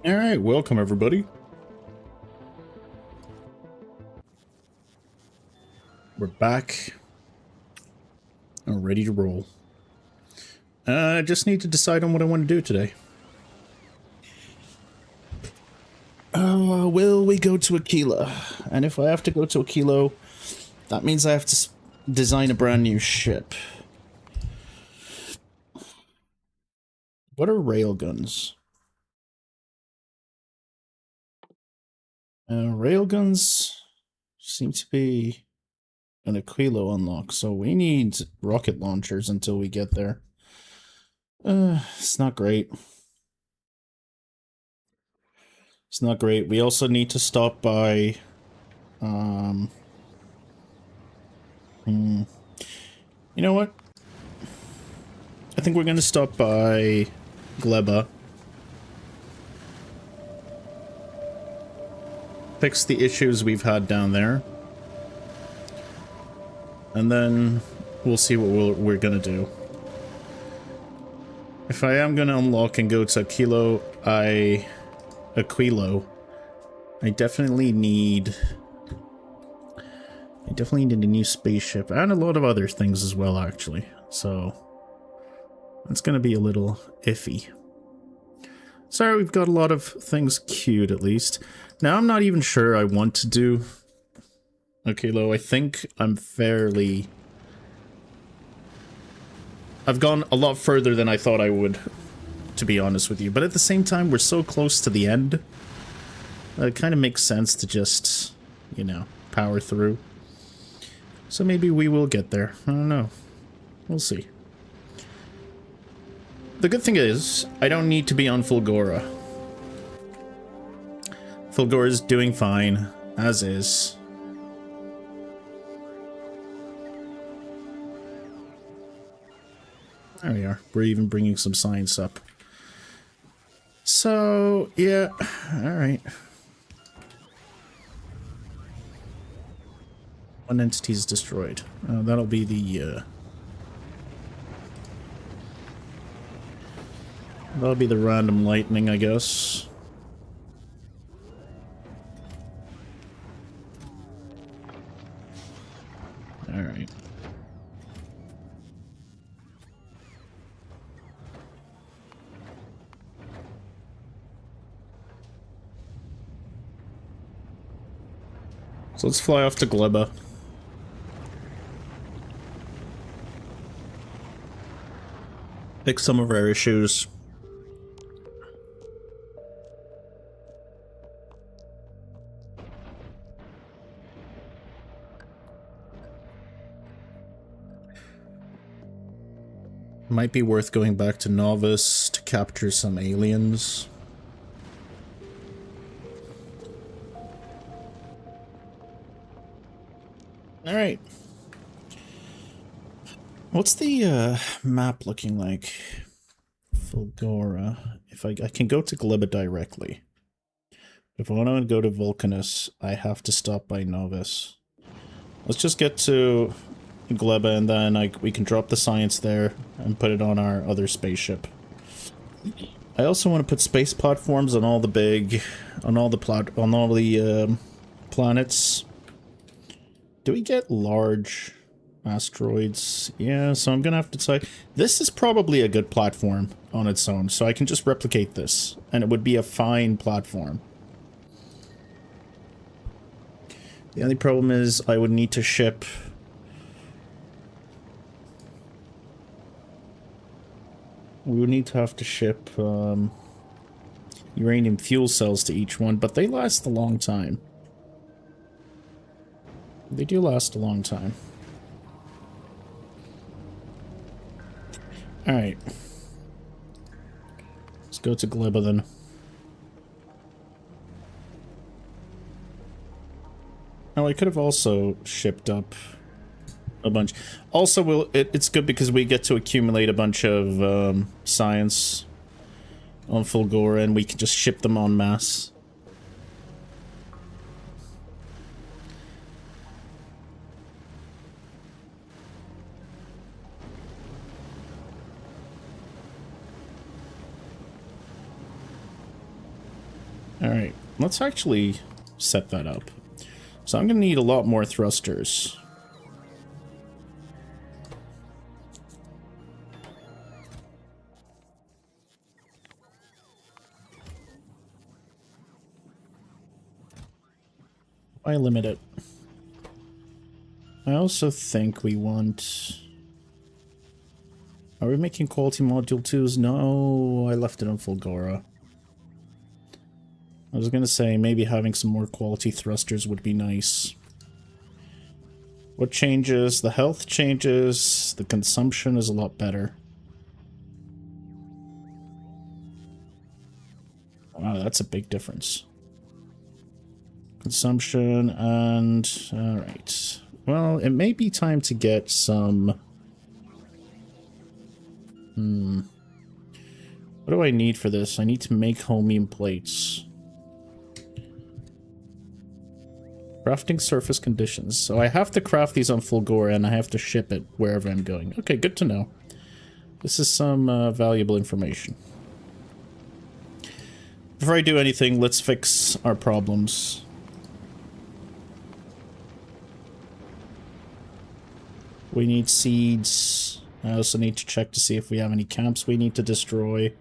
Alright, welcome everybody. We're back and ready to roll. I just need to decide on what I want to do today. Will we go to Aquila? And if I have to go to Aquila, that means I have to design a brand new ship. What are railguns? Railguns seem to be an Aquila unlock, so we need rocket launchers until we get there. It's not great. It's not great. We also need to stop by, you know what? I think we're gonna stop by Gleba. Fix the issues we've had down there. And then we'll see what we're gonna do. If I am gonna unlock and go to Aquila, I definitely need a new spaceship and a lot of other things as well, actually. So that's gonna be a little iffy. Sorry, we've got a lot of things queued at least. Now I'm not even sure I want to do Aquila. I think I've gone a lot further than I thought I would, to be honest with you. But at the same time, we're so close to the end. It kind of makes sense to just, you know, power through. So maybe we will get there. I don't know. We'll see. The good thing is, I don't need to be on Fulgora. Fulgora's doing fine, as is. There we are. We're even bringing some science up. So, yeah. Alright. One entity is destroyed. That'll be the, that'll be the random lightning, I guess. Alright. So let's fly off to Gleba. Fix some of our issues. Might be worth going back to Novice to capture some aliens. Alright. What's the map looking like? Fulgora. If I can go to Gleba directly. If I want to go to Vulcanus, I have to stop by Novus. Let's just get to Gleba and then we can drop the science there and put it on our other spaceship. I also want to put space platforms on all the planets. Do we get large asteroids? Yeah, so I'm gonna have to decide. This is probably a good platform on its own, so I can just replicate this, and it would be a fine platform. The only problem is I would need to ship... We would need to have to ship uranium fuel cells to each one, but they last a long time. They do last a long time. Alright. Let's go to Gleba then. Now I could have also shipped up a bunch. Also, it's good because we get to accumulate a bunch of science on Fulgora and we can just ship them en masse. Alright, let's actually set that up. So I'm going to need a lot more thrusters. Why limit it? I also think we want... Are we making quality module 2s? No, I left it on Fulgora. I was gonna say, maybe having some more quality thrusters would be nice. What changes? The health changes, the consumption is a lot better. Wow, that's a big difference. Consumption and... Alright. Well, it may be time to get some... What do I need for this? I need to make homing plates. Crafting surface conditions. So I have to craft these on Fulgora and I have to ship it wherever I'm going. Okay, good to know. This is some valuable information. Before I do anything, let's fix our problems. We need seeds. I also need to check to see if we have any camps we need to destroy.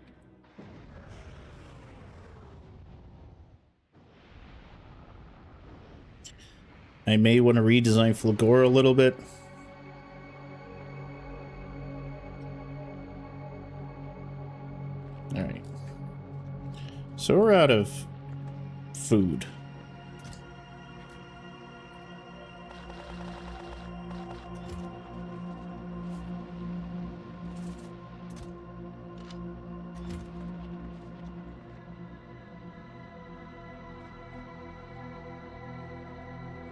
I may want to redesign Fulgora a little bit. Alright. So we're out of food.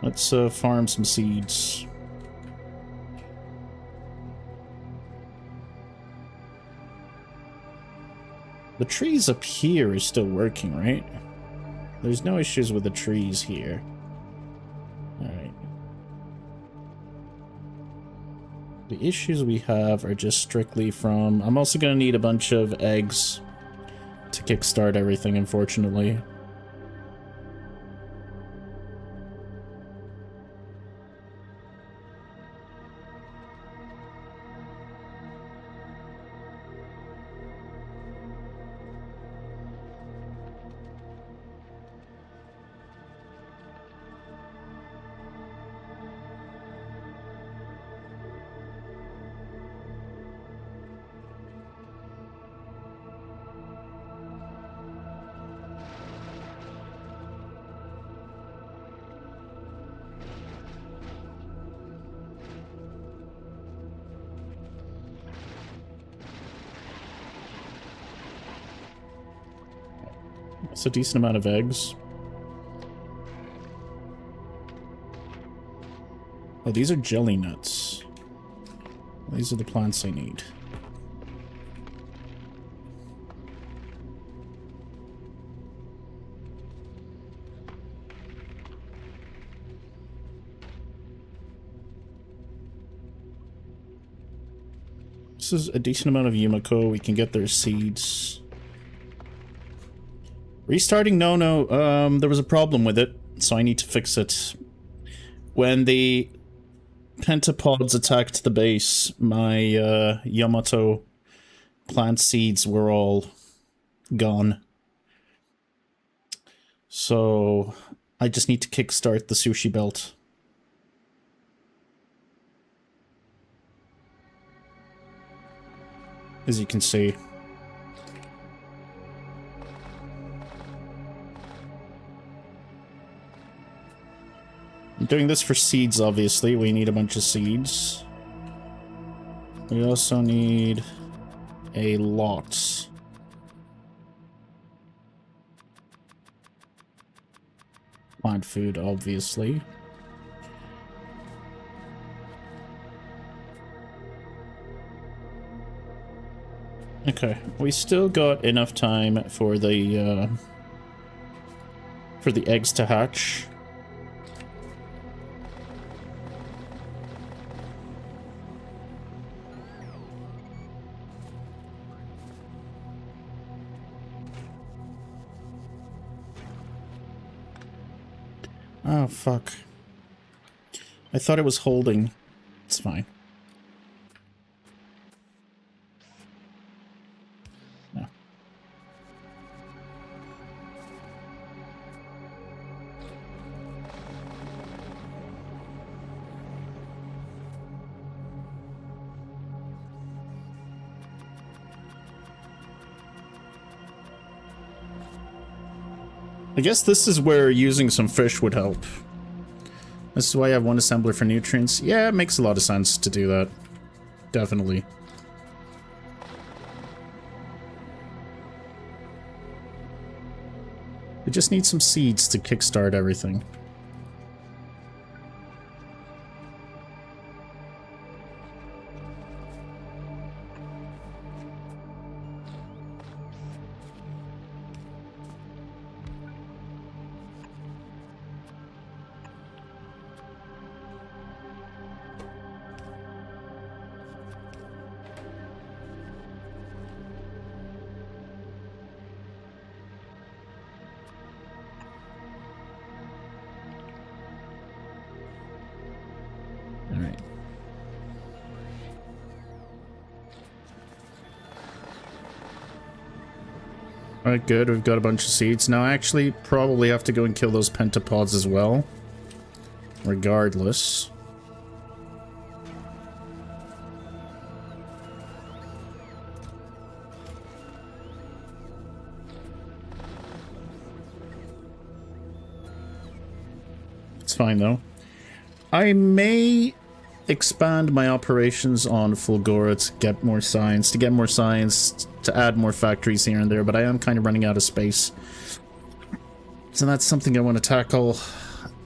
Let's farm some seeds. The trees up here are still working, right? There's no issues with the trees here. Alright. The issues we have are just strictly from... I'm also going to need a bunch of eggs to kickstart everything, unfortunately. That's a decent amount of eggs. Oh, these are jelly nuts. These are the plants I need. This is a decent amount of Yumiko. We can get their seeds. Restarting? No. There was a problem with it, so I need to fix it. When the pentapods attacked the base, my Yamato plant seeds were all gone. So I just need to kickstart the sushi belt. As you can see. I'm doing this for seeds, obviously. We need a bunch of seeds. We also need a lot. Plant food, obviously. Okay, we still got enough time for the eggs to hatch. Oh, fuck. I thought it was holding. It's fine. No. I guess this is where using some fish would help. This is why I have one assembler for nutrients. Yeah, it makes a lot of sense to do that. Definitely. We just need some seeds to kickstart everything. Alright. Alright, good. We've got a bunch of seeds. Now, I actually probably have to go and kill those pentapods as well. Regardless. It's fine, though. I may expand my operations on Fulgora to get more science, to add more factories here and there, but I am kind of running out of space. So that's something I want to tackle.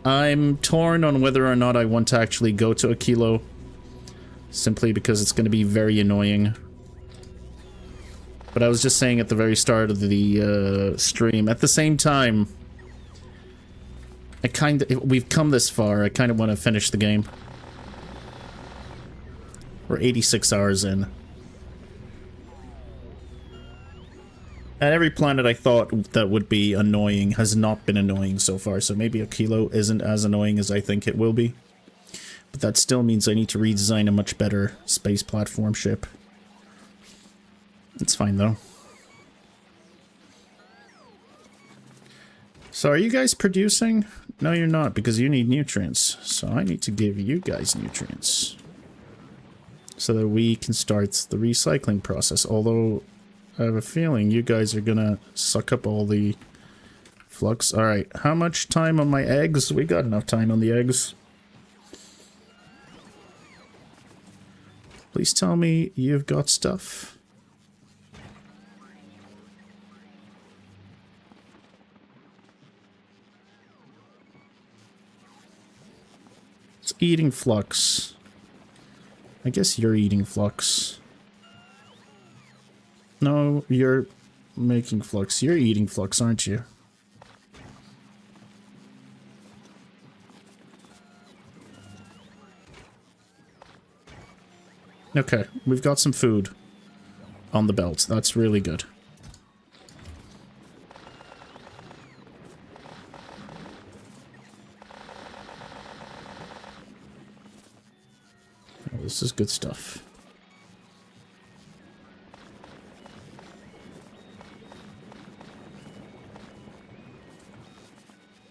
I'm torn on whether or not I want to actually go to a kilo, simply because it's going to be very annoying. But I was just saying at the very start of the stream, at the same time, we've come this far, I kind of want to finish the game. We're 86 hours in. And every planet I thought that would be annoying has not been annoying so far, so maybe a kilo isn't as annoying as I think it will be. But that still means I need to redesign a much better space platform ship. It's fine though. So are you guys producing? No, you're not, because you need nutrients. So I need to give you guys nutrients. So that we can start the recycling process. Although, I have a feeling you guys are gonna suck up all the flux. Alright, how much time on my eggs? We got enough time on the eggs. Please tell me you've got stuff. It's eating flux. I guess you're eating flux. No, you're making flux. You're eating flux, aren't you? Okay, we've got some food on the belt. That's really good. Oh, this is good stuff.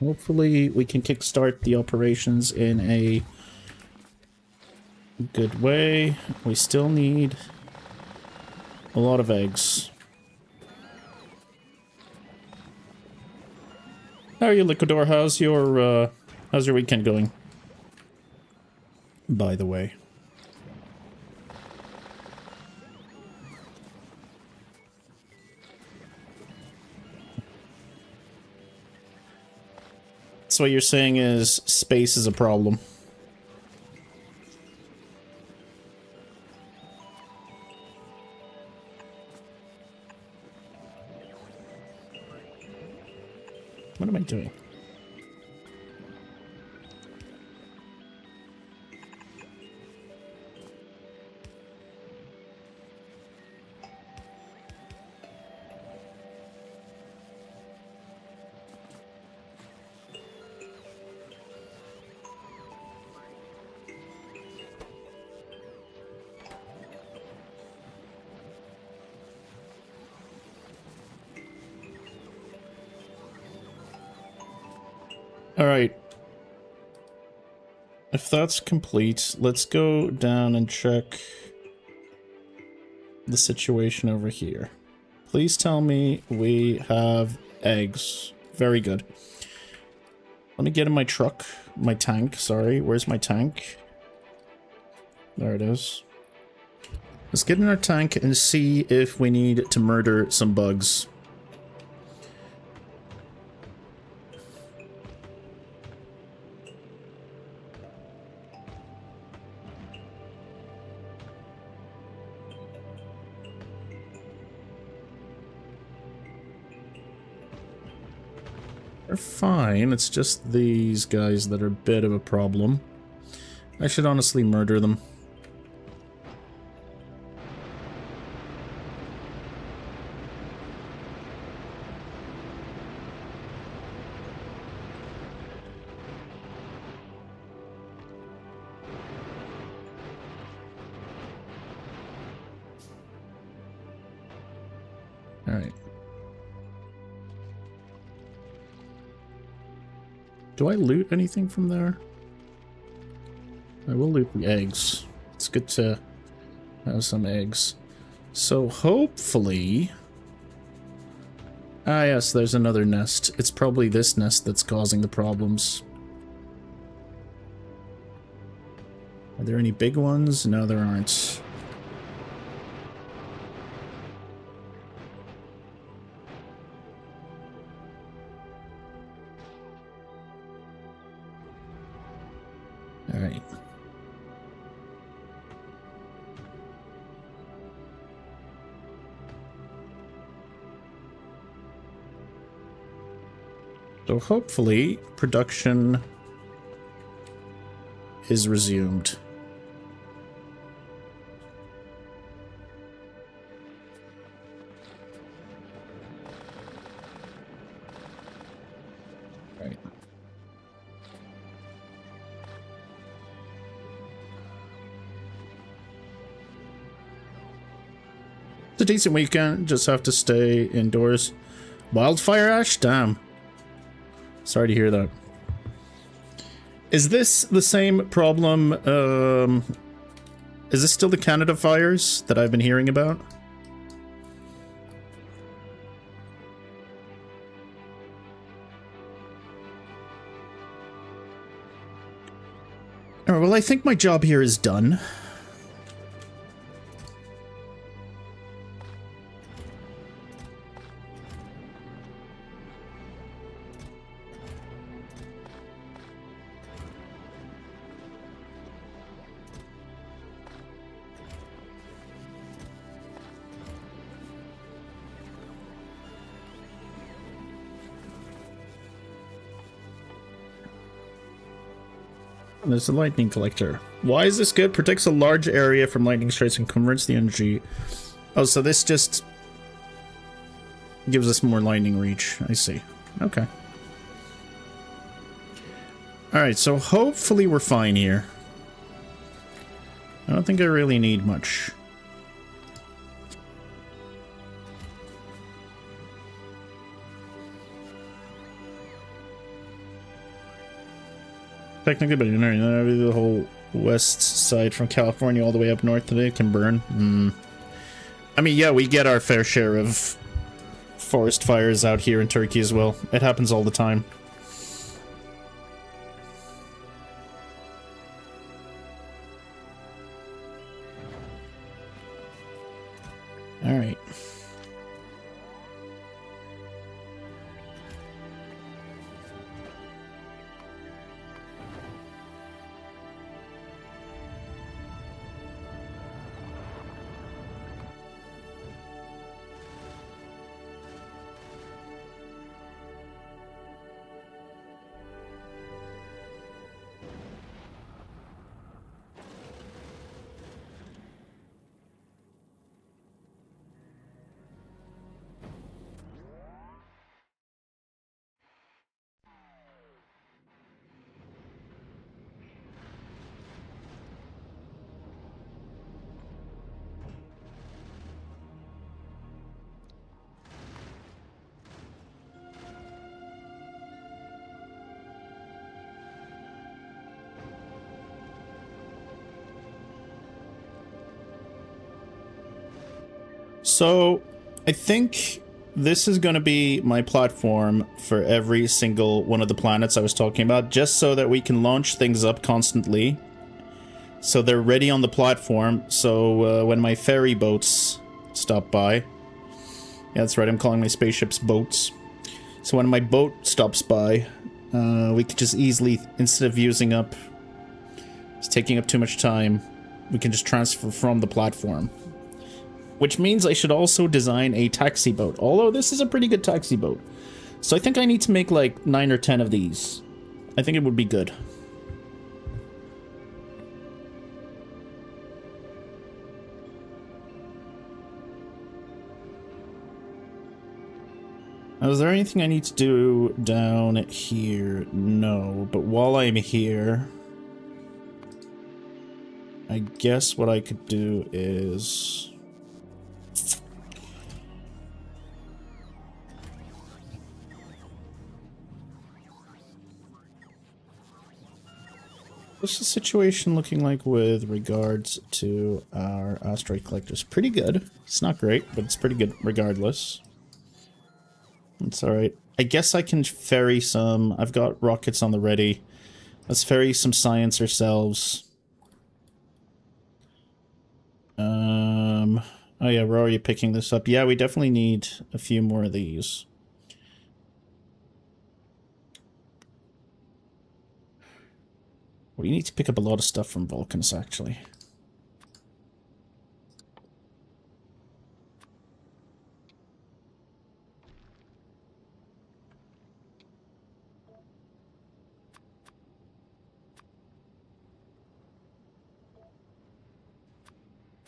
Hopefully we can kickstart the operations in a good way. We still need a lot of eggs. How are you, Liquidor? How's your weekend going? By the way. So what you're saying is space is a problem. What am I doing? Alright. If that's complete, let's go down and check the situation over here. Please tell me we have eggs. Very good. Let me get in my truck. My tank, sorry. Where's my tank? There it is. Let's get in our tank and see if we need to murder some bugs. They're fine, it's just these guys that are a bit of a problem. I should honestly murder them. Alright. Do I loot anything from there? I will loot the eggs. It's good to have some eggs. So hopefully... Ah yes, there's another nest. It's probably this nest that's causing the problems. Are there any big ones? No, there aren't. Alright. So hopefully, production is resumed. Right. It's a decent weekend, just have to stay indoors. Wildfire ash? Damn. Sorry to hear that. Is this the same problem, is this still the Canada fires that I've been hearing about? Alright, well I think my job here is done. There's a lightning collector. Why is this good? Protects a large area from lightning strikes and converts the energy. Oh, so this just gives us more lightning reach. I see. Okay. Alright, so hopefully we're fine here. I don't think I really need much. Technically, but the whole west side from California all the way up north today can burn. I mean, yeah, we get our fair share of forest fires out here in Turkey as well. It happens all the time. All right. So, I think this is going to be my platform for every single one of the planets I was talking about, just so that we can launch things up constantly. So they're ready on the platform, so when my ferry boats stop by... Yeah, that's right, I'm calling my spaceships boats. So when my boat stops by, we could just easily, instead of using up... It's taking up too much time, we can just transfer from the platform. Which means I should also design a taxi boat, although this is a pretty good taxi boat. So I think I need to make like 9 or 10 of these. I think it would be good. Now, is there anything I need to do down here? No, but while I'm here, I guess what I could do is... What's the situation looking like with regards to our asteroid collectors? Pretty good. It's not great, but it's pretty good regardless. It's alright. I guess I can ferry some... I've got rockets on the ready. Let's ferry some science ourselves. Oh yeah, we're already picking this up. Yeah, we definitely need a few more of these. We need to pick up a lot of stuff from Vulcans, actually.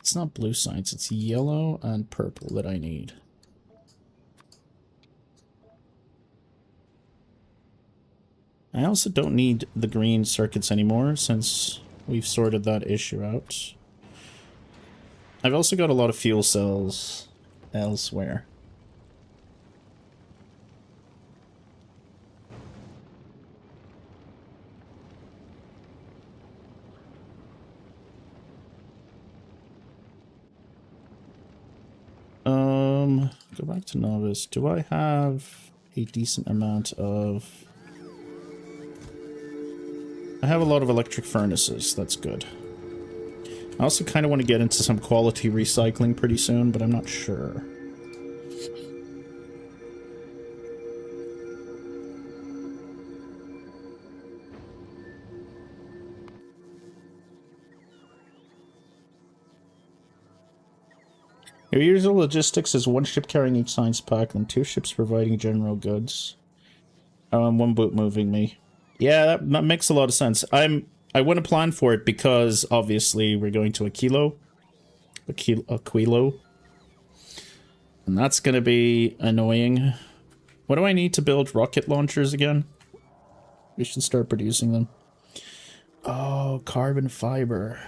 It's not blue science, it's yellow and purple that I need. I also don't need the green circuits anymore, since we've sorted that issue out. I've also got a lot of fuel cells elsewhere. Go back to Novice. Do I have a decent amount of... I have a lot of electric furnaces, that's good. I also kind of want to get into some quality recycling pretty soon, but I'm not sure. Your usual logistics is one ship carrying each science pack, and 2 ships providing general goods. Oh, and 1 boat moving me. Yeah, that makes a lot of sense. I want to plan for it because, obviously, we're going to Aquilo. And that's going to be annoying. What do I need to build rocket launchers again? We should start producing them. Oh, carbon fiber.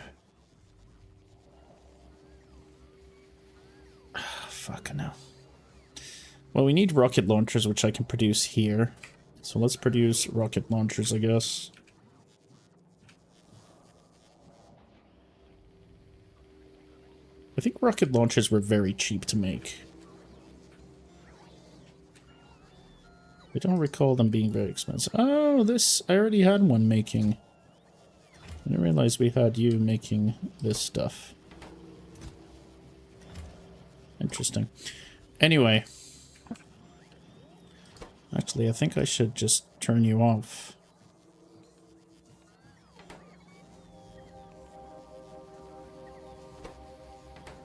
Fucking hell. Well, we need rocket launchers, which I can produce here. So let's produce rocket launchers, I guess. I think rocket launchers were very cheap to make. I don't recall them being very expensive. Oh, this... I already had one making... I didn't realize we had you making this stuff. Interesting. Anyway. Actually, I think I should just turn you off.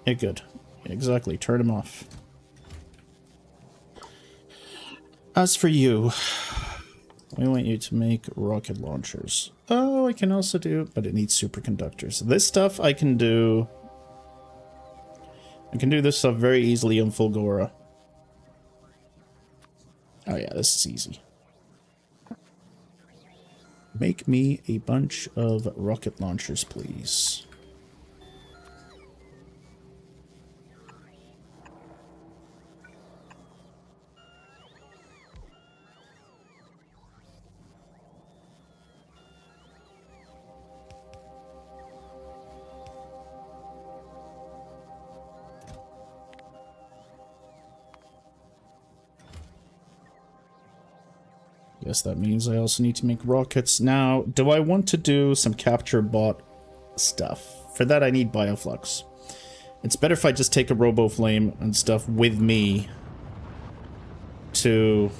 Yeah, good. Exactly, turn him off. As for you, we want you to make rocket launchers. Oh, I can also do, but it needs superconductors. This stuff I can do. I can do this stuff very easily on Fulgora. Oh yeah, this is easy. Make me a bunch of rocket launchers, please. guess that means I also need to make rockets. Now, do I want to do some capture bot stuff? For that, I need bioflux. It's better if I just take a robo-flame and stuff with me to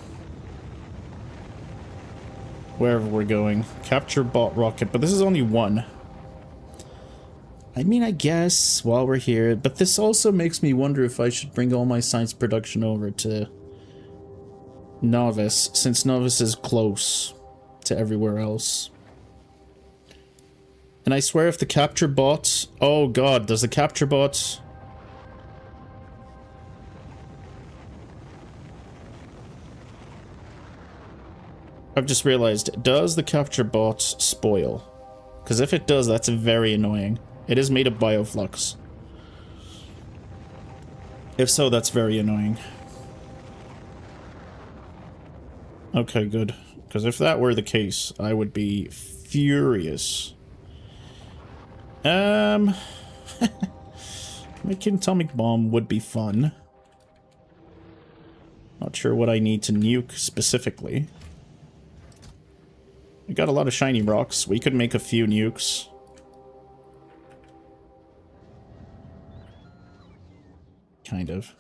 wherever we're going. Capture bot rocket, but this is only one. I mean, I guess while we're here, but this also makes me wonder if I should bring all my science production over to Novice, since Novice is close to everywhere else. And I swear if the capture bot... Oh god, does the capture bot... I've just realized, does the capture bot spoil? Because if it does, that's very annoying. It is made of bioflux. If so, that's very annoying. Okay, good. Because if that were the case, I would be furious. Making atomic bomb would be fun. Not sure what I need to nuke specifically. We got a lot of shiny rocks. We could make a few nukes. Kind of.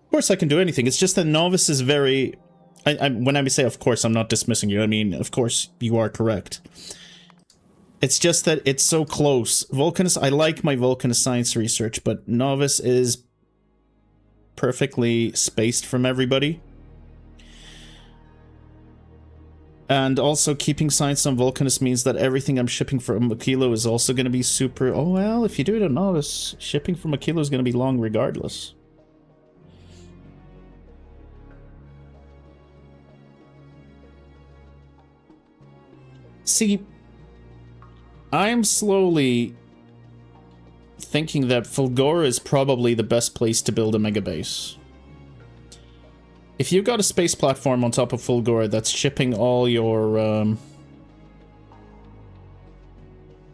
Of course I can do anything. It's just that Novice is very... when I say of course, I'm not dismissing you. I mean, of course, you are correct. It's just that it's so close. Vulcanus, I like my Vulcanus science research, but Novice is perfectly spaced from everybody. And also, keeping science on Vulcanus means that everything I'm shipping from Makilo is also going to be super... Oh, well, if you do it on Novice, shipping from Makilo is going to be long regardless. See, I'm slowly thinking that Fulgora is probably the best place to build a mega base. If you've got a space platform on top of Fulgora that's shipping all your,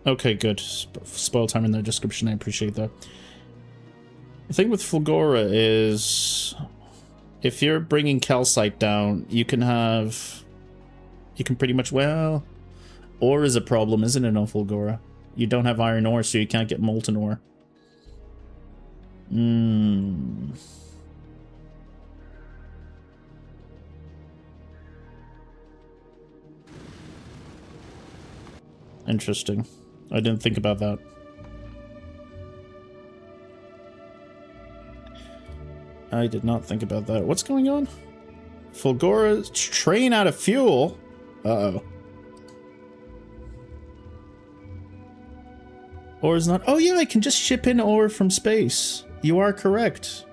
Okay, good. Spoil time in the description, I appreciate that. The thing with Fulgora is... if you're bringing calcite down, you can have... You can pretty much, well... Ore is a problem, isn't it, on Fulgora? You don't have iron ore, so you can't get molten ore. Interesting. I didn't think about that. I did not think about that. What's going on? Fulgora's train out of fuel? Uh-oh. Ore is not... Oh yeah, I can just ship in ore from space. You are correct.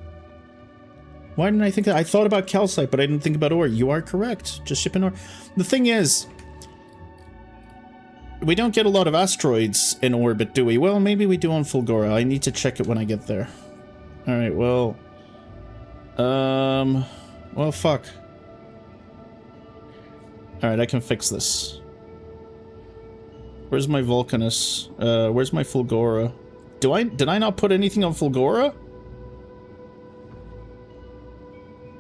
Why didn't I think that? I thought about calcite, but I didn't think about ore. You are correct. Just ship in ore. The thing is... we don't get a lot of asteroids in orbit, do we? Well, maybe we do on Fulgora. I need to check it when I get there. Alright, well... well, fuck. Alright, I can fix this. Where's my Vulcanus? Where's my Fulgora? Did I not put anything on Fulgora?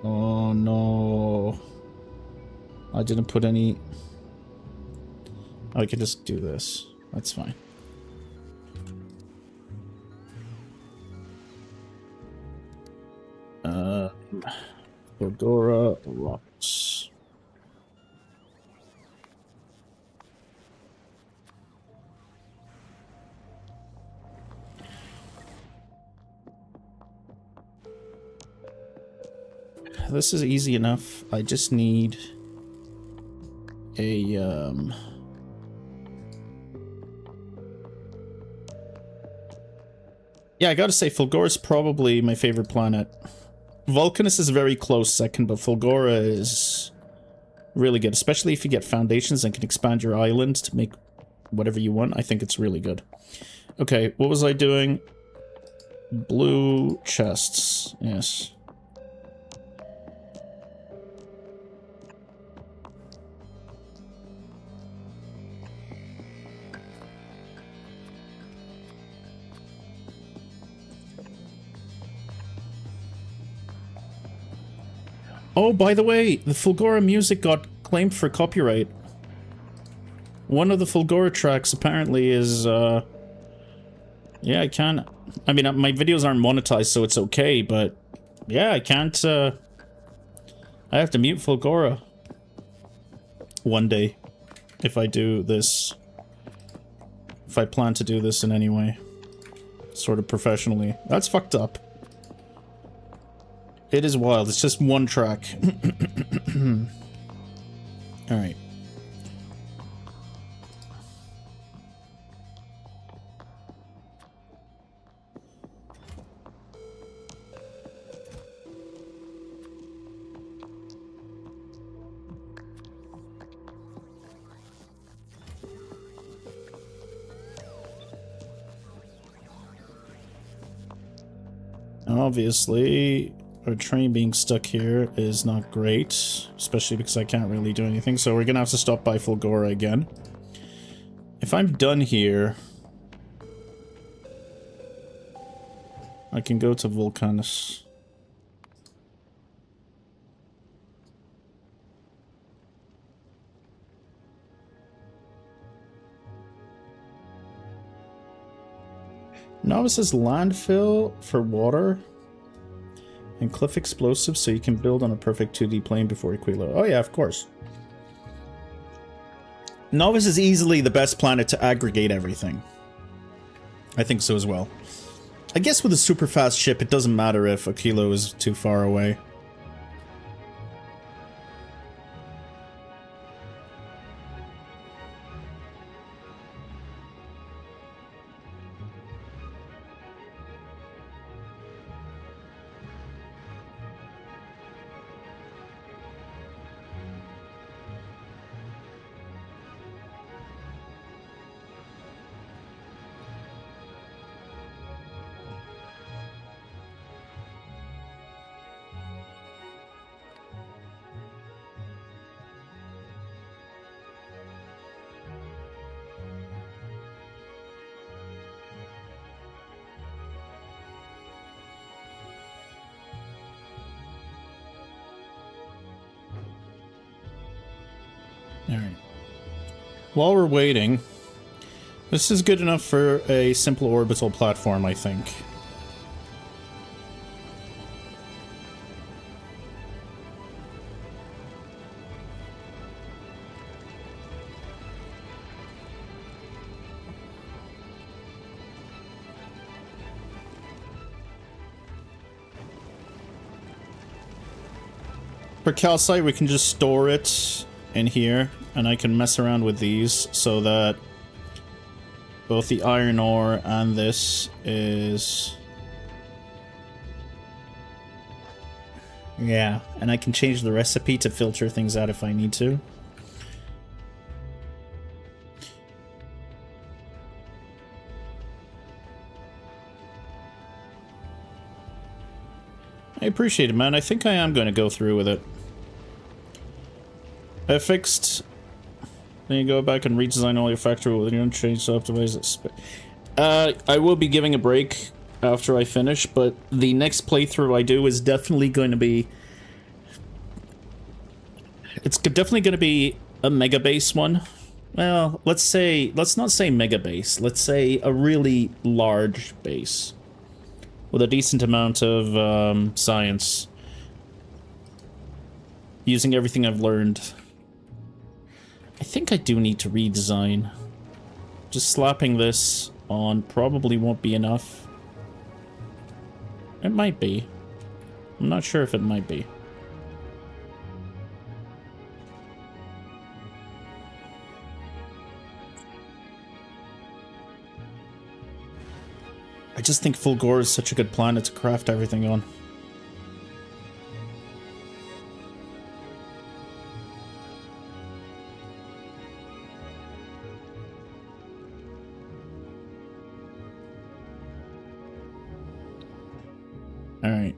Oh no. I didn't put any... I can just do this. That's fine. Fulgora rocks. This is easy enough. I just need a, yeah, I gotta say, Fulgora is probably my favorite planet. Vulcanus is very close second, but Fulgora is really good, especially if you get foundations and can expand your island to make whatever you want. I think it's really good. Okay, what was I doing? Blue chests, yes. Oh, by the way, the Fulgora music got claimed for copyright. One of the Fulgora tracks apparently is, yeah, I can't... I mean, my videos aren't monetized, so it's okay, but... Yeah, I can't, I have to mute Fulgora. One day. If I do this. If I plan to do this in any way. Sort of professionally. That's fucked up. It is wild. It's just one track. Alright. Obviously, our train being stuck here is not great, especially because I can't really do anything, so we're gonna have to stop by Fulgora again. If I'm done here, I can go to Vulcanus. Novice's landfill for water and cliff explosives so you can build on a perfect 2D plane before Aquila. Oh yeah, of course. Novice is easily the best planet to aggregate everything. I think so as well. I guess with a super fast ship, it doesn't matter if Aquila is too far away. Alright. While we're waiting, this is good enough for a simple orbital platform, I think. For calcite, we can just store it in here, and I can mess around with these so that both the iron ore and this is... Yeah, and I can change the recipe to filter things out if I need to. I appreciate it, man. I think I am going to go through with it. I fixed... Then you go back and redesign all your factory with your own change to optimize it. I will be giving a break after I finish, but the next playthrough I do is definitely going to be... It's definitely going to be a mega base one. Well, let's not say mega base. Let's say a really large base. With a decent amount of science. Using everything I've learned. I think I do need to redesign. Just slapping this on probably won't be enough. It might be. I'm not sure if it might be. I just think Fulgora is such a good planet to craft everything on. Alright.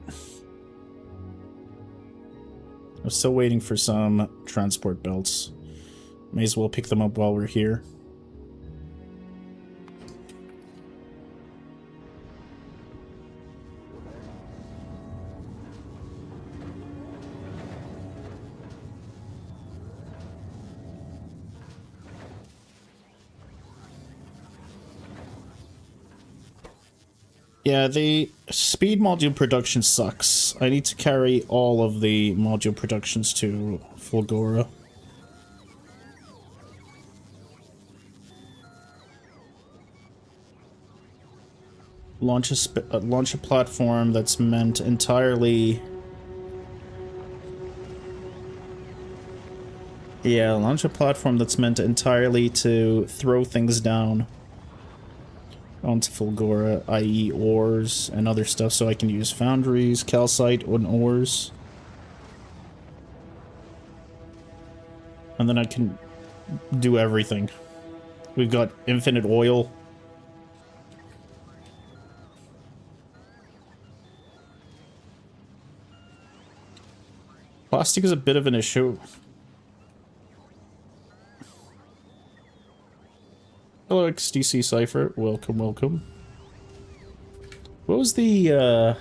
I'm still waiting for some transport belts. May as well pick them up while we're here. Yeah, the speed module production sucks. I need to carry all of the module productions to Fulgora. Launch a platform that's meant entirely... Yeah, launch a platform that's meant entirely to throw things down onto Fulgora, i.e. ores and other stuff, so I can use foundries, calcite, and ores. And then I can do everything. We've got infinite oil. Plastic is a bit of an issue. Hello, XDC Cypher. Welcome, welcome. What was the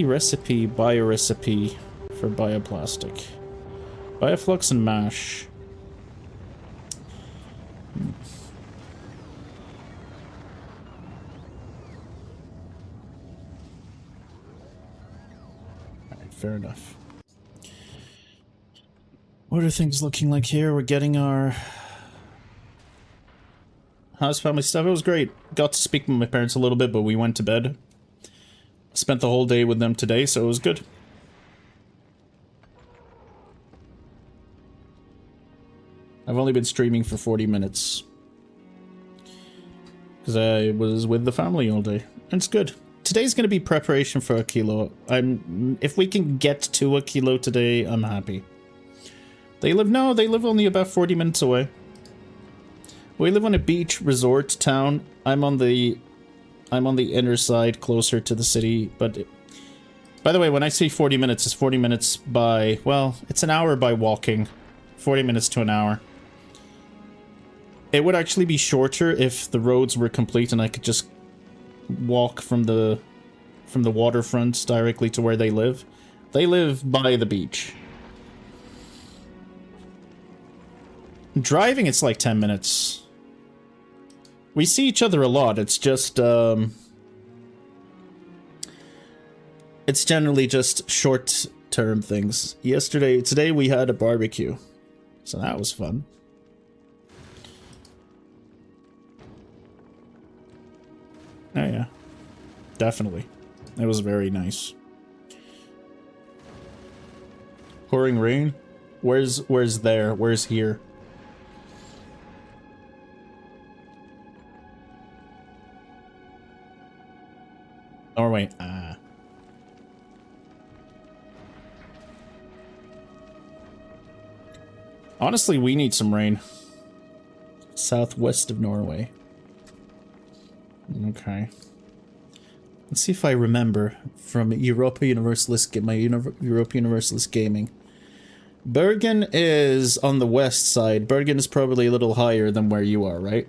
recipe, bio-recipe for bioplastic? Bioflux and mash. Alright, fair enough. What are things looking like here? We're getting our house family stuff. It was great. Got to speak with my parents a little bit, but we went to bed. Spent the whole day with them today, so it was good. I've only been streaming for 40 minutes. Because I was with the family all day. And it's good. Today's going to be preparation for a kilo. If we can get to a kilo today, I'm happy. They live only about 40 minutes away. We live on a beach resort town. I'm on the inner side, closer to the city, but by the way, when I say 40 minutes, it's 40 minutes by, well, it's an hour by walking. 40 minutes to an hour. It would actually be shorter if the roads were complete and I could just walk from the waterfront directly to where they live. They live by the beach. Driving, it's like 10 minutes. We see each other a lot, it's just, it's generally just short-term things. Today we had a barbecue, so that was fun. Oh yeah, definitely. It was very nice. Pouring rain? Where's there? Where's here? Norway. Honestly, we need some rain. Southwest of Norway. Okay. Let's see if I remember from Europa Universalist, Europa Universalist Gaming. Bergen is on the west side. Bergen is probably a little higher than where you are, right?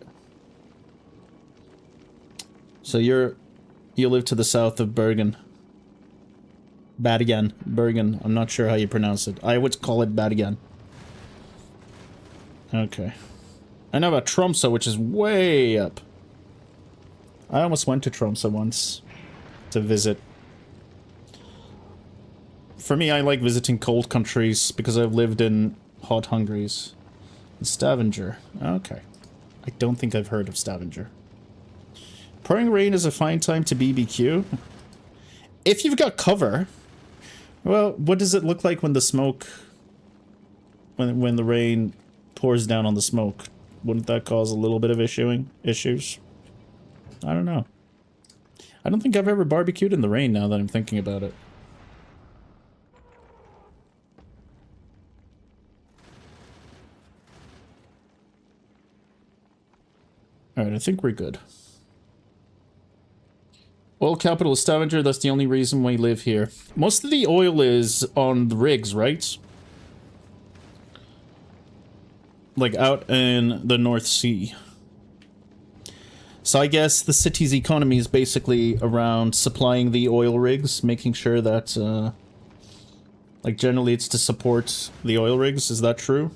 So you live to the south of Bergen. Bergen. I'm not sure how you pronounce it. I would call it Bergen. Okay. I know about Tromsø, which is way up. I almost went to Tromsø once to visit. For me, I like visiting cold countries because I've lived in hot Hungaries. Stavanger. Okay. I don't think I've heard of Stavanger. Pouring rain is a fine time to BBQ. If you've got cover. Well, what does it look like when the smoke... When the rain pours down on the smoke? Wouldn't that cause a little bit of issues? I don't know. I don't think I've ever barbecued in the rain now that I'm thinking about it. Alright, I think we're good. Oil capital is Stavanger, that's the only reason we live here. Most of the oil is on the rigs, right? Like out in the North Sea. So I guess the city's economy is basically around supplying the oil rigs, making sure that, like generally it's to support the oil rigs, is that true?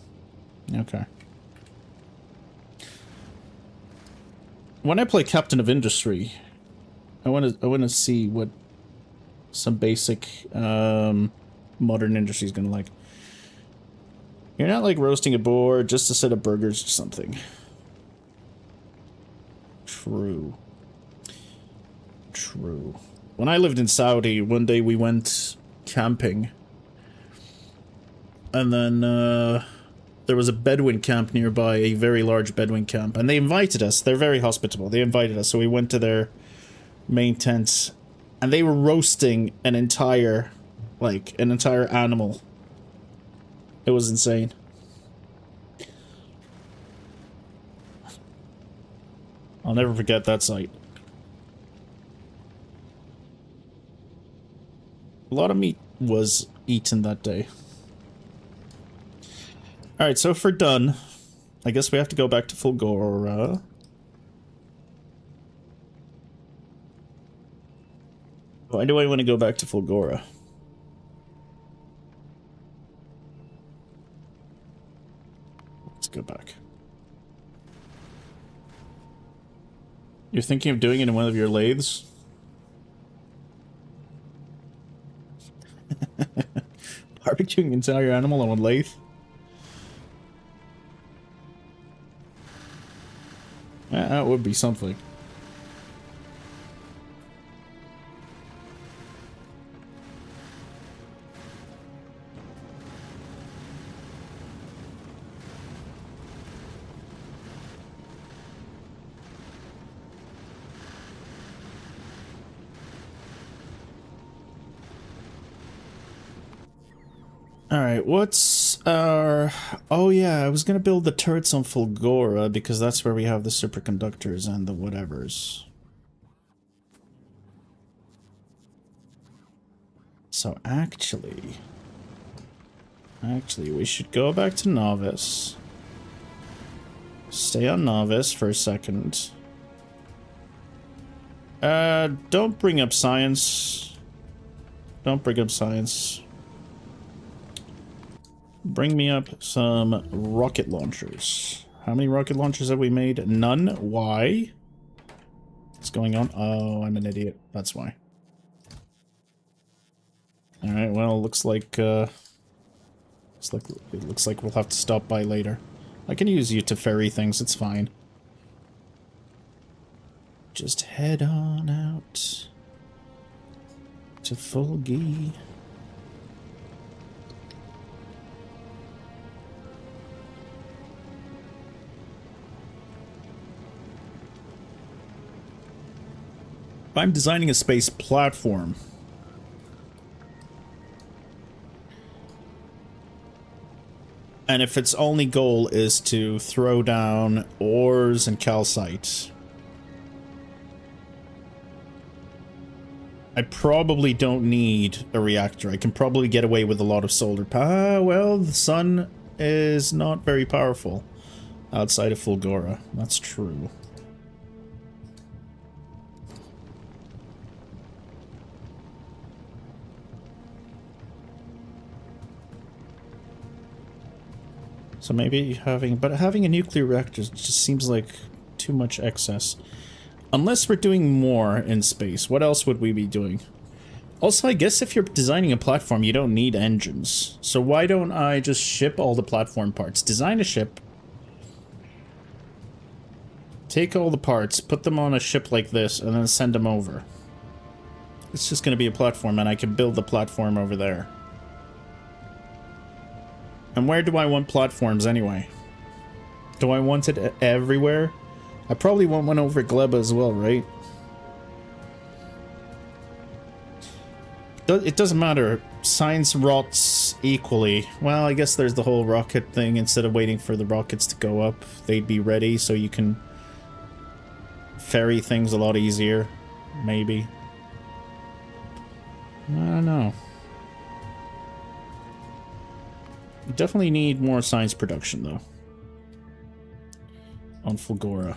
Okay. when I play Captain of Industry, I want to see what some basic modern industry is gonna like. You're not like roasting a boar, just a set of burgers or something. True. True. When I lived in Saudi, one day we went camping. And then there was a Bedouin camp nearby, a very large Bedouin camp. And they invited us. They're very hospitable. They invited us. So we went to their main tents. And they were roasting an entire animal. It was insane. I'll never forget that sight. A lot of meat was eaten that day. Alright, so if we're done, I guess we have to go back to Fulgora. Why do I want to go back to Fulgora? Let's go back. You're thinking of doing it in one of your lathes? Barbecuing an entire animal on one lathe? That would be something. Alright, what's our... Oh yeah, I was gonna build the turrets on Fulgora because that's where we have the superconductors and the whatevers. So actually, we should go back to Novice. Stay on Novice for a second. Don't bring up science. Don't bring up science. Bring me up some rocket launchers. How many rocket launchers have we made? None. Why? What's going on? Oh, I'm an idiot. That's why. Alright, well, looks like it looks like we'll have to stop by later. I can use you to ferry things, it's fine. Just head on out to Fulgi. I'm designing a space platform. And if its only goal is to throw down ores and calcite, I probably don't need a reactor. I can probably get away with a lot of solar power. Well, the sun is not very powerful outside of Fulgora. That's true. So maybe having a nuclear reactor just seems like too much excess. Unless we're doing more in space, what else would we be doing? Also, I guess if you're designing a platform, you don't need engines. So why don't I just ship all the platform parts? Design a ship. Take all the parts, put them on a ship like this, and then send them over. It's just going to be a platform, and I can build the platform over there. And where do I want platforms anyway? Do I want it everywhere? I probably want one over Gleba as well, right? It doesn't matter. Science rots equally. Well, I guess there's the whole rocket thing. Instead of waiting for the rockets to go up, they'd be ready so you can ferry things a lot easier. Maybe. I don't know. We definitely need more science production, though. On Fulgora.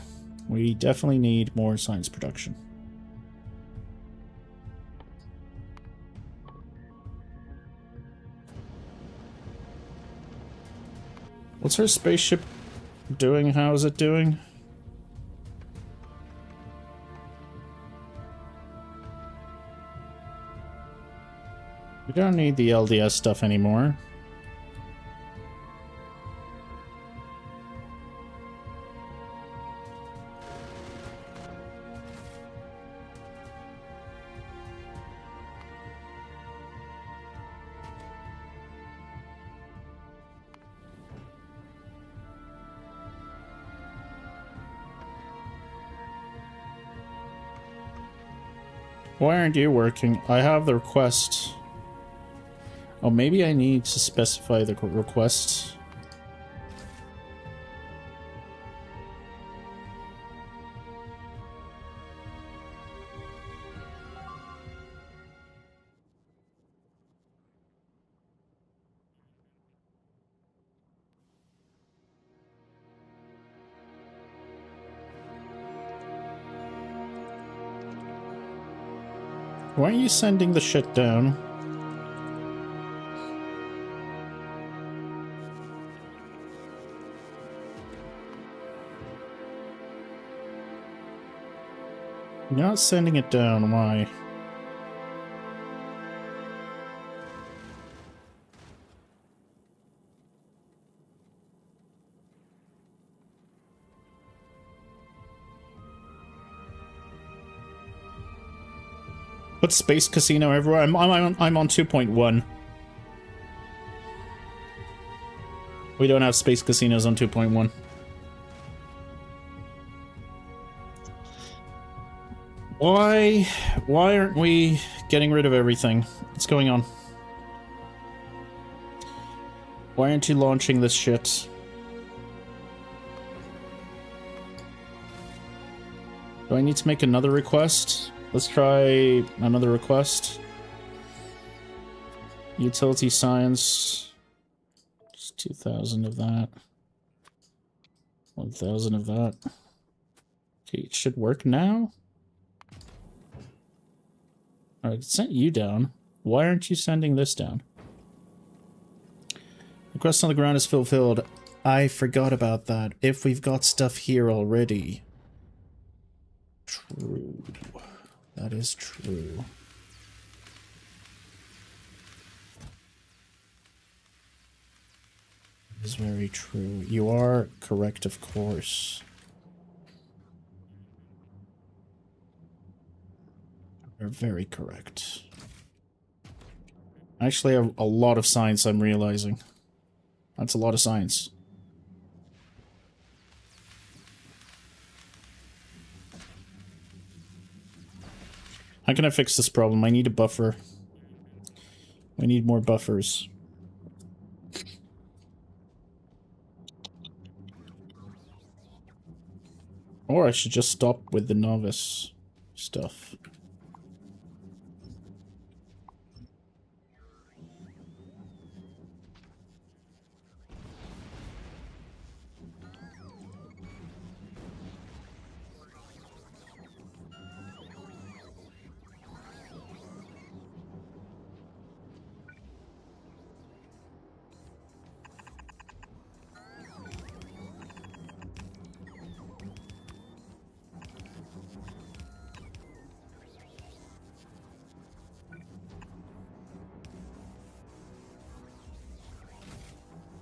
We definitely need more science production. What's our spaceship doing? How is it doing? We don't need the LDS stuff anymore. Why aren't you working? I have the request. Oh, maybe I need to specify the request. Why are you sending the shit down? You're not sending it down, why? Put Space Casino everywhere. I'm on 2.1. We don't have Space Casinos on 2.1. Why aren't we getting rid of everything? What's going on? Why aren't you launching this shit? Do I need to make another request? Let's try another request. Utility science. Just 2,000 of that. 1,000 of that. Okay, it should work now. Alright, it sent you down. Why aren't you sending this down? Request on the ground is fulfilled. I forgot about that. If we've got stuff here already. True. That is true. That is very true. You are correct, of course. You're very correct. I actually have a lot of science, I'm realizing. That's a lot of science. How can I fix this problem? I need a buffer. I need more buffers. Or I should just stop with the novice stuff.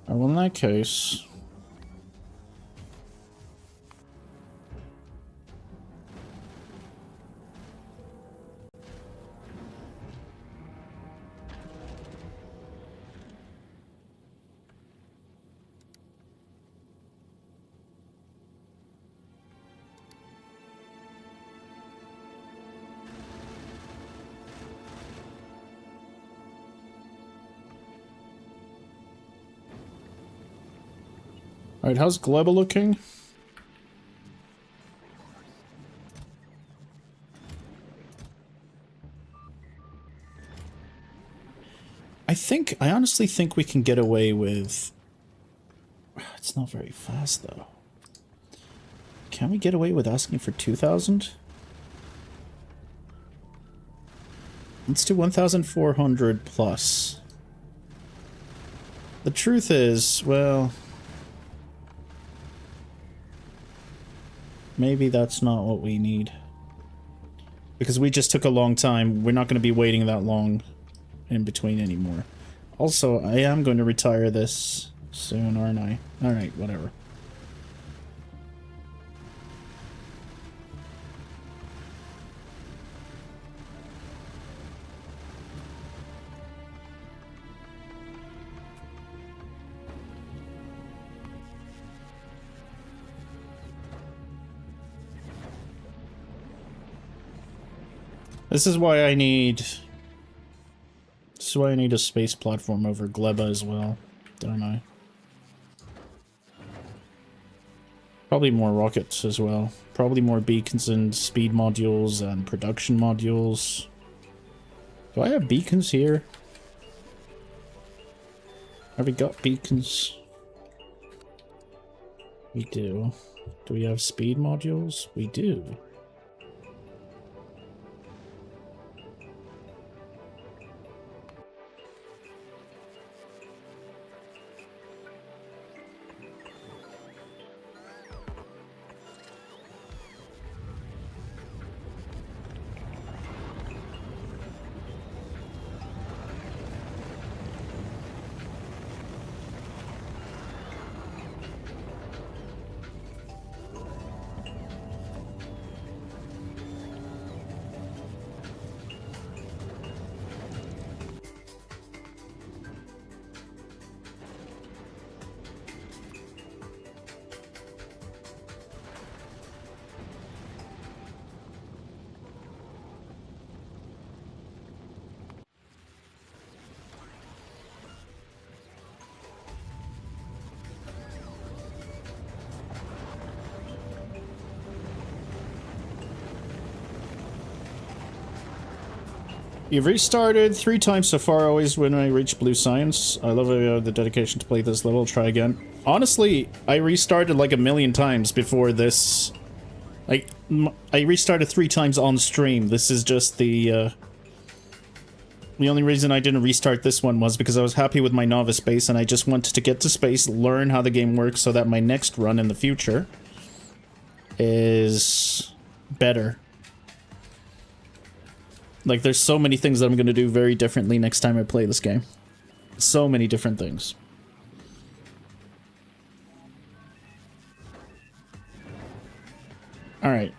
Well, in that case... Alright, how's Gleba looking? I honestly think we can get away with... It's not very fast, though. Can we get away with asking for 2,000? Let's do 1,400 plus. The truth is, well... Maybe that's not what we need. Because we just took a long time. We're not going to be waiting that long in between anymore. Also, I am going to retire this soon, aren't I? Alright, whatever. This is why I need... This is why I need a space platform over Gleba as well, don't I? Probably more rockets as well. Probably more beacons and speed modules and production modules. Do I have beacons here? Have we got beacons? We do. Do we have speed modules? We do. You've restarted 3 times so far, always when I reach blue science. I love the dedication to play this level. Try again. Honestly, I restarted like a million times before this. Like, I restarted 3 times on stream. This is just the only reason I didn't restart this one was because I was happy with my novice base and I just wanted to get to space, learn how the game works so that my next run in the future is better. Like, there's so many things that I'm going to do very differently next time I play this game. So many different things. Alright.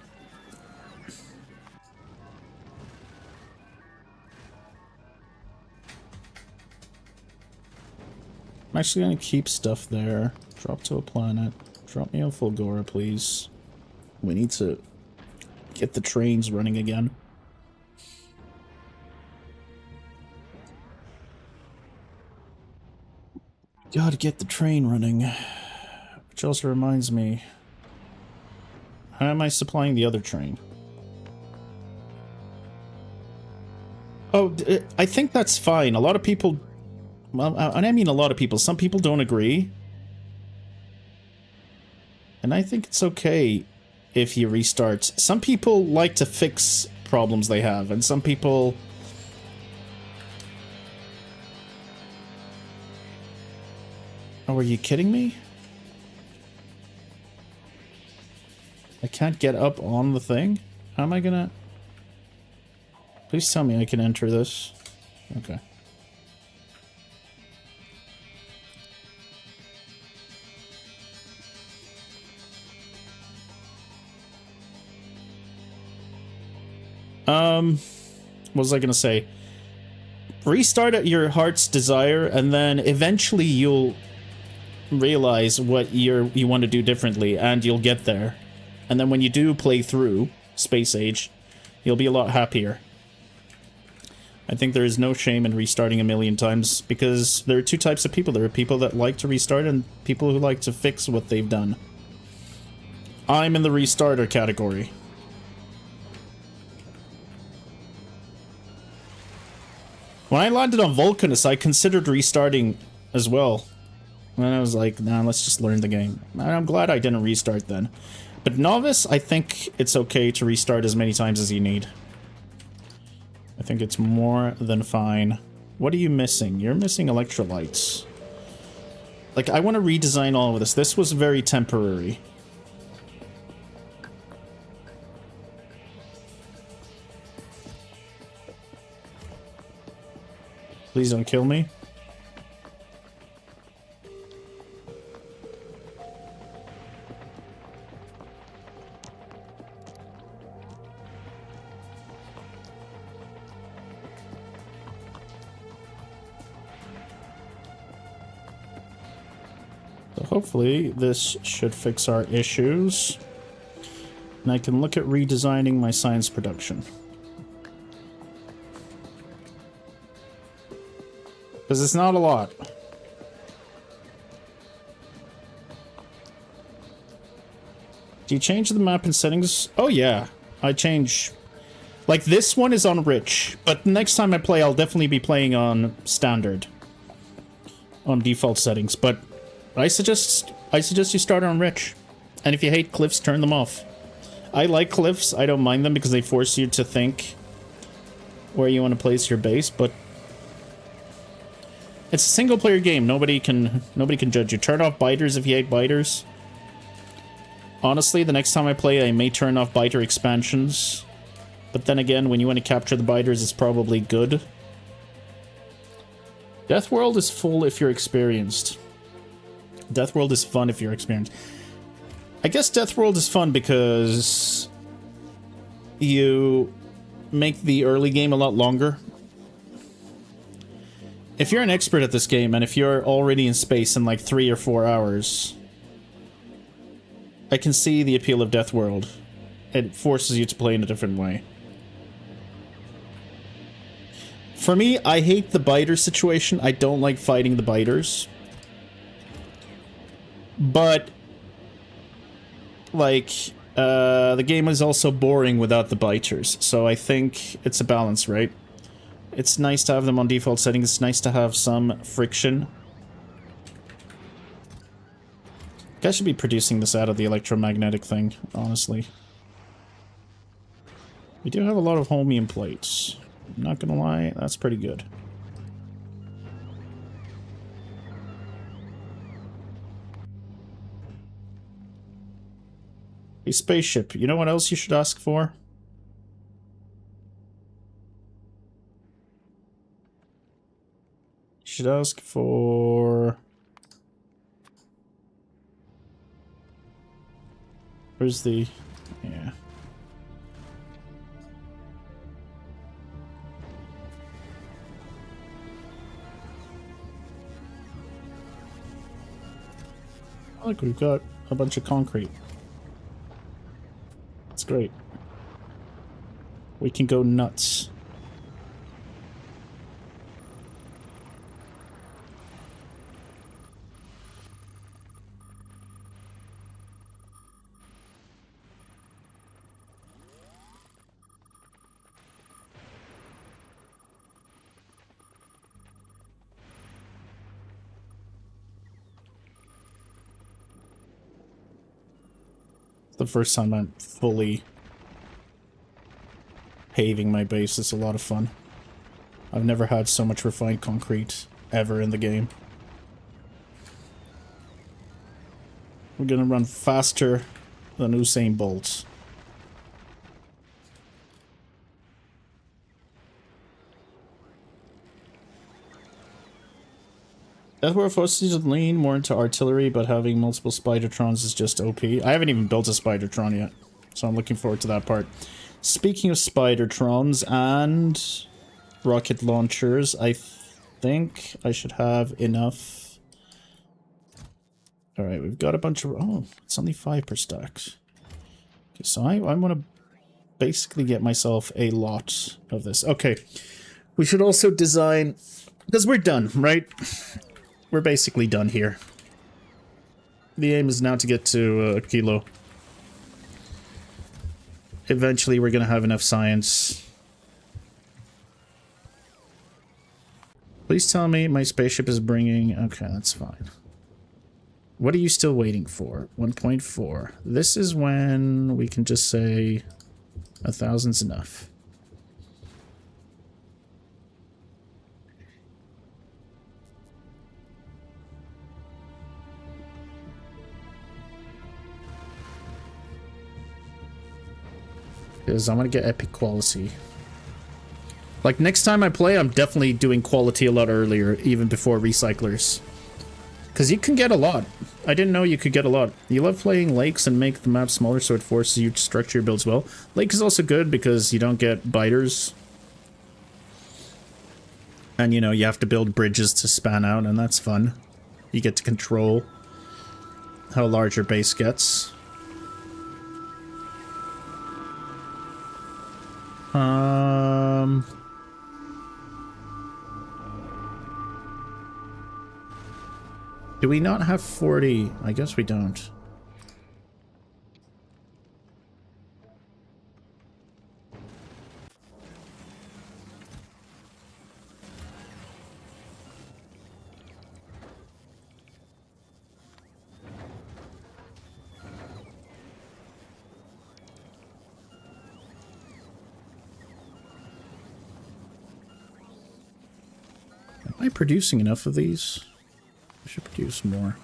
I'm actually going to keep stuff there. Drop to a planet. Drop me on Fulgora, please. We need to get the trains running again. Gotta get the train running. Which also reminds me, how am I supplying the other train? Oh, I think that's fine. A lot of people, well, and I mean a lot of people, some people don't agree. And I think it's okay if you restart. Some people like to fix problems they have, and some people... Oh, are you kidding me? I can't get up on the thing? How am I gonna... Please tell me I can enter this. Okay. What was I gonna say? Restart at your heart's desire, and then eventually you'll realize what you want to do differently, and you'll get there. And then when you do play through Space Age, you'll be a lot happier. I think there is no shame in restarting a million times, because there are 2 types of people. There are people that like to restart, and people who like to fix what they've done. I'm in the restarter category. When I landed on Vulcanus, I considered restarting as well. And I was like, nah, let's just learn the game. And I'm glad I didn't restart then. But Novice, I think it's okay to restart as many times as you need. I think it's more than fine. What are you missing? You're missing electrolytes. Like, I want to redesign all of this. This was very temporary. Please don't kill me. So hopefully this should fix our issues. And I can look at redesigning my science production. Because it's not a lot. Do you change the map in settings? Oh yeah, I change. Like this one is on rich, but next time I play I'll definitely be playing on standard. On default settings, but I suggest you start on rich. And if you hate cliffs, turn them off. I like cliffs, I don't mind them because they force you to think where you want to place your base, but it's a single player game. Nobody can judge you. Turn off biters if you hate biters. Honestly, the next time I play, I may turn off biter expansions. But then again, when you want to capture the biters, it's probably good. Deathworld is full if you're experienced. Deathworld is fun if you're experienced. I guess Deathworld is fun because you make the early game a lot longer. If you're an expert at this game, and if you're already in space in like 3 or 4 hours, I can see the appeal of Deathworld. It forces you to play in a different way. For me, I hate the biter situation. I don't like fighting the biters. But, like, the game is also boring without the biters. So I think it's a balance, right? It's nice to have them on default settings. It's nice to have some friction. I should be producing this out of the electromagnetic thing, honestly. We do have a lot of holmium plates. I'm not gonna lie, that's pretty good. A spaceship. You know what else you should ask for? You should ask for... Where's the... Yeah. Look, we've got a bunch of concrete. That's great. We can go nuts. The first time I'm fully paving my base. It's a lot of fun. I've never had so much refined concrete ever in the game. We're gonna run faster than Usain Bolt. Deathworld forces you to lean more into artillery, but having multiple Spidertrons is just OP. I haven't even built a Spidertron yet, so I'm looking forward to that part. Speaking of Spidertrons and rocket launchers, I think I should have enough. Alright, we've got a bunch of... Oh, it's only 5 per stack. Okay, so I want to basically get myself a lot of this. Okay, we should also design... Because we're done, right? We're basically done here. The aim is now to get to a kilo. Eventually we're going to have enough science. Please tell me my spaceship is bringing... Okay, that's fine. What are you still waiting for? 1.4. This is when we can just say 1,000's enough. Because I'm going to get epic quality. Like, next time I play, I'm definitely doing quality a lot earlier, even before recyclers. Because you can get a lot. I didn't know you could get a lot. You love playing lakes and make the map smaller so it forces you to structure your builds well. Lake is also good because you don't get biters. And, you know, you have to build bridges to span out, and that's fun. You get to control how large your base gets. Do we not have 40? I guess we don't. Am I producing enough of these? I should produce more.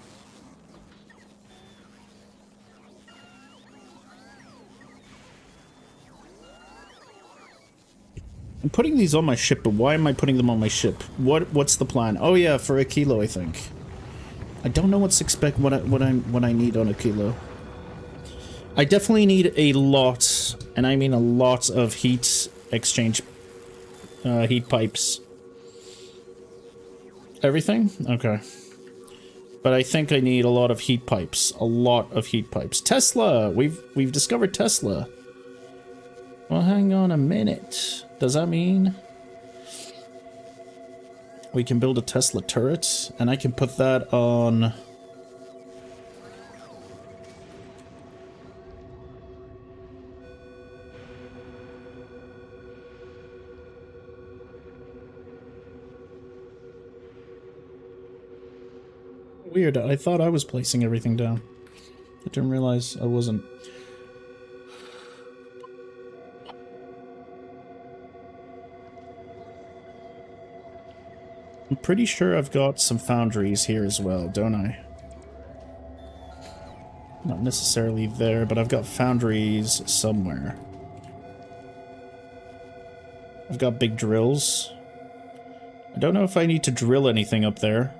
I'm putting these on my ship, but why am I putting them on my ship? What's the plan? Oh yeah, for a kilo, I think. I don't know what I need on a kilo. I definitely need a lot, and I mean a lot of heat exchange, heat pipes. Everything? Okay. But I think I need a lot of heat pipes. A lot of heat pipes. Tesla! We've discovered Tesla. Well, hang on a minute. Does that mean we can build a Tesla turret? And I can put that on... Weird, I thought I was placing everything down. I didn't realize I wasn't. I'm pretty sure I've got some foundries here as well, don't I? Not necessarily there, but I've got foundries somewhere. I've got big drills. I don't know if I need to drill anything up there.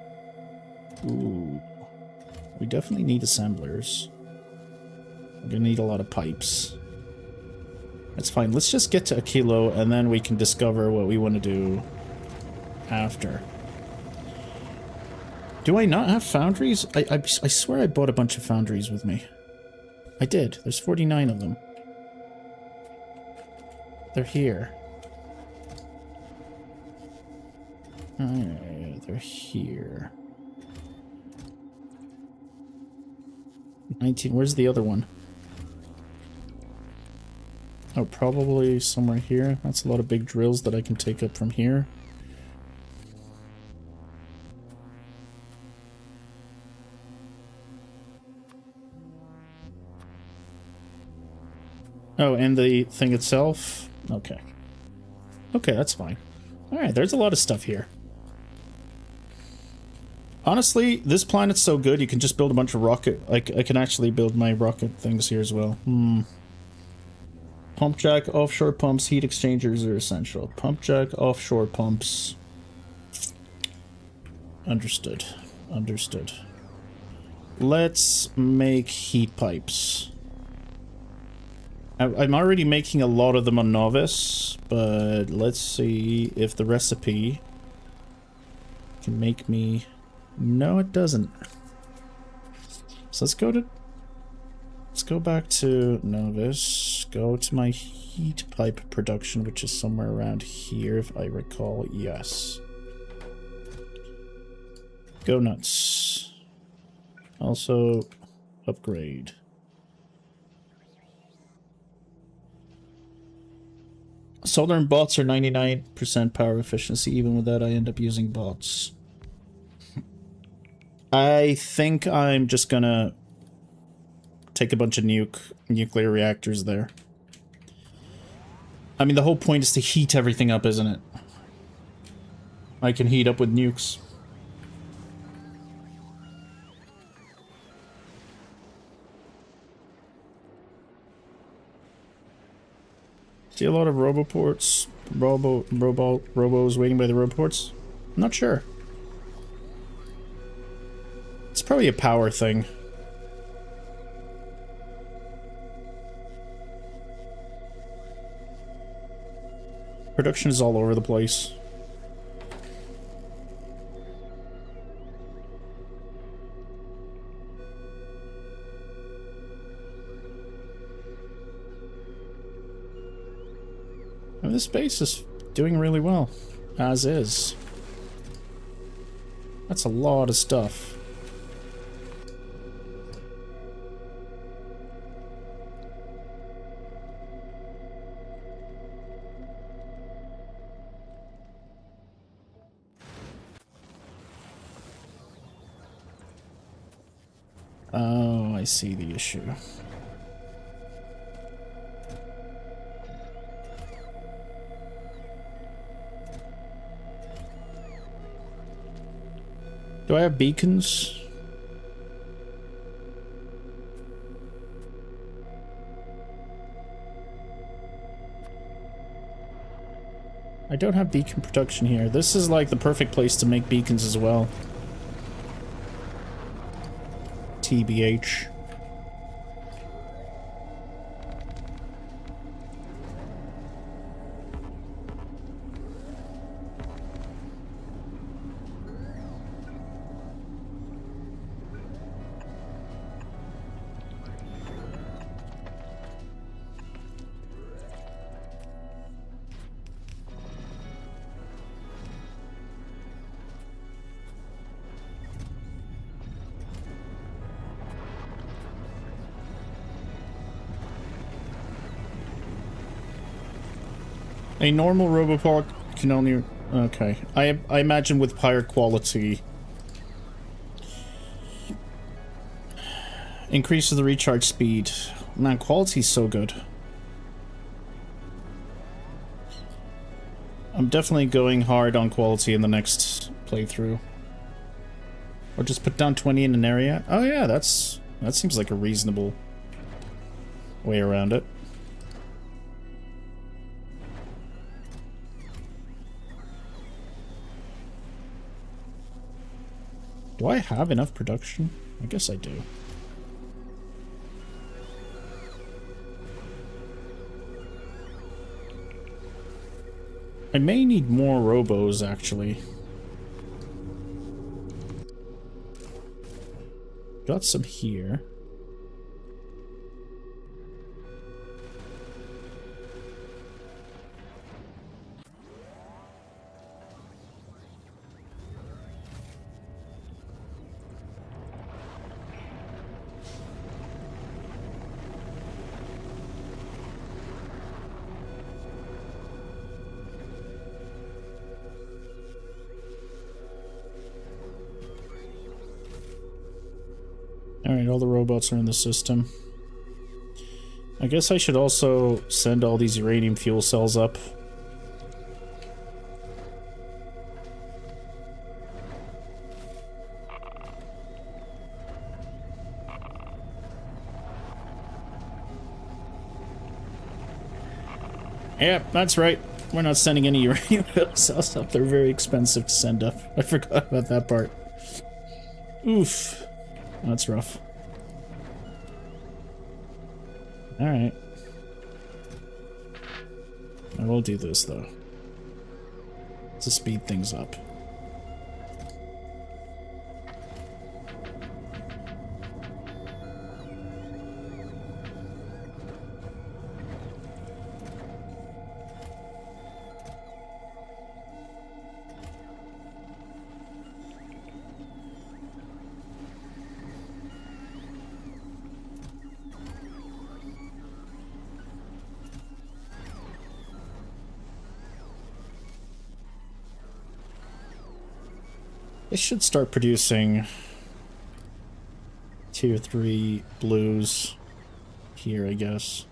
Ooh. We definitely need assemblers. We're gonna need a lot of pipes. That's fine. Let's just get to a kilo, and then we can discover what we want to do after. Do I not have foundries? I swear I bought a bunch of foundries with me. I did. There's 49 of them. They're here. They're here. 19. Where's the other one? Oh, probably somewhere here. That's a lot of big drills that I can take up from here. Oh, and the thing itself? Okay. Okay, that's fine. Alright, there's a lot of stuff here. Honestly, this planet's so good, you can just build a bunch of rocket... I can actually build my rocket things here as well. Pump jack, offshore pumps, heat exchangers are essential. Pump jack, offshore pumps. Understood. Understood. Let's make heat pipes. I'm already making a lot of them on Novice, but let's see if the recipe can make me... No, it doesn't. So let's go back to Novice, go to my heat pipe production, which is somewhere around here, if I recall. Yes. Go nuts. Also, upgrade. Solar and bots are 99% power efficiency. Even with that, I end up using bots. I think I'm just gonna take a bunch of nuclear reactors there. I mean, the whole point is to heat everything up, isn't it? I can heat up with nukes. See a lot of roboports. Robos waiting by the roboports? I'm not sure. It's probably a power thing. Production is all over the place. And this base is doing really well, as is. That's a lot of stuff. Oh, I see the issue. Do I have beacons? I don't have beacon production here. This is like the perfect place to make beacons as well. TBH. A normal robopod can only... Okay. I imagine with higher quality... Increases the recharge speed. Man, quality's so good. I'm definitely going hard on quality in the next playthrough. Or just put down 20 in an area. Oh yeah, that seems like a reasonable way around it. Do I have enough production? I guess I do. I may need more robos, actually. Got some here. Alright, all the robots are in the system. I guess I should also send all these uranium fuel cells up. Yep, that's right. We're not sending any uranium fuel cells up. They're very expensive to send up. I forgot about that part. Oof. That's rough. Alright. I will do this, though. To speed things up. They should start producing tier 3 blues here, I guess.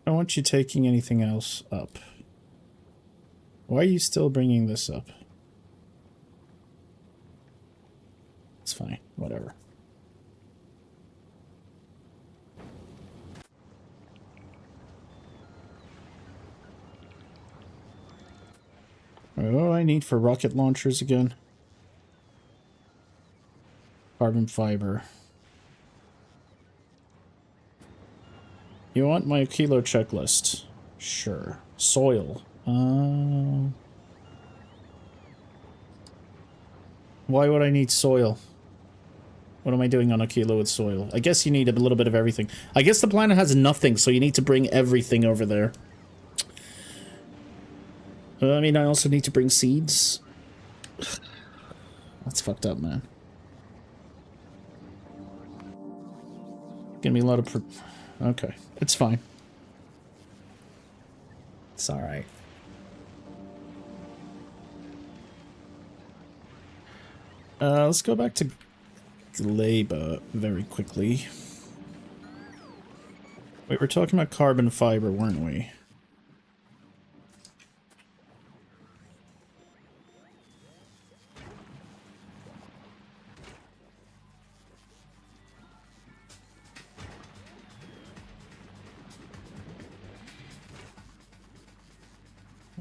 I don't want you taking anything else up. Why are you still bringing this up? whatever. Oh, I need for rocket launchers again. Carbon fiber. You want my kilo checklist? Sure. Soil. Why would I need soil? What am I doing on a kilo with soil? I guess you need a little bit of everything. I guess the planet has nothing, so you need to bring everything over there. I mean, I also need to bring seeds. That's fucked up, man. Gonna be a lot of... Okay, it's fine. It's alright. Let's go back to Gleba very quickly. Wait, we're talking about carbon fiber, weren't we?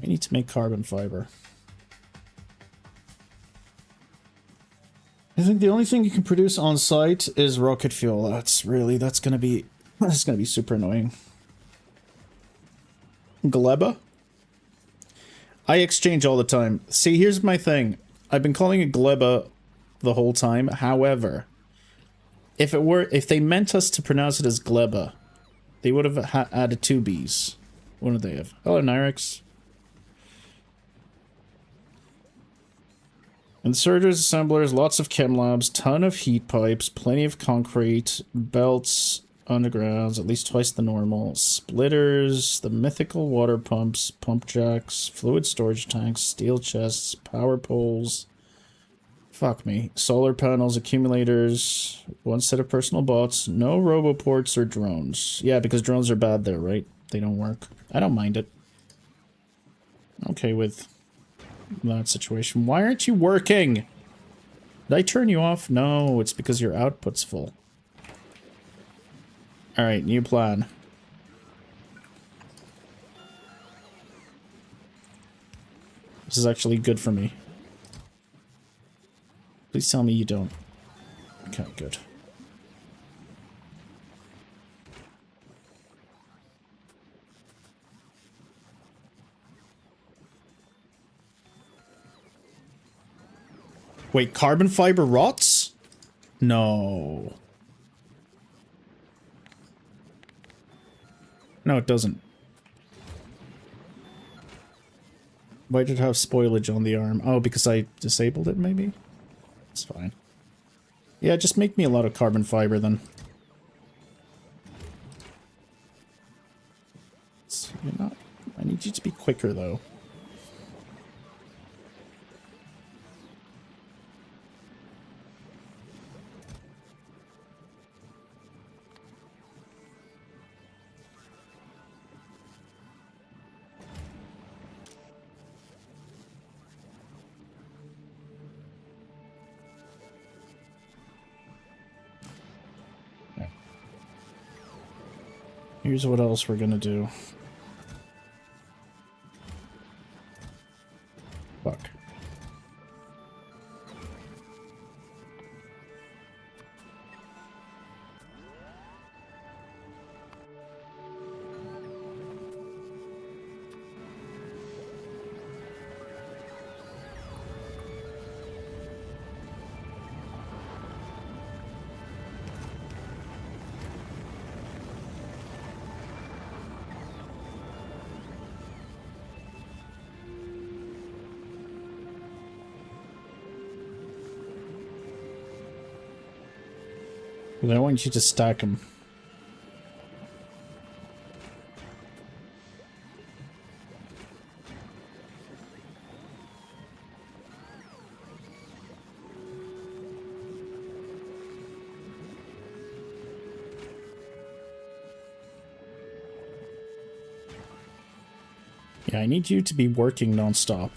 We need to make carbon fiber. I think the only thing you can produce on site is rocket fuel. That's gonna be super annoying. Gleba? I exchange all the time. See, here's my thing. I've been calling it Gleba the whole time. However, if they meant us to pronounce it as Gleba, they would have added 2 B's. What do they have? Hello, Nyrix. Inserters, assemblers, lots of chem labs, ton of heat pipes, plenty of concrete, belts, undergrounds, at least twice the normal, splitters, the mythical water pumps, pump jacks, fluid storage tanks, steel chests, power poles, fuck me, solar panels, accumulators, 1 set of personal bots, no roboports or drones. Yeah, because drones are bad there, right? They don't work. I don't mind it. Okay with that situation. Why aren't you working? Did I turn you off? No, it's because your output's full. Alright, new plan. This is actually good for me. Please tell me you don't. Okay, good. Wait, carbon fiber rots? No. No, it doesn't. Why did it have spoilage on the arm? Oh, because I disabled it, maybe? It's fine. Yeah, just make me a lot of carbon fiber, then. You're not... I need you to be quicker, though. Here's what else we're gonna do. Fuck. I want you to stack them. Yeah, I need you to be working non-stop.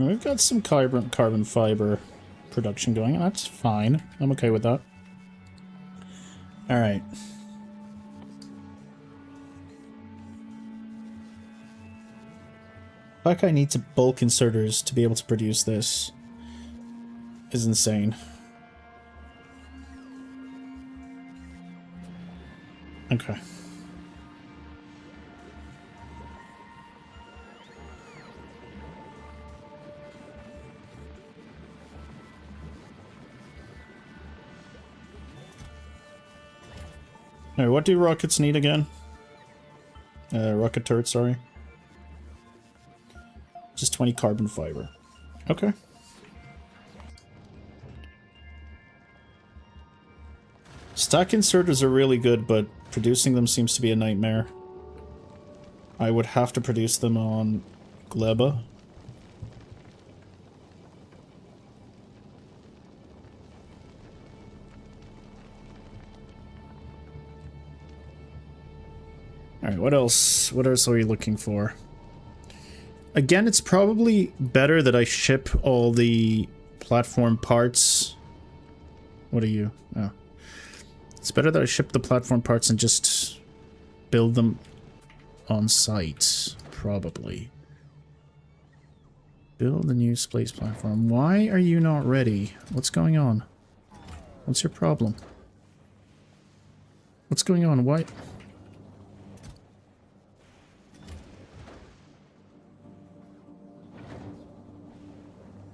And we've got some carbon fiber production going, and that's fine. I'm okay with that. Alright. The fact I need to bulk inserters to be able to produce this is insane. Okay. Alright, what do rockets need again? Rocket turrets, sorry. Just 20 carbon fiber. Okay. Stack inserters are really good, but producing them seems to be a nightmare. I would have to produce them on Gleba. Alright, what else? What else are we looking for? Again, it's probably better that I ship all the platform parts. What are you? Oh. It's better that I ship the platform parts and just build them on site, probably. Build a new space platform. Why are you not ready? What's going on? What's your problem? What's going on? Why?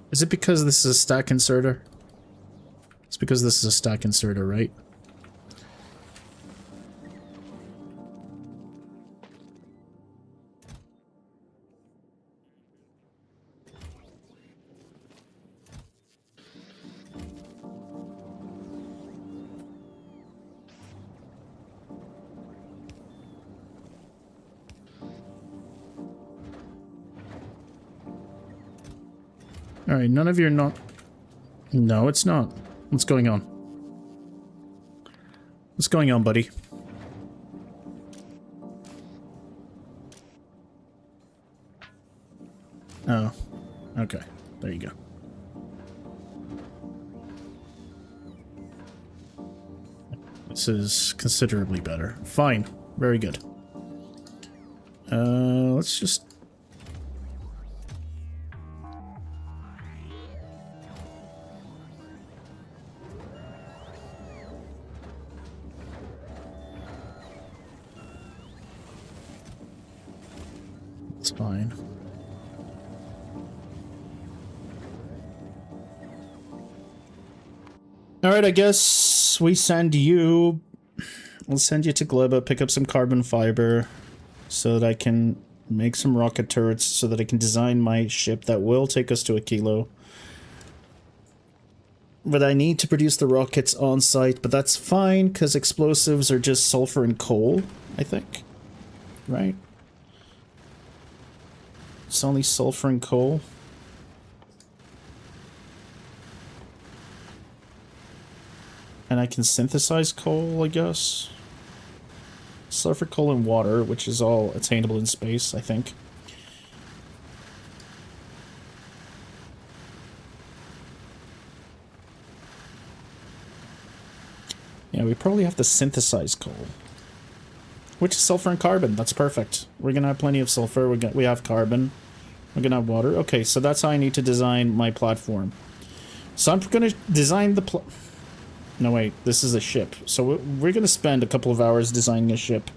Is it because this is a stack inserter? It's because this is a stack inserter, right? Alright, none of you are not... No, it's not. What's going on? What's going on, buddy? Oh. Okay. There you go. This is considerably better. Fine. Very good. Let's just... It's fine. Alright, I guess we send you... We'll send you to Gleba, pick up some carbon fiber, so that I can make some rocket turrets, so that I can design my ship that will take us to a kilo. But I need to produce the rockets on site, but that's fine, because explosives are just sulfur and coal, I think. Right? It's only sulfur and coal. And I can synthesize coal, I guess. Sulfur, coal, and water, which is all attainable in space, I think. Yeah, we probably have to synthesize coal. Which is sulfur and carbon. That's perfect. We're gonna have plenty of sulfur. We have carbon. We're gonna have water. Okay, so that's how I need to design my platform. So I'm gonna design the No, wait. This is a ship. So we're gonna spend a couple of hours designing a ship.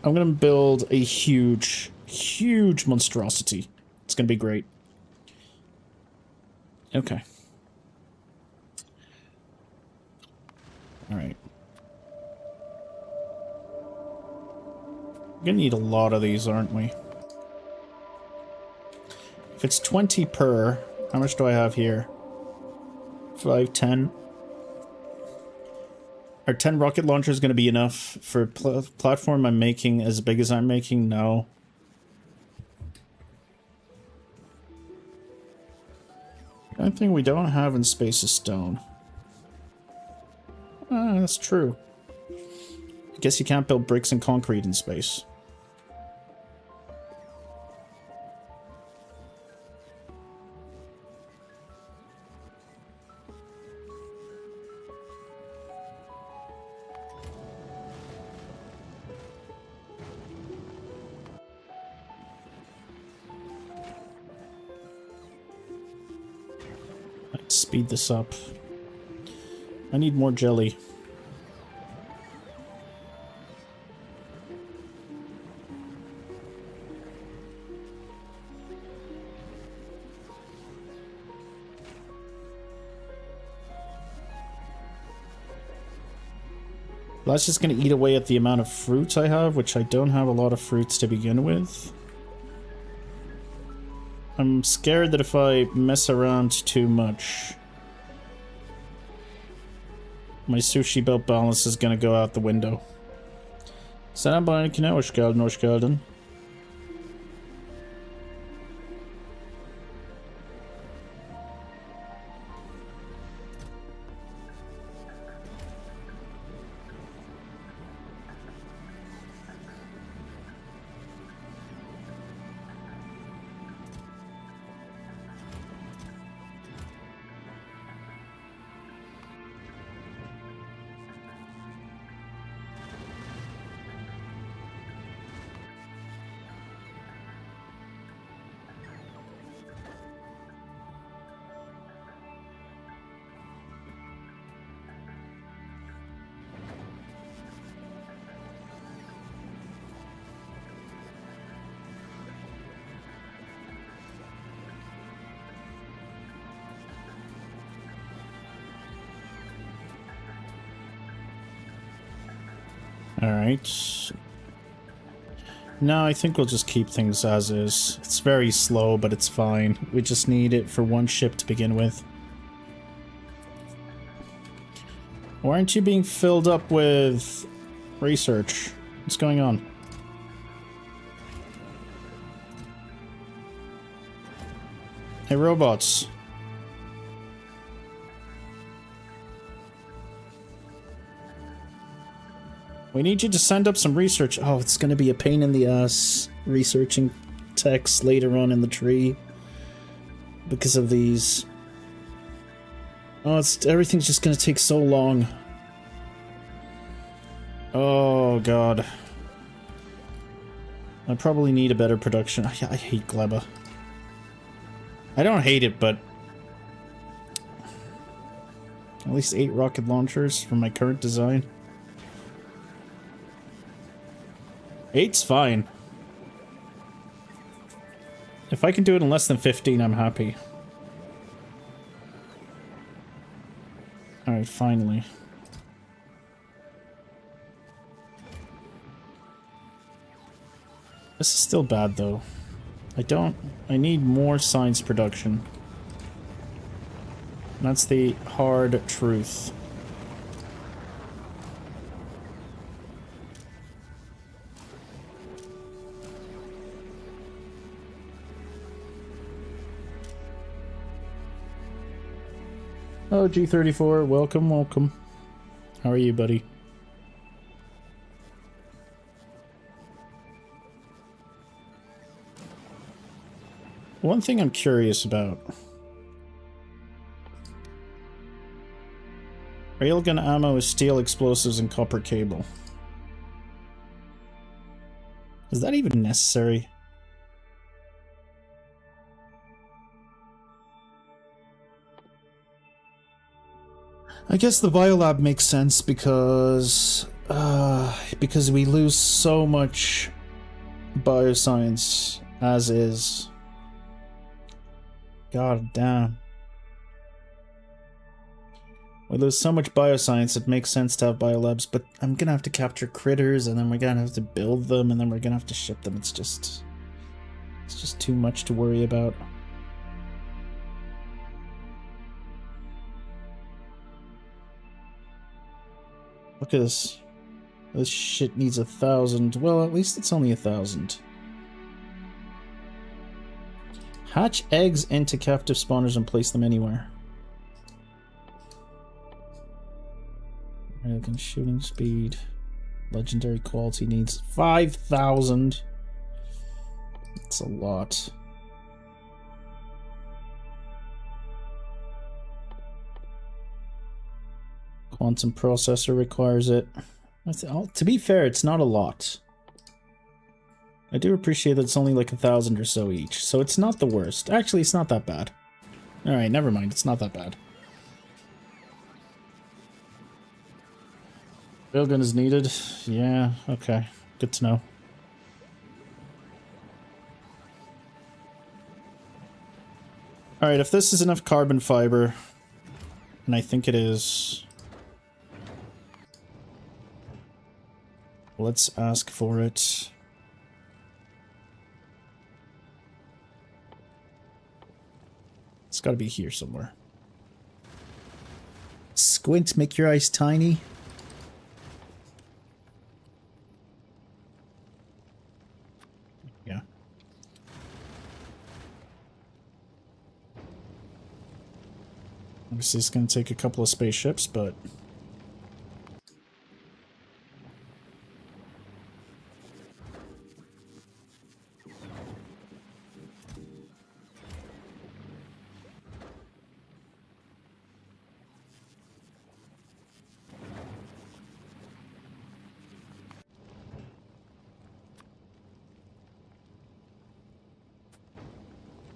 I'm gonna build a huge, huge monstrosity. It's gonna be great. Okay. Alright. We're gonna need a lot of these, aren't we? If it's 20 per, how much do I have here? 5, 10. Are 10 rocket launchers going to be enough for platform I'm making as big as I'm making? No. The only thing we don't have in space is stone. That's true. I guess you can't build bricks and concrete in space. Speed this up. I need more jelly. That's just going to eat away at the amount of fruits I have, which I don't have a lot of fruits to begin with. I'm scared that if I mess around too much, my sushi belt balance is going to go out the window. Sen bana ikine hoş geldin, hoş geldin. Alright. No, I think we'll just keep things as is. It's very slow, but it's fine. We just need it for one ship to begin with. Why aren't you being filled up with research? What's going on? Hey, robots. We need you to send up some research. Oh, it's going to be a pain in the ass researching text later on in the tree because of these. Oh, everything's just going to take so long. Oh, God. I probably need a better production. I hate Gleba. I don't hate it, but at least 8 rocket launchers from my current design. 8's fine. If I can do it in less than 15, I'm happy. Alright, finally. This is still bad, though. I need more science production. That's the hard truth. Oh, G34, welcome, welcome. How are you, buddy? One thing I'm curious about. Railgun ammo is steel explosives and copper cable. Is that even necessary? I guess the biolab makes sense because we lose so much bioscience as is. God damn. We lose so much bioscience, it makes sense to have biolabs, but I'm gonna have to capture critters, and then we're gonna have to build them, and then we're gonna have to ship them. It's just too much to worry about. Look at this. This shit needs 1,000. Well, at least it's only 1,000. Hatch eggs into captive spawners and place them anywhere. Railgun shooting speed. Legendary quality needs 5,000. That's a lot. Quantum processor requires it. To be fair, it's not a lot. I do appreciate that it's only like 1,000 or so each, so it's not the worst. Actually, it's not that bad. Alright, never mind. It's not that bad. Railgun is needed. Yeah, okay. Good to know. Alright, if this is enough carbon fiber, and I think it is, let's ask for it. It's gotta be here somewhere. Squint, make your eyes tiny. Yeah. Obviously it's gonna take a couple of spaceships, but...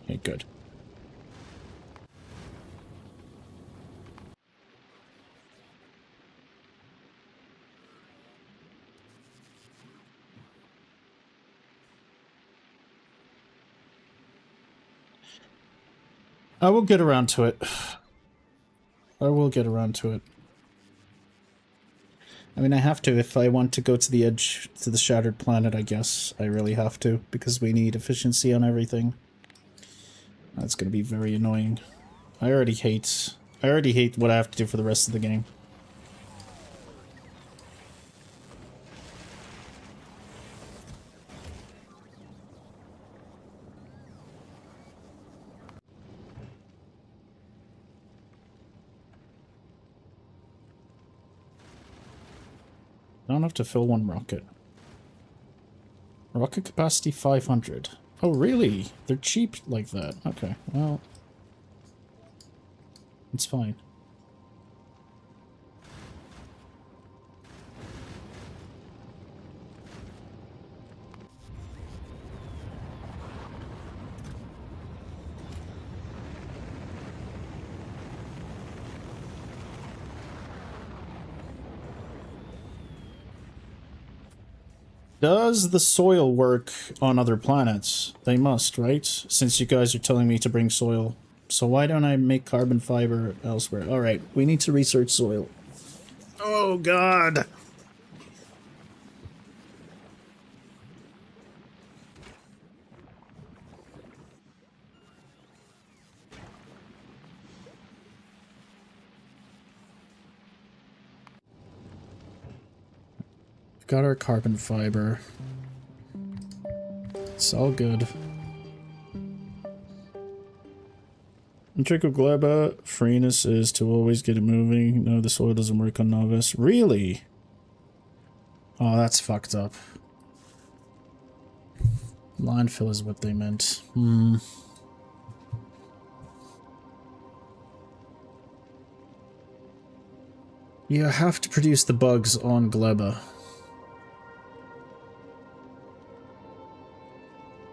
okay, good. I will get around to it. I will get around to it. I mean, I have to if I want to go to the edge, to the shattered planet, I guess. I really have to, because we need efficiency on everything. That's gonna be very annoying. I already hate what I have to do for the rest of the game. I don't have to fill one rocket. Rocket capacity 500. Oh, really? They're cheap like that. Okay, well... it's fine. Does the soil work on other planets? They must, right? Since you guys are telling me to bring soil. So why don't I make carbon fiber elsewhere? Alright, we need to research soil. Oh god! We've got our carbon fiber. It's all good. In trick of Gleba, freeness is to always get it moving. No, the soil doesn't work on novice. Really? Oh, that's fucked up. Landfill is what they meant. You have to produce the bugs on Gleba.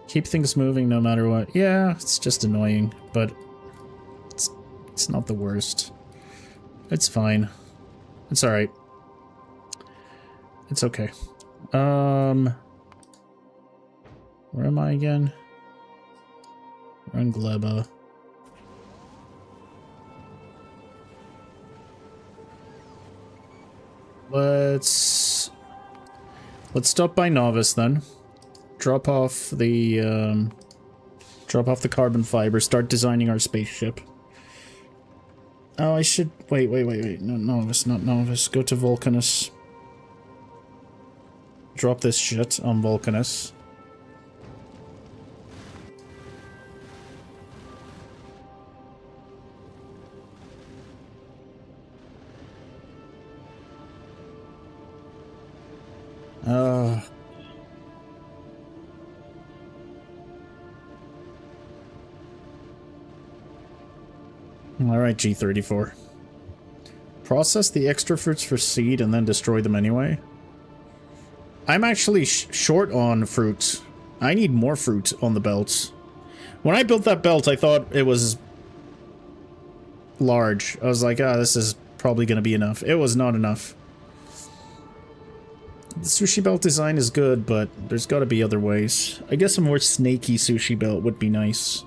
Keep things moving no matter what. Yeah, it's just annoying, but it's not the worst. It's fine. It's alright. It's okay. Where am I again? We're on Gleba. Let's stop by Novice then. Drop off the carbon fiber, start designing our spaceship. Oh, I should... Wait. No, Novice, not Novice. Go to Vulcanus. Drop this shit on Vulcanus. Alright, G34. Process the extra fruits for seed and then destroy them anyway. I'm actually short on fruit. I need more fruit on the belt. When I built that belt, I thought it was large. I was like, ah, this is probably going to be enough. It was not enough. The sushi belt design is good, but there's got to be other ways. I guess a more snaky sushi belt would be nice.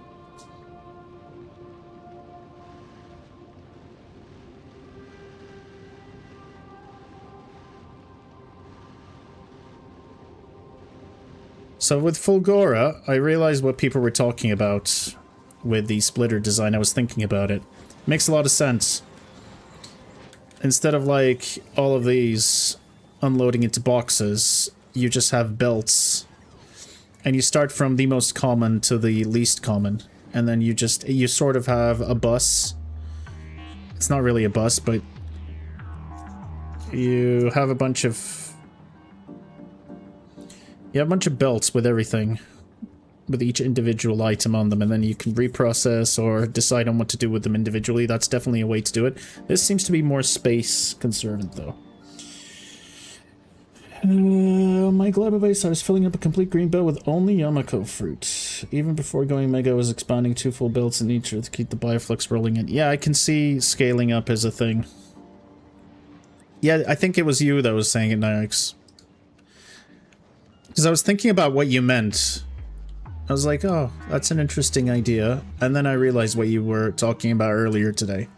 So with Fulgora, I realized what people were talking about with the splitter design. I was thinking about it. Makes a lot of sense. Instead of like all of these unloading into boxes, you just have belts. And you start from the most common to the least common. And then you sort of have a bus. It's not really a bus, but you have a bunch of... You have a bunch of belts with everything, with each individual item on them, and then you can reprocess or decide on what to do with them individually. That's definitely a way to do it. This seems to be more space conservant, though. My Gleba base, I was filling up a complete green belt with only Yamako fruit. Even before going Mega, I was expanding 2 full belts in each to keep the Bioflux rolling in. Yeah, I can see scaling up as a thing. Yeah, I think it was you that was saying it, Nyx. Because I was thinking about what you meant. I was like, oh, that's an interesting idea. And then I realized what you were talking about earlier today.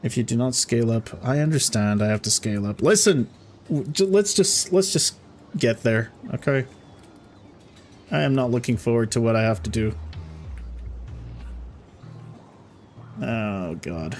If you do not scale up, I understand I have to scale up. Listen, let's just get there, okay? I am not looking forward to what I have to do. Oh, God.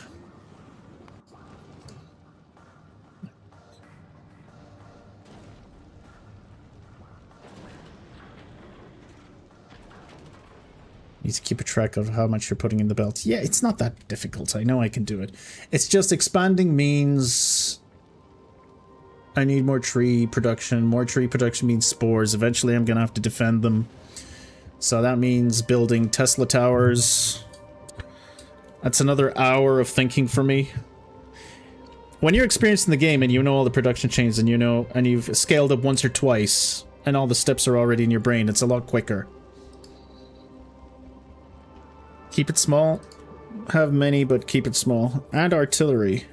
Need to keep a track of how much you're putting in the belt. Yeah, it's not that difficult. I know I can do it. It's just expanding means I need more tree production. More tree production means spores. Eventually I'm gonna have to defend them. So that means building Tesla towers. That's another hour of thinking for me. When you're experienced in the game and you know all the production chains and you know, and you've scaled up once or twice and all the steps are already in your brain, it's a lot quicker. Keep it small. Have many, but keep it small. And artillery.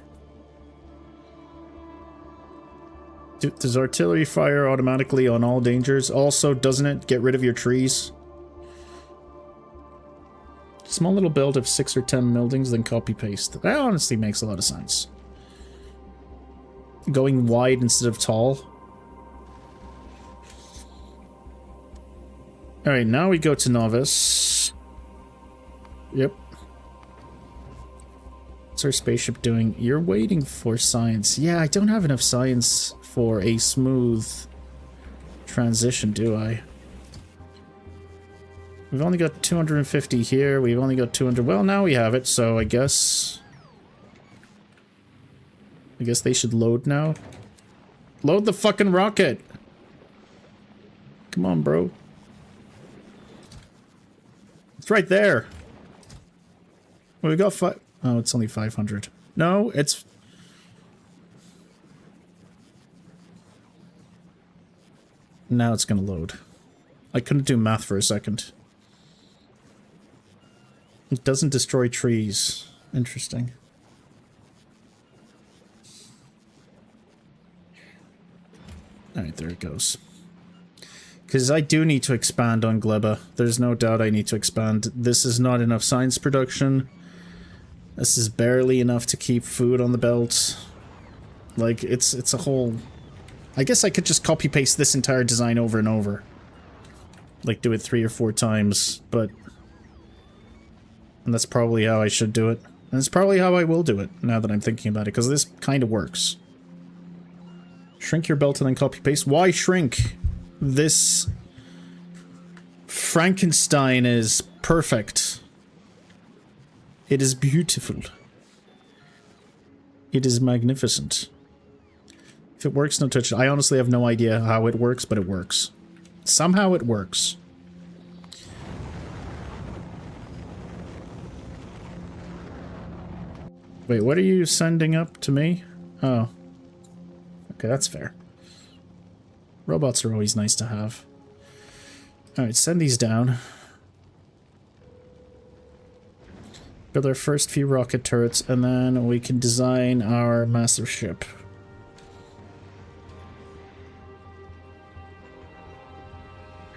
Does artillery fire automatically on all dangers? Also, doesn't it get rid of your trees? Small little build of 6 or 10 buildings, then copy paste. That honestly makes a lot of sense. Going wide instead of tall. Alright, now we go to novice. Yep. What's our spaceship doing? You're waiting for science. Yeah, I don't have enough science for a smooth transition, do I? We've only got 250 here. We've only got 200. Well, now we have it, so I guess they should load now. Load the fucking rocket! Come on, bro. It's right there. Well, we got five. Oh, it's only 500. No, it's... Now it's gonna load. I couldn't do math for a second. It doesn't destroy trees. Interesting. Alright, there it goes. Because I do need to expand on Gleba. There's no doubt I need to expand. This is not enough science production. This is barely enough to keep food on the belt. Like, it's a whole... I guess I could just copy-paste this entire design over and over. Like, do it 3 or 4 times, but... And that's probably how I should do it. And it's probably how I will do it, now that I'm thinking about it, because this kind of works. Shrink your belt and then copy-paste. Why shrink? This... Frankenstein is perfect. It is beautiful. It is magnificent. If it works, no touch it. I honestly have no idea how it works, but it works. Somehow it works. Wait, what are you sending up to me? Oh. Okay, that's fair. Robots are always nice to have. Alright, send these down. Build our first few rocket turrets, and then we can design our massive ship.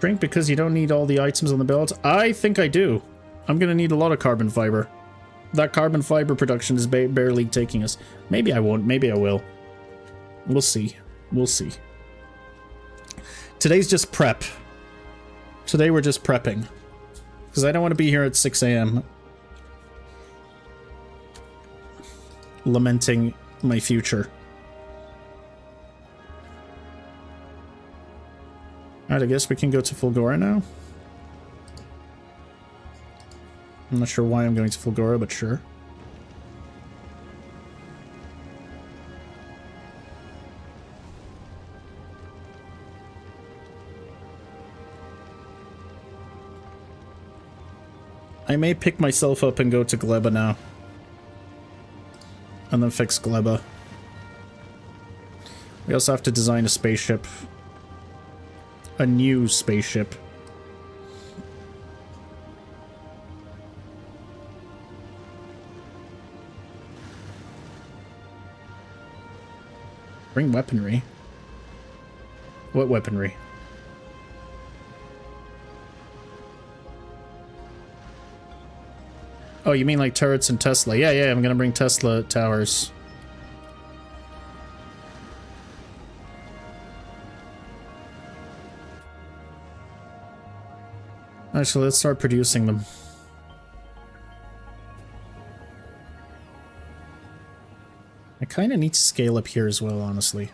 Drink because you don't need all the items on the build? I think I do. I'm gonna need a lot of carbon fiber. That carbon fiber production is barely taking us. Maybe I won't, maybe I will. We'll see. We'll see. Today's just prep. Today we're just prepping. Because I don't want to be here at 6 a.m. lamenting my future. Alright, I guess we can go to Fulgora now. I'm not sure why I'm going to Fulgora, but sure. I may pick myself up and go to Gleba now. And then fix Gleba. We also have to design a spaceship. A new spaceship. Bring weaponry. What weaponry? Oh, you mean like turrets and Tesla? Yeah, yeah, I'm gonna bring Tesla towers. Actually, let's start producing them. I kind of need to scale up here as well, honestly.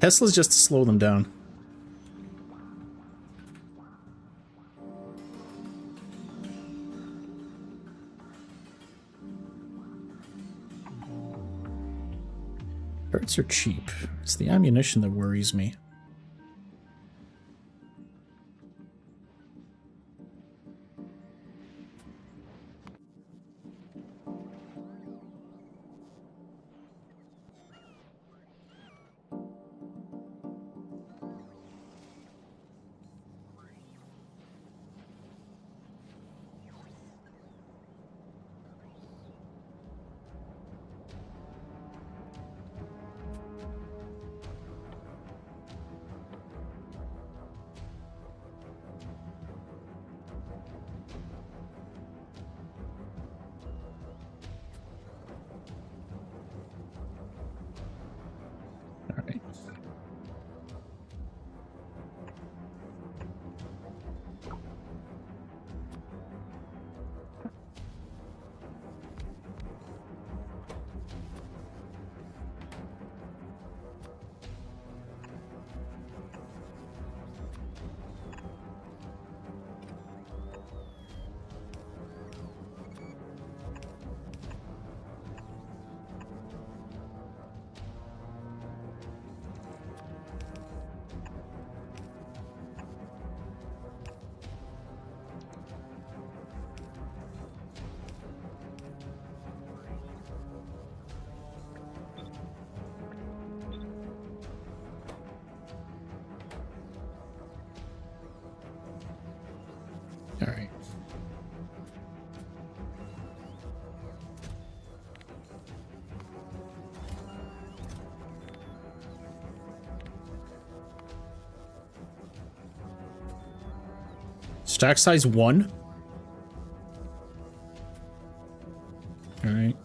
Tesla's just to slow them down. Turrets are cheap. It's the ammunition that worries me. Alright. Stack size 1? Alright.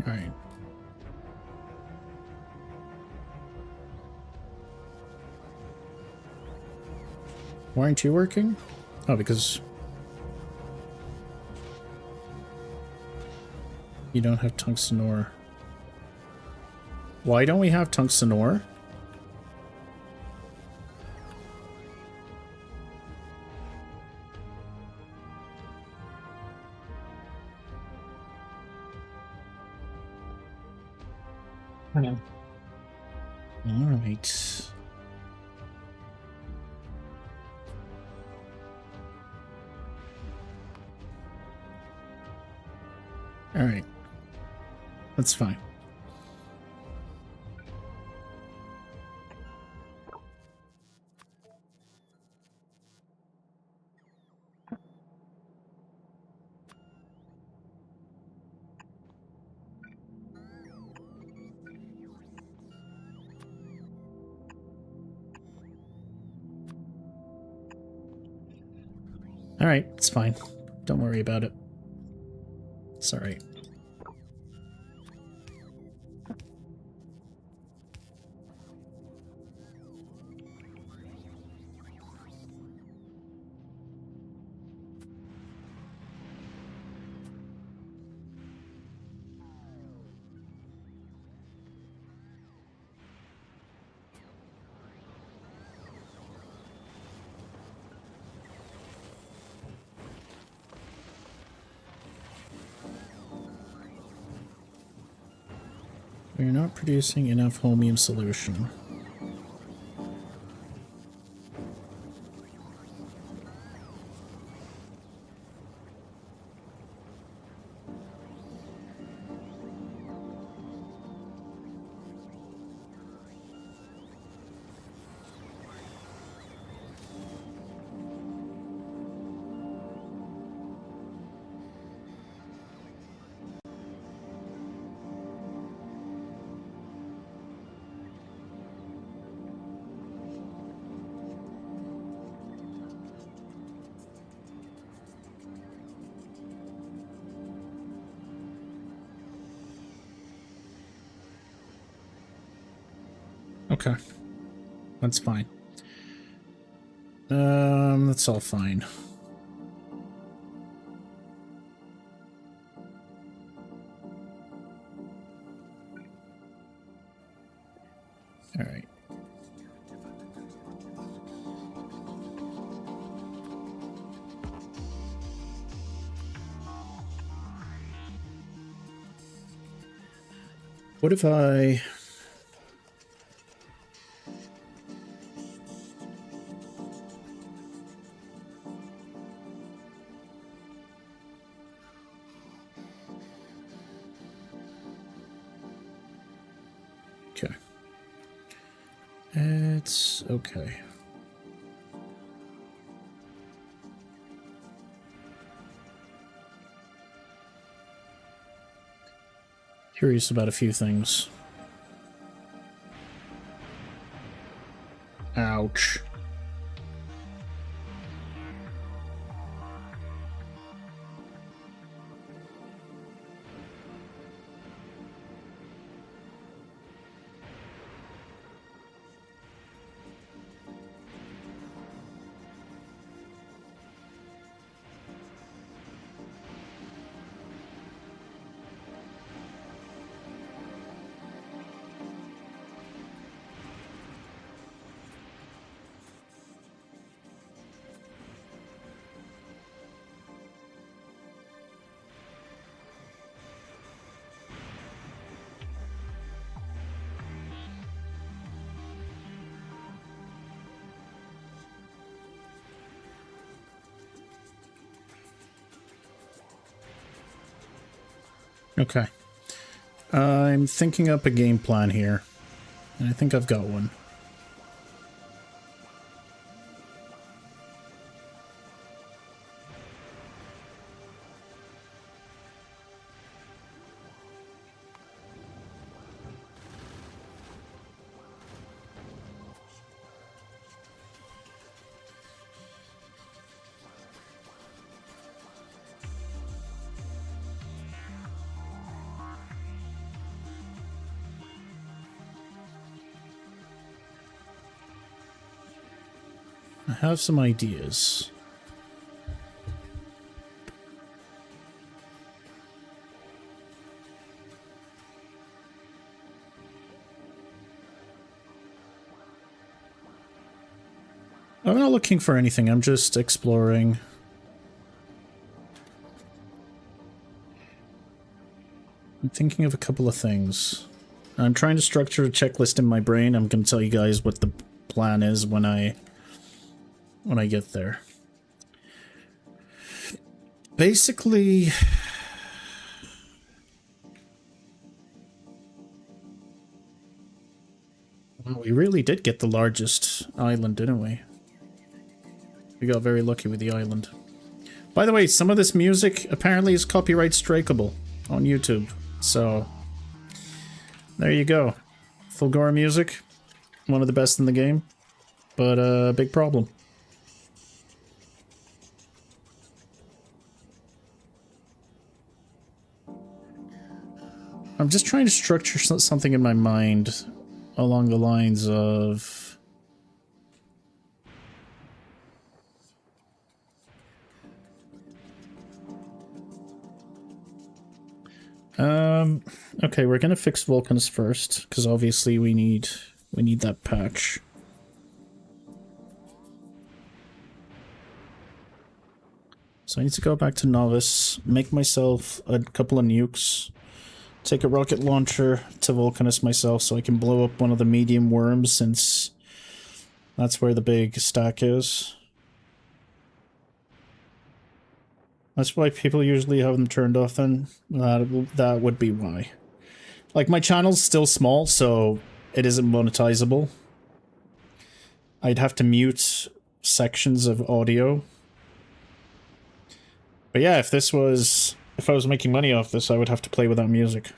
Alright. Why aren't you working? Oh, because you don't have tungsten ore. Why don't we have tungsten ore? Alright. Alright. That's fine. Alright, it's fine. Don't worry about it. It's alright. We're not producing enough holmium solution. Okay. That's fine. That's all fine. All right. What if I... Okay. It's okay. Curious about a few things. Ouch. Okay. I'm thinking up a game plan here, and I think I've got one. I have some ideas. I'm not looking for anything, I'm just exploring. I'm thinking of a couple of things. I'm trying to structure a checklist in my brain. I'm going to tell you guys what the plan is when I get there. Basically, well, we really did get the largest island, didn't we? We got very lucky with the island. By the way, some of this music apparently is copyright strikeable on YouTube, so there you go. Fulgora music, one of the best in the game, but a big problem. I'm just trying to structure something in my mind along the lines of... okay, we're gonna fix Vulcanus first, because obviously we need that patch. So I need to go back to Novice, make myself a couple of nukes, take a rocket launcher to Vulcanus myself so I can blow up one of the medium worms, since that's where the big stack is. That's why people usually have them turned off then. That would be why. Like, my channel's still small, so it isn't monetizable. I'd have to mute sections of audio. But yeah, if I was making money off this, I would have to play without music.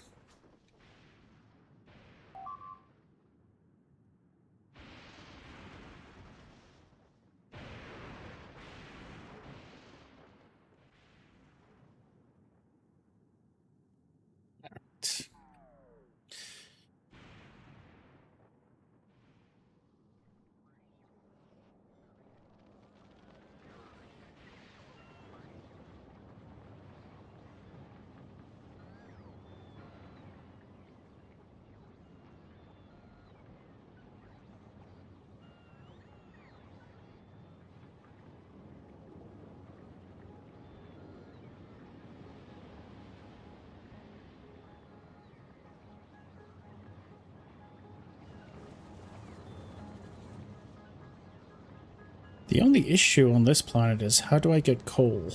The only issue on this planet is, how do I get coal?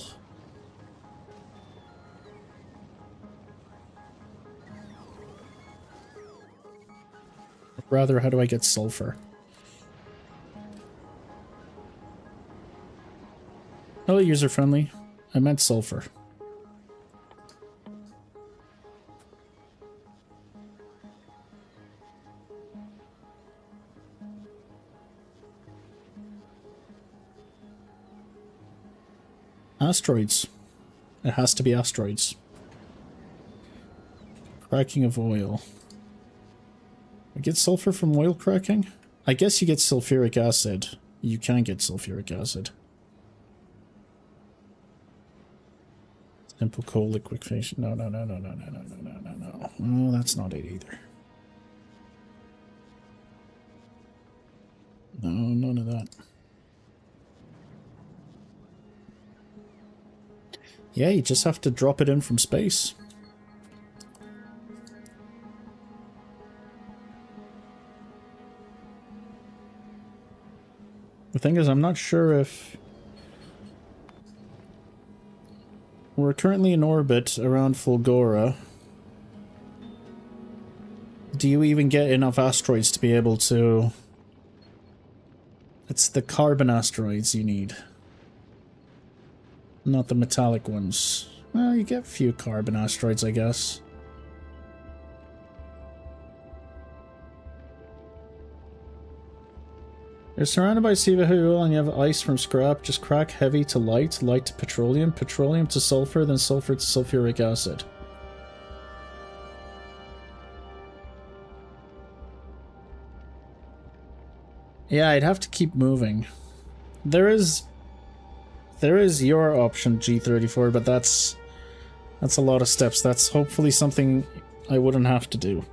Or rather, how do I get sulfur? Hello, user-friendly. I meant sulfur. Asteroids. It has to be asteroids. Cracking of oil. We get sulfur from oil cracking? I guess you get sulfuric acid. You can get sulfuric acid. Simple coal liquefaction. No. No, that's not it either. No, none of that. Yeah, you just have to drop it in from space. The thing is, I'm not sure if... We're currently in orbit around Fulgora. Do you even get enough asteroids to be able to... It's the carbon asteroids you need. Not the metallic ones. Well, you get a few carbon asteroids, I guess. You're surrounded by Siva oil and you have ice from scrap. Just crack heavy to light, light to petroleum, petroleum to sulfur, then sulfur to sulfuric acid. Yeah, I'd have to keep moving. There is your option, G34, but that's a lot of steps. That's hopefully something I wouldn't have to do.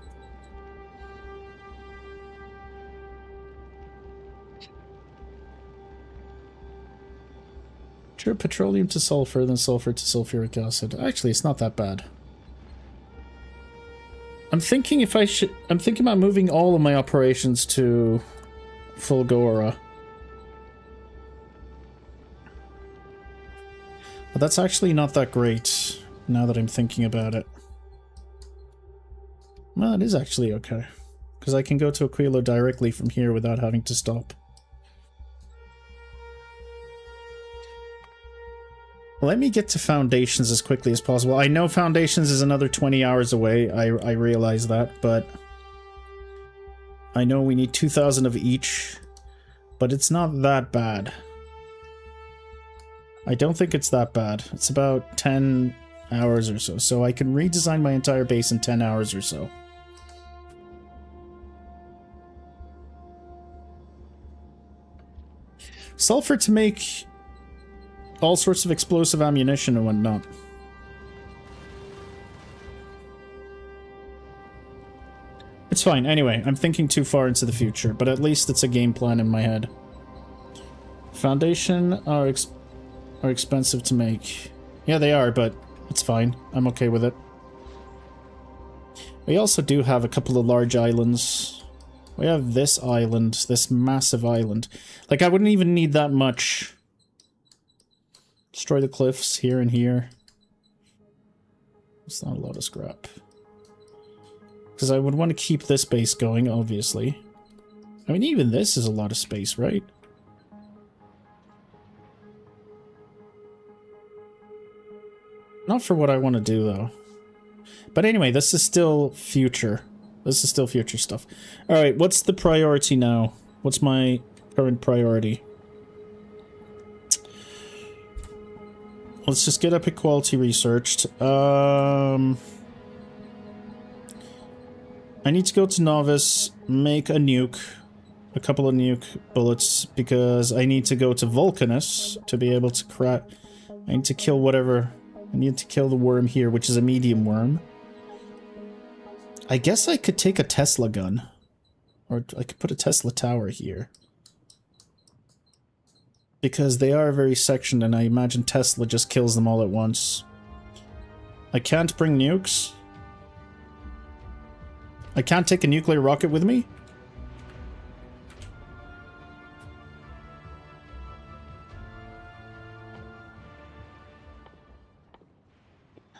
Sure, petroleum to sulfur, then sulfur to sulfuric acid. Actually, it's not that bad. I'm thinking about moving all of my operations to Fulgora. But that's actually not that great, now that I'm thinking about it. Well, it is actually okay. Because I can go to Aquilo directly from here without having to stop. Let me get to Foundations as quickly as possible. I know Foundations is another 20 hours away, I realize that, but... I know we need 2,000 of each, but it's not that bad. I don't think it's that bad. It's about 10 hours or so, so I can redesign my entire base in 10 hours or so. Sulfur to make all sorts of explosive ammunition and whatnot. It's fine. Anyway, I'm thinking too far into the future, but at least it's a game plan in my head. Foundation are expensive to make. Yeah, they are, but it's fine. I'm okay with it. We also do have a couple of large islands. We have this island, this massive island. Like, I wouldn't even need that much. Destroy the cliffs here and here. It's not a lot of scrap. Because I would want to keep this base going, obviously. I mean, even this is a lot of space, right? Not for what I want to do, though. But anyway, this is still future. This is still future stuff. Alright, what's the priority now? What's my current priority? Let's just get epic quality researched. I need to go to Novice, make a nuke. A couple of nuke bullets, because I need to go to Vulcanus to be able to crack... I need to kill whatever... I need to kill the worm here, which is a medium worm. I guess I could take a Tesla gun. Or I could put a Tesla tower here. Because they are very sectioned, and I imagine Tesla just kills them all at once. I can't bring nukes. I can't take a nuclear rocket with me?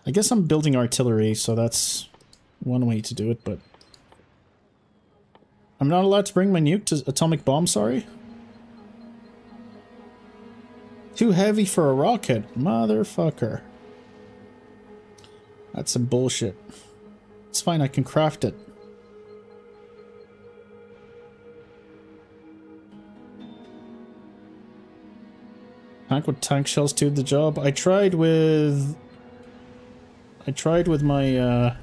I guess I'm building artillery, so that's one way to do it, but... I'm not allowed to bring my nuke to atomic bomb, sorry? Too heavy for a rocket, motherfucker. That's some bullshit. It's fine, I can craft it. Tank with tank shells do the job. I tried with my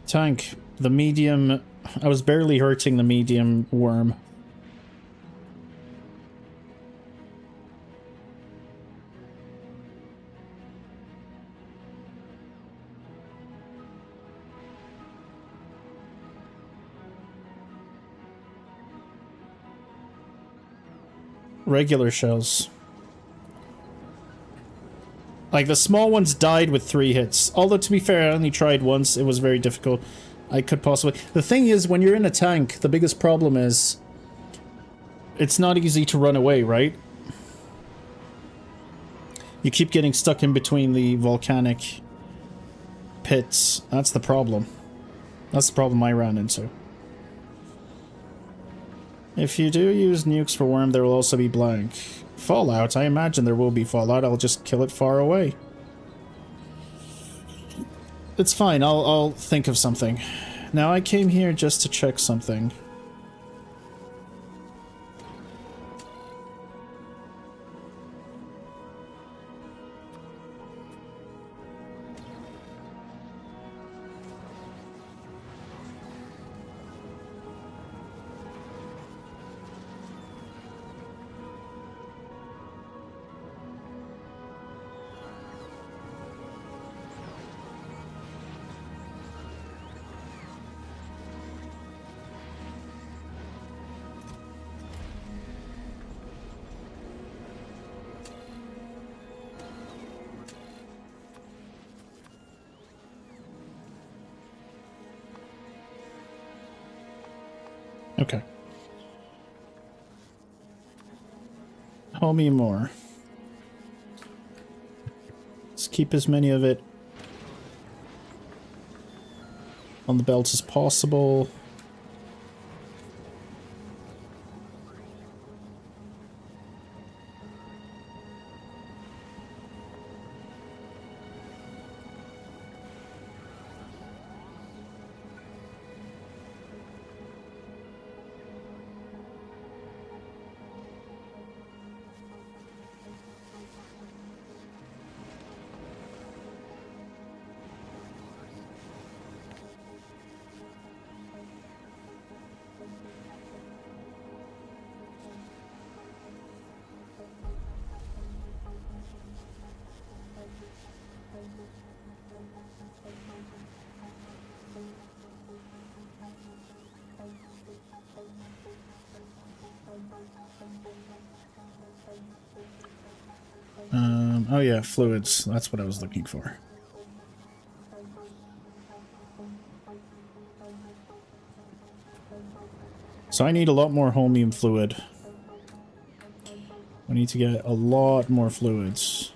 tank, the medium. I was barely hurting the medium worm. Regular shells. Like, the small ones died with 3 hits. Although, to be fair, I only tried once. It was very difficult. I could possibly... The thing is, when you're in a tank, the biggest problem is... It's not easy to run away, right? You keep getting stuck in between the volcanic pits. That's the problem. That's the problem I ran into. If you do use nukes for worm, there will also be blank. Fallout, I imagine there will be fallout. I'll just kill it far away. It's fine, I'll think of something. Now I came here just to check something. Okay. Homie more. Let's keep as many of it on the belt as possible. Oh yeah, fluids. That's what I was looking for. So I need a lot more holmium fluid. I need to get a lot more fluids.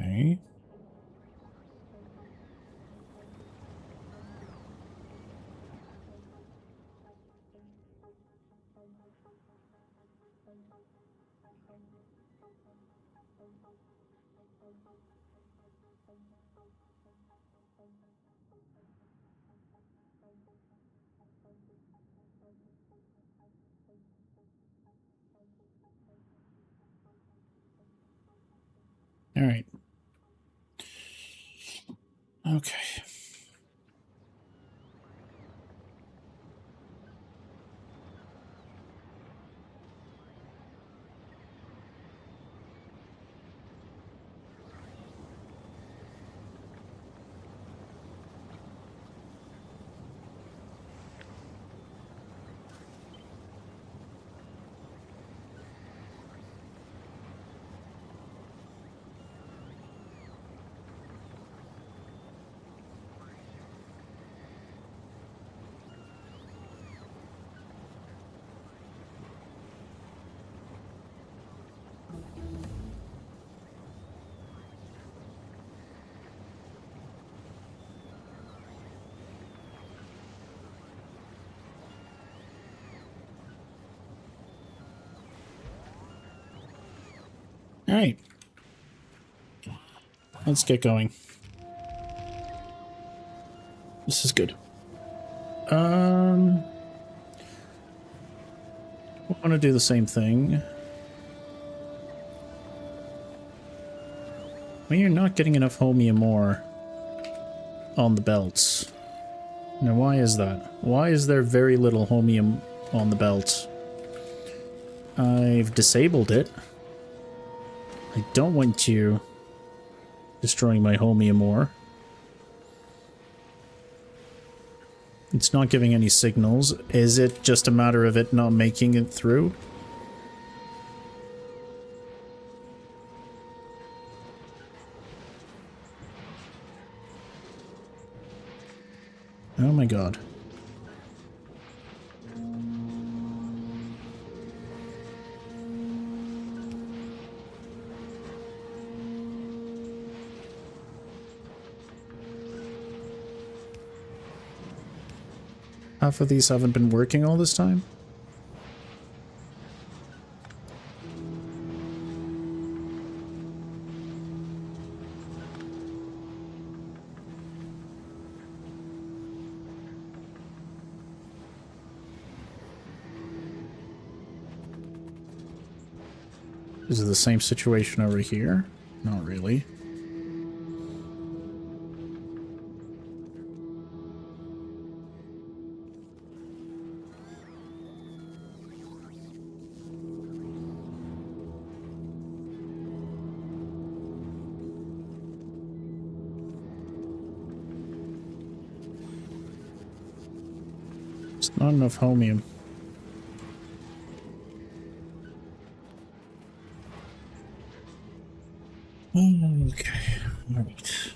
Okay. All right. Okay. All right. Let's get going. This is good. I want to do the same thing. Well, you're not getting enough holmium ore on the belts. Now, why is that? Why is there very little holmium on the belts? I've disabled it. I don't want you destroying my holmium ore. It's not giving any signals. Is it just a matter of it not making it through? Oh my god. Half of these haven't been working all this time? Is it the same situation over here? Not really. It's not enough homium. Okay, alright.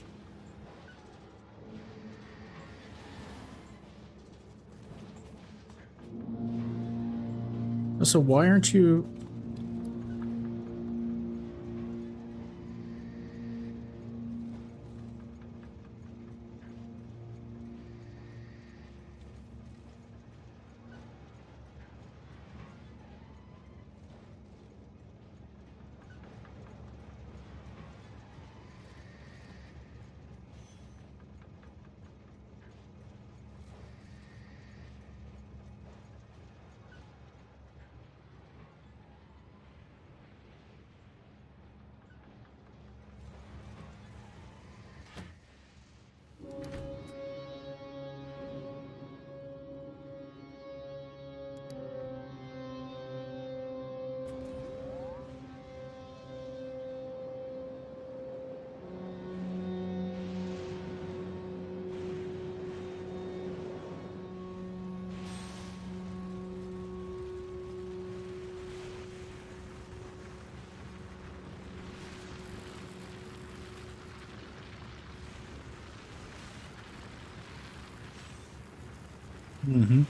So why aren't you... Mm-hmm.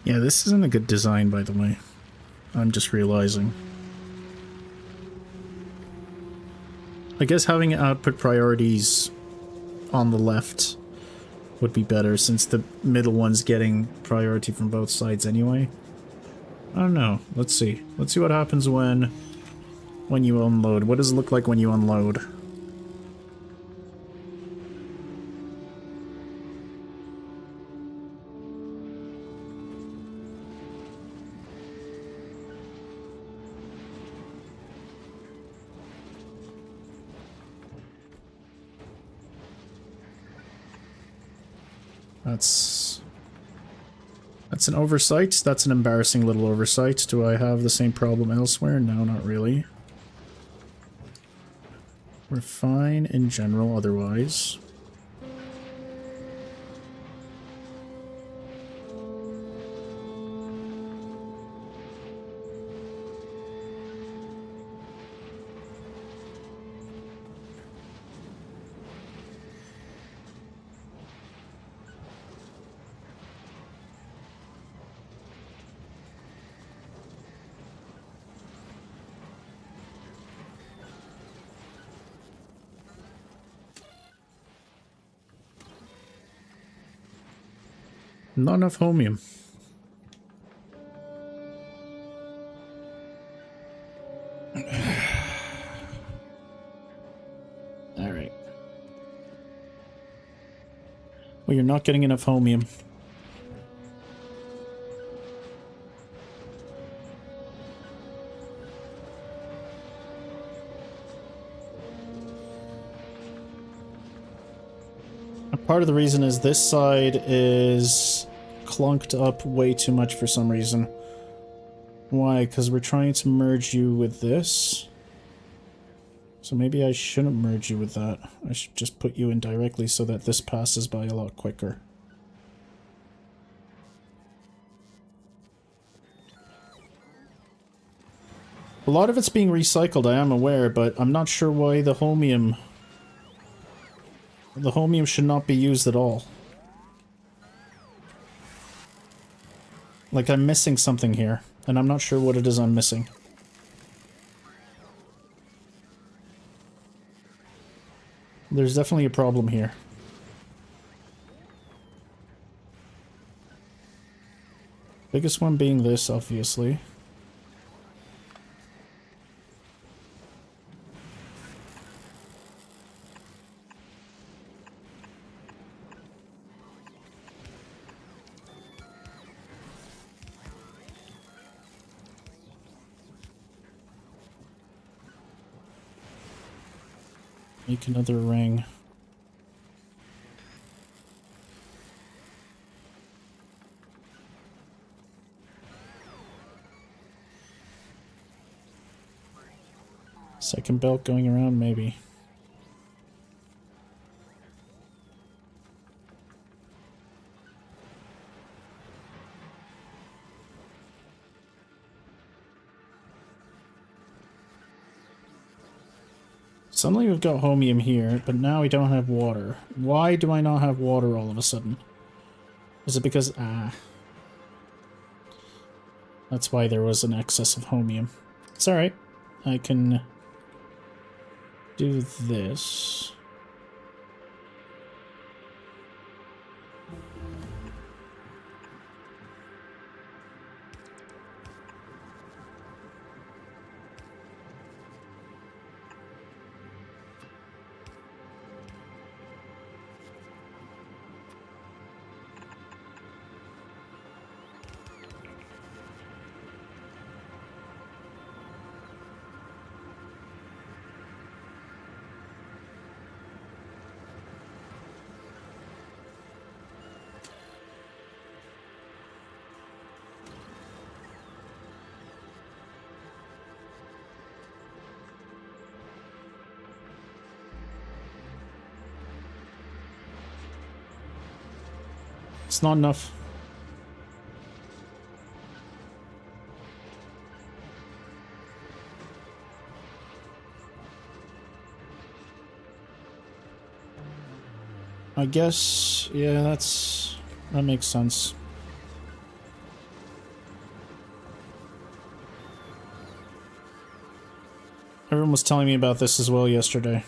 Yeah, this isn't a good design, by the way. I'm just realizing. I guess having output priorities on the left would be better, since the middle one's getting priority from both sides anyway. I don't know. Let's see. Let's see what happens when you unload. What does it look like when you unload? That's an oversight. That's an embarrassing little oversight. Do I have the same problem elsewhere? No, not really. We're fine in general otherwise. Not enough homium. Alright. Well, you're not getting enough homium. Part of the reason is this side is clunked up way too much for some reason. Why? Because we're trying to merge you with this. So maybe I shouldn't merge you with that. I should just put you in directly so that this passes by a lot quicker. A lot of it's being recycled, I am aware, but I'm not sure why the homium... The homium should not be used at all. Like, I'm missing something here, and I'm not sure what it is I'm missing. There's definitely a problem here. Biggest one being this, obviously. Make another ring. Second belt going around, maybe. Suddenly we've got homium here, but now we don't have water. Why do I not have water all of a sudden? Is it because... That's why there was an excess of homium. It's alright. I can do this. It's not enough. I guess, yeah, that makes sense. Everyone was telling me about this as well yesterday.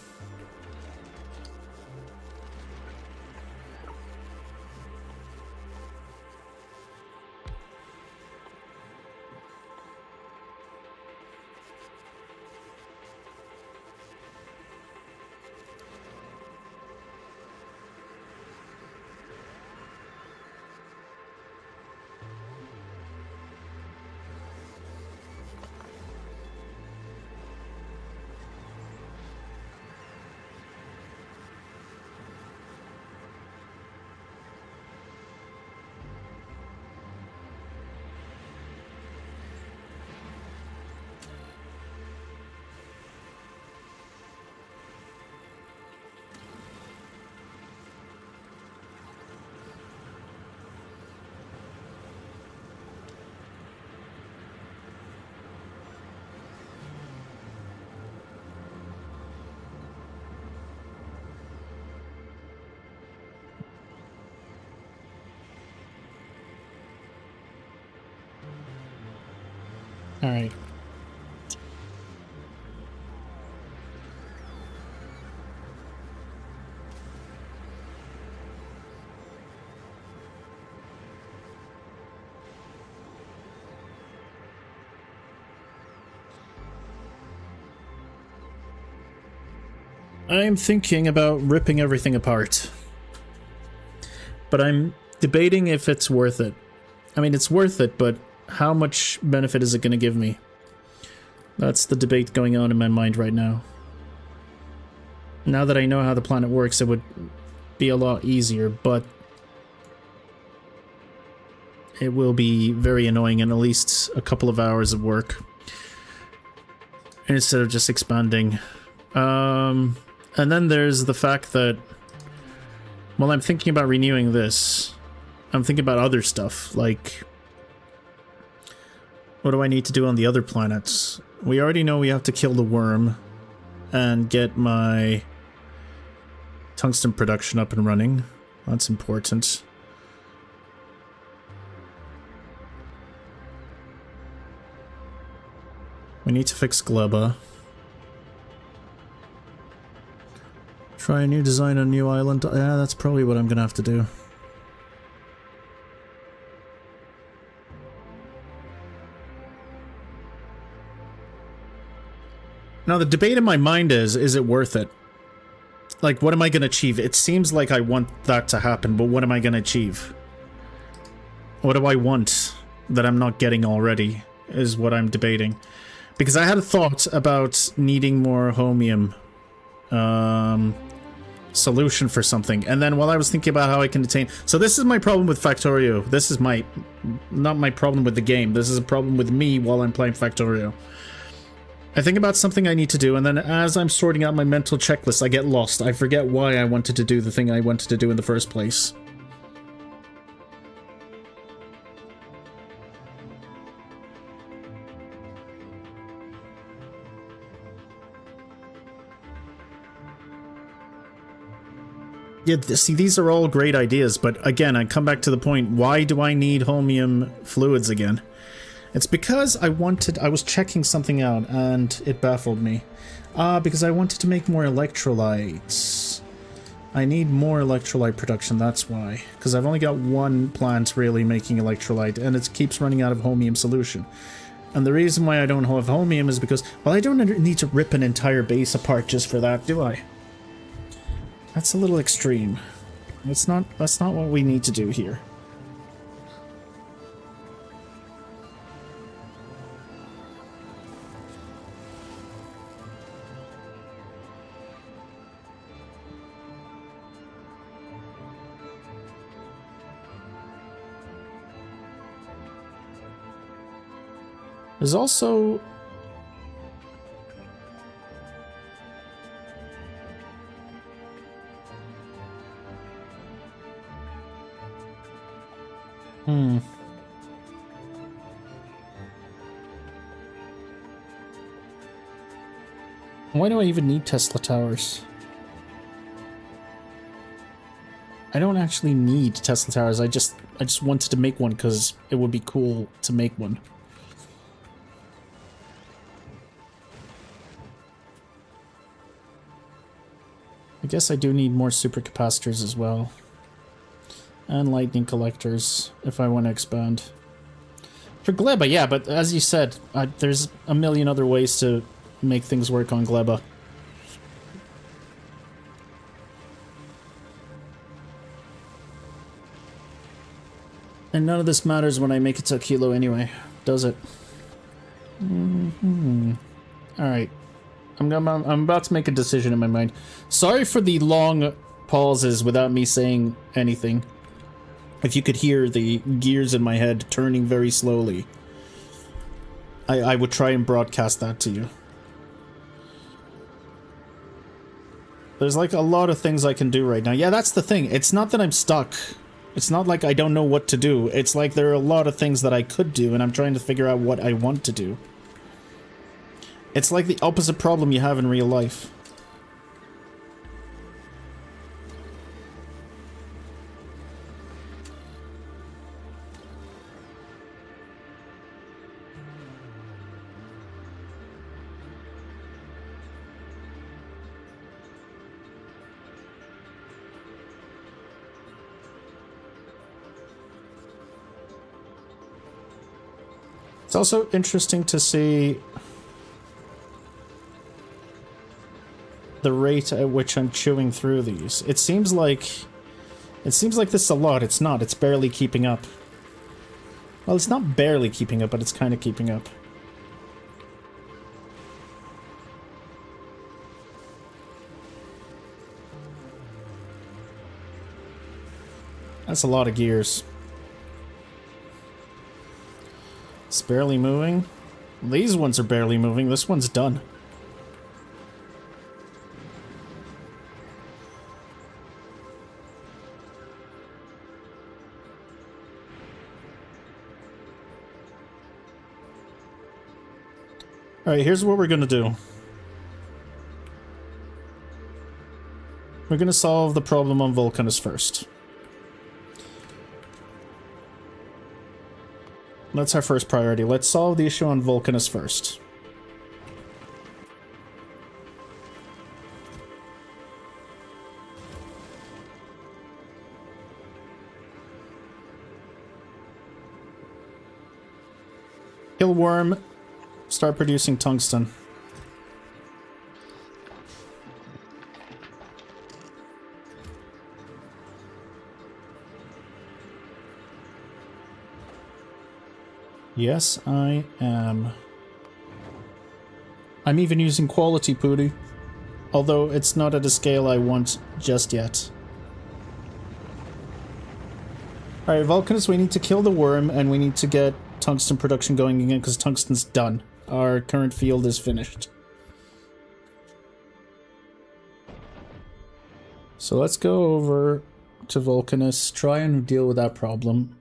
All right. I'm thinking about ripping everything apart. But I'm debating if it's worth it. I mean, it's worth it, but how much benefit is it going to give me? That's the debate going on in my mind right now. Now that I know how the planet works, it would be a lot easier, but it will be very annoying in at least a couple of hours of work instead of just expanding. And then there's the fact that while I'm thinking about renewing this, I'm thinking about other stuff, like what do I need to do on the other planets? We already know we have to kill the worm and get my tungsten production up and running. That's important. We need to fix Gleba. Try a new design on a new island. Yeah, that's probably what I'm gonna have to do. Now the debate in my mind is it worth it? Like, what am I gonna achieve? It seems like I want that to happen, but what am I gonna achieve? What do I want that I'm not getting already, is what I'm debating. Because I had a thought about needing more homium solution for something. And then while I was thinking about how I can attain... So this is my problem with Factorio. This is my... Not my problem with the game. This is a problem with me while I'm playing Factorio. I think about something I need to do, and then as I'm sorting out my mental checklist, I get lost. I forget why I wanted to do the thing I wanted to do in the first place. Yeah, see, these are all great ideas, but again, I come back to the point, why do I need holmium fluids again? It's because I was checking something out, and it baffled me. Because I wanted to make more electrolytes. I need more electrolyte production, that's why. Because I've only got one plant really making electrolyte, and it keeps running out of holmium solution. And the reason why I don't have holmium is because, well, I don't need to rip an entire base apart just for that, do I? That's a little extreme. That's not what we need to do here. There's also... Why do I even need Tesla towers? I don't actually need Tesla towers. I just wanted to make one because it would be cool to make one. I guess I do need more supercapacitors as well. And lightning collectors, if I want to expand. For Gleba, yeah, but as you said, there's a million other ways to make things work on Gleba. And none of this matters when I make it to a kilo anyway, does it? Alright. I'm about to make a decision in my mind. Sorry for the long pauses without me saying anything. If you could hear the gears in my head turning very slowly, I would try and broadcast that to you. There's like a lot of things I can do right now. Yeah, that's the thing. It's not that I'm stuck. It's not like I don't know what to do. It's like there are a lot of things that I could do, and I'm trying to figure out what I want to do. It's like the opposite problem you have in real life. It's also interesting to see the rate at which I'm chewing through these. It seems like this is a lot. It's not. It's barely keeping up. Well, it's not barely keeping up, but it's kind of keeping up. That's a lot of gears. It's barely moving. These ones are barely moving. This one's done. Alright, here's what we're gonna do. We're gonna solve the problem on Vulcanus first. That's our first priority. Let's solve the issue on Vulcanus first. Kill worm. Start producing tungsten. Yes, I am. I'm even using quality putty. Although it's not at a scale I want just yet. Alright, Vulcanus, we need to kill the worm, and we need to get tungsten production going again, because tungsten's done. Our current field is finished. So let's go over to Vulcanus, try and deal with that problem.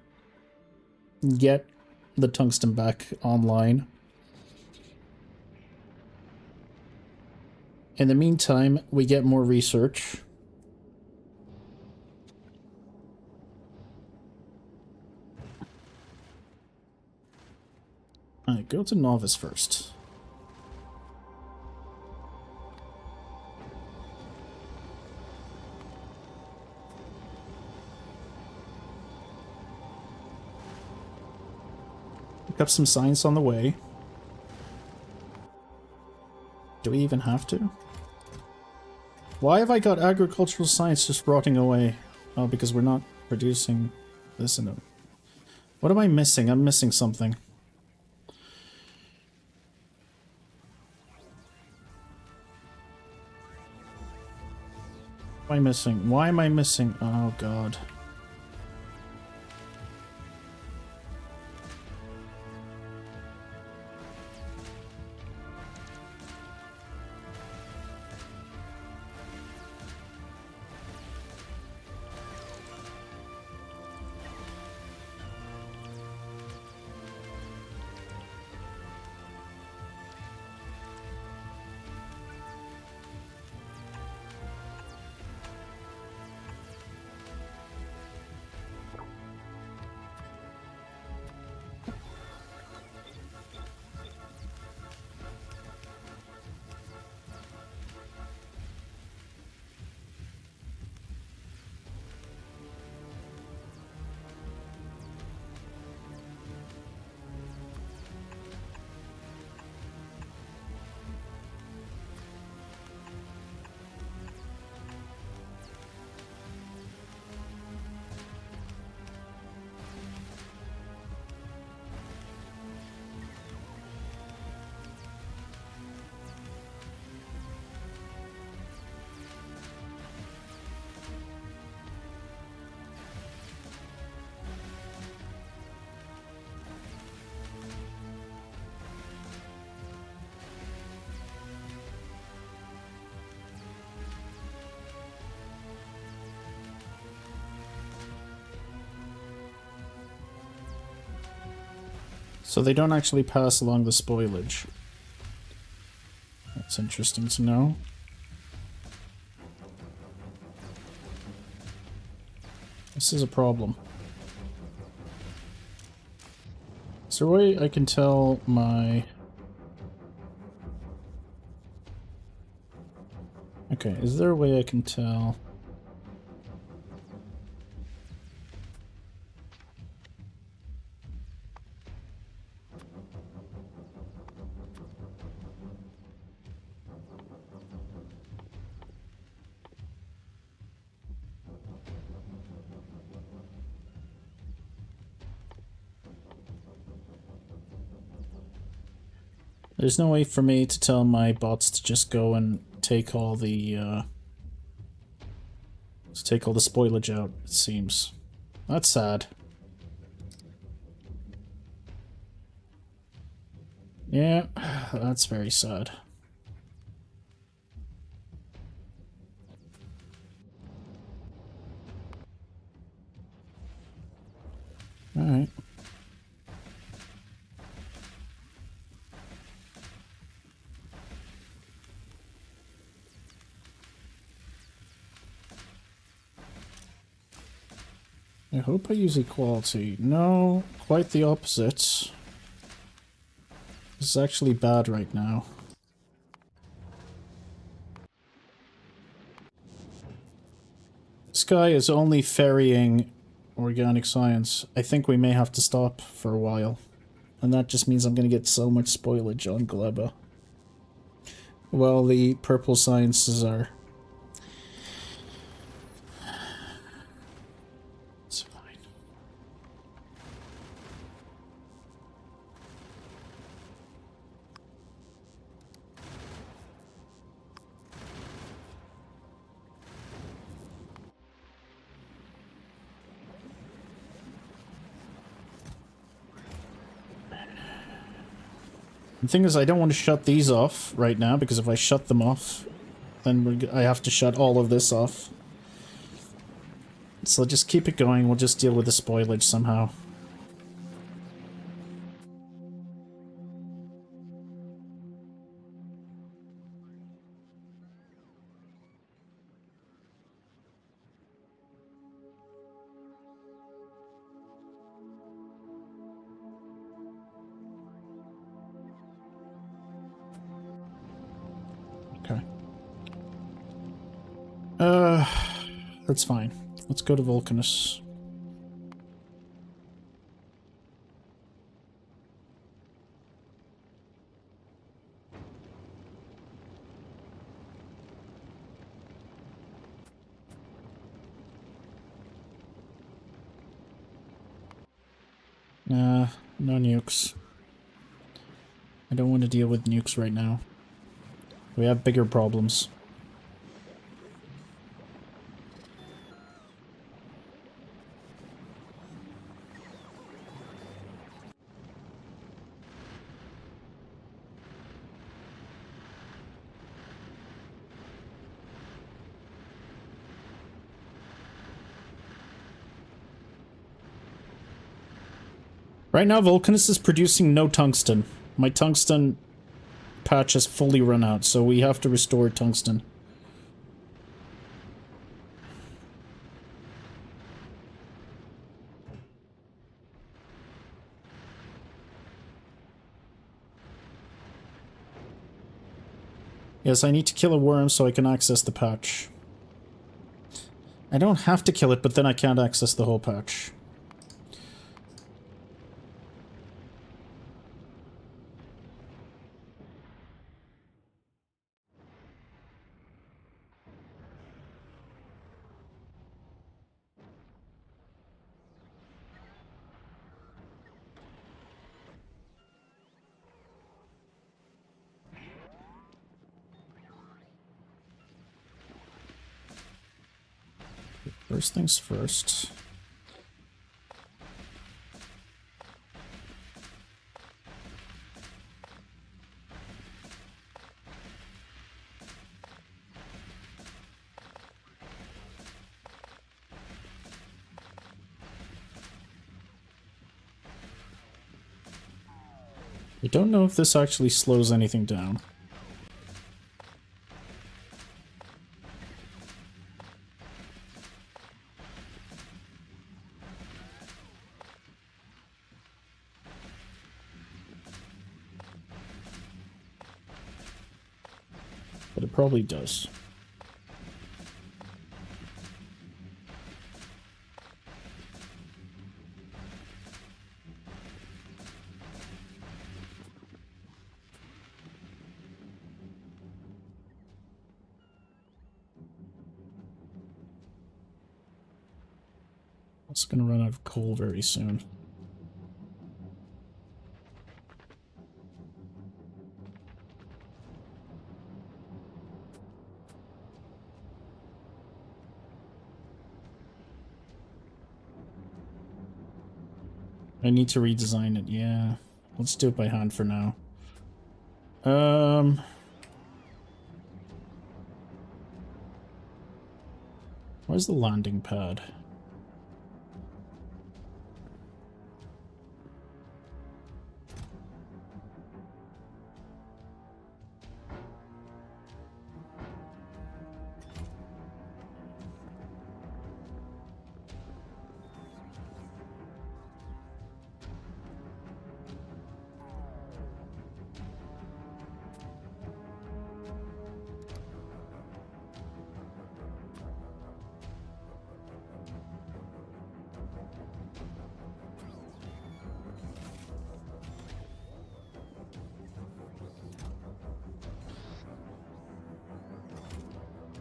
Get the tungsten back online. In the meantime, we get more research. Alright, go to Novice first. Pick up some science on the way. Do we even have to? Why have I got agricultural science just rotting away? Oh, because we're not producing this in it. What am I missing? I'm missing something. What am I missing? Why am I missing? Oh, God. So they don't actually pass along the spoilage. That's interesting to know. This is a problem. Is there a way I can tell my... Okay, is there a way I can tell... There's no way for me to tell my bots to just go and take all the spoilage out, it seems. That's sad. Yeah, that's very sad. Alright. I hope I use equality. No, quite the opposite. This is actually bad right now. This guy is only ferrying organic science. I think we may have to stop for a while. And that just means I'm going to get so much spoilage on Gleba. Well, the purple sciences are... It's fine. The thing is, I don't want to shut these off right now, because if I shut them off, then I have to shut all of this off. So just keep it going, we'll just deal with the spoilage somehow. Okay. That's fine. Let's go to Vulcanus. No nukes. I don't want to deal with nukes right now. We have bigger problems. Right now, Vulcanus is producing no tungsten. My tungsten patch has fully run out, so we have to restore tungsten. Yes, I need to kill a worm so I can access the patch. I don't have to kill it, but then I can't access the whole patch. First things first. I don't know if this actually slows anything down. But it probably does. It's gonna run out of coal very soon. I need to redesign it, yeah. Let's do it by hand for now. Where's the landing pad?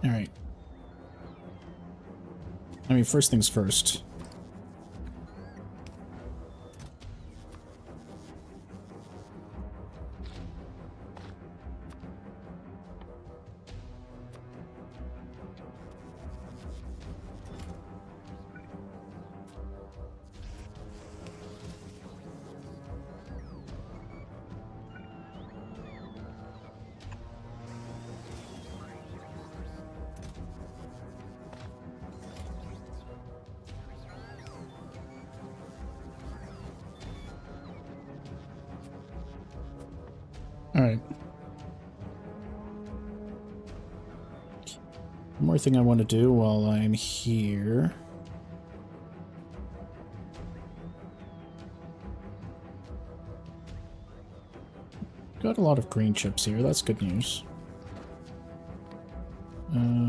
Alright. I mean, first things first. Alright. One more thing I want to do while I'm here. Got a lot of green chips here, that's good news. Alright.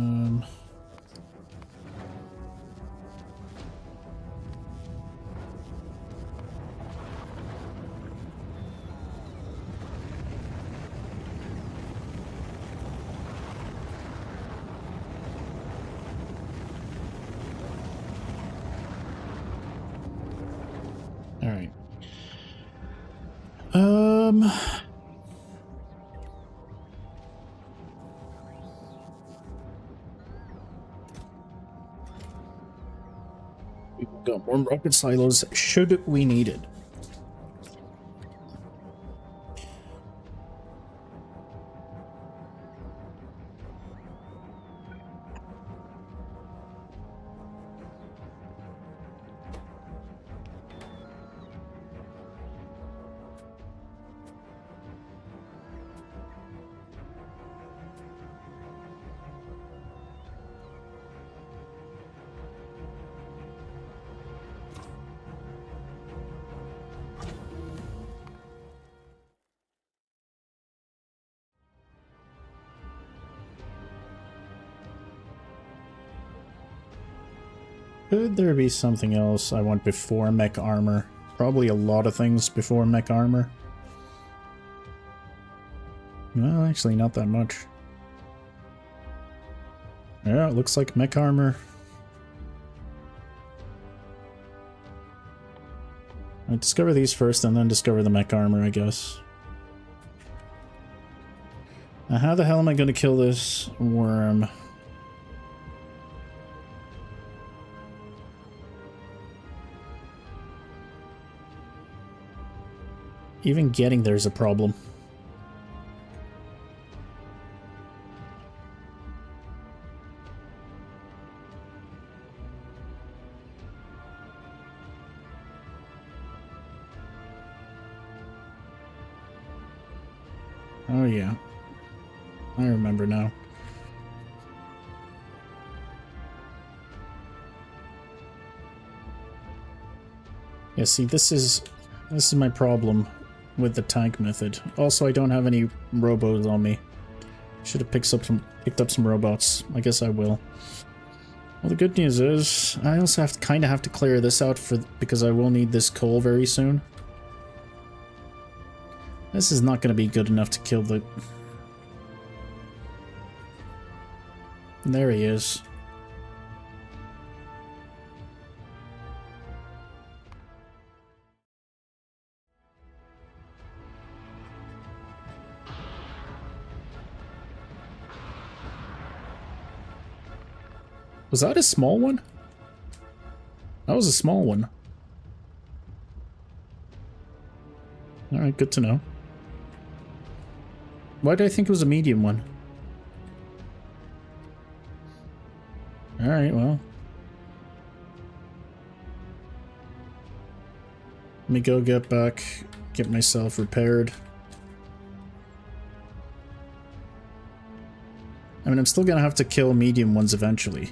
We've got more rocket silos should we need it. Could there be something else I want before mech armor? Probably a lot of things before mech armor. Well, actually not that much. Yeah, it looks like mech armor. I discover these first and then discover the mech armor, I guess. Now, how the hell am I going to kill this worm? Even getting there's a problem. Oh yeah. I remember now. Yeah, see, this is my problem with the tank method. Also, I don't have any robos on me. Should have picked up some robots. I guess I will. Well, the good news is I also kind of have to clear this out because I will need this coal very soon. This is not going to be good enough to kill the... There he is. Was that a small one? That was a small one. Alright, good to know. Why did I think it was a medium one? Alright, well. Let me go get myself repaired. I mean, I'm still gonna have to kill medium ones eventually.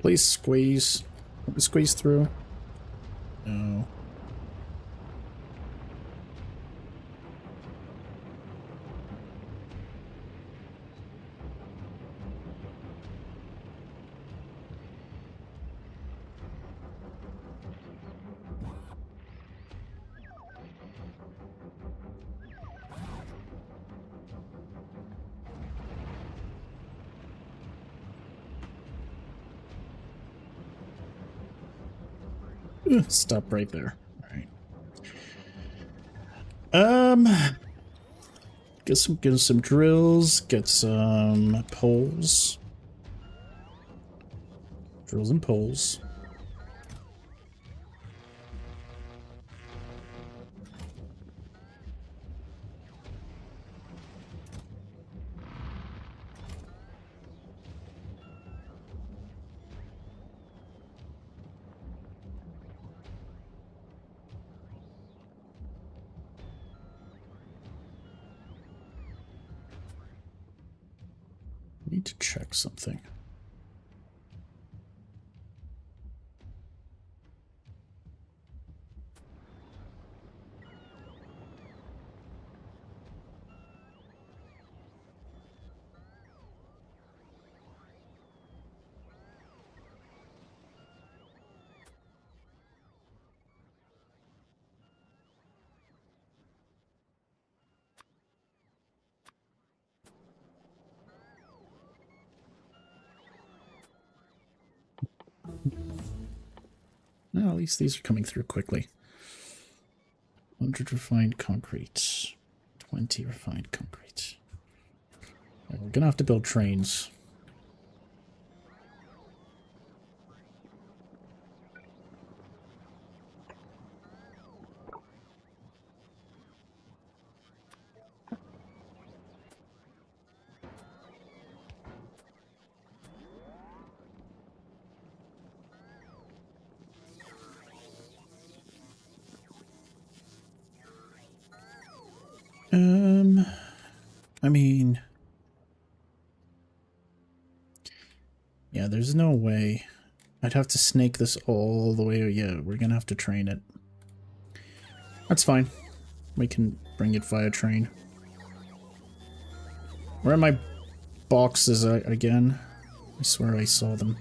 Please squeeze. Squeeze through. No. Stop right there. Alright. Get some drills, get some poles. Drills and poles. Need to check something. Well, at least these are coming through quickly. 100 refined concrete. 20 refined concrete. Right, we're gonna have to build trains. I mean, yeah, there's no way. I'd have to snake this all the way. Yeah, we're gonna have to train it. That's fine. We can bring it via train. Where are my boxes again? I swear I saw them.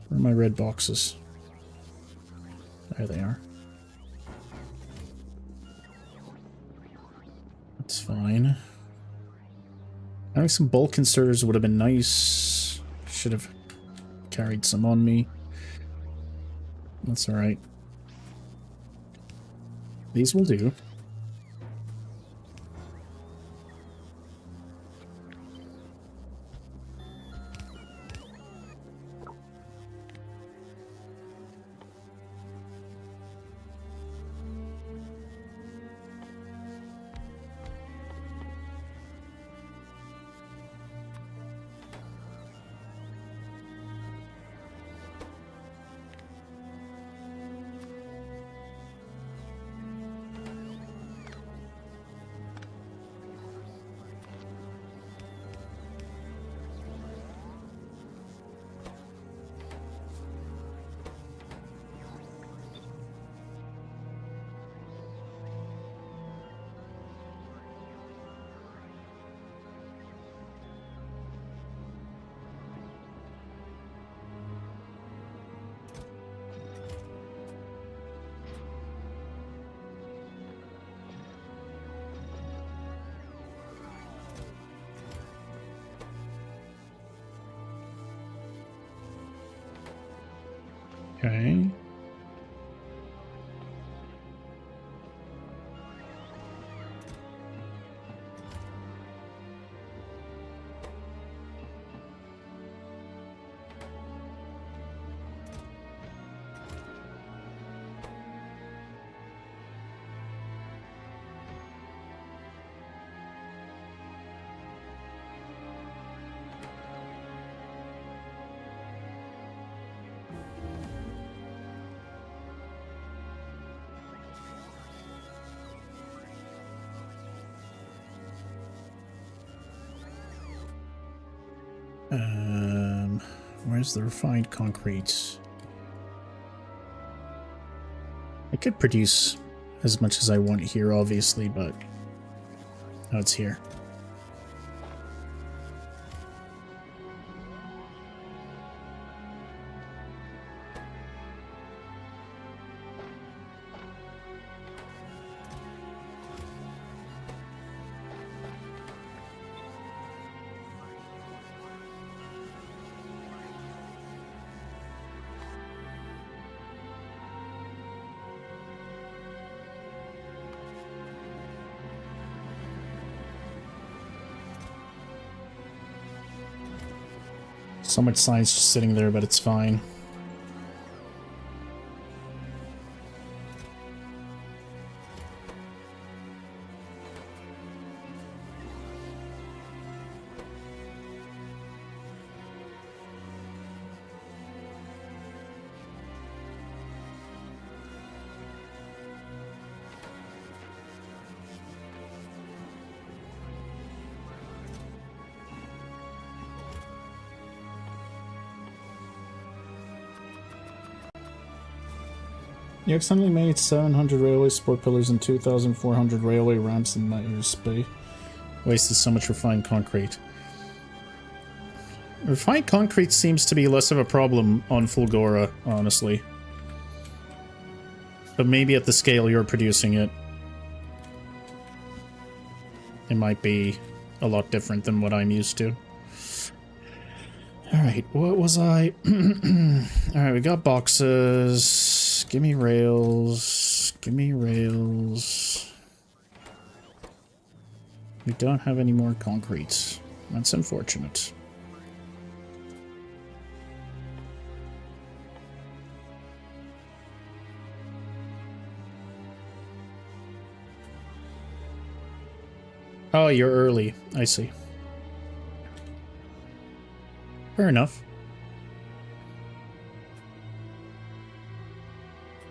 Where are my red boxes? There they are. That's fine. Having some bulk inserters would have been nice. Should have carried some on me. That's alright. These will do. Okay. Where's the refined concrete? I could produce as much as I want here, obviously, but now it's here. So much science just sitting there, but it's fine. You accidentally made 700 railway support pillars and 2,400 railway ramps in that space. Wasted so much refined concrete. Refined concrete seems to be less of a problem on Fulgora, honestly. But maybe at the scale you're producing it, it might be a lot different than what I'm used to. Alright, what was I... Alright, we got boxes. Give me rails. Give me rails. We don't have any more concrete. That's unfortunate. Oh, you're early. I see. Fair enough.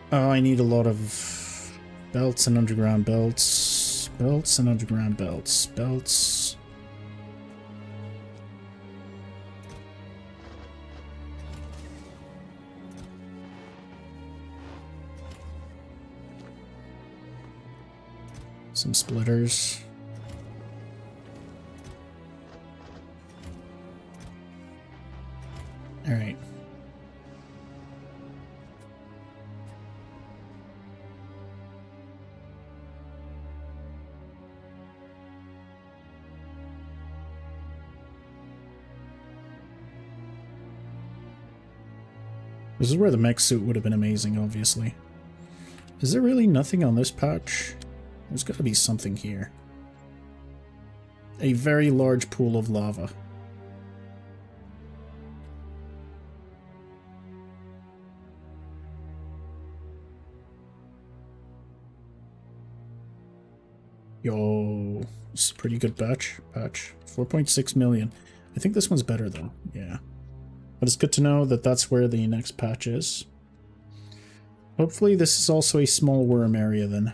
Oh, I need a lot of belts and underground belts. Belts and underground belts. Belts. Some splitters. All right. This is where the mech suit would have been amazing, obviously. Is there really nothing on this patch? There's got to be something here. A very large pool of lava. Yo, this is a pretty good patch. 4.6 million. I think this one's better though, yeah. But it's good to know that that's where the next patch is. Hopefully this is also a small worm area then.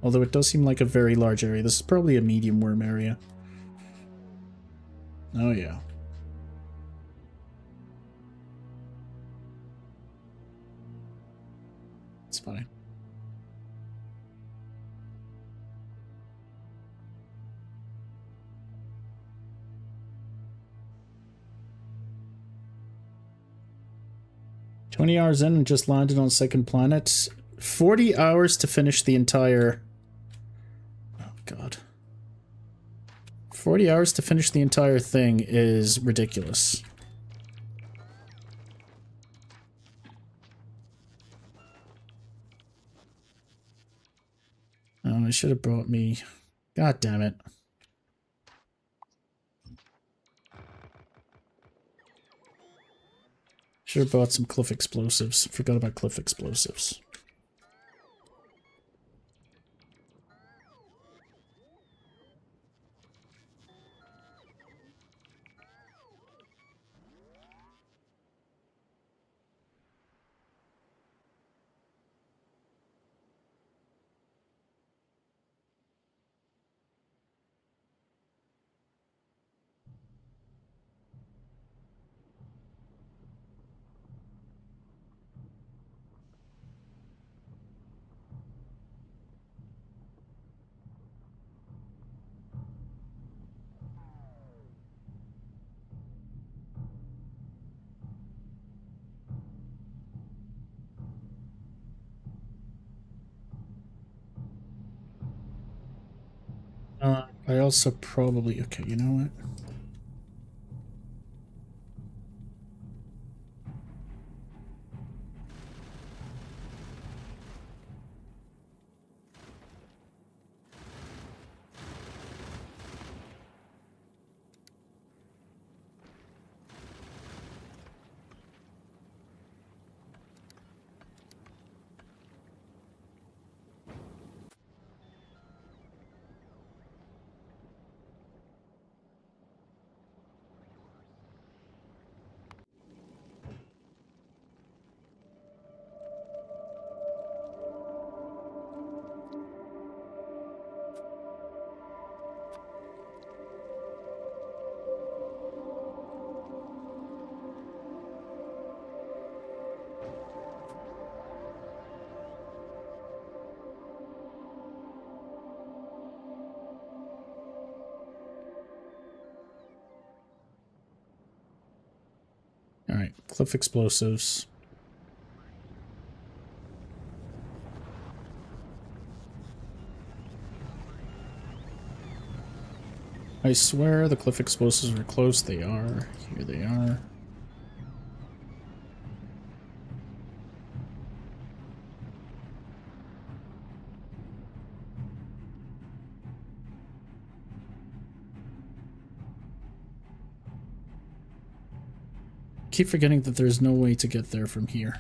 Although it does seem like a very large area. This is probably a medium worm area. Oh yeah. It's fine. "20 hours in and just landed on second planet. 40 hours to finish the entire... Oh, God. 40 hours to finish the entire thing is ridiculous. Oh, I should have brought me... God damn it. Should have bought some cliff explosives. Forgot about cliff explosives. I also probably... Okay, you know what? Alright, cliff explosives. I swear the cliff explosives were close. They are. Here they are. Keep forgetting that there's no way to get there from here.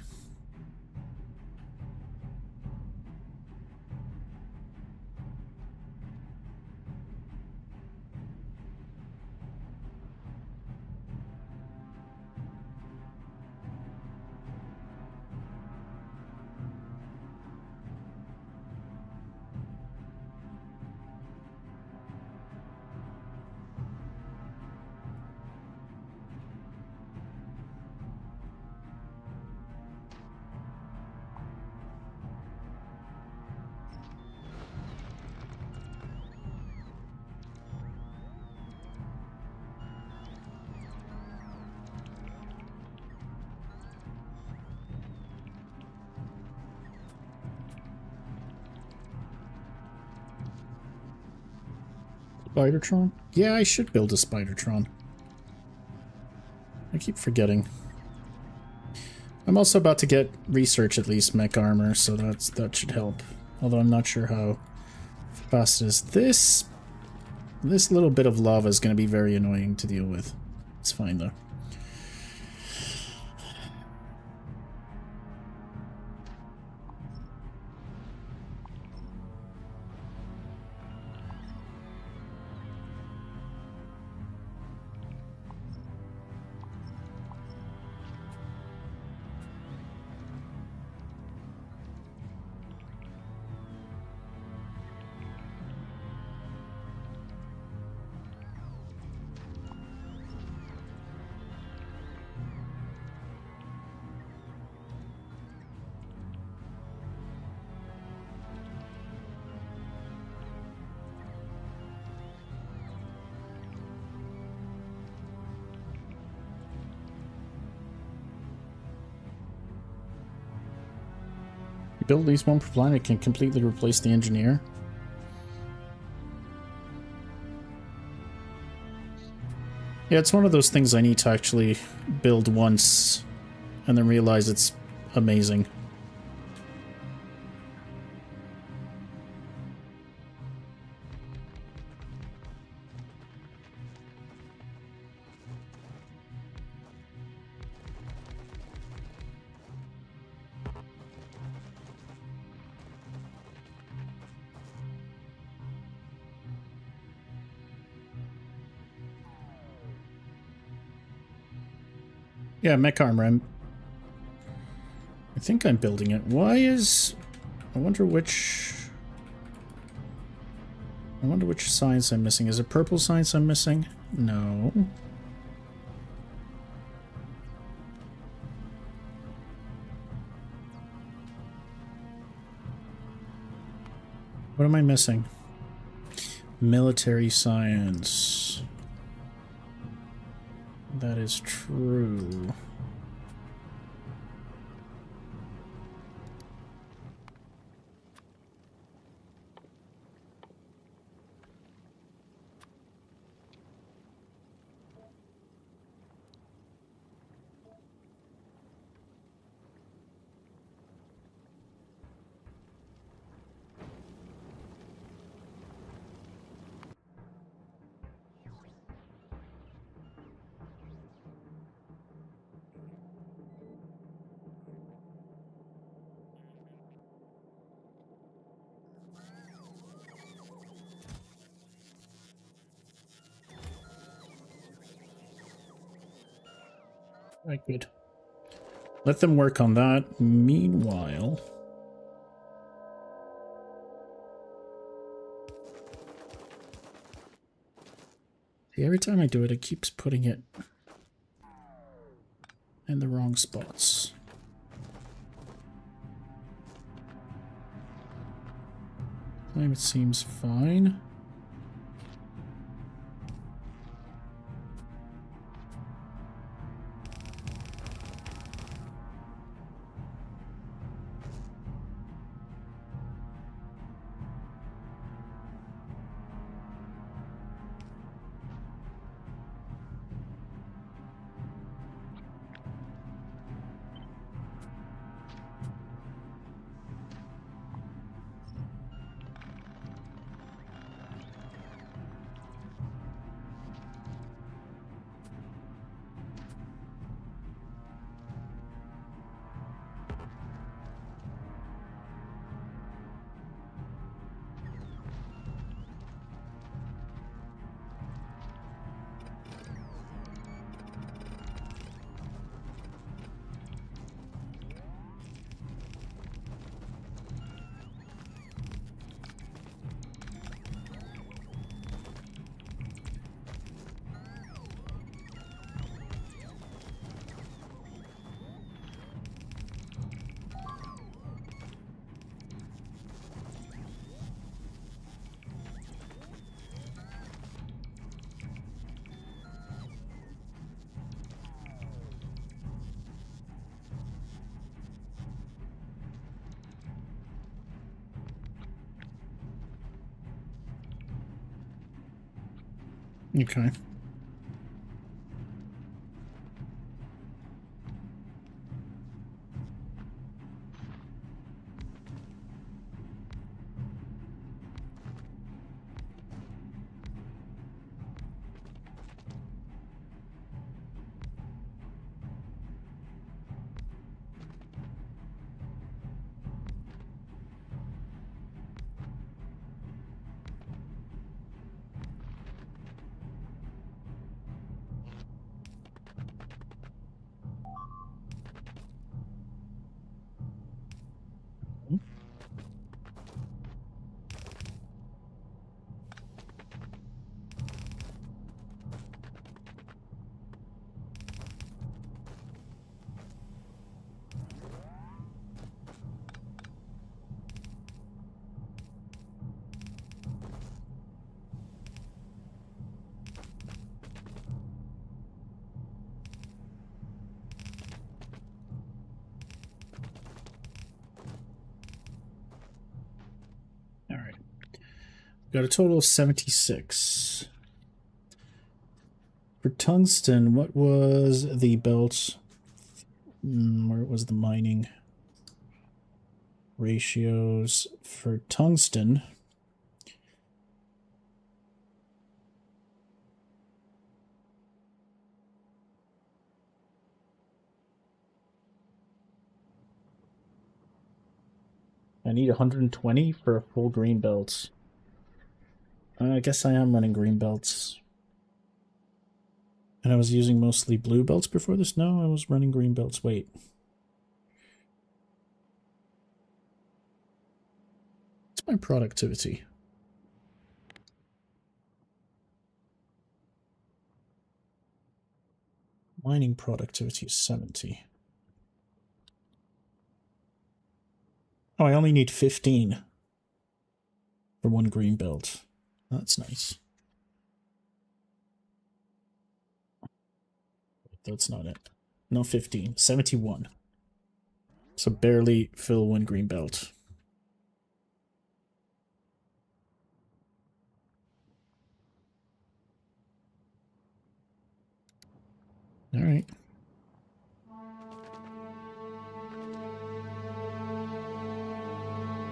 Spidertron? Yeah, I should build a Spidertron. I keep forgetting. I'm also about to get research at least mech armor, so that should help. Although I'm not sure how fast it is. This little bit of lava is going to be very annoying to deal with. It's fine though. Build at least one per planet can completely replace the engineer. Yeah, it's one of those things I need to actually build once and then realize it's amazing. Yeah, mech armor. I think I'm building it. Why is... I wonder which science I'm missing. Is it purple science I'm missing? No. What am I missing? Military science. That is true. Right, good. Let them work on that. Meanwhile... See, every time I do it, it keeps putting it in the wrong spots. Climate seems fine. Okay. All right. Got a total of 76. For tungsten, what was the belt? Where was the mining ratios for tungsten? I need 120 for a full green belt. I guess I am running green belts. And I was using mostly blue belts before this? No, I was running green belts. Wait. What's my productivity? Mining productivity is 70. Oh, I only need 15 for one green belt. That's nice. That's not it. No, 15. 71. So barely fill one green belt. All right.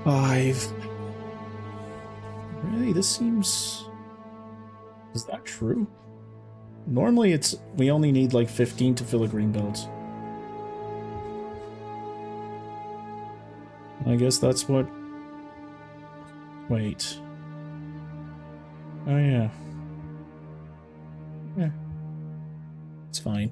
Five. Really? This seems... Is that true? Normally it's... We only need like 15 to fill a green belt. I guess that's what... Wait. Oh yeah. Yeah. It's fine.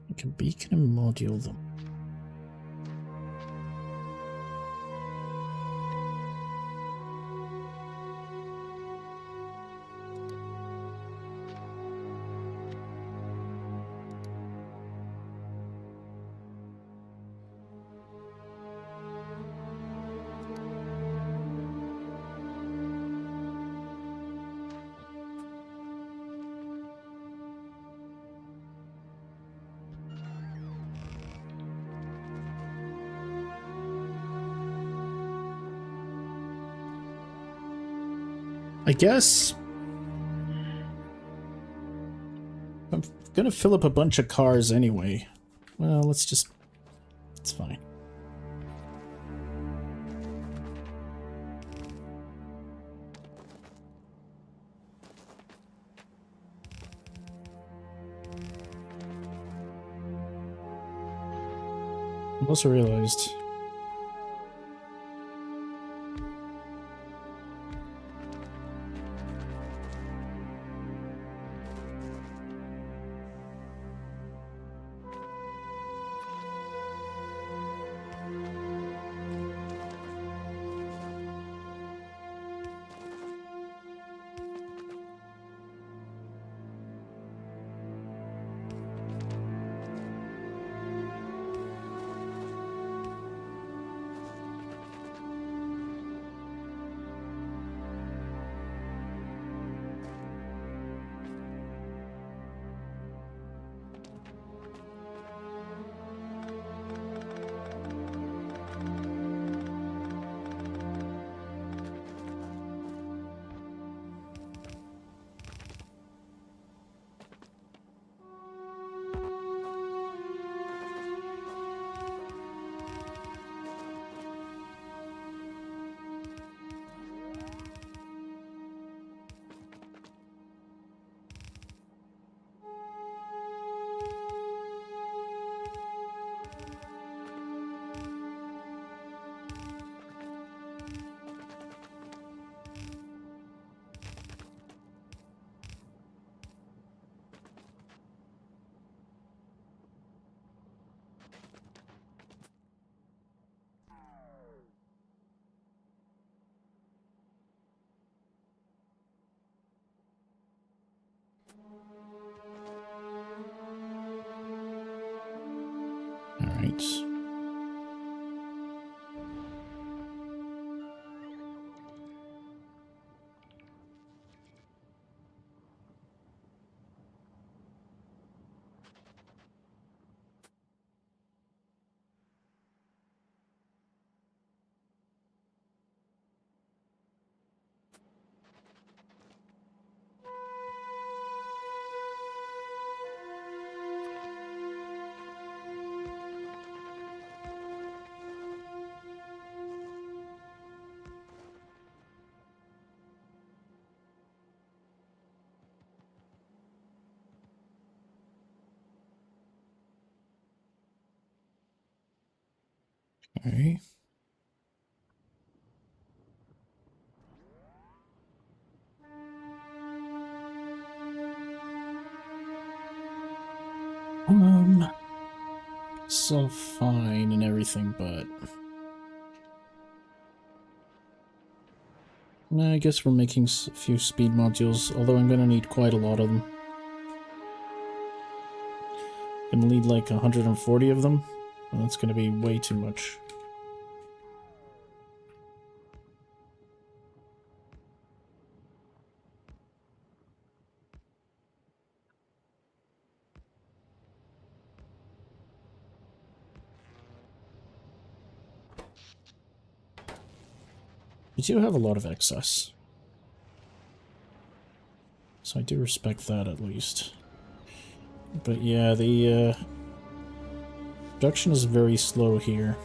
I can beacon and module them. I guess I'm gonna fill up a bunch of cars anyway. Well, let's just... It's fine. I also realized... Right. Okay. So fine and everything, but I guess we're making a few speed modules, although I'm gonna need quite a lot of them. Gonna need like 140 of them, and that's gonna be way too much. We do have a lot of excess, so I do respect that at least. But yeah, the production is very slow here.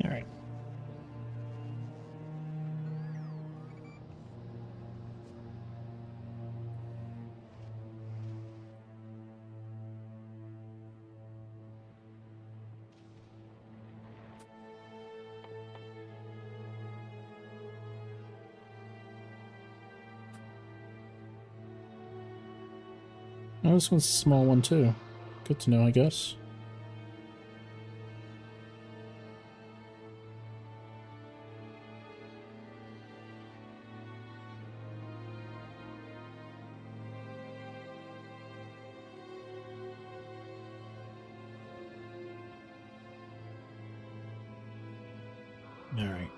Alright. Oh, this one's a small one too. Good to know, I guess. Alright.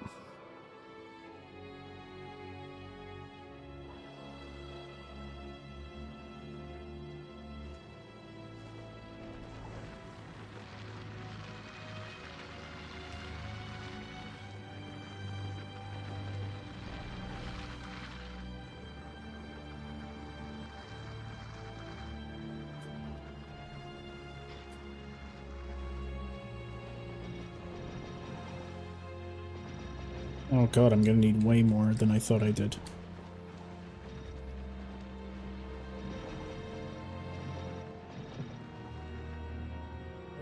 Oh god, I'm gonna need way more than I thought I did.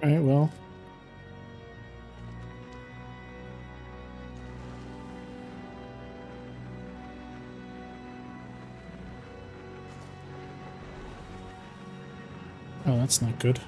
Alright, well. Oh, that's not good.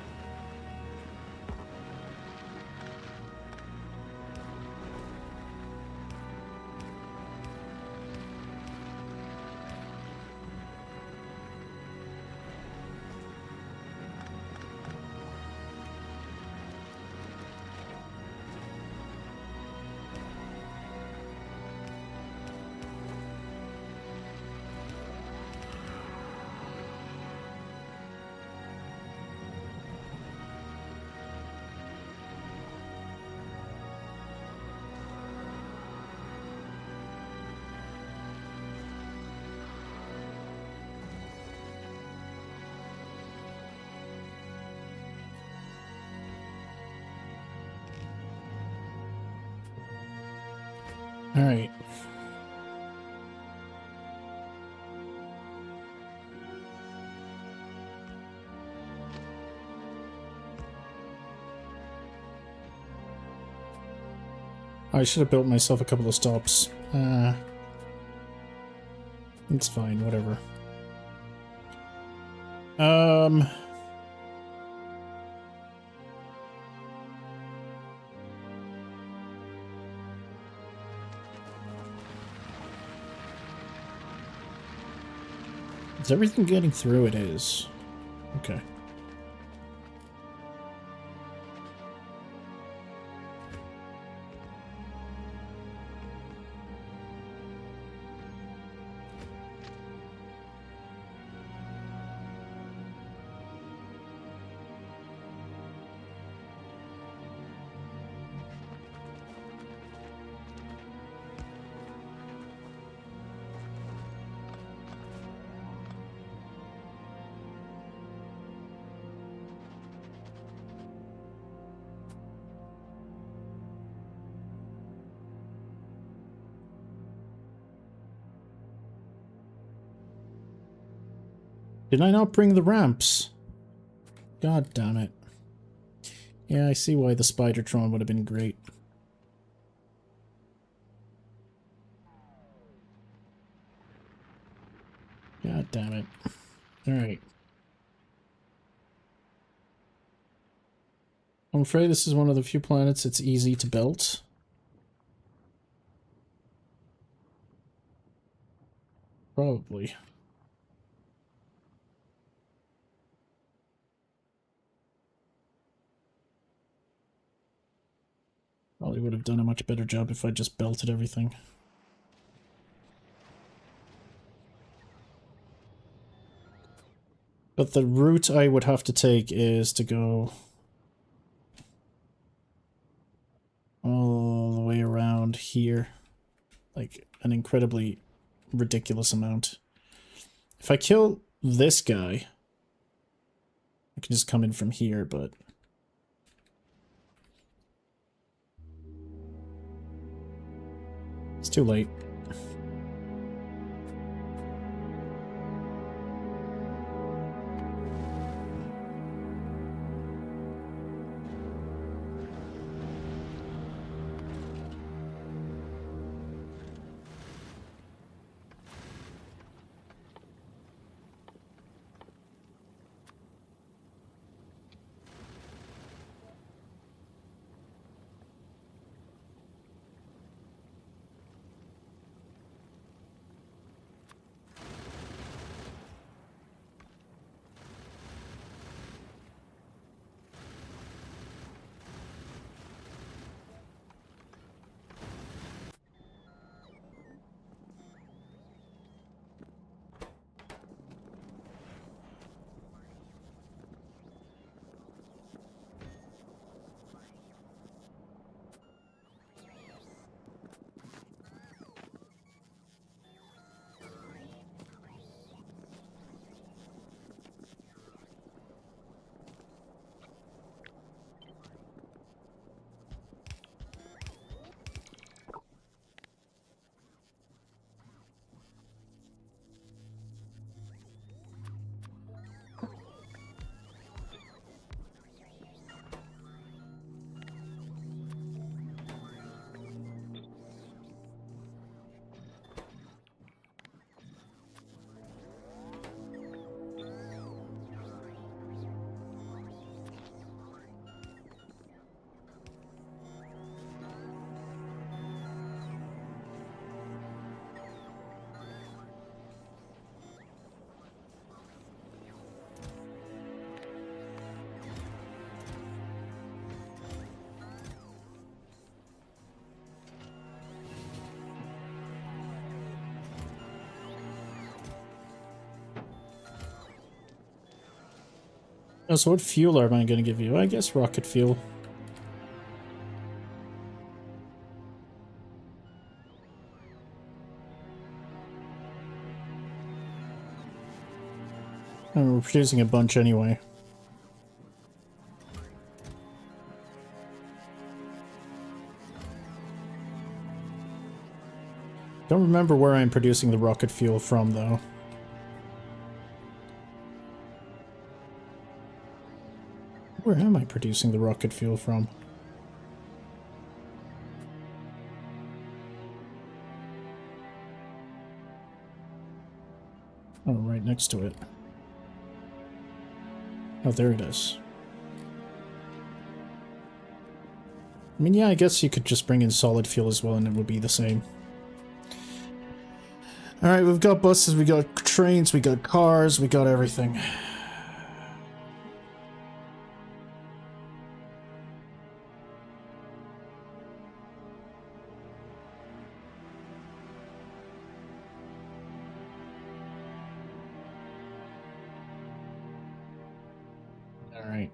Alright. I should have built myself a couple of stops. It's fine, whatever. Is everything getting through? It is. Okay. Did I not bring the ramps? God damn it. Yeah, I see why the Spidertron would have been great. God damn it. Alright. I'm afraid this is one of the few planets it's easy to build. Probably. Probably would have done a much better job if I just belted everything. But the route I would have to take is to go all the way around here. Like, an incredibly ridiculous amount. If I kill this guy, I can just come in from here, but... it's too late. Oh, so what fuel am I going to give you? I guess rocket fuel. And we're producing a bunch anyway. Don't remember where I'm producing the rocket fuel from, though. Where am I producing the rocket fuel from? Oh, right next to it. Oh, there it is. I mean, yeah, I guess you could just bring in solid fuel as well and it would be the same. Alright, we've got buses, we got trains, we got cars, we got everything. Alright.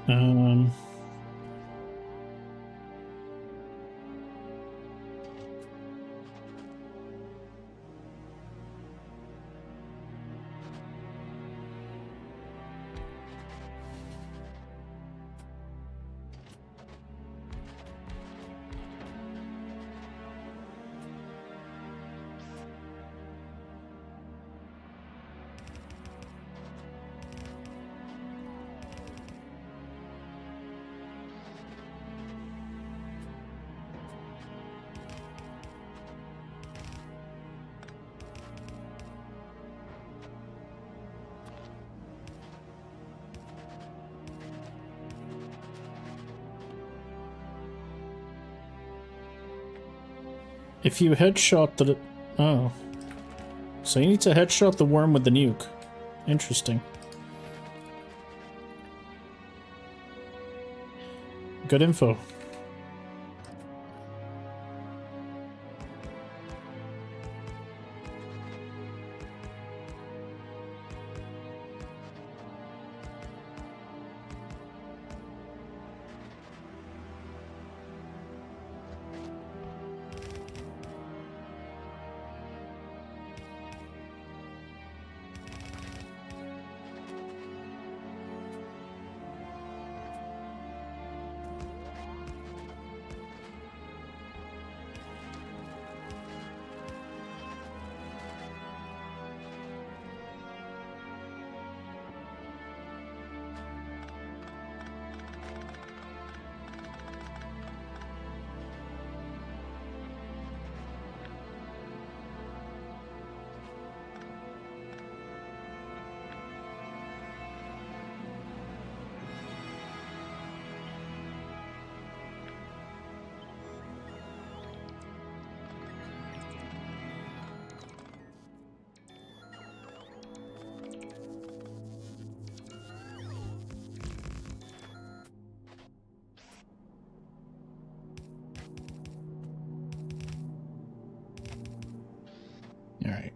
Um... If you headshot the... Oh. So you need to headshot the worm with the nuke. Interesting. Good info. Alright.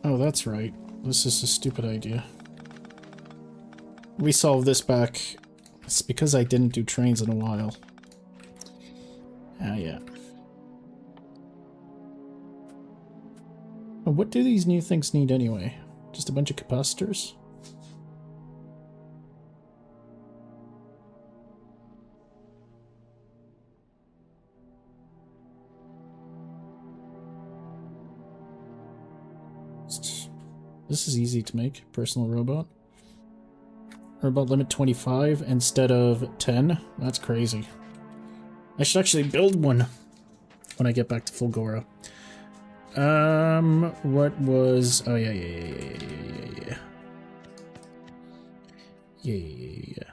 Oh, that's right. This is a stupid idea. resolve this back. It's because I didn't do trains in a while. Ah, yeah. What do these new things need anyway? Just a bunch of capacitors? This is easy to make. Personal robot. Robot limit 25 instead of 10. That's crazy. I should actually build one when I get back to Fulgora. What was... Oh, yeah. Yeah.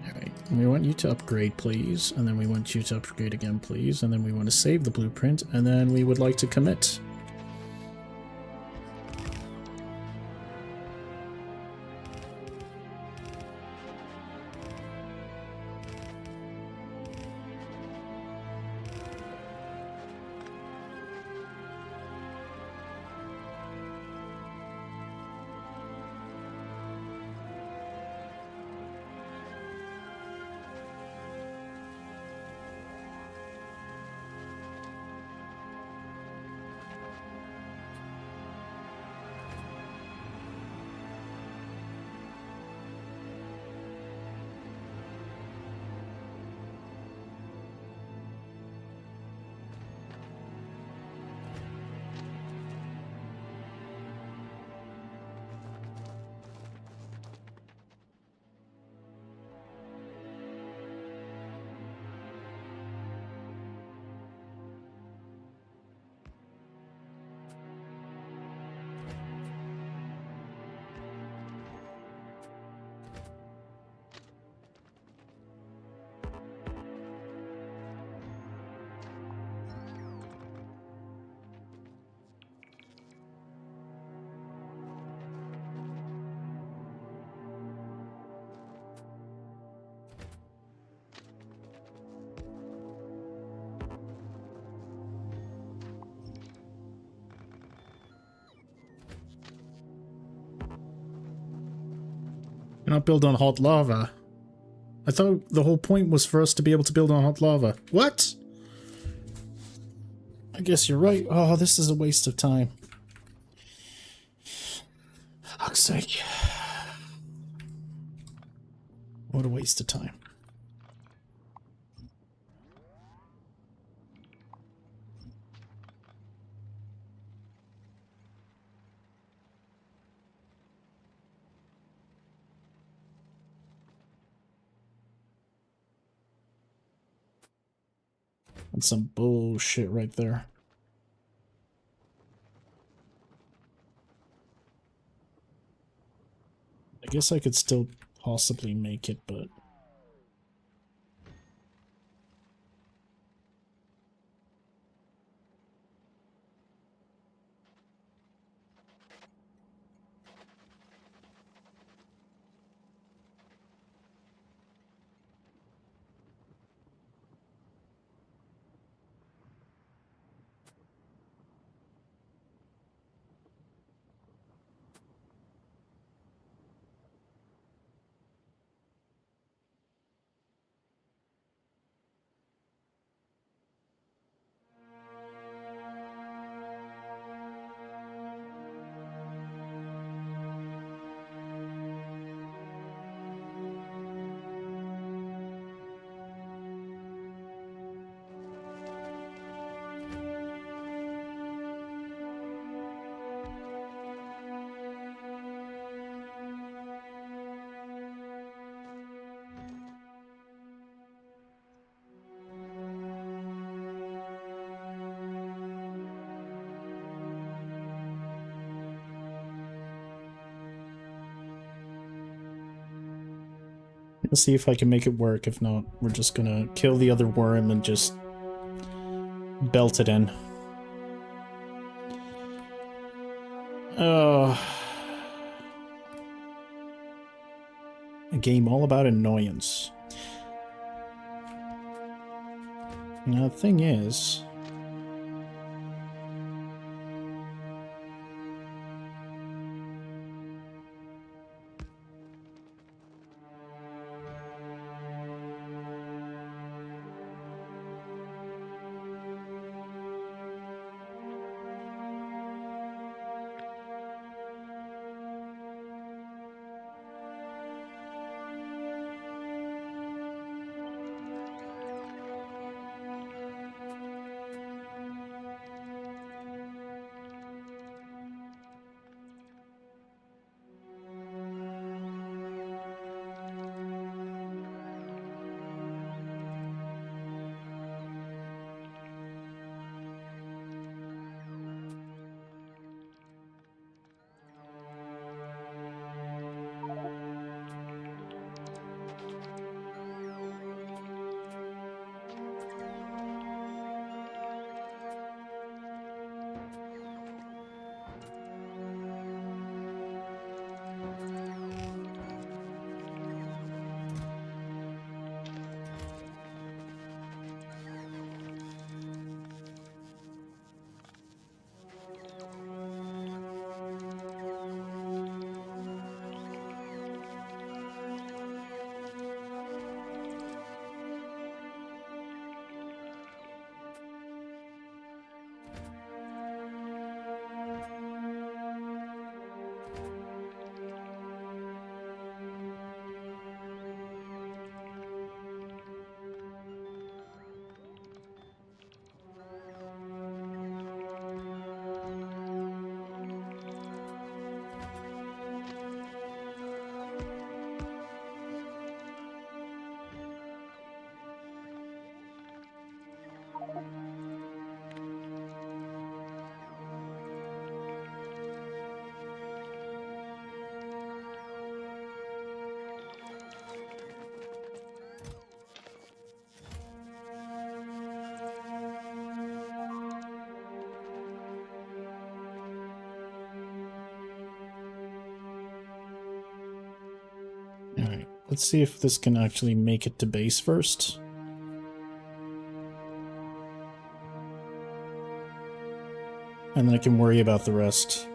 Alright, we want you to upgrade, please, and then we want you to upgrade again, please, and then we want to save the blueprint, and then we would like to commit. Not build on hot lava. I thought the whole point was for us to be able to build on hot lava. What? I guess you're right. Oh, this is a waste of time. Fuck's sake. What a waste of time. That's some bullshit right there. I guess I could still possibly make it, but... Let's see if I can make it work. If not, we're just gonna kill the other worm and just belt it in. Oh. game all about annoyance. Now, the thing is... Alright, let's see if this can actually make it to base first. And then I can worry about the rest.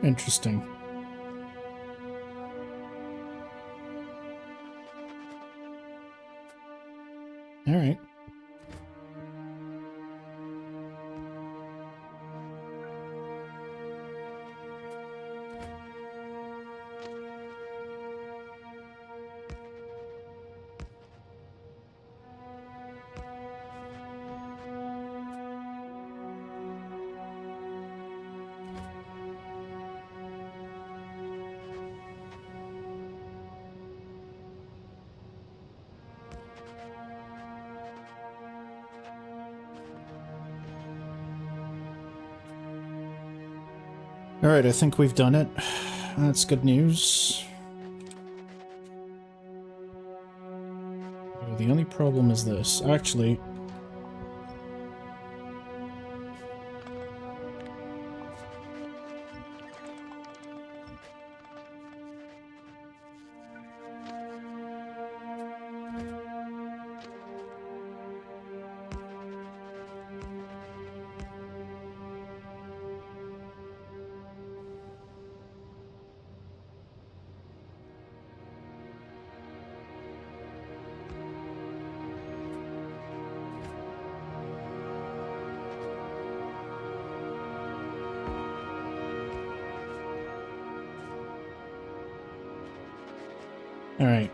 Interesting. All right. Alright, I think we've done it. That's good news. The only problem is this. Actually... Alright.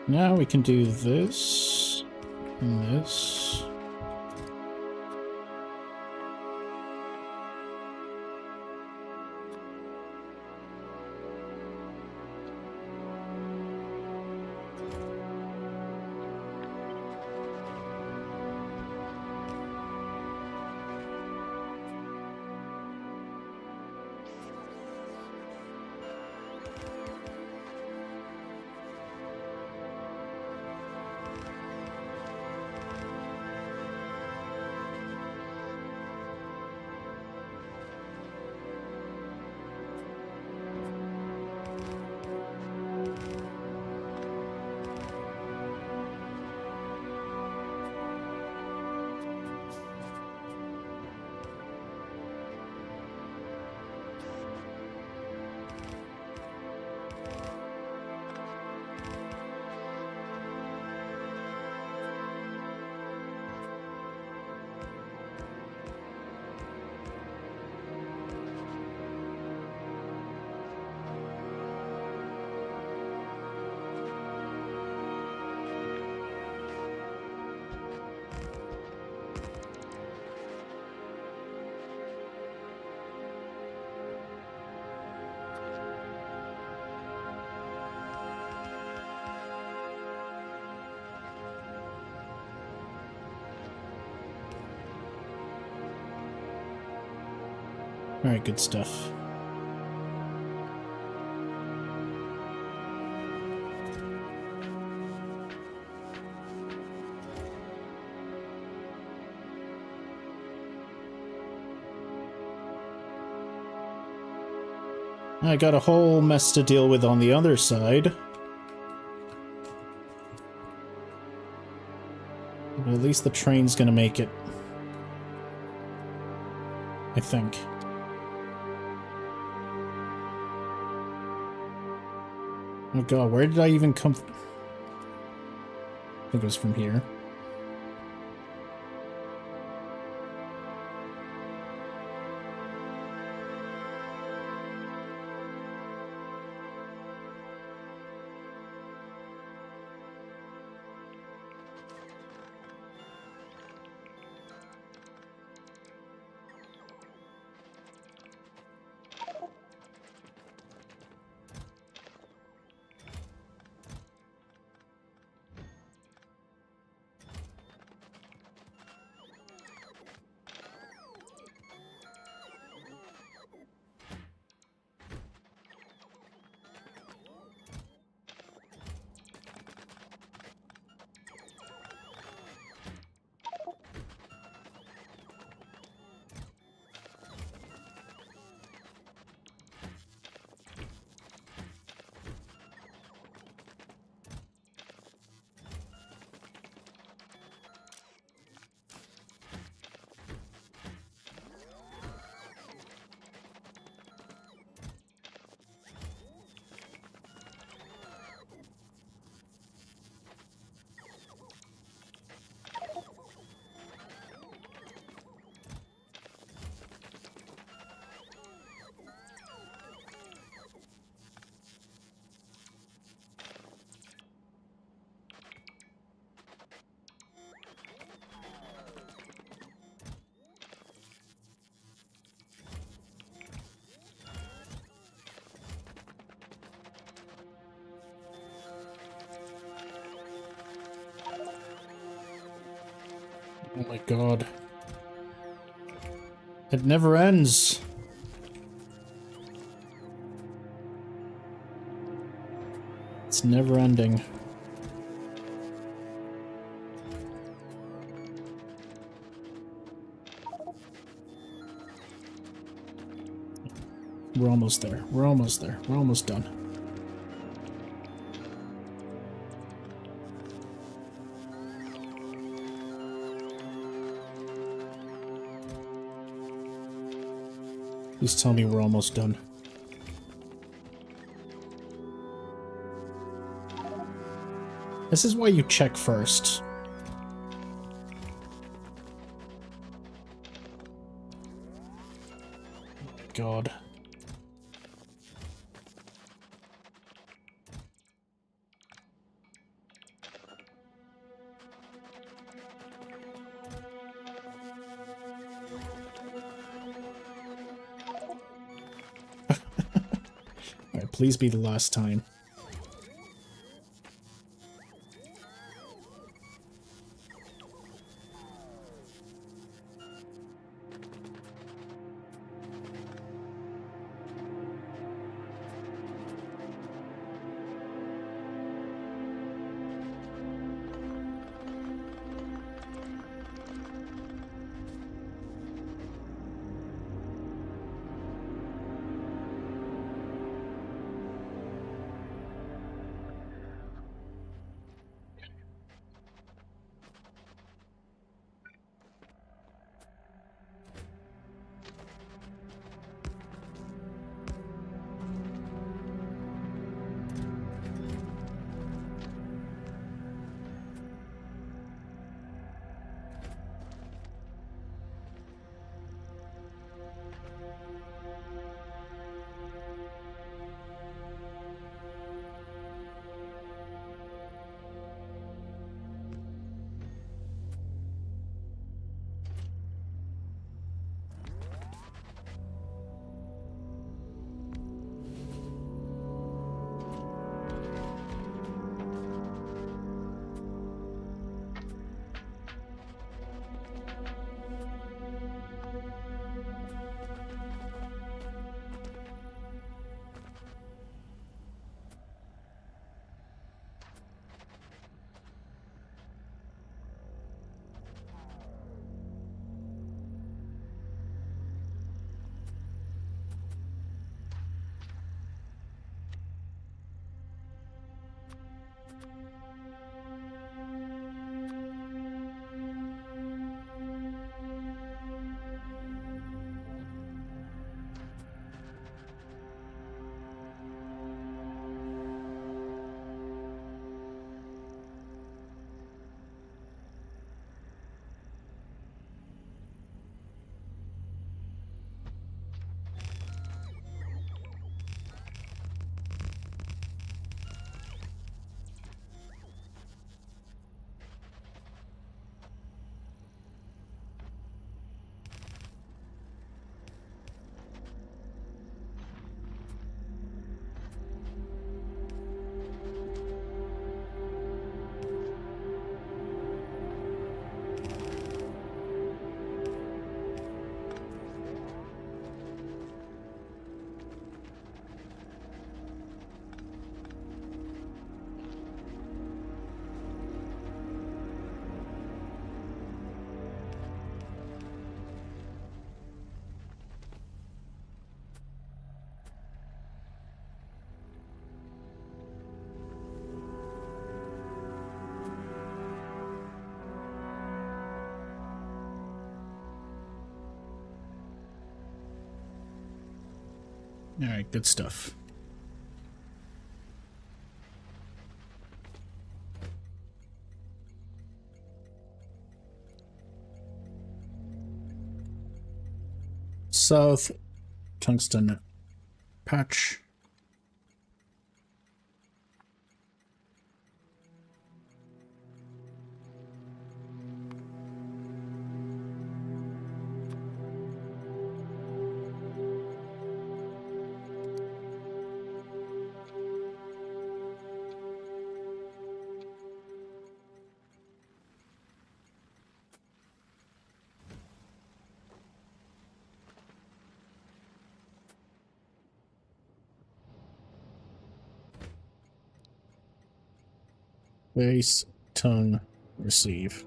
Now we can do this and this. Alright, good stuff. I got a whole mess to deal with on the other side. But at least the train's gonna make it. I think. Oh god, where did I even come from? I think it was from here. Oh my god. It never ends. It's never ending. We're almost there. We're almost there. We're almost done. Please tell me we're almost done. This is why you check first. God. Alright, please be the last time. Alright, good stuff. South tungsten patch. Face, tongue, receive.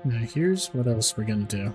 Now here's what else we're gonna do.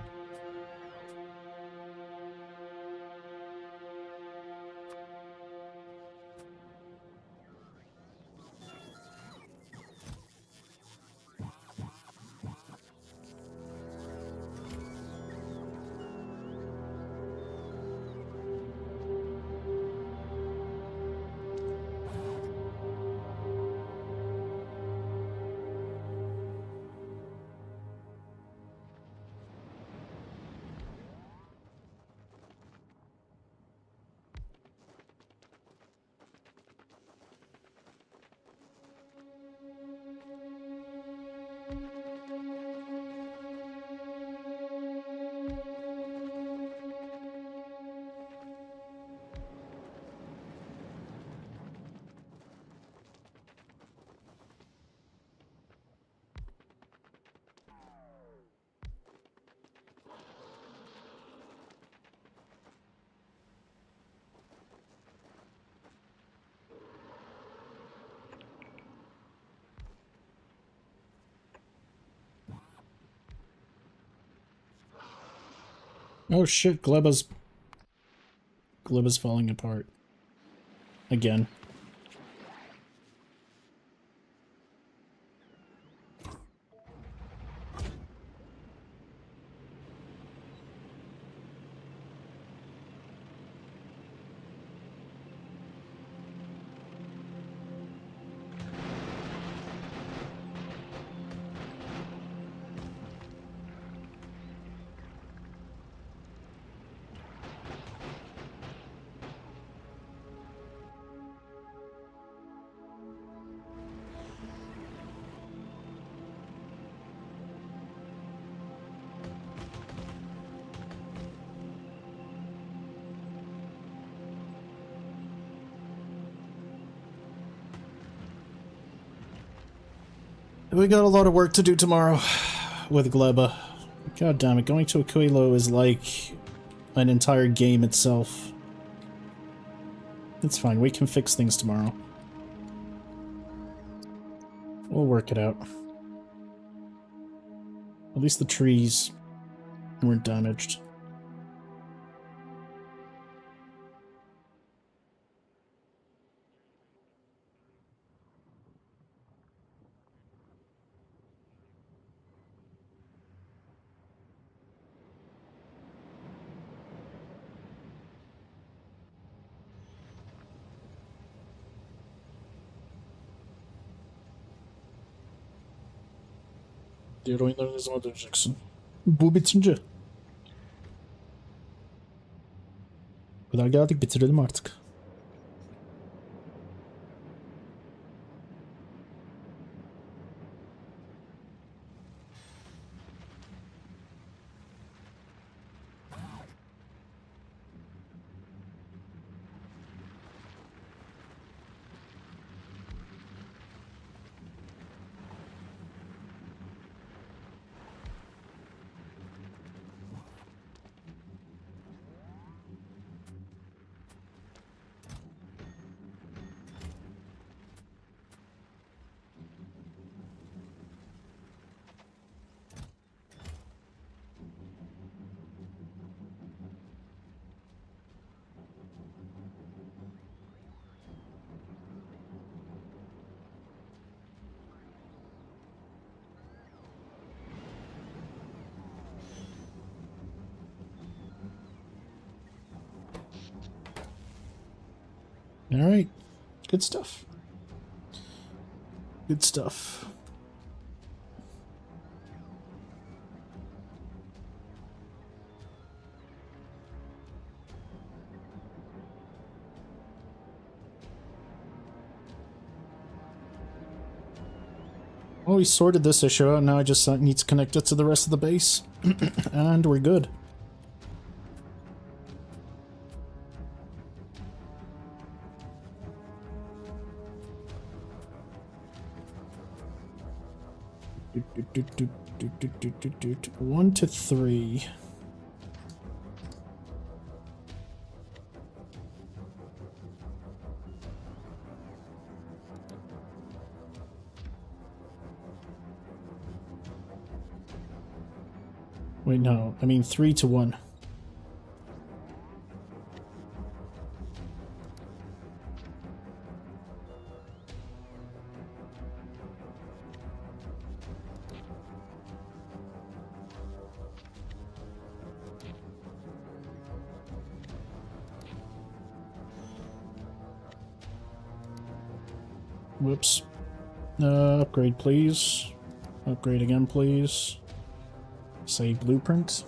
Oh shit, Gleba's falling apart. Again. We got a lot of work to do tomorrow with Gleba. God damn it, going to Aquilo is like an entire game itself. It's fine, we can fix things tomorrow. We'll work it out. At least the trees weren't damaged. Diğer oyunlara ne zaman döneceksin? Bu bitince. Bu kadar geldik, bitirelim artık. Alright. Good stuff. Good stuff. Oh, we sorted this issue out. Now I just need to connect it to the rest of the base. And we're good. One to three. Wait, no. I mean 3 to 1. Whoops. Upgrade, please. Upgrade again, please. Say blueprint.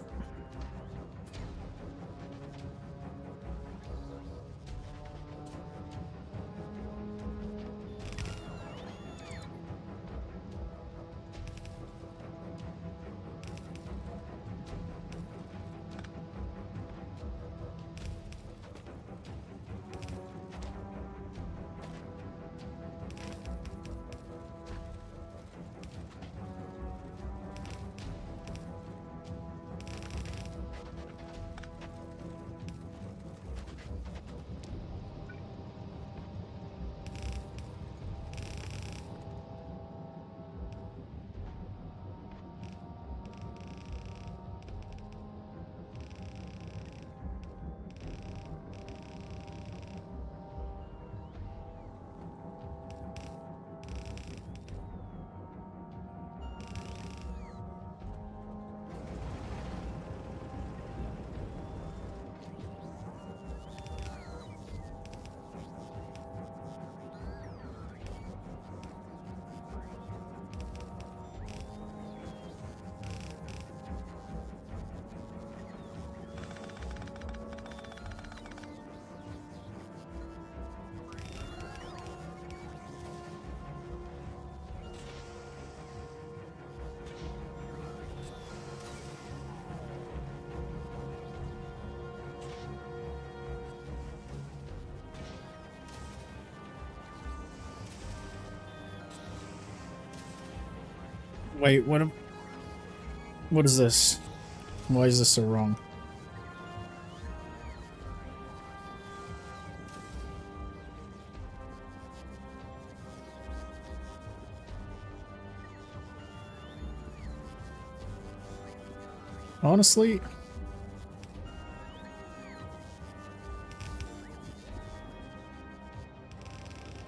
Wait, what is this? Why is this so wrong? Honestly,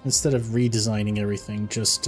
instead of redesigning everything, just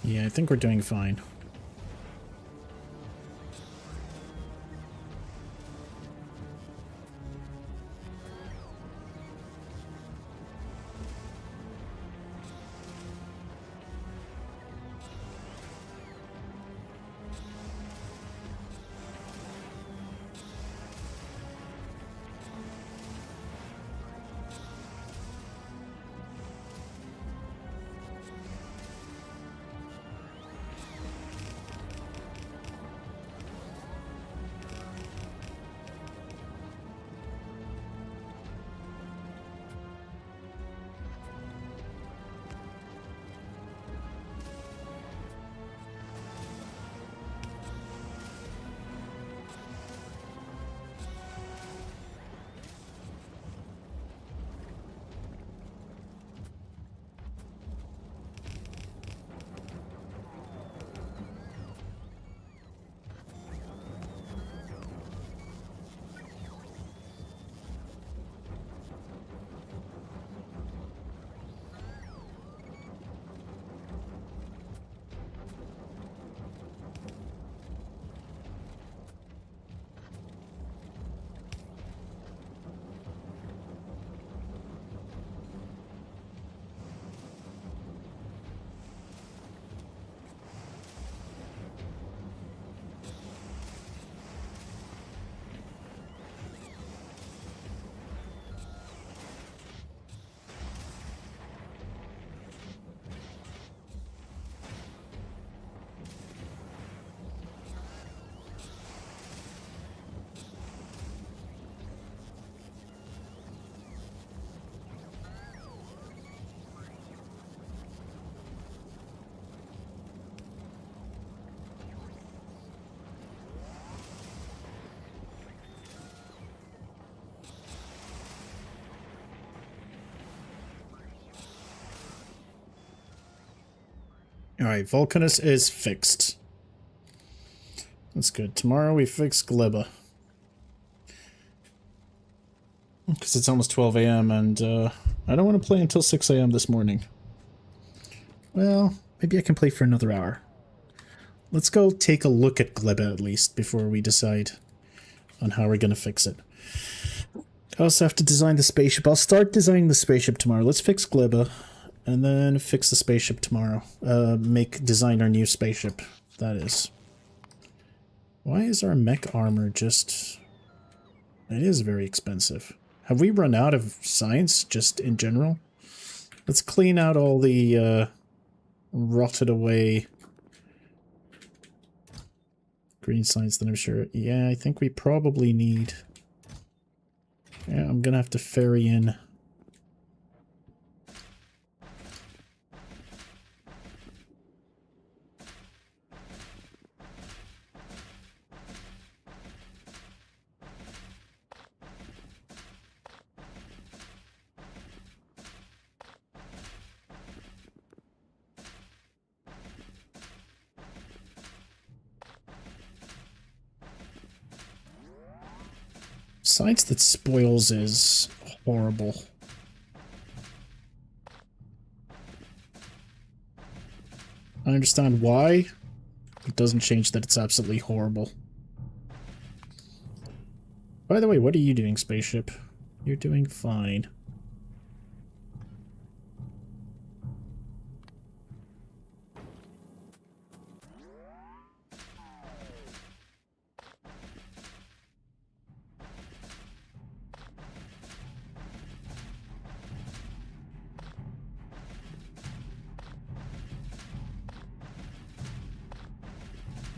yeah, I think we're doing fine. Alright, Vulcanus is fixed. That's good. Tomorrow we fix Gleba. Because it's almost 12 a.m. and I don't want to play until 6 a.m. this morning. Well, maybe I can play for another hour. Let's go take a look at Gleba at least before we decide on how we're going to fix it. I also have to design the spaceship. I'll start designing the spaceship tomorrow. Let's fix Gleba and then fix the spaceship tomorrow. Design our new spaceship, that is. Why is our mech armor just... It is very expensive. Have we run out of science just in general? Let's clean out all the rotted away green science that I'm sure... Yeah, I think we probably need... Yeah, I'm gonna have to ferry in... Science that spoils is horrible. I understand why. It doesn't change that it's absolutely horrible. By the way, what are you doing, spaceship? You're doing fine.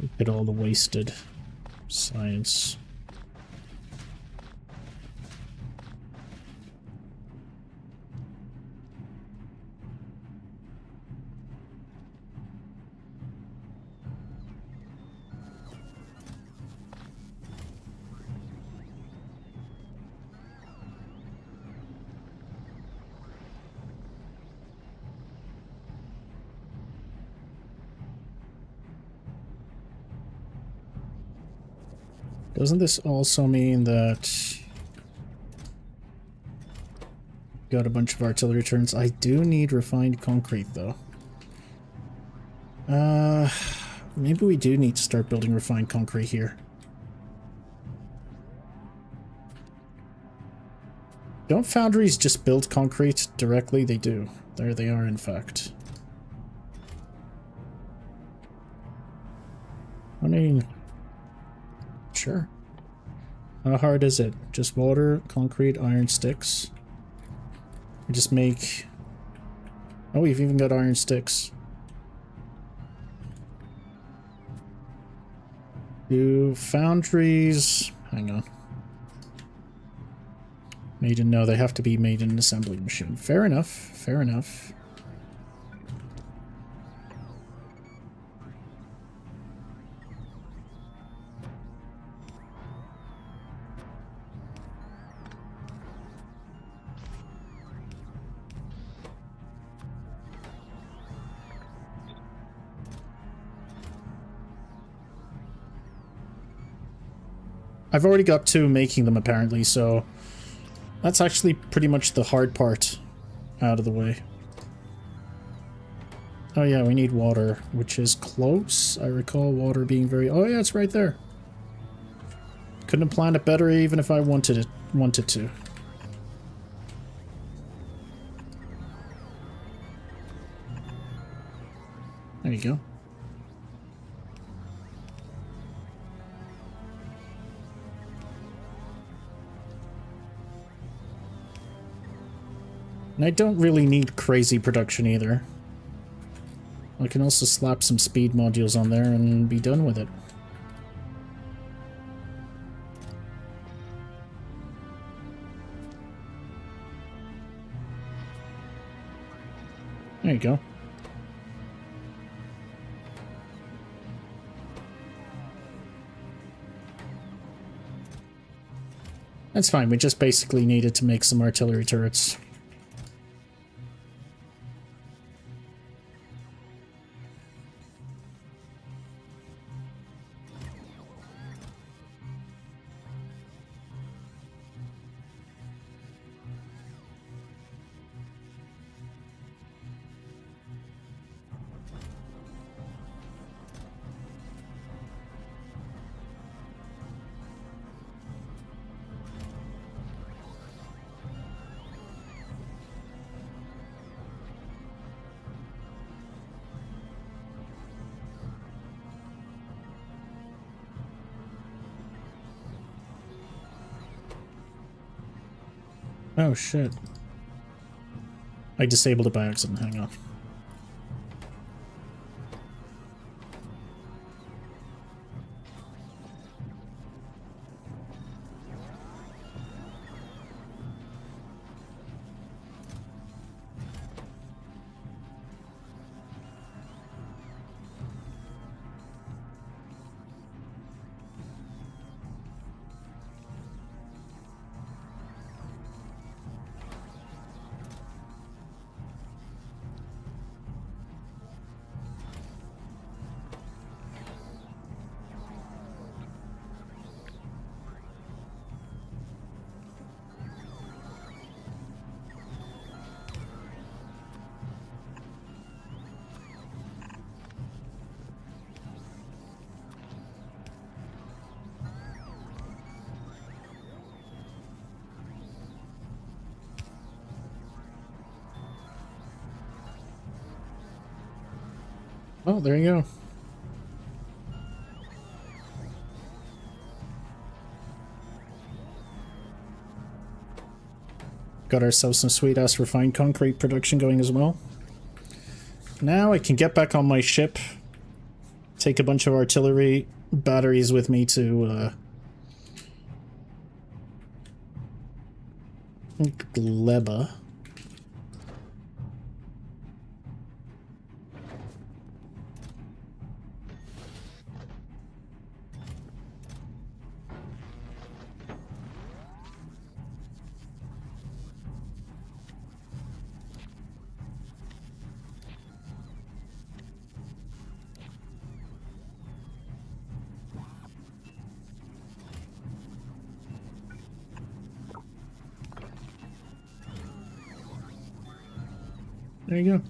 Look at all the wasted science. Doesn't this also mean that got a bunch of artillery turrets? I do need refined concrete though. Maybe we do need to start building refined concrete here. Don't foundries just build concrete directly? They do. There they are, in fact. I mean... Sure. How hard is it? Just water, concrete, iron sticks. We just make... Oh, we've even got iron sticks. Do foundries... Hang on. Made in... No, they have to be made in an assembly machine. Fair enough. Fair enough. I've already got two making them, apparently, so that's actually pretty much the hard part out of the way. Oh yeah, we need water, which is close. I recall water being very... Oh yeah, it's right there. Couldn't have planned it better even if I wanted to. There you go. And I don't really need crazy production either. I can also slap some speed modules on there and be done with it. There you go. That's fine, we just basically needed to make some artillery turrets. Oh shit. I disabled it by accident, hang on. Oh, there you go. Got ourselves some sweet-ass refined concrete production going as well. Now I can get back on my ship, take a bunch of artillery batteries with me to Gleba. There you go.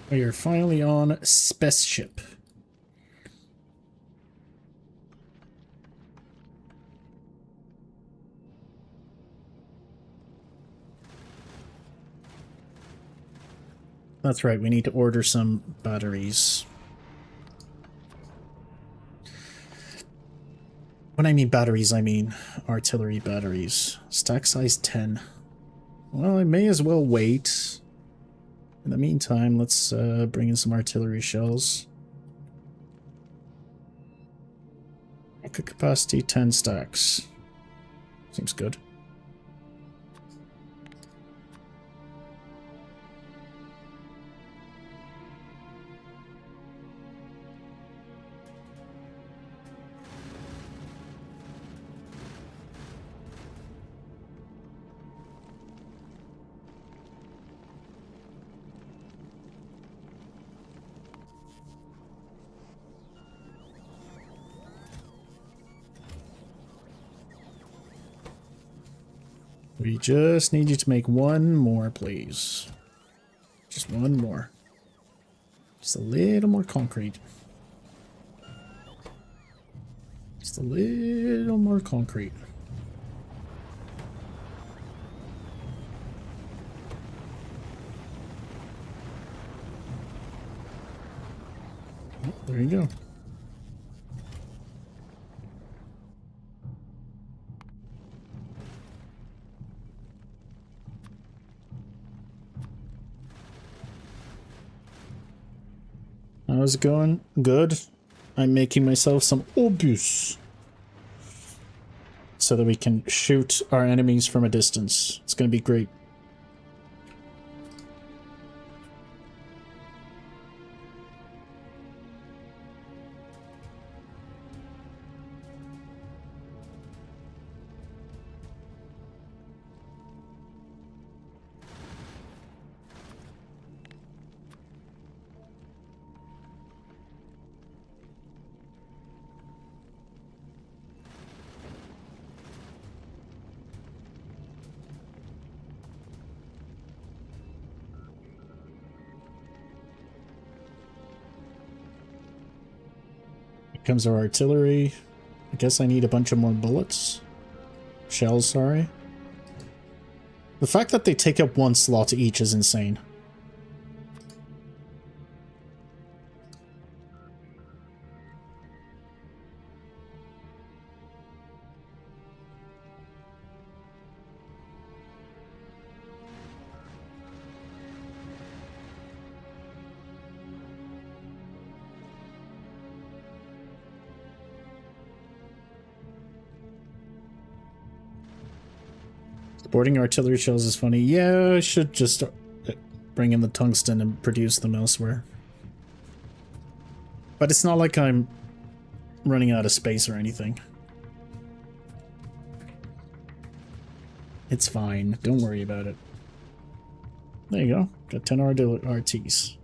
We are finally on spaceship. That's right, we need to order some batteries. When I mean batteries, I mean artillery batteries. Stack size 10. Well, I may as well wait. In the meantime, let's bring in some artillery shells. Rocket capacity 10 stacks. Seems good. We just need you to make one more, please. Just one more. Just a little more concrete. Just a little more concrete. Oh, there you go. How's it going? Good. I'm making myself some obus so that we can shoot our enemies from a distance. It's going to be great. Comes our artillery. I guess I need a bunch of more bullets. Shells, sorry. The fact that they take up one slot each is insane. Boarding artillery shells is funny. Yeah, I should just bring in the tungsten and produce them elsewhere. But it's not like I'm running out of space or anything. It's fine. Don't worry about it. There you go. Got 10 RTs.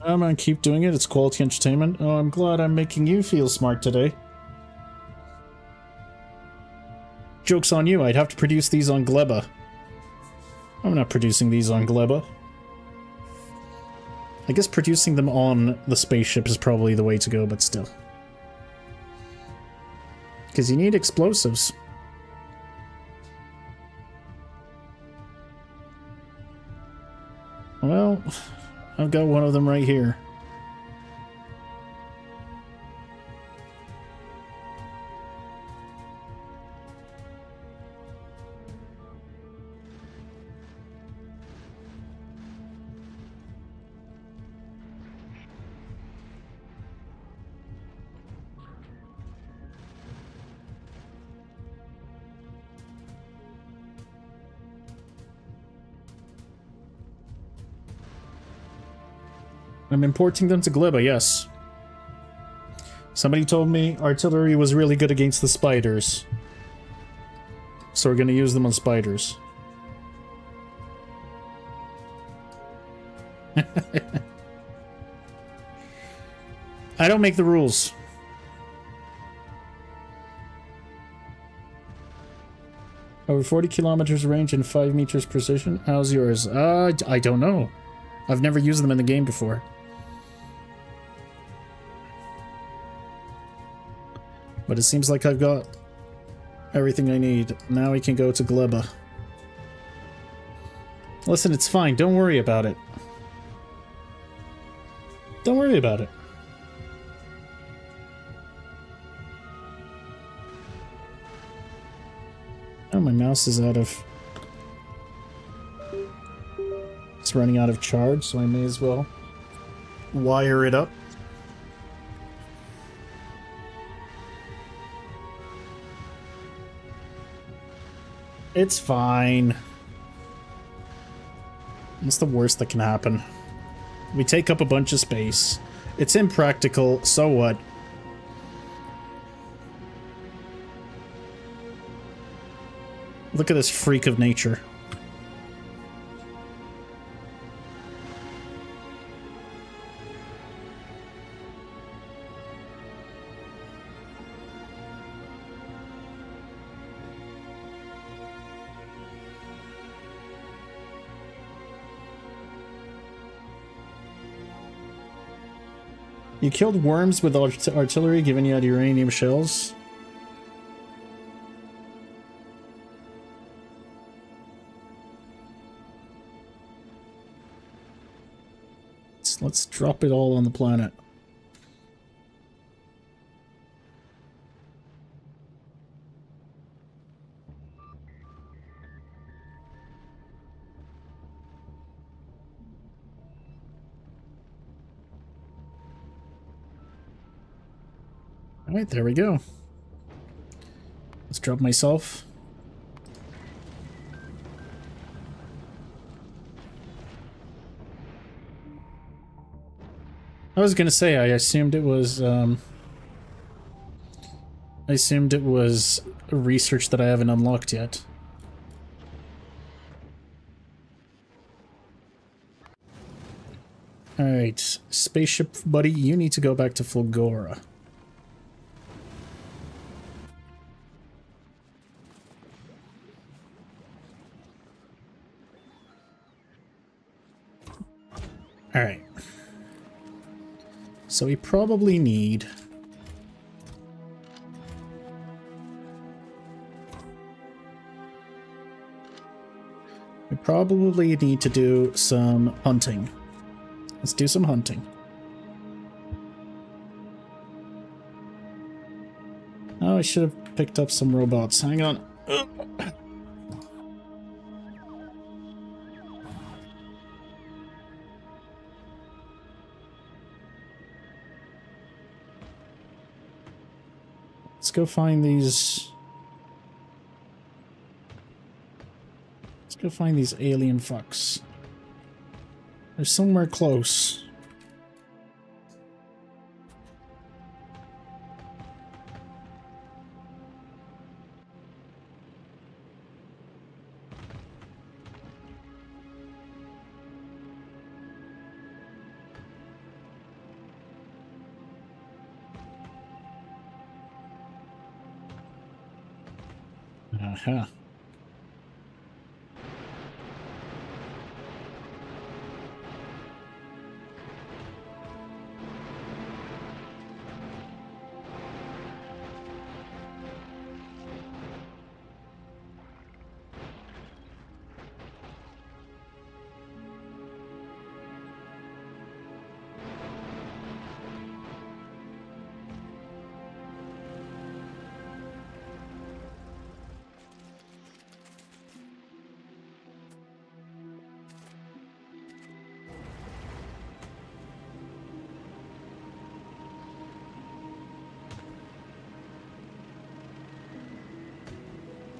I'm gonna keep doing it. It's quality entertainment. Oh, I'm glad I'm making you feel smart today. Joke's on you. I'd have to produce these on Gleba. I'm not producing these on Gleba. I guess producing them on the spaceship is probably the way to go, but still. Because you need explosives. Well, I've got one of them right here. I'm importing them to Gleba, yes. Somebody told me artillery was really good against the spiders. So we're gonna use them on spiders. I don't make the rules. Over 40 kilometers range and 5 meters precision. How's yours? I don't know. I've never used them in the game before. But it seems like I've got everything I need. Now we can go to Gleba. Listen, it's fine. Don't worry about it. Don't worry about it. Oh, my mouse is out of... It's running out of charge, so I may as well wire it up. It's fine. What's the worst that can happen? We take up a bunch of space. It's impractical, so what? Look at this freak of nature. You killed worms with artillery, giving you uranium shells. Let's drop it all on the planet. Alright, there we go. Let's drop myself. I was gonna say, I assumed it was, research that I haven't unlocked yet. Alright, spaceship buddy, you need to go back to Fulgora. Alright. So we probably need... We probably need to do some hunting. Let's do some hunting. Oh, I should have picked up some robots. Hang on. Let's go find these... Let's go find these alien fucks. They're somewhere close. Aha.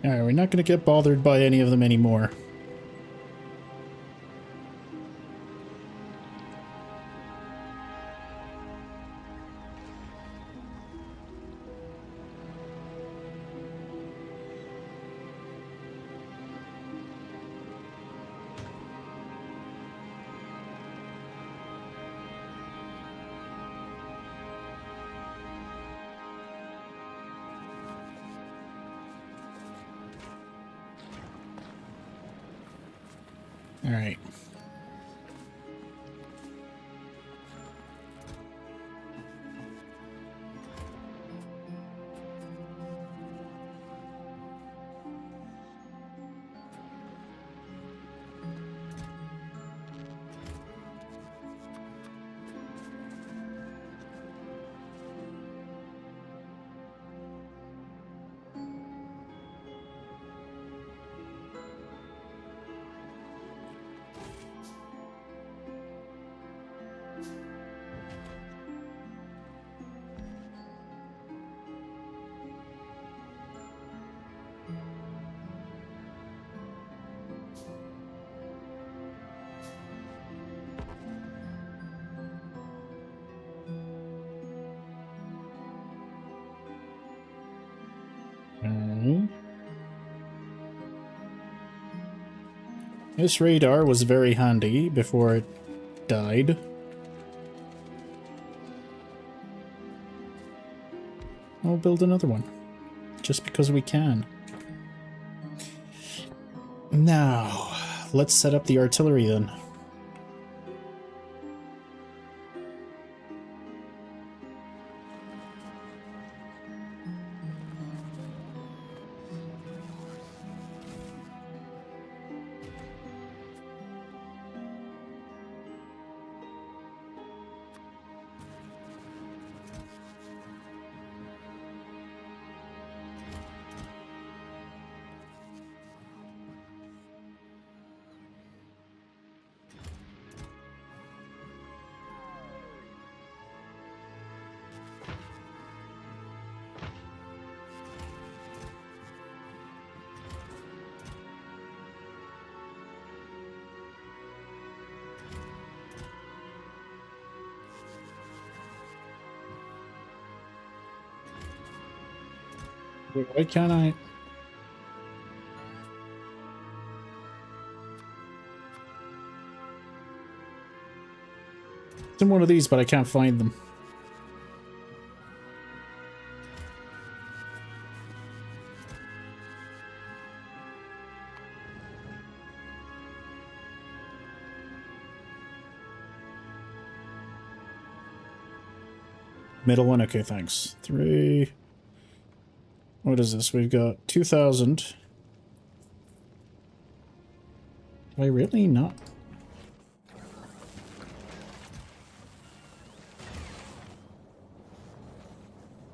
Alright, we're not going to get bothered by any of them anymore. Alright. This radar was very handy before it died. We'll build another one. Just because we can. Now, let's set up the artillery then. Wait, why can't I? It's in one of these, but I can't find them. Middle one? Okay, thanks. 3. What is this? We've got 2,000. Do I really not?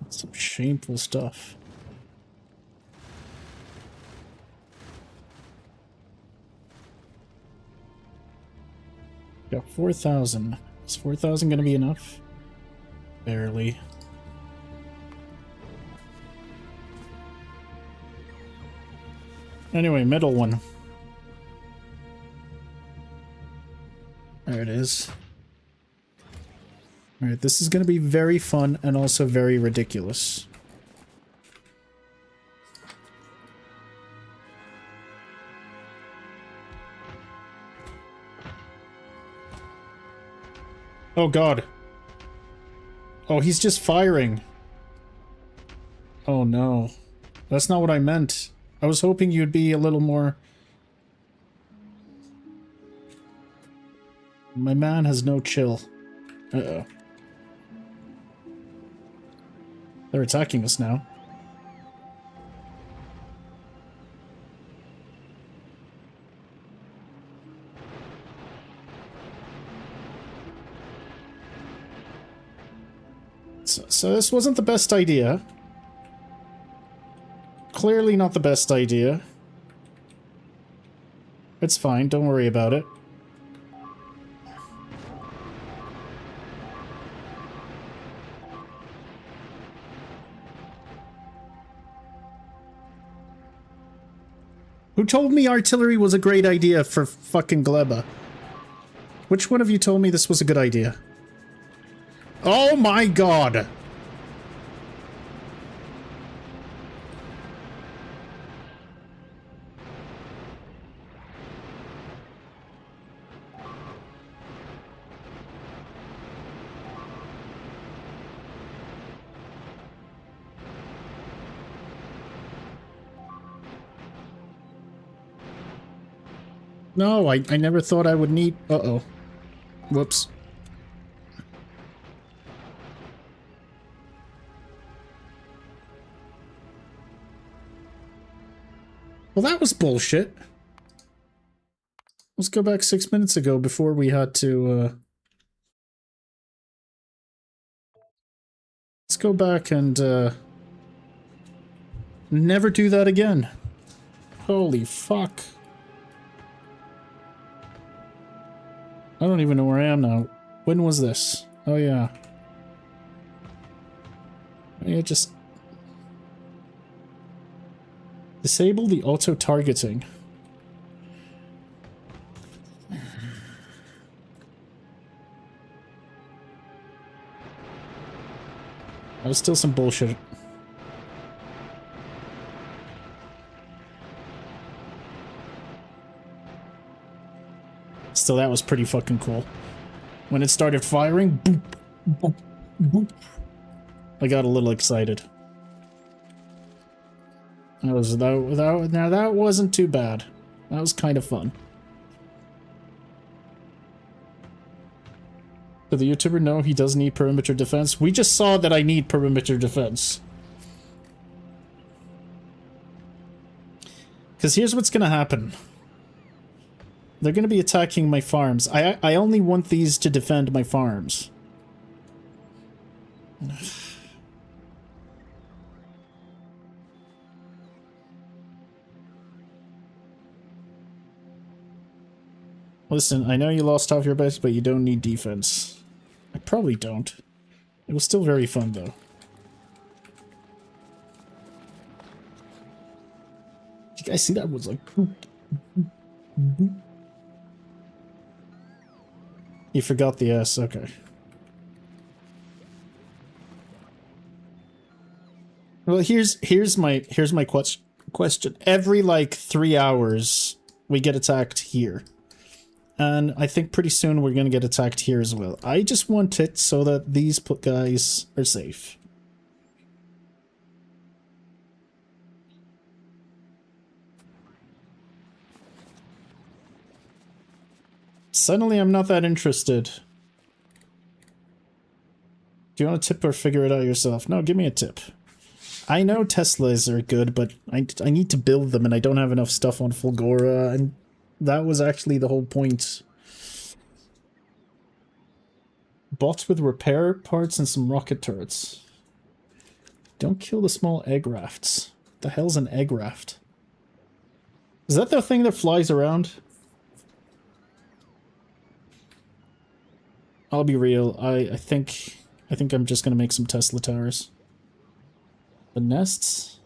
That's some shameful stuff. Got 4,000. Is 4,000 gonna be enough? Barely. Anyway, middle one. There it is. Alright, this is gonna be very fun and also very ridiculous. Oh god. Oh, he's just firing. Oh no. That's not what I meant. I was hoping you'd be a little more... My man has no chill. Uh-oh. They're attacking us now. So this wasn't the best idea. Clearly not the best idea. It's fine, don't worry about it. Who told me artillery was a great idea for fucking Gleba? Which one of you told me this was a good idea? Oh my god! No, I never thought I would need... Uh-oh. Whoops. Well, that was bullshit. Let's go back 6 minutes ago before we had to, Let's go back and, never do that again. Holy fuck. I don't even know where I am now. When was this? Oh, yeah. Yeah, just... Disable the auto-targeting. That was still some bullshit. Still, that was pretty fucking cool. When it started firing, boop, boop, boop. I got a little excited. Now that wasn't too bad. That was kind of fun. Did the YouTuber know he does need perimeter defense? We just saw that I need perimeter defense. Because here's what's gonna happen. They're gonna be attacking my farms. I only want these to defend my farms. Listen, I know you lost half your base, but you don't need defense. I probably don't. It was still very fun, though. Did you guys see that? It was like... boop, boop, boop. You forgot the S, okay. Well, here's my question. Every, like, 3 hours, we get attacked here. And I think pretty soon we're gonna get attacked here as well. I just want it so that these guys are safe. Suddenly I'm not that interested. Do you want a tip or figure it out yourself? No, give me a tip. I know Teslas are good, but I need to build them and I don't have enough stuff on Fulgora, and that was actually the whole point. Bots with repair parts and some rocket turrets. Don't kill the small egg rafts. The hell's an egg raft? Is that the thing that flies around? I'll be real. I think I'm just gonna make some Tesla towers. The nests.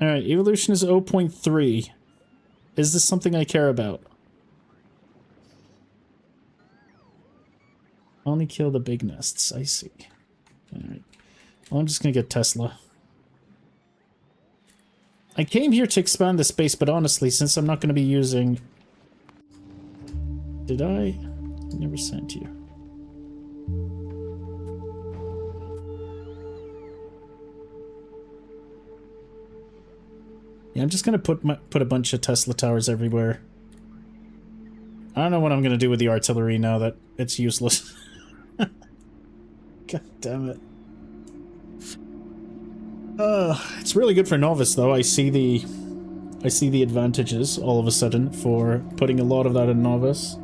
Alright, evolution is 0.3. Is this something I care about? Only kill the big nests, I see. Alright. Well, I'm just gonna get Tesla. I came here to expand the space, but honestly, since I'm not gonna be using... Did I? Never sent you. Yeah, I'm just gonna put a bunch of Tesla towers everywhere. I don't know what I'm gonna do with the artillery now that it's useless. God damn it. It's really good for novice though. I see the advantages all of a sudden for putting a lot of that in novice.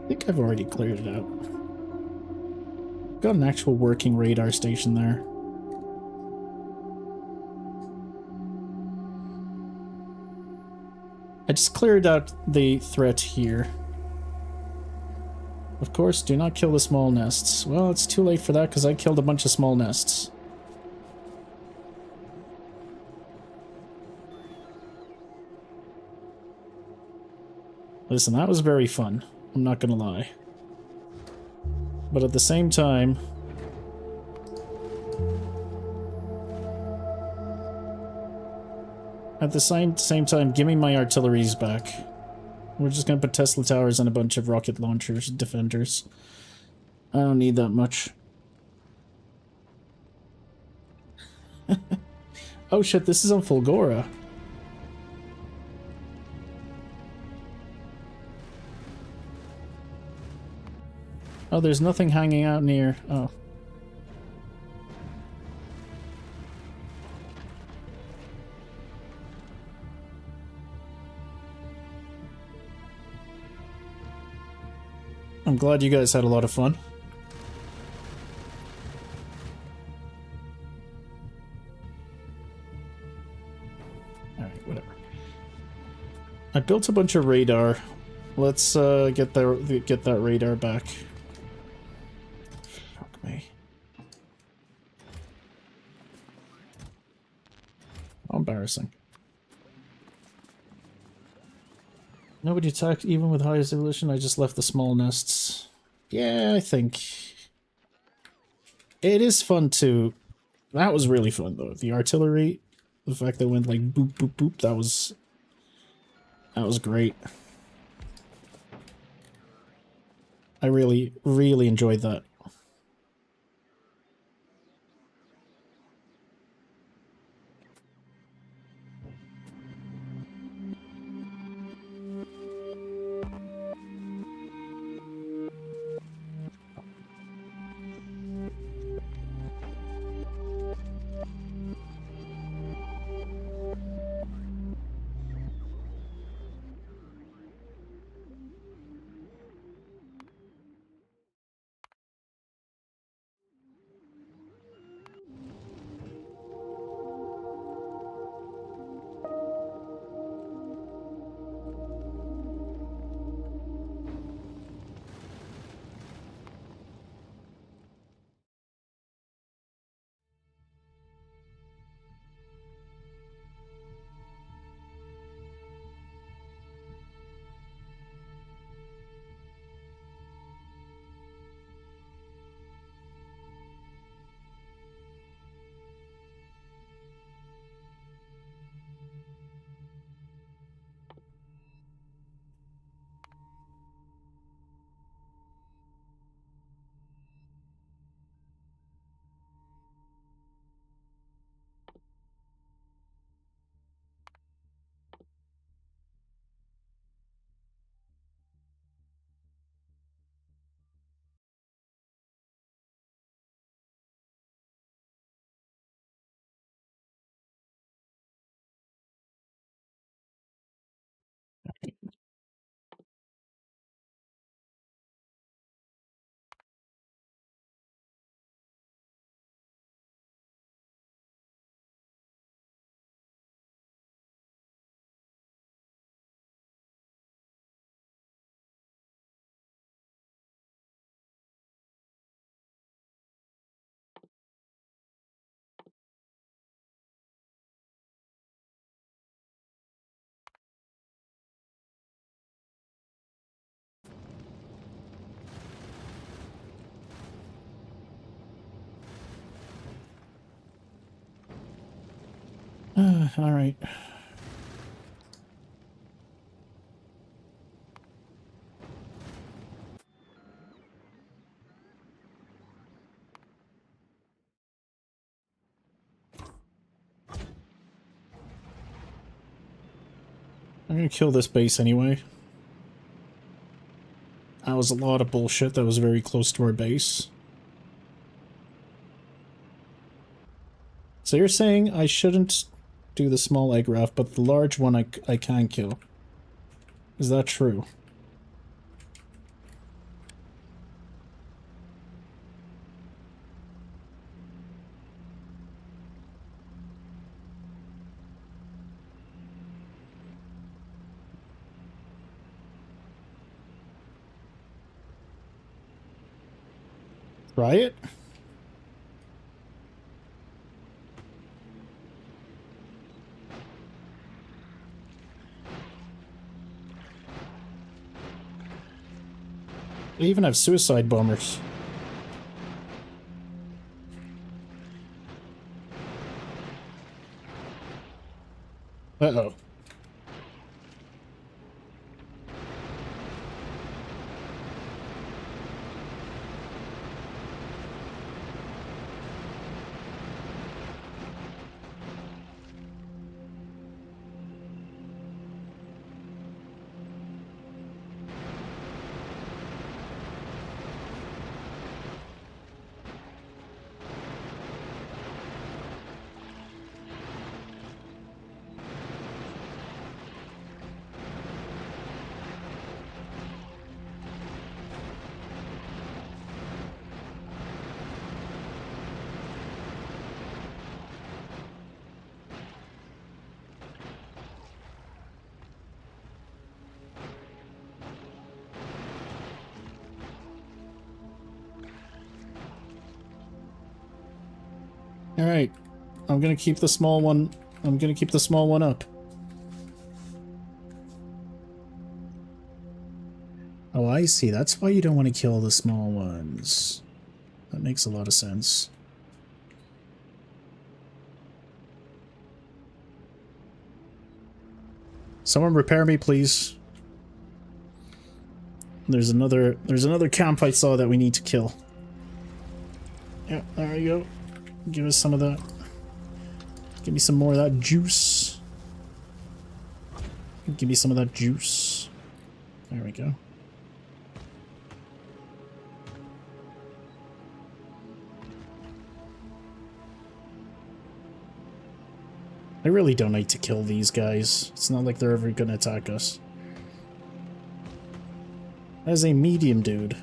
I think I've already cleared it out. Got an actual working radar station there. I just cleared out the threat here. Of course, do not kill the small nests. Well, it's too late for that because I killed a bunch of small nests. Listen, that was very fun. I'm not gonna lie. But at the same time... At the same time, give me my artilleries back. We're just gonna put Tesla towers and a bunch of rocket launchers, defenders. I don't need that much. Oh shit, this is on Fulgora. Oh, there's nothing hanging out near... Oh. I'm glad you guys had a lot of fun. Alright, whatever. I built a bunch of radar. Let's get that radar back. Fuck me. How embarrassing. Nobody attacked even with highest evolution. I just left the small nests. Yeah, I think it is fun to... That was really fun though. The artillery, the fact that it went like boop boop boop, that was great. I really enjoyed that. Alright. I'm gonna kill this base anyway. That was a lot of bullshit that was very close to our base. So you're saying I shouldn't do the small egg raft, but the large one I can kill. Is that true? Try it? They even have suicide bombers. Uh-oh. Alright. I'm gonna keep the small one. I'm gonna keep the small one up. Oh, I see. That's why you don't want to kill the small ones. That makes a lot of sense. Someone repair me, please. There's another camp I saw that we need to kill. Yeah, there we go. Give us some of that. Give me some more of that juice. Give me some of that juice. There we go. I really don't need to kill these guys. It's not like they're ever gonna attack us. That is a medium dude.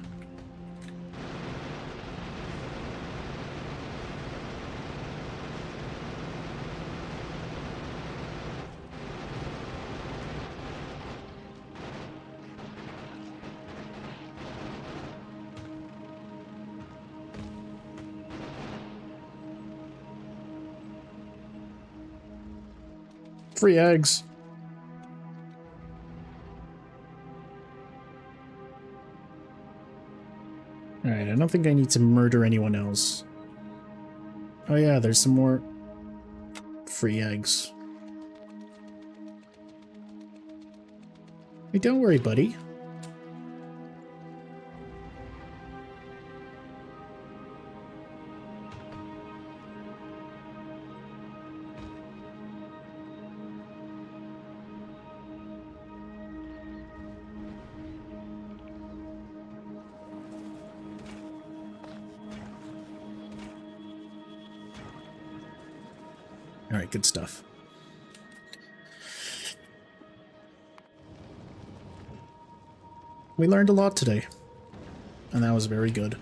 Free eggs. Alright, I don't think I need to murder anyone else. Oh yeah, there's some more free eggs. Hey, don't worry, buddy. Alright, good stuff. We learned a lot today, and that was very good.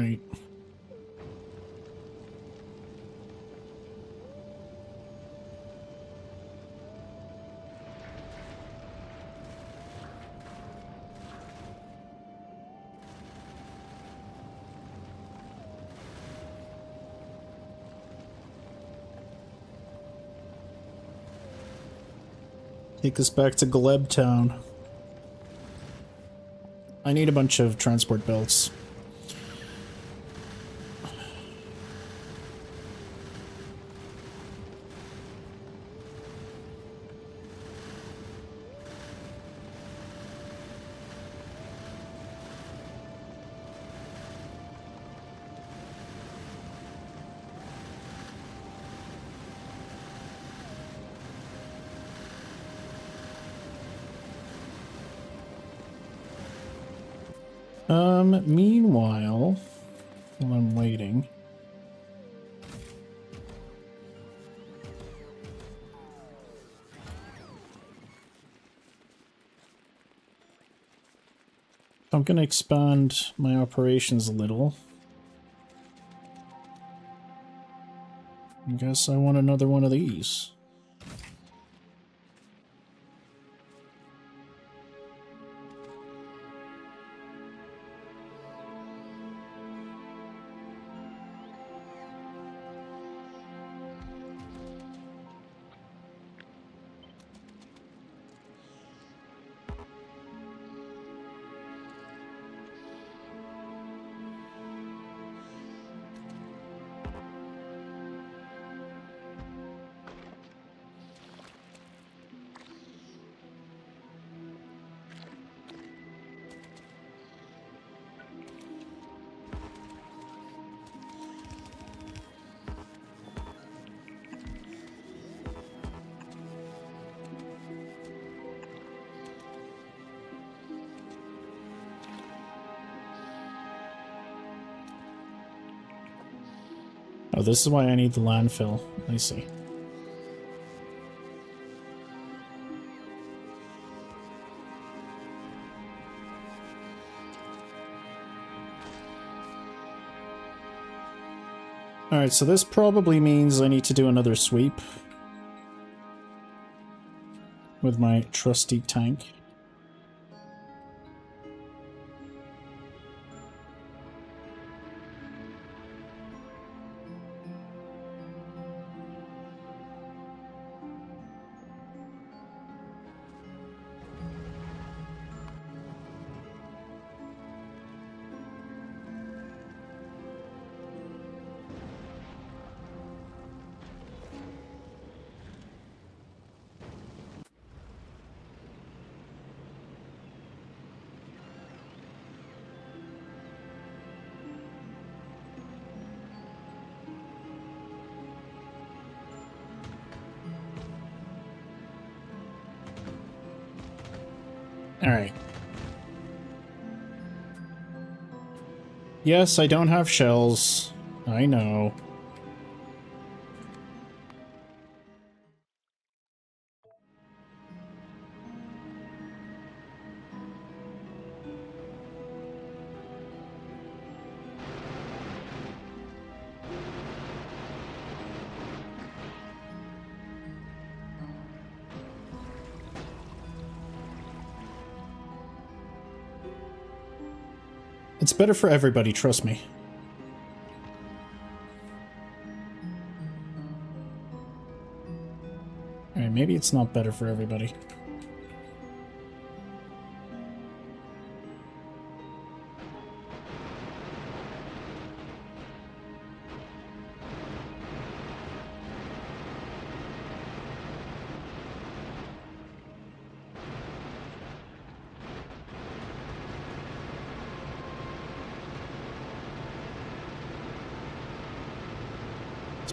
Alright. Take us back to Gleb Town. I need a bunch of transport belts. Meanwhile, while I'm waiting, I'm gonna expand my operations a little. I guess I want another one of these. Oh, this is why I need the landfill. I see. Alright, so this probably means I need to do another sweep with my trusty tank. Alright. Yes, I don't have shells. I know. It's better for everybody, trust me. Alright, maybe it's not better for everybody.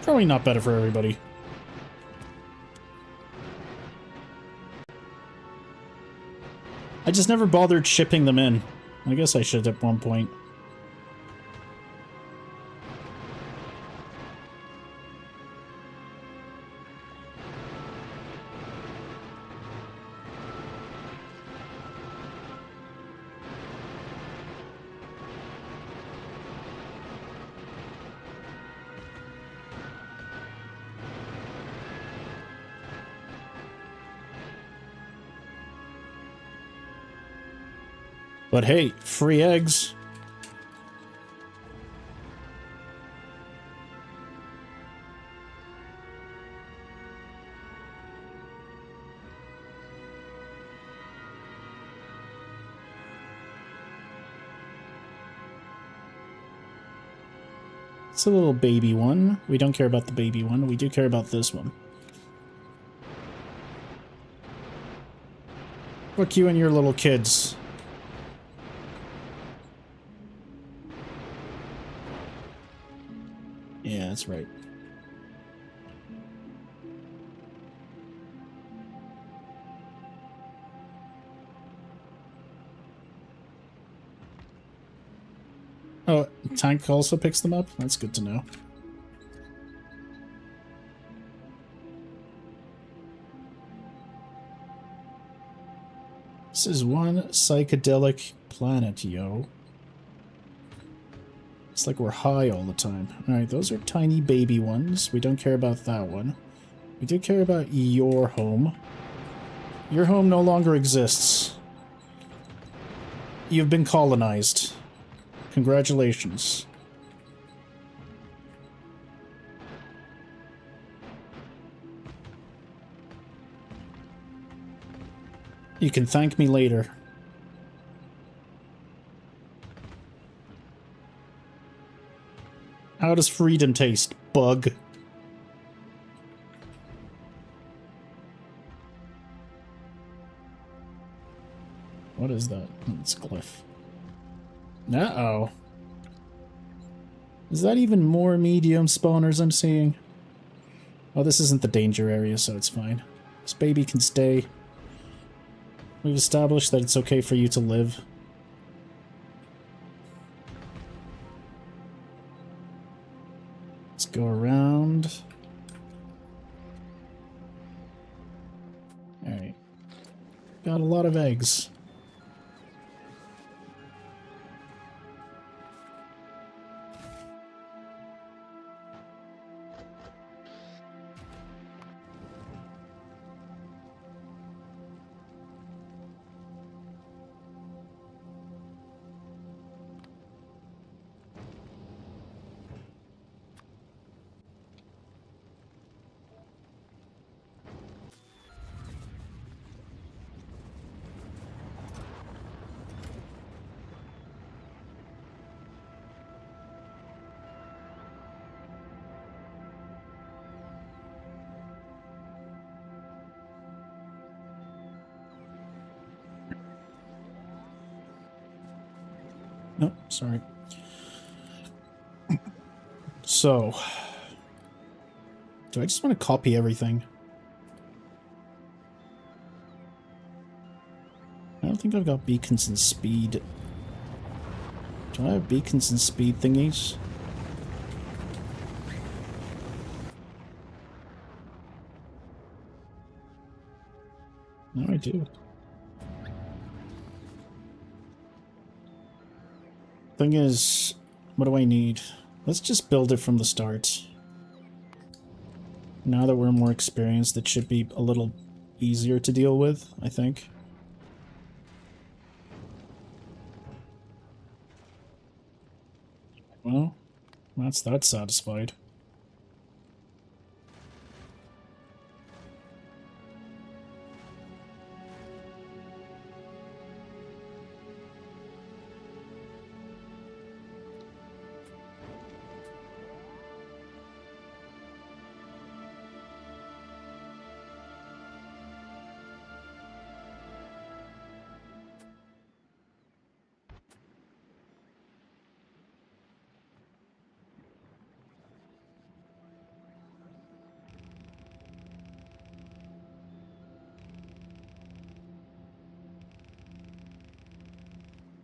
Probably not better for everybody. I just never bothered shipping them in. I guess I should at one point. But hey, free eggs. It's a little baby one. We don't care about the baby one. We do care about this one. Fuck you and your little kids. Yeah, that's right. Oh, tank also picks them up? That's good to know. This is one psychedelic planet, yo. It's like we're high all the time. Alright, those are tiny baby ones. We don't care about that one. We do care about your home. Your home no longer exists. You've been colonized. Congratulations. You can thank me later. How does freedom taste, bug? What is that? It's a glyph. Uh-oh. Is that even more medium spawners I'm seeing? Oh, this isn't the danger area, so it's fine. This baby can stay. We've established that it's okay for you to live. Let's go around. Alright. Got a lot of eggs. Oh, sorry. So, do I just want to copy everything? I don't think I've got beacons and speed. Do I have beacons and speed thingies? No, I do. Thing is, what do I need? Let's just build it from the start. Now that we're more experienced, it should be a little easier to deal with, I think. Well, that's that satisfied.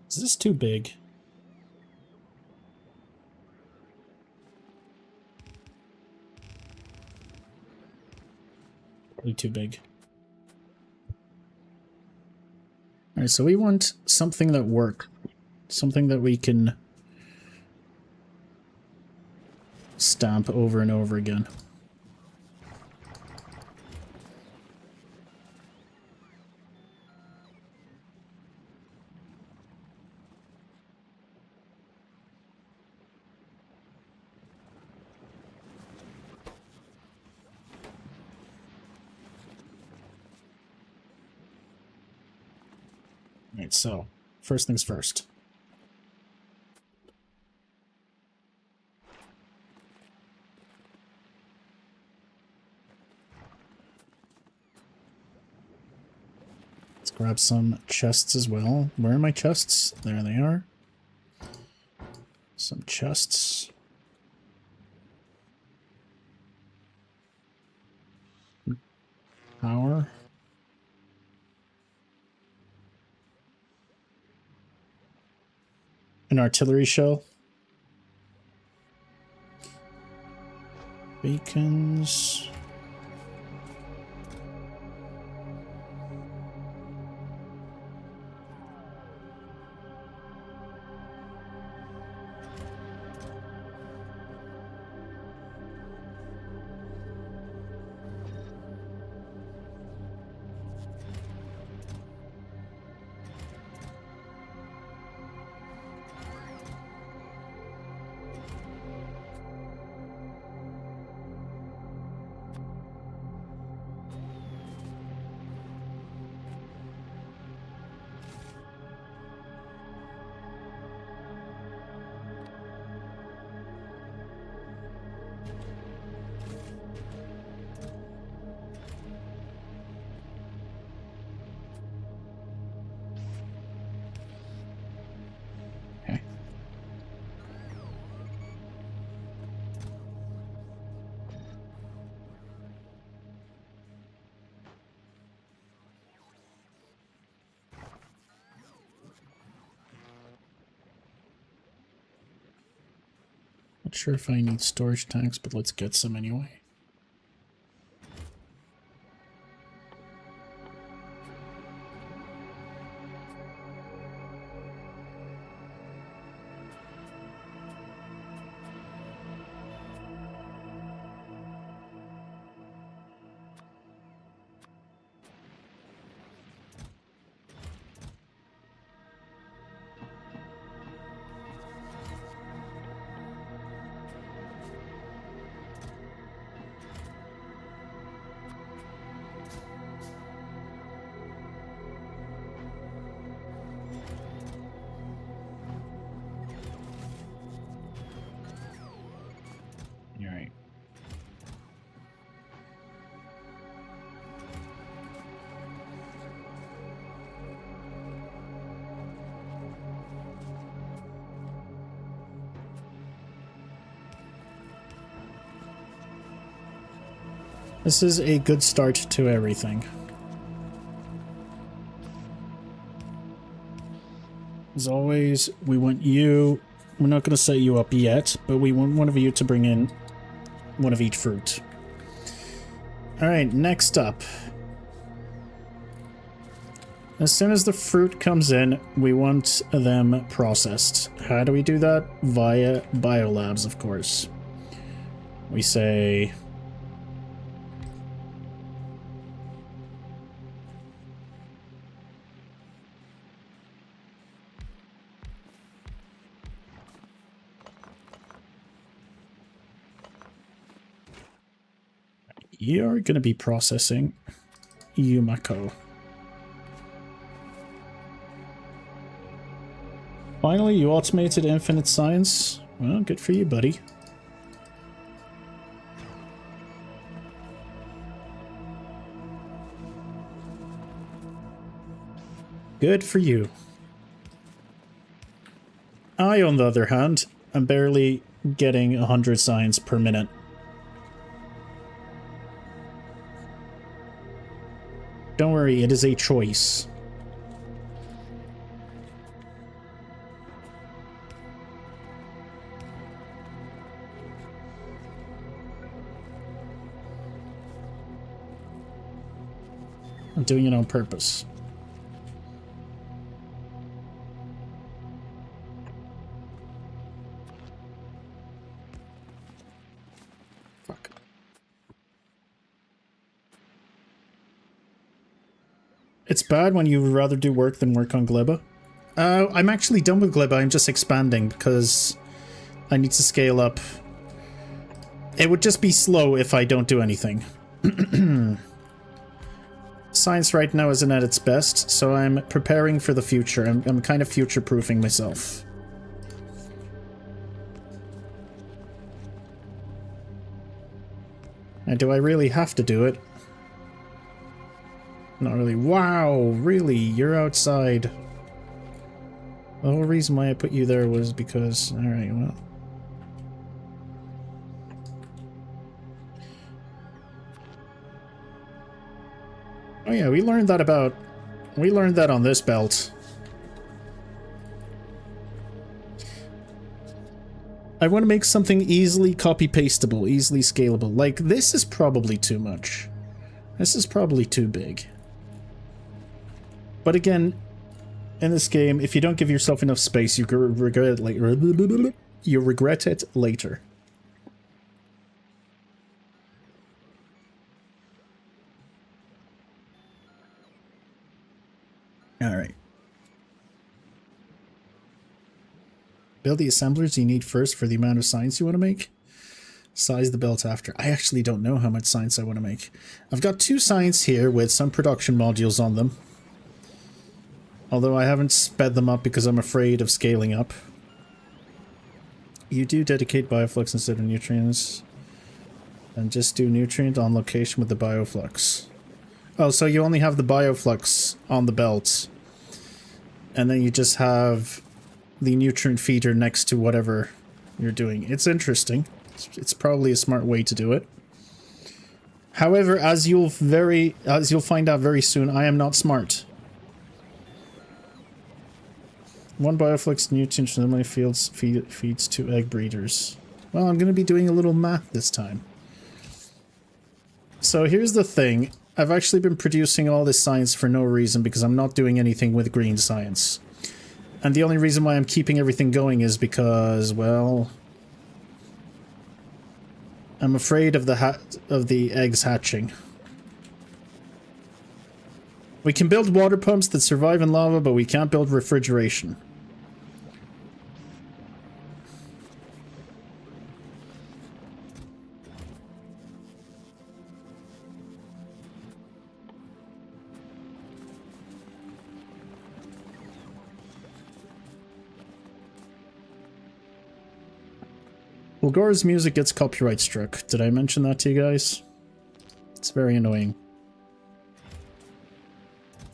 Is this too big? Probably too big. Alright, so we want something that works. Something that we can stamp over and over again. Alright, so, first things first. Let's grab some chests as well. Where are my chests? There they are. Some chests. Power. An artillery shell. Beacons. Not sure if I need storage tanks, but let's get some anyway. Alright. This is a good start to everything. As always, we want you... We're not going to set you up yet, but we want one of you to bring in one of each fruit. Alright, next up. As soon as the fruit comes in, we want them processed. How do we do that? Via biolabs, of course. We say... You're going to be processing Yumako. Finally, you automated infinite science. Well, good for you, buddy. Good for you. I, on the other hand, am barely getting 100 science per minute. Don't worry, it is a choice. I'm doing it on purpose. Fuck. It's bad when you would rather do work than work on Gleba. I'm actually done with Gleba, I'm just expanding because I need to scale up. It would just be slow if I don't do anything. science right now isn't at its best, so I'm preparing for the future. I'm kind of future-proofing myself. And do I really have to do it? Not really. Wow, really? You're outside. The whole reason why I put you there was because... Alright, well... Oh yeah, we learned that about... We learned that on this belt. I want to make something easily copy-pastable, easily scalable. Like, this is probably too much. This is probably too big. But again, in this game, if you don't give yourself enough space, you regret it, you regret it later. Alright. Build the assemblers you need first for the amount of science you want to make. Size the belt after. I actually don't know how much science I want to make. I've got 2 science here with some production modules on them. Although I haven't sped them up because I'm afraid of scaling up. You do dedicate bioflux instead of nutrients. And just do nutrient on location with the bioflux. Oh, so you only have the bioflux on the belt. And then you just have the nutrient feeder next to whatever you're doing. It's interesting. It's probably a smart way to do it. However, as you'll find out very soon, I am not smart. 1 bioflux nutrient in my fields feeds 2 egg breeders. Well, I'm going to be doing a little math this time. So here's the thing. I've actually been producing all this science for no reason because I'm not doing anything with green science. And the only reason why I'm keeping everything going is because, well... I'm afraid of the eggs hatching. We can build water pumps that survive in lava, but we can't build refrigeration. Fulgora's music gets copyright struck. Did I mention that to you guys? It's very annoying.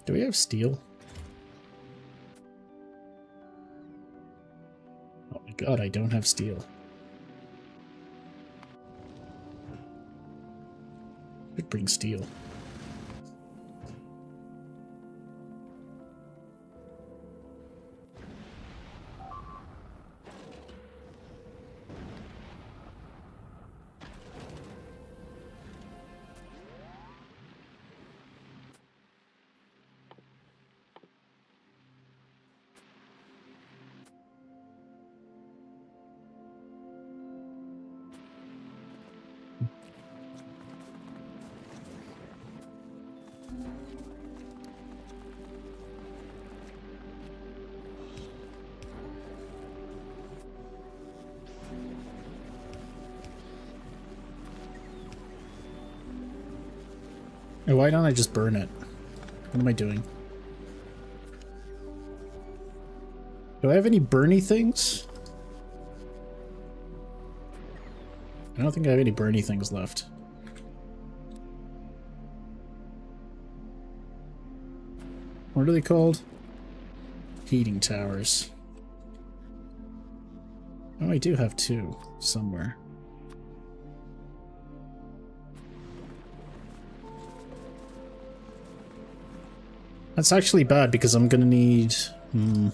Do we have steel? Oh my god, I don't have steel. Should bring steel. Oh, why don't I just burn it? What am I doing? Do I have any burny things? I don't think I have any burny things left. What are they called? Heating towers. Oh, I do have 2 somewhere. That's actually bad because I'm gonna need... I'm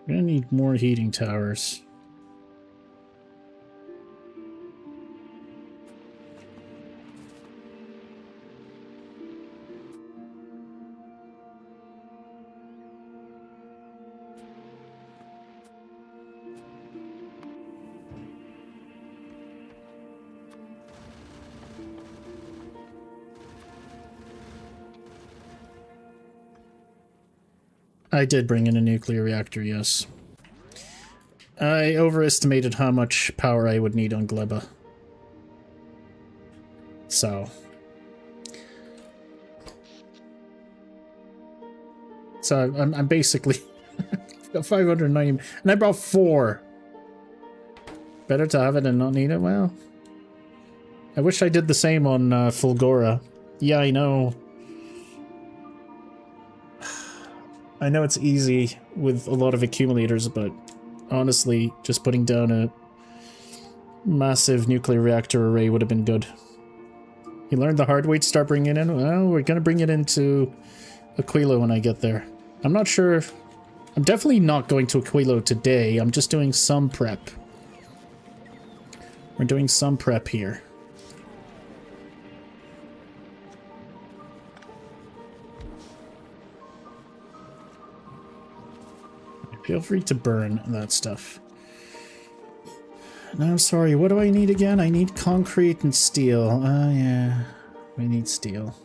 gonna need more heating towers. I did bring in a nuclear reactor, yes. I overestimated how much power I would need on Gleba. So I'm basically got 590, and I brought 4. Better to have it and not need it. Well, I wish I did the same on Fulgora. Yeah, I know. I know it's easy with a lot of accumulators, but honestly, just putting down a massive nuclear reactor array would have been good. You learned the hard way to start bringing it in? Well, we're going to bring it into Aquila when I get there. I'm not sure. I'm definitely not going to Aquilo today. I'm just doing some prep. We're doing some prep here. Feel free to burn that stuff. No, I'm sorry. What do I need again? I need concrete and steel. Oh, yeah. We need steel.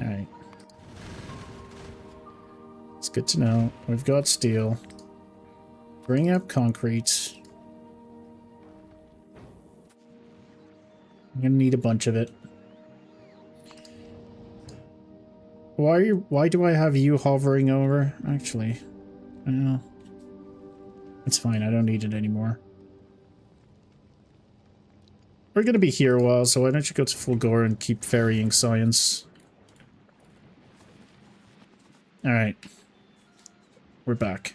Alright. It's good to know. We've got steel. Bring up concrete. I'm gonna need a bunch of it. Why do I have you hovering over? Actually, I don't know. It's fine, I don't need it anymore. We're gonna be here a while, so why don't you go to Fulgora and keep ferrying science? Alright. We're back.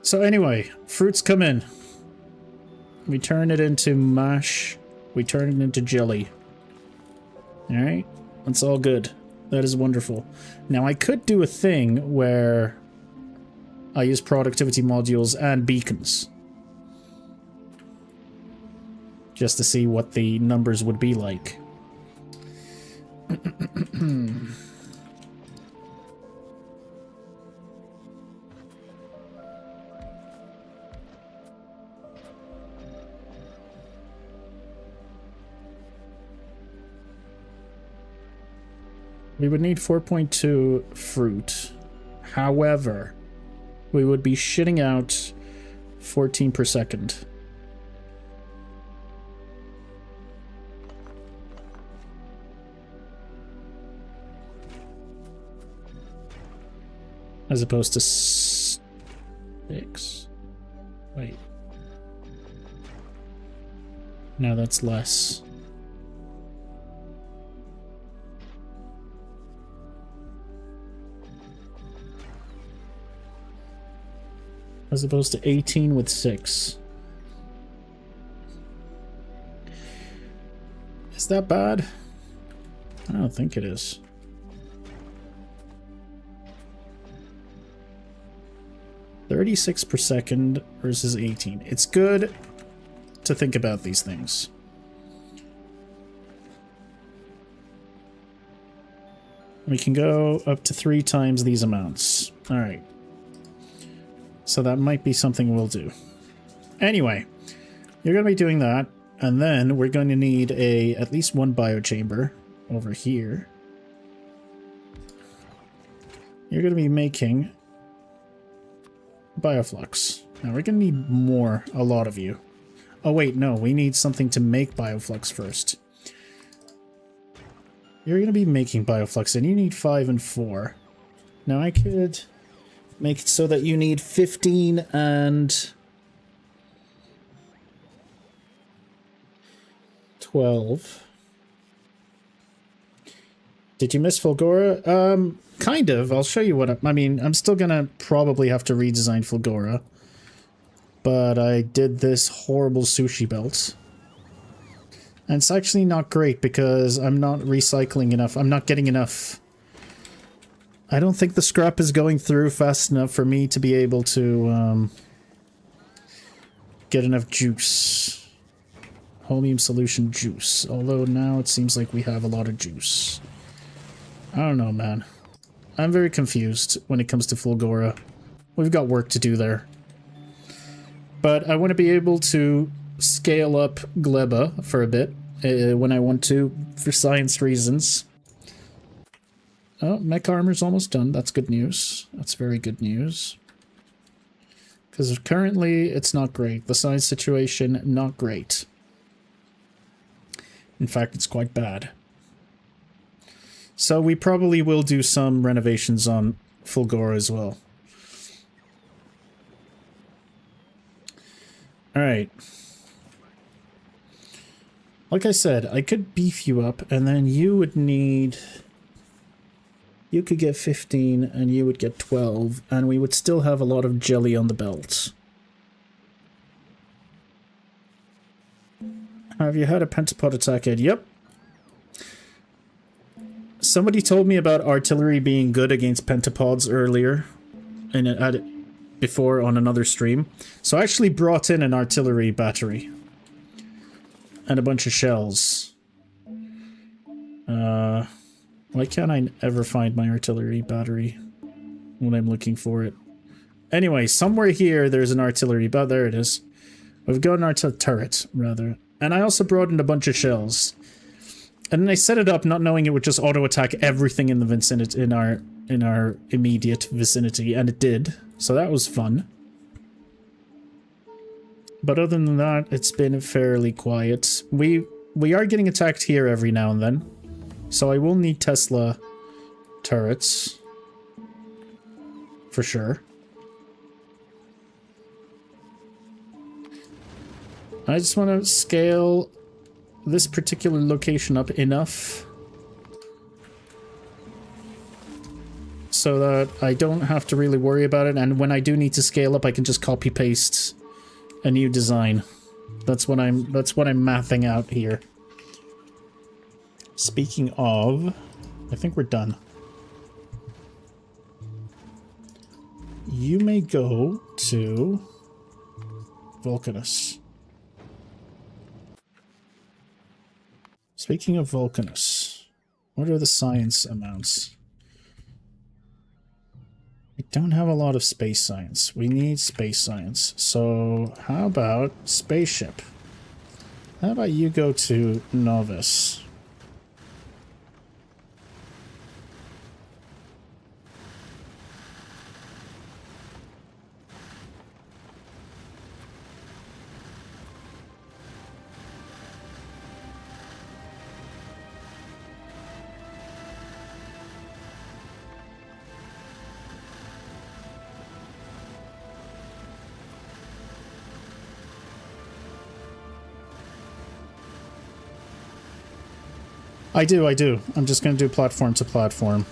So anyway, fruits come in. We turn it into mash. We turn it into jelly. Alright? That's all good. That is wonderful. Now I could do a thing where I use productivity modules and beacons. Just to see what the numbers would be like. We would need 4.2 fruit. However, we would be shitting out 14 per second. As opposed to 6. Wait. No, that's less. As opposed to 18 with 6. Is that bad? I don't think it is. $36 per second versus 18. It's good to think about these things. We can go up to 3 times these amounts. Alright. So that might be something we'll do. Anyway, you're going to be doing that, and then we're going to need at least 1 biochamber over here. You're going to be making bioflux. Now we're going to need more, a lot of you. Oh wait, no, we need something to make bioflux first. You're going to be making bioflux, and you need 5 and 4. Now I could make it so that you need 15 and 12. Did you miss Fulgora? Kind of. I'll show you what I mean, I'm still gonna probably have to redesign Fulgora. But I did this horrible sushi belt. And it's actually not great because I'm not recycling enough. I'm not getting enough. I don't think the scrap is going through fast enough for me to be able to get enough juice. Holmium solution juice. Although now it seems like we have a lot of juice. I don't know, man. I'm very confused when it comes to Fulgora. We've got work to do there. But I want to be able to scale up Gleba for a bit when I want to, for science reasons. Oh, mech armor's almost done. That's good news. That's very good news. Because currently, it's not great. The science situation, not great. In fact, it's quite bad. So we probably will do some renovations on Fulgora as well. Alright. Like I said, I could beef you up, and then you would need... You could get 15, and you would get 12, and we would still have a lot of jelly on the belt. Have you had a pentapod attack yet? Yep. Somebody told me about artillery being good against pentapods earlier, before on another stream. So I actually brought in an artillery battery. And a bunch of shells. Why can't I ever find my artillery battery when I'm looking for it? Anyway, somewhere here there's an artillery, but there it is. We've got an artillery turret, rather. And I also brought in a bunch of shells. And then I set it up not knowing it would just auto-attack everything in the vicinity, in our immediate vicinity, and it did. So that was fun. But other than that, it's been fairly quiet. We are getting attacked here every now and then. So I will need Tesla turrets. For sure. I just want to scale this particular location up enough so that I don't have to really worry about it, and when I do need to scale up I can just copy paste a new design. That's what I'm mathing out here. Speaking of, I think we're done. You may go to Vulcanus. Speaking of Vulcanus, what are the science amounts? We don't have a lot of space science. We need space science. So how about spaceship? How about you go to Novice? I do. I'm just going to do platform to platform.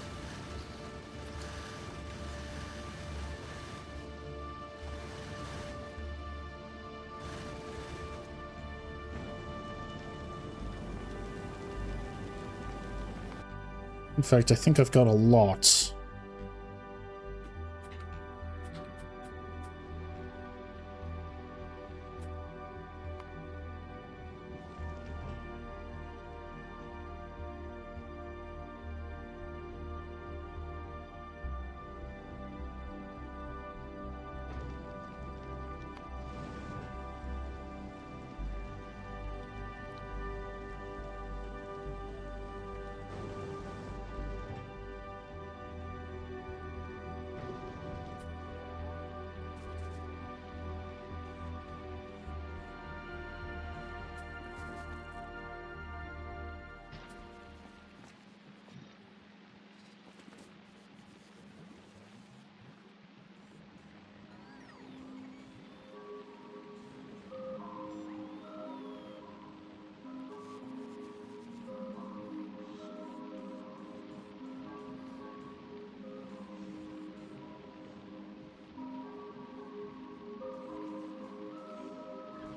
In fact, I think I've got a lot.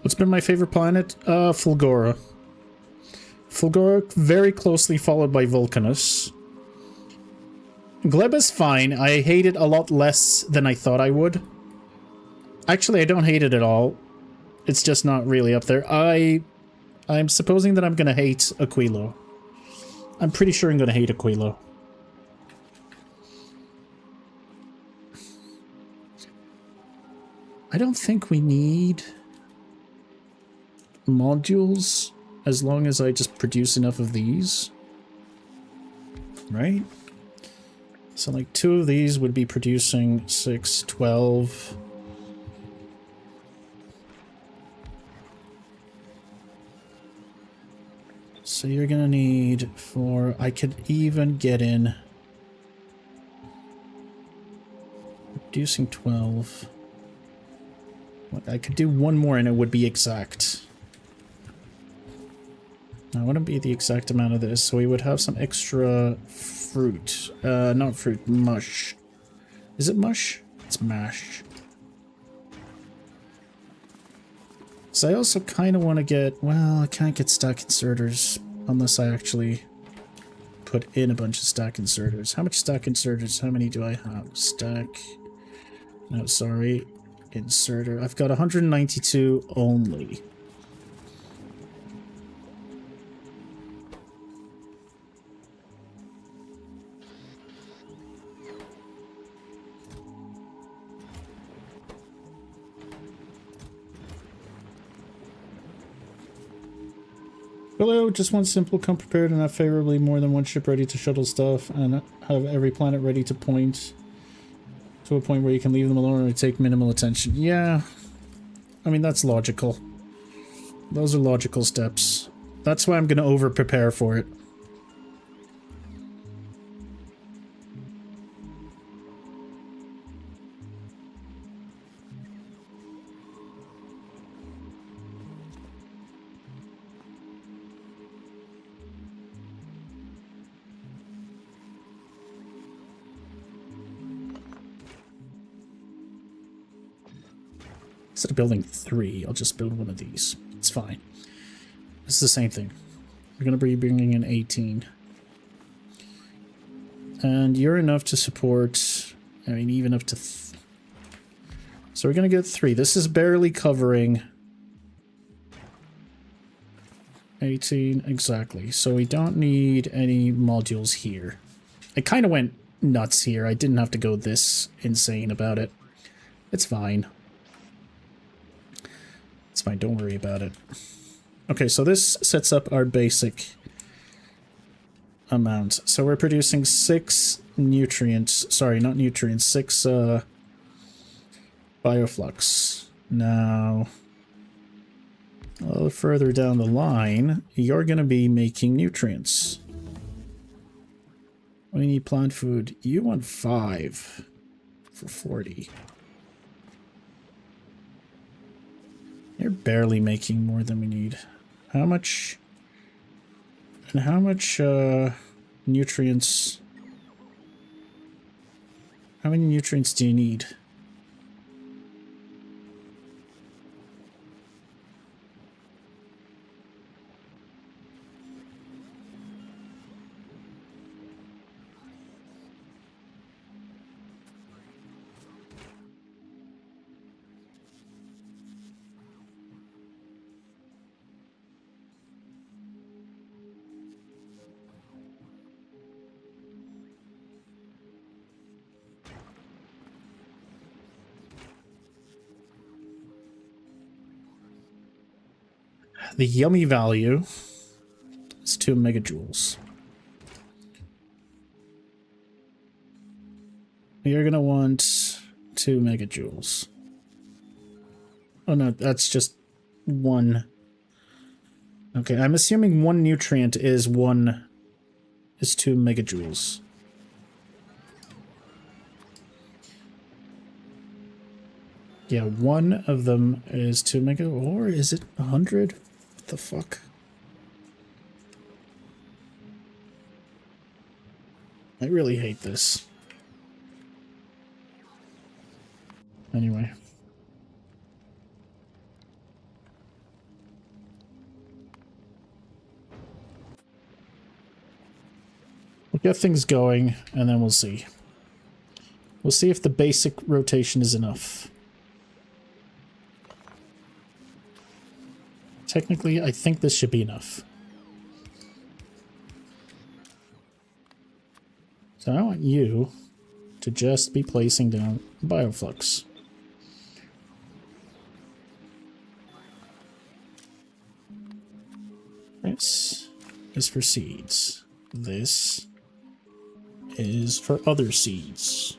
What's been my favorite planet? Fulgora. Fulgora very closely followed by Vulcanus. Gleba's fine. I hate it a lot less than I thought I would. Actually, I don't hate it at all. It's just not really up there. I'm supposing that I'm gonna hate Aquilo. I'm pretty sure I'm gonna hate Aquilo. I don't think we need modules as long as I just produce enough of these. Right? So like 2 of these would be producing 6, 12. So you're gonna need 4. I could even get in producing 12. I could do 1 more and it would be exact. Now, it wouldn't be the exact amount of this, so we would have some extra fruit. Not fruit, mush. Is it mush? It's mash. So I also kind of want to get... Well, I can't get stack inserters unless I actually put in a bunch of stack inserters. How much stack inserters? How many do I have? Stack... No, sorry. Inserter. I've got 192 only. Hello, just one simple, come prepared and have favorably more than one ship ready to shuttle stuff and have every planet ready to point to a point where you can leave them alone or take minimal attention. Yeah, I mean, that's logical. Those are logical steps. That's why I'm going to over-prepare for it. Instead of building 3, I'll just build one of these. It's fine. It's the same thing. We're going to be bringing in 18. And you're enough to support... I mean, even up to... So we're going to get 3. This is barely covering... 18, exactly. So we don't need any modules here. I kind of went nuts here. I didn't have to go this insane about it. It's fine. It's fine, don't worry about it. Okay, so this sets up our basic amount. So we're producing 6 nutrients. Sorry, not nutrients. 6 bioflux. Now, a little further down the line, you're going to be making nutrients. We need plant food. You want 5 for 40. You're barely making more than we need. How much... And how much, nutrients... How many nutrients do you need? The yummy value is 2 megajoules. You're gonna want 2 megajoules. Oh no, that's just 1. Okay, I'm assuming 1 nutrient is 2 megajoules. Yeah, 1 of them is 2 mega, or is it 100? What the fuck? I really hate this. Anyway. We'll get things going, and then we'll see. We'll see if the basic rotation is enough. Technically, I think this should be enough. So I want you to just be placing down bioflux. This is for seeds. This is for other seeds.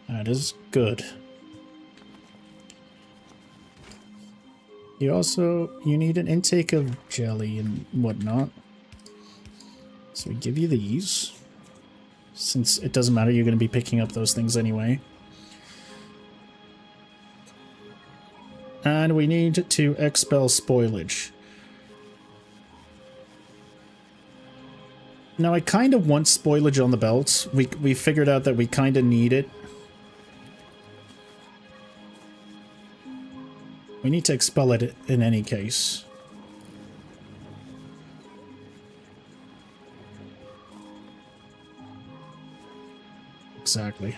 That is good. You need an intake of jelly and whatnot. So we give you these. Since it doesn't matter, you're going to be picking up those things anyway. And we need to expel spoilage. Now I kind of want spoilage on the belt. We figured out that we kind of need it. We need to expel it in any case. Exactly.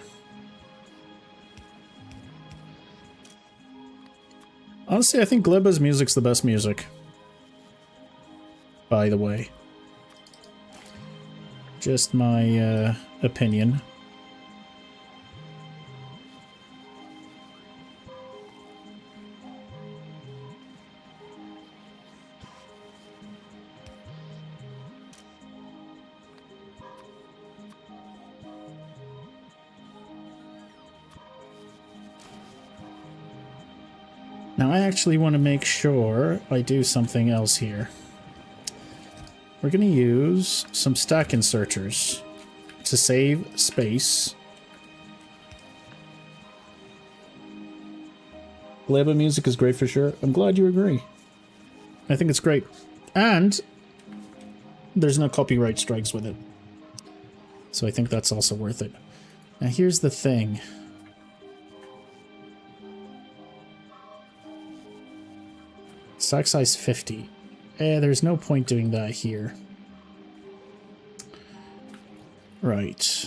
Honestly, I think Gleba's music's the best music. By the way. Just my opinion. Now I actually want to make sure I do something else here. We're going to use some stack inserters to save space. Gleba music is great for sure. I'm glad you agree. I think it's great. And there's no copyright strikes with it. So I think that's also worth it. Now here's the thing. Stack size 50. There's no point doing that here. Right.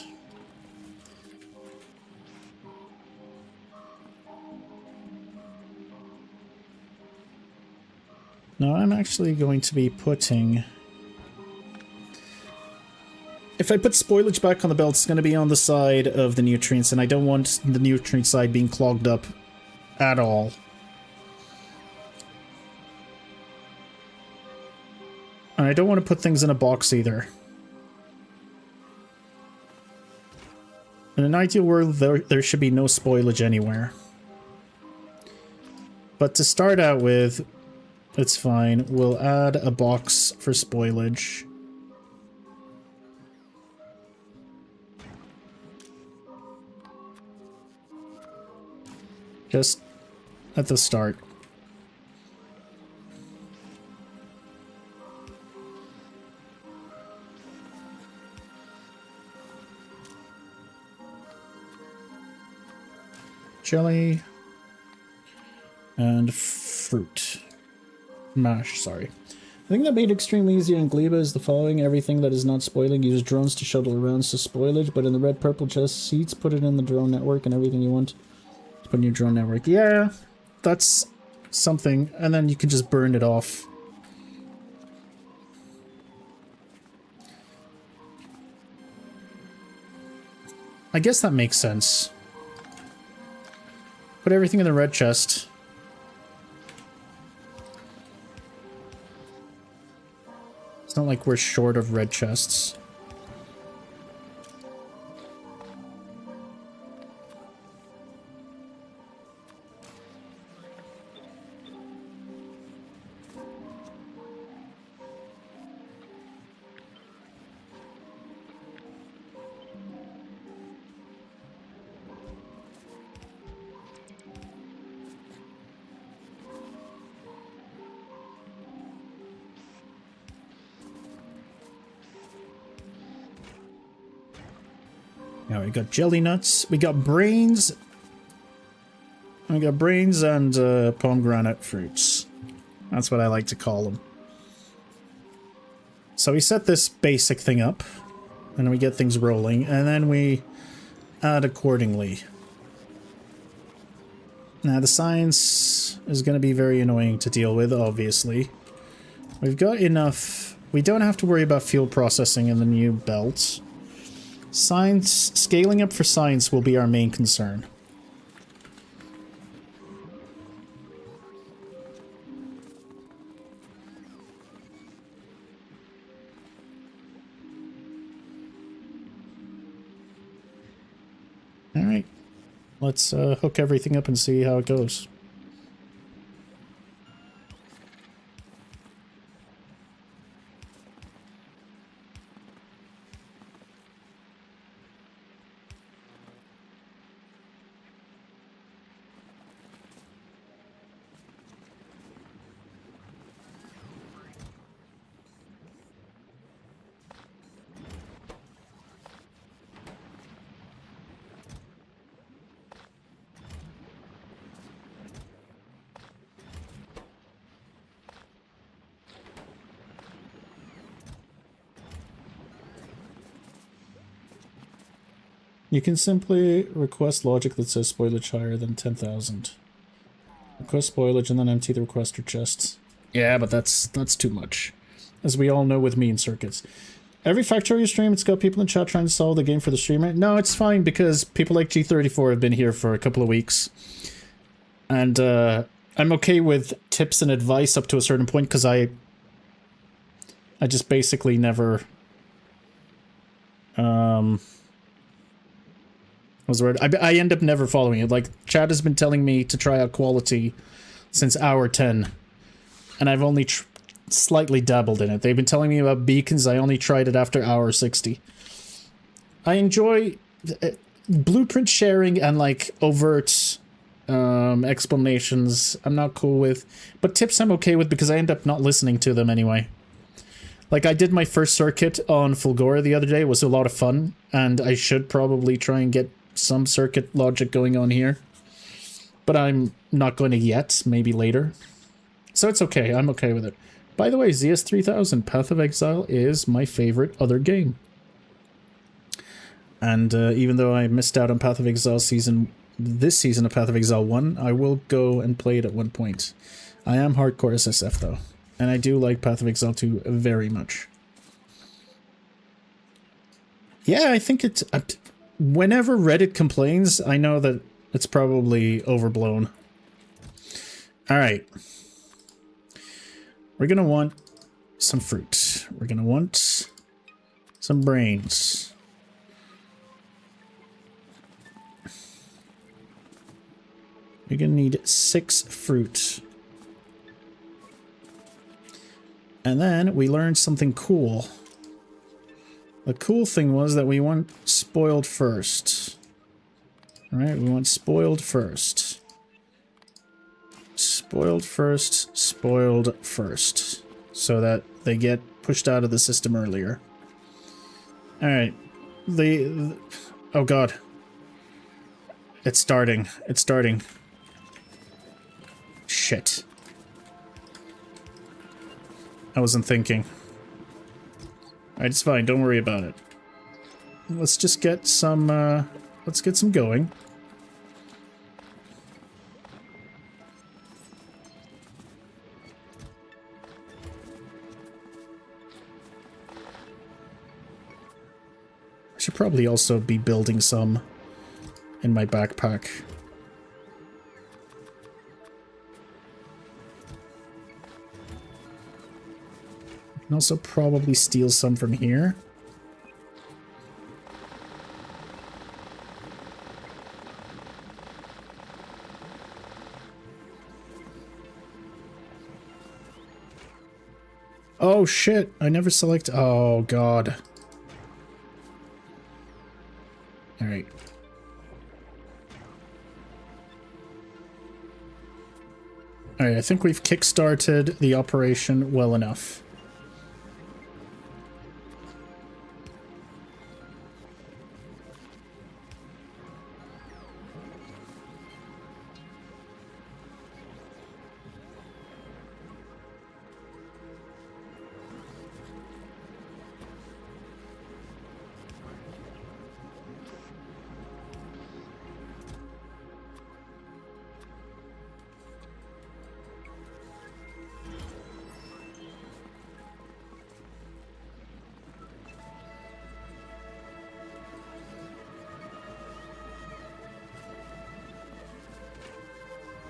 Now I'm actually going to be putting... If I put spoilage back on the belt, it's going to be on the side of the nutrients, and I don't want the nutrient side being clogged up at all. And I don't want to put things in a box either. In an ideal world, there should be no spoilage anywhere. But to start out with, it's fine. We'll add a box for spoilage. Just at the start. Jelly and fruit. Mash, sorry. The thing that made it extremely easier in Gleba is the following. Everything that is not spoiling, use drones to shuttle around to spoilage, but in the red purple chest seats, put it in the drone network and everything you want to put in your drone network. Yeah, that's something, and then you can just burn it off. I guess that makes sense. Put everything in the red chest. It's not like we're short of red chests. Now we got jelly nuts, we got brains, and pomegranate fruits. That's what I like to call them. So we set this basic thing up, and we get things rolling, and then we add accordingly. Now the science is going to be very annoying to deal with, obviously. We've got enough. We don't have to worry about fuel processing in the new belt. Science, scaling up for science will be our main concern. Alright. Let's hook everything up and see how it goes. You can simply request logic that says spoilage higher than 10,000. Request spoilage and then empty the requester chest. Yeah, but that's too much. As we all know with me in circuits. Every Factorio stream, it's got people in chat trying to solve the game for the streamer. No, it's fine because people like G34 have been here for a couple of weeks. And I'm okay with tips and advice up to a certain point because I just basically never... what's the word? I end up never following it. Like, Chad has been telling me to try out quality since hour 10. And I've only slightly dabbled in it. They've been telling me about beacons. I only tried it after hour 60. I enjoy blueprint sharing and, like, overt explanations I'm not cool with. But tips I'm okay with because I end up not listening to them anyway. Like, I did my first circuit on Fulgora the other day. It was a lot of fun. And I should probably try and get some circuit logic going on here. But I'm not going to yet. Maybe later. So it's okay. I'm okay with it. By the way, ZS3000 Path of Exile is my favorite other game. And even though I missed out on Path of Exile this season of Path of Exile 1, I will go and play it at one point. I am hardcore SSF though. And I do like Path of Exile 2 very much. Yeah, I think it's... whenever Reddit complains, I know that it's probably overblown. Alright. We're gonna want some fruit. We're gonna want some brains. You're gonna need 6 fruit. And then we learned something cool. The cool thing was that we want spoiled first. Alright, we want spoiled first. Spoiled first, spoiled first. So that they get pushed out of the system earlier. Alright. Oh god. It's starting. It's starting. Shit. I wasn't thinking. Alright, it's fine. Don't worry about it. Let's just get some, let's get some going. I should probably also be building some in my backpack. I can also probably steal some from here. Oh shit, I never select. Oh god. Alright. Alright, I think we've kickstarted the operation well enough.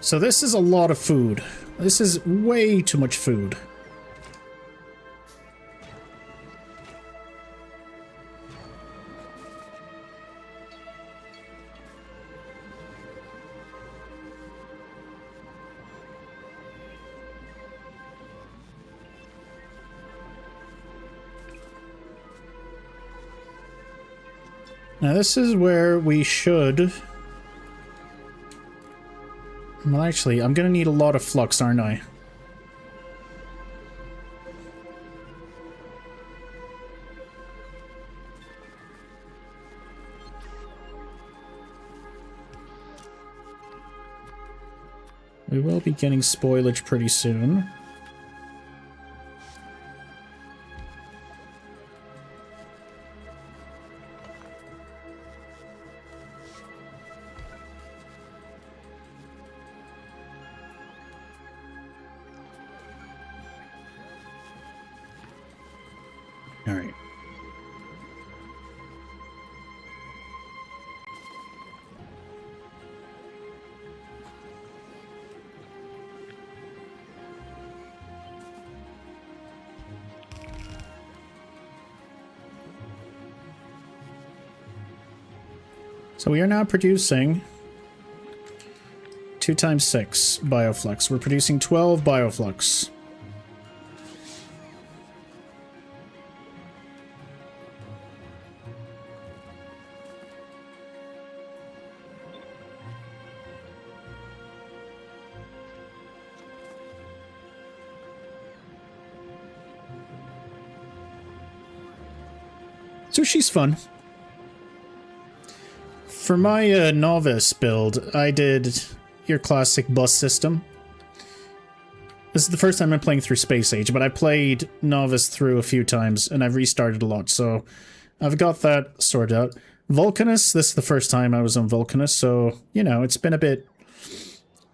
So this is a lot of food. This is way too much food. Now this is where we should... Well, actually, I'm gonna need a lot of flux, aren't I? We will be getting spoilage pretty soon. All right. So we are now producing 2 times 6 bioflux. We're producing 12 bioflux. Sushi's fun. For my novice build, I did your classic bus system. This is the first time I'm playing through Space Age, but I played novice through a few times, and I've restarted a lot, so I've got that sorted out. Vulcanus, this is the first time I was on Vulcanus, so, you know, it's been a bit...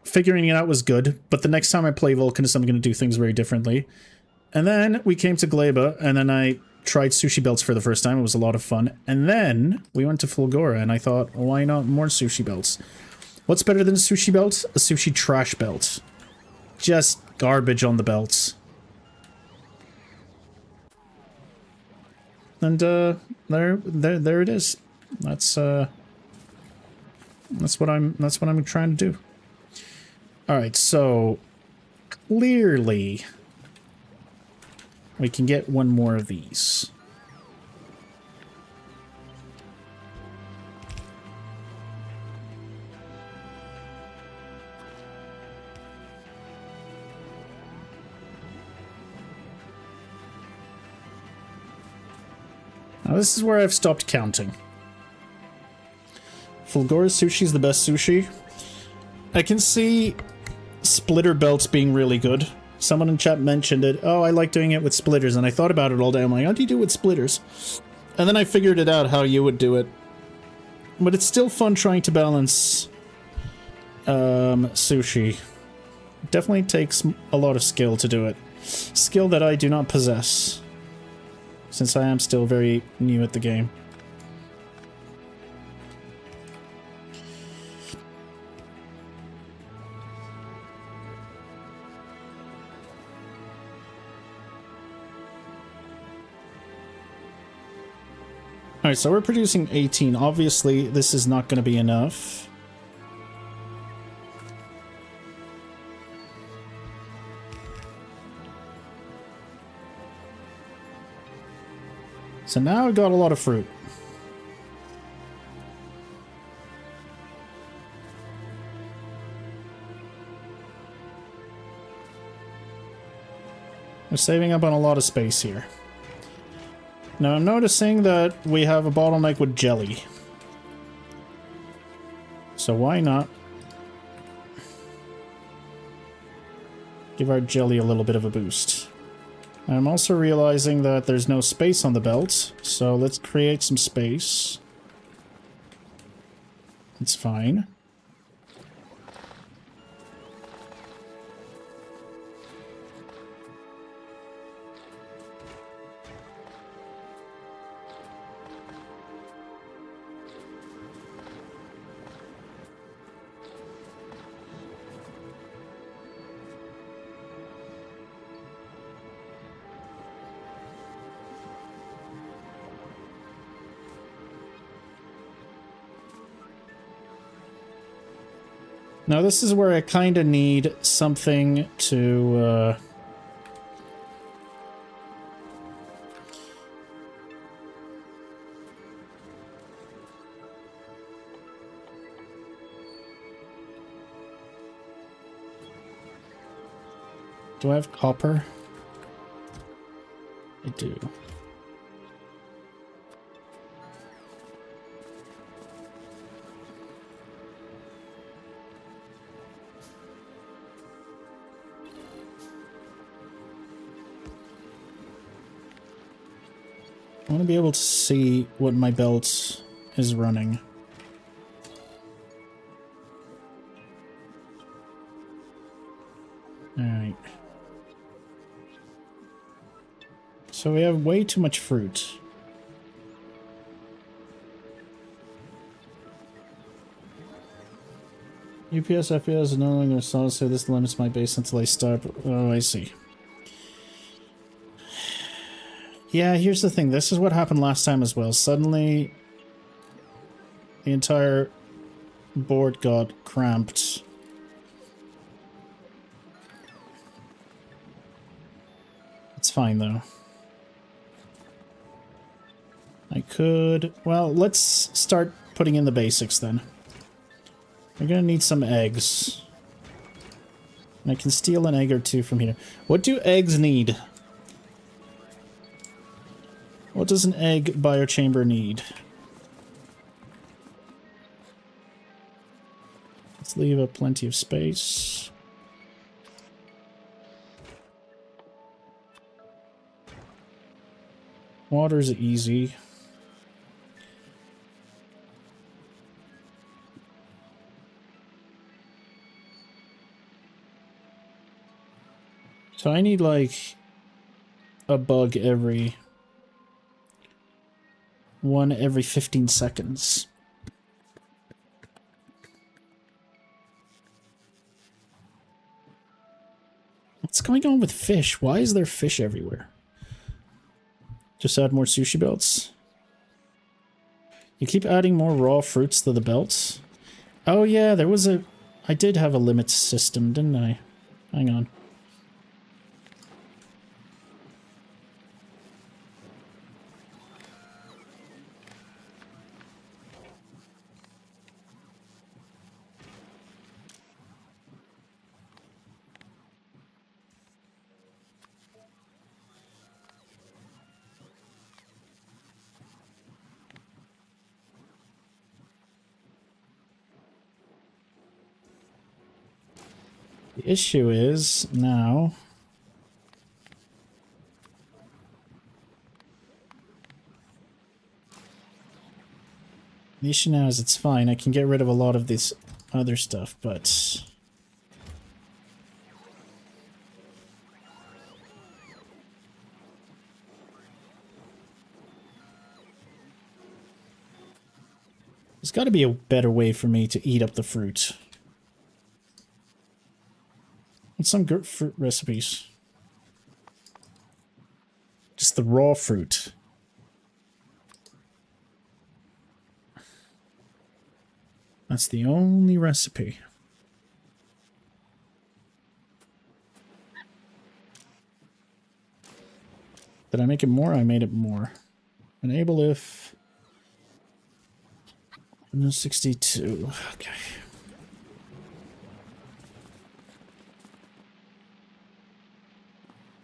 Figuring it out was good, but the next time I play Vulcanus, I'm going to do things very differently. And then we came to Gleba, and then I tried sushi belts for the first time. It was a lot of fun. And then we went to Fulgora, and I thought, why not more sushi belts? What's better than a sushi belt? A sushi trash belt. Just garbage on the belts. And there it is. That's what I'm trying to do. All right, so clearly we can get one more of these. Now this is where I've stopped counting. Fulgora sushi is the best sushi. I can see splitter belts being really good. Someone in chat mentioned it. Oh, I like doing it with splitters, and I thought about it all day. I'm like, how do you do it with splitters? And then I figured it out how you would do it. But it's still fun trying to balance sushi. It definitely takes a lot of skill to do it. Skill that I do not possess, since I am still very new at the game. Alright, so we're producing 18. Obviously, this is not going to be enough. So now I've got a lot of fruit. We're saving up on a lot of space here. Now I'm noticing that we have a bottleneck with jelly. So why not give our jelly a little bit of a boost? I'm also realizing that there's no space on the belt, so let's create some space. It's fine. Now this is where I kind of need something to Do I have copper? I do. I want to be able to see what my belt is running. Alright. So we have way too much fruit. UPS, FPS, no longer solid, so this limits my base until I start. Oh, I see. Yeah, here's the thing. This is what happened last time as well. Suddenly, the entire board got cramped. It's fine, though. I could... Well, let's start putting in the basics, then. We're gonna need some eggs. And I can steal an egg or two from here. What do eggs need? What does an egg biochamber need? Let's leave up plenty of space. Water's easy. So I need like a bug every 15 seconds. What's going on with fish? Why is there fish everywhere? Just add more sushi belts. You keep adding more raw fruits to the belts. Oh yeah, there was a... I did have a limit system, didn't I? Hang on. The issue is now... The issue now is it's fine. I can get rid of a lot of this other stuff, but... There's got to be a better way for me to eat up the fruit. What's some good fruit recipes? Just the raw fruit. That's the only recipe. Did I make it more? I made it more. Enable if... 62. Okay.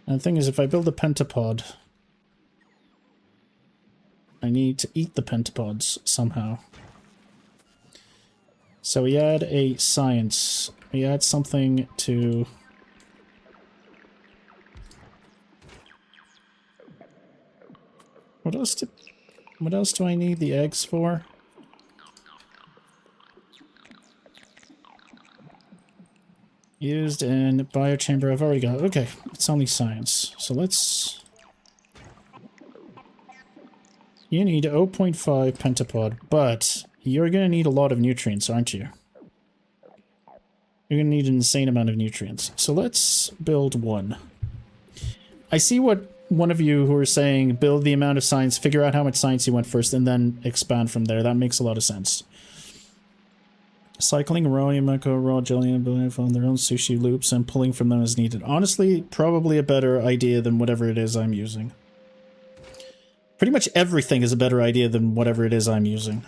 And the thing is, if I build a pentapod, I need to eat the pentapods somehow. So we add a science. We add something to... What else do I need the eggs for? Used in biochamber. I've already got... Okay, it's only science. So let's... You need 0.5 pentapod, but you're going to need a lot of nutrients, aren't you? You're going to need an insane amount of nutrients. So let's build one. I see what one of you who are saying, build the amount of science, figure out how much science you want first, and then expand from there. That makes a lot of sense. Cycling raw Yamako, raw jelly, and building on their own sushi loops and pulling from them as needed. Honestly, probably a better idea than whatever it is I'm using. Pretty much everything is a better idea than whatever it is I'm using.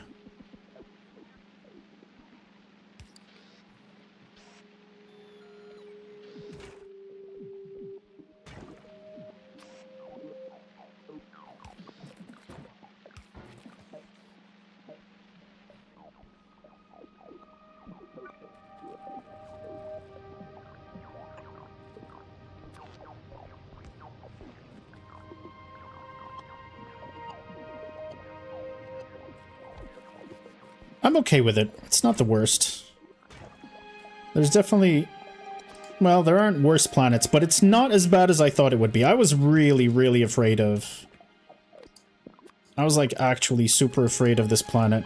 I'm okay with it. It's not the worst. There's definitely... Well, there aren't worse planets, but it's not as bad as I thought it would be. I was really, really afraid of... I was, like, actually super afraid of this planet.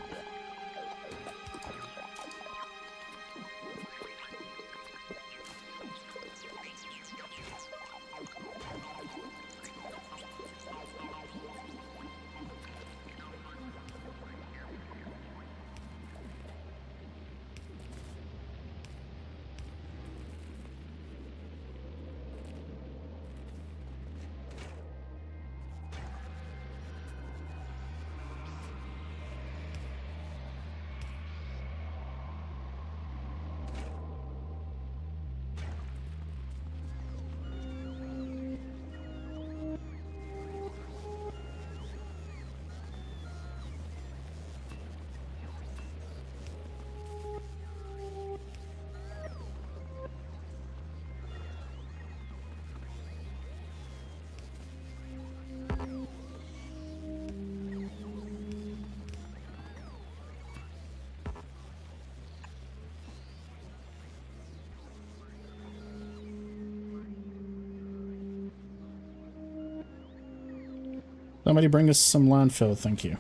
Somebody bring us some landfill, thank you.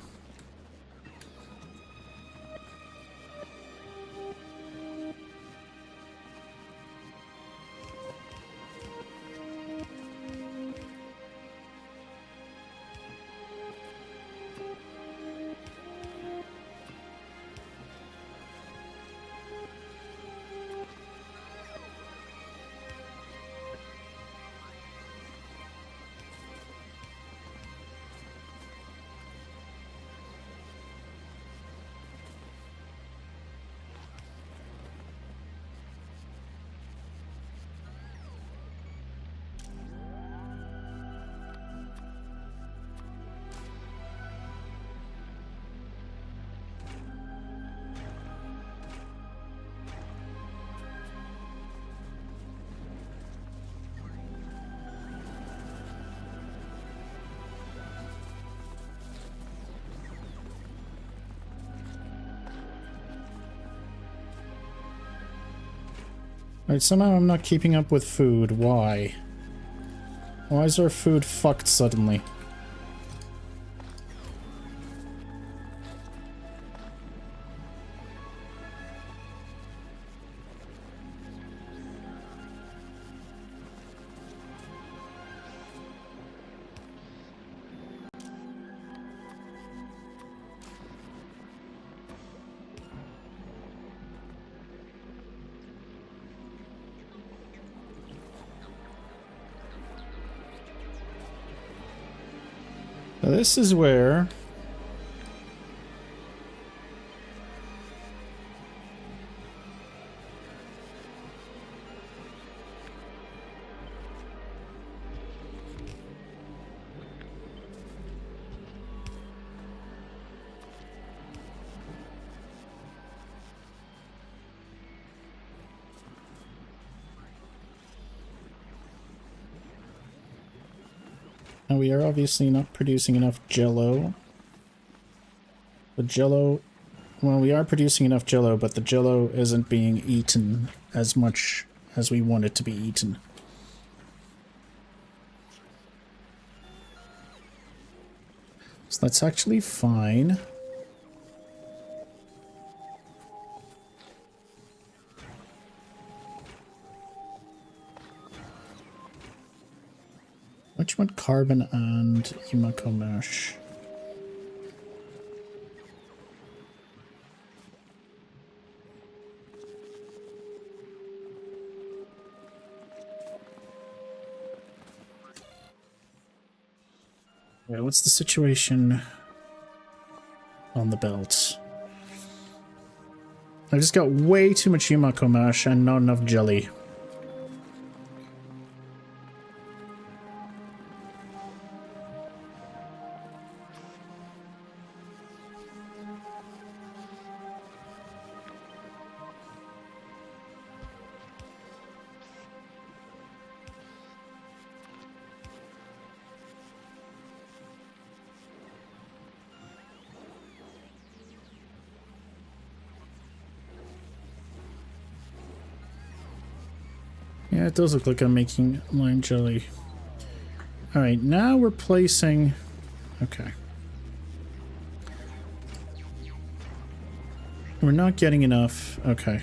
Alright, somehow I'm not keeping up with food. Why? Why is our food fucked suddenly? Now this is where... Now we are obviously not producing enough jello. The jello... Well, we are producing enough jello, but the jello isn't being eaten as much as we want it to be eaten. So that's actually fine. Which one? Carbon and Yumako Mash. Wait, what's the situation on the belt? I just got way too much Yumako Mash and not enough jelly. Yeah, it does look like I'm making lime jelly. Alright, now we're placing... Okay. We're not getting enough. Okay.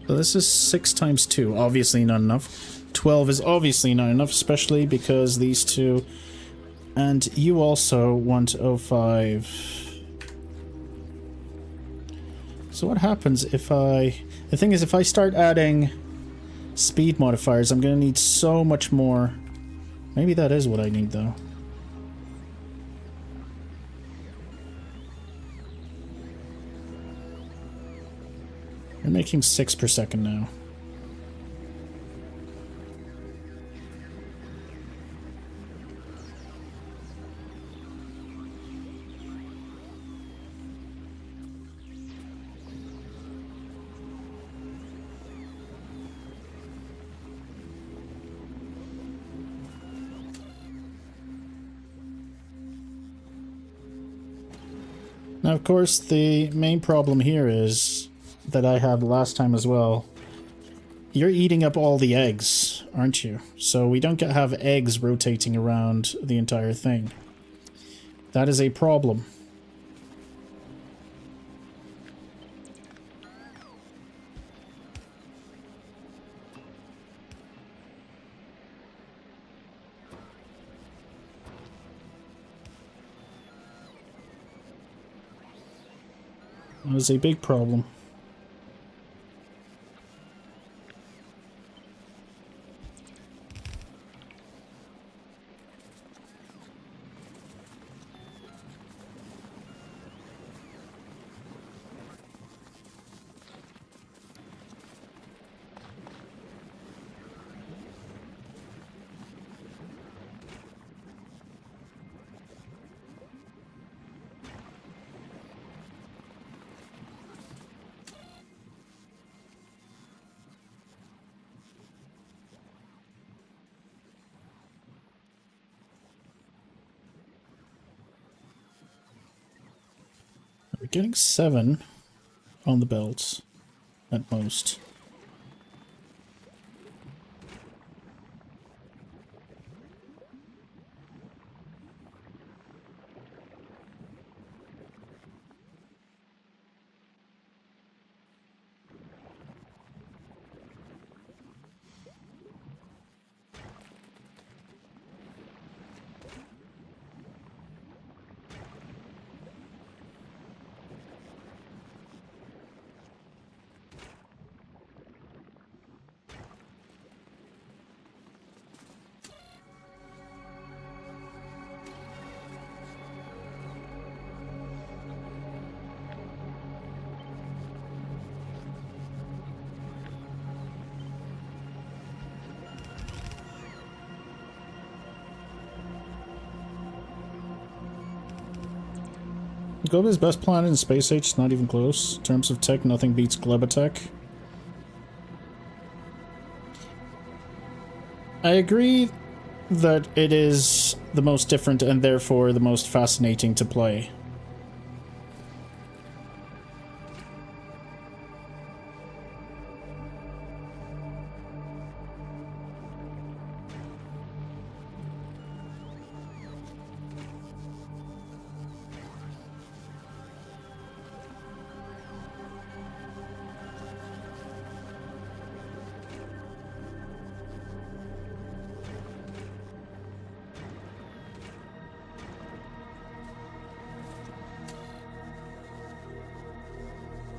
So this is 6 times 2. Obviously not enough. 12 is obviously not enough, especially because these two... And you also want 05. So what happens if I... The thing is, if I start adding speed modifiers, I'm going to need so much more. Maybe that is what I need, though. You're making 6 per second now. Now, of course, the main problem here is that I had last time as well. You're eating up all the eggs, aren't you? So we don't have eggs rotating around the entire thing. That is a problem. That is a big problem. We're getting 7 on the belts, at most. Globa's best planet in space age is not even close. In terms of tech, nothing beats Globa tech. I agree that it is the most different and therefore the most fascinating to play.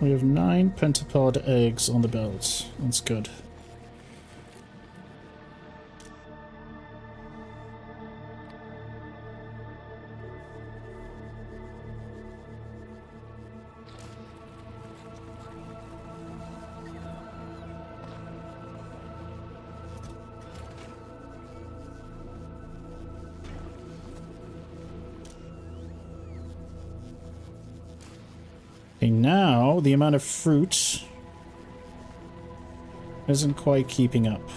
We have 9 pentapod eggs on the belts. That's good. Okay, now the amount of fruit isn't quite keeping up.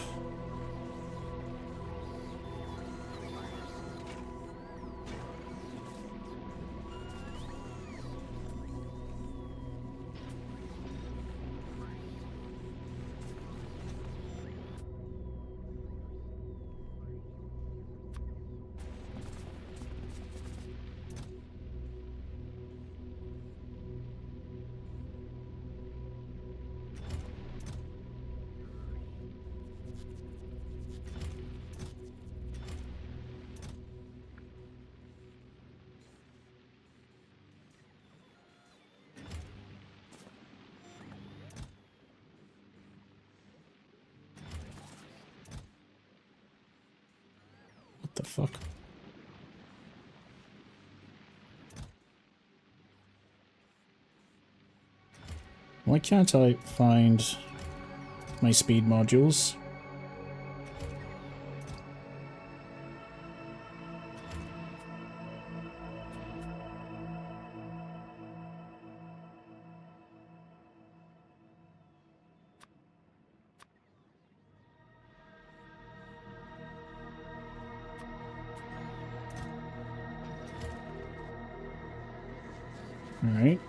fuck? Why can't I find my speed modules? All right.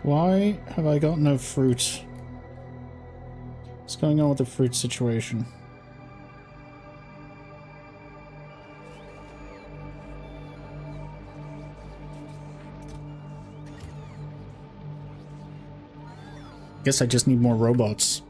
Why have I got no fruit? What's going on with the fruit situation? Guess I just need more robots.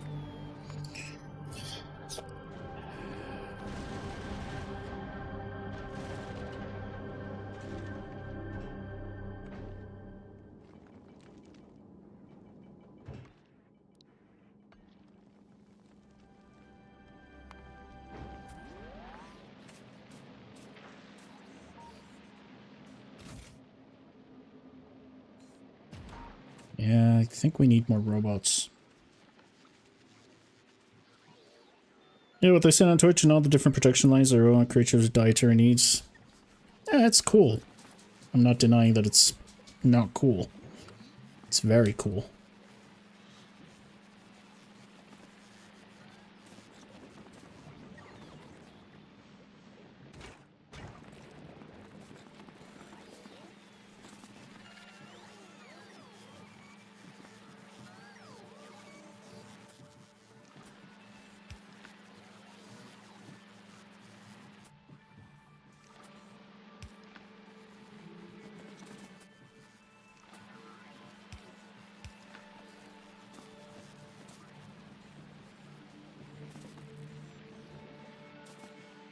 Yeah, I think we need more robots. Yeah, what they said on Twitch and all the different protection lines are on creatures' dietary needs. Yeah, it's cool. I'm not denying that it's not cool. It's very cool.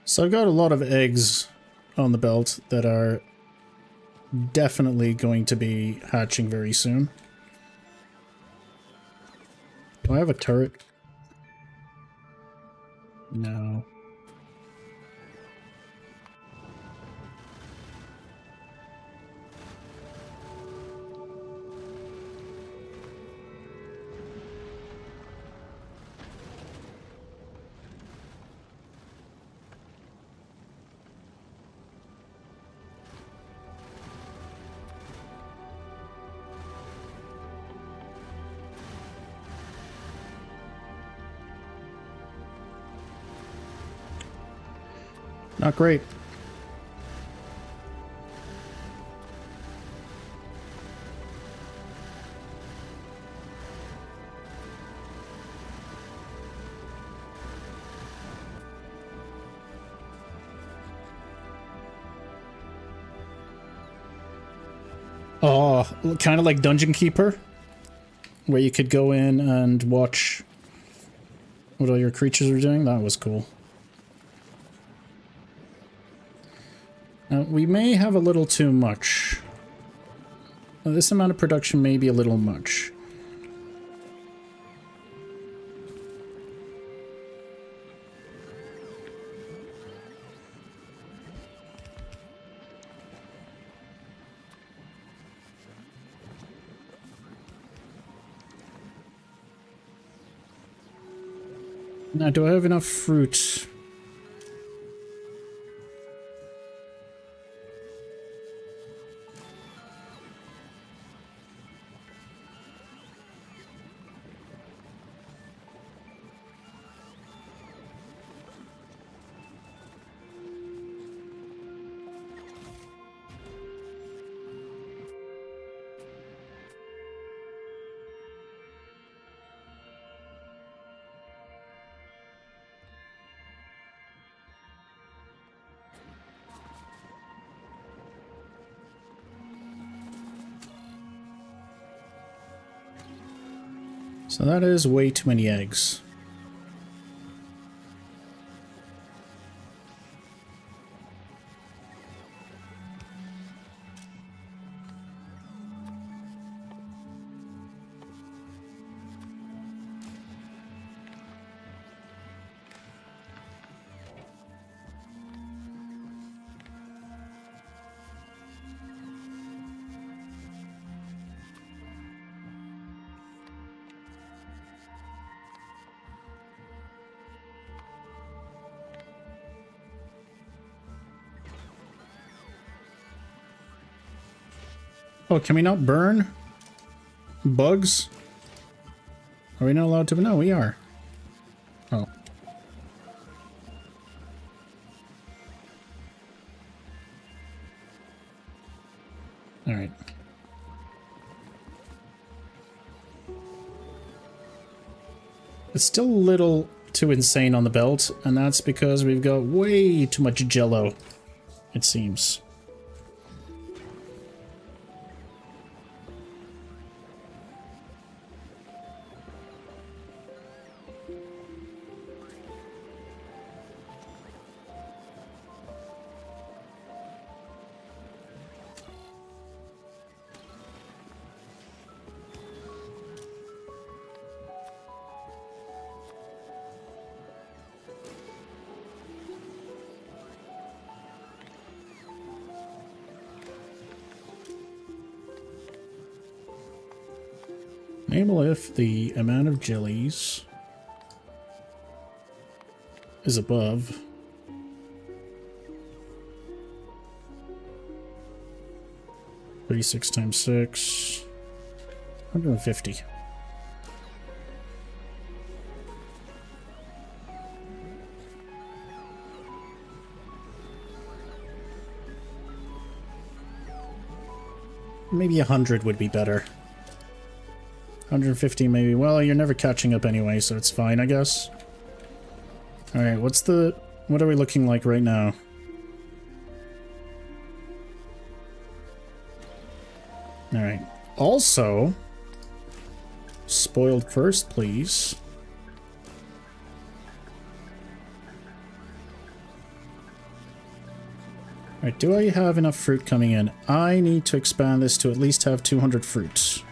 So I've got a lot of eggs on the belt that are definitely going to be hatching very soon. Do I have a turret? No. Not great. Oh, kind of like Dungeon Keeper, where you could go in and watch what all your creatures are doing. That was cool. We may have a little too much. This amount of production may be a little much. Now, do I have enough fruit? So that is way too many eggs. Oh, can we not burn bugs? Are we not allowed to? No, we are. Oh. Alright. It's still a little too insane on the belt, and that's because we've got way too much jello, it seems. Enable if the amount of jellies is above 36 times 6, 150. Maybe 100 would be better. 150 maybe. Well, you're never catching up anyway, so it's fine, I guess. Alright, what are we looking like right now? Alright. Also, spoiled first, please. Alright, do I have enough fruit coming in? I need to expand this to at least have 200 fruits.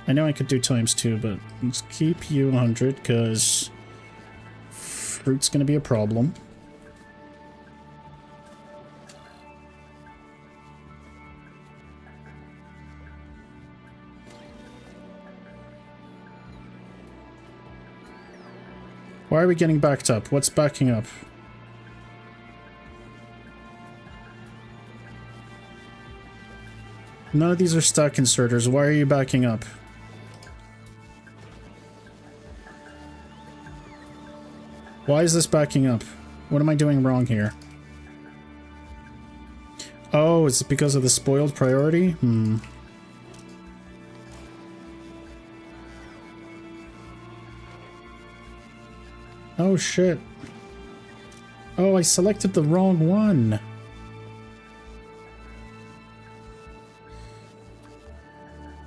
I know I could do ×2, but let's keep you 100, because fruit's going to be a problem. Why are we getting backed up? What's backing up? None of these are stack inserters. Why are you backing up? Why is this backing up? What am I doing wrong here? Oh, it's because of the spoiled priority? Oh, shit. Oh, I selected the wrong one.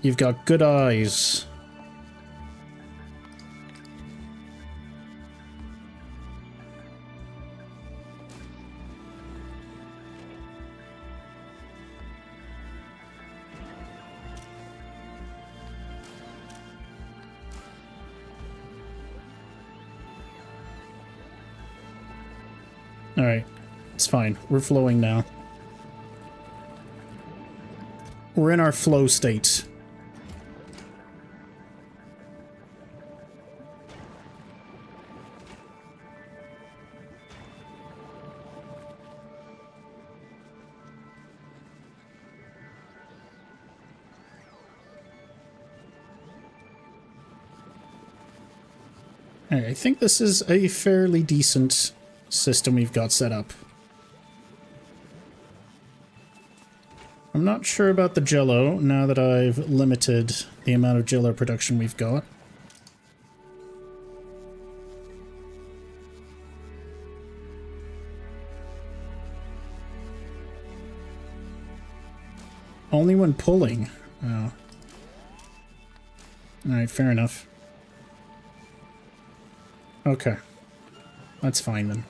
You've got good eyes. Alright, it's fine. We're flowing now. We're in our flow state. Alright, I think this is a fairly decent system we've got set up. I'm not sure about the jello now that I've limited the amount of jello production we've got. Only when pulling. Oh. Alright, fair enough. Okay. That's fine then.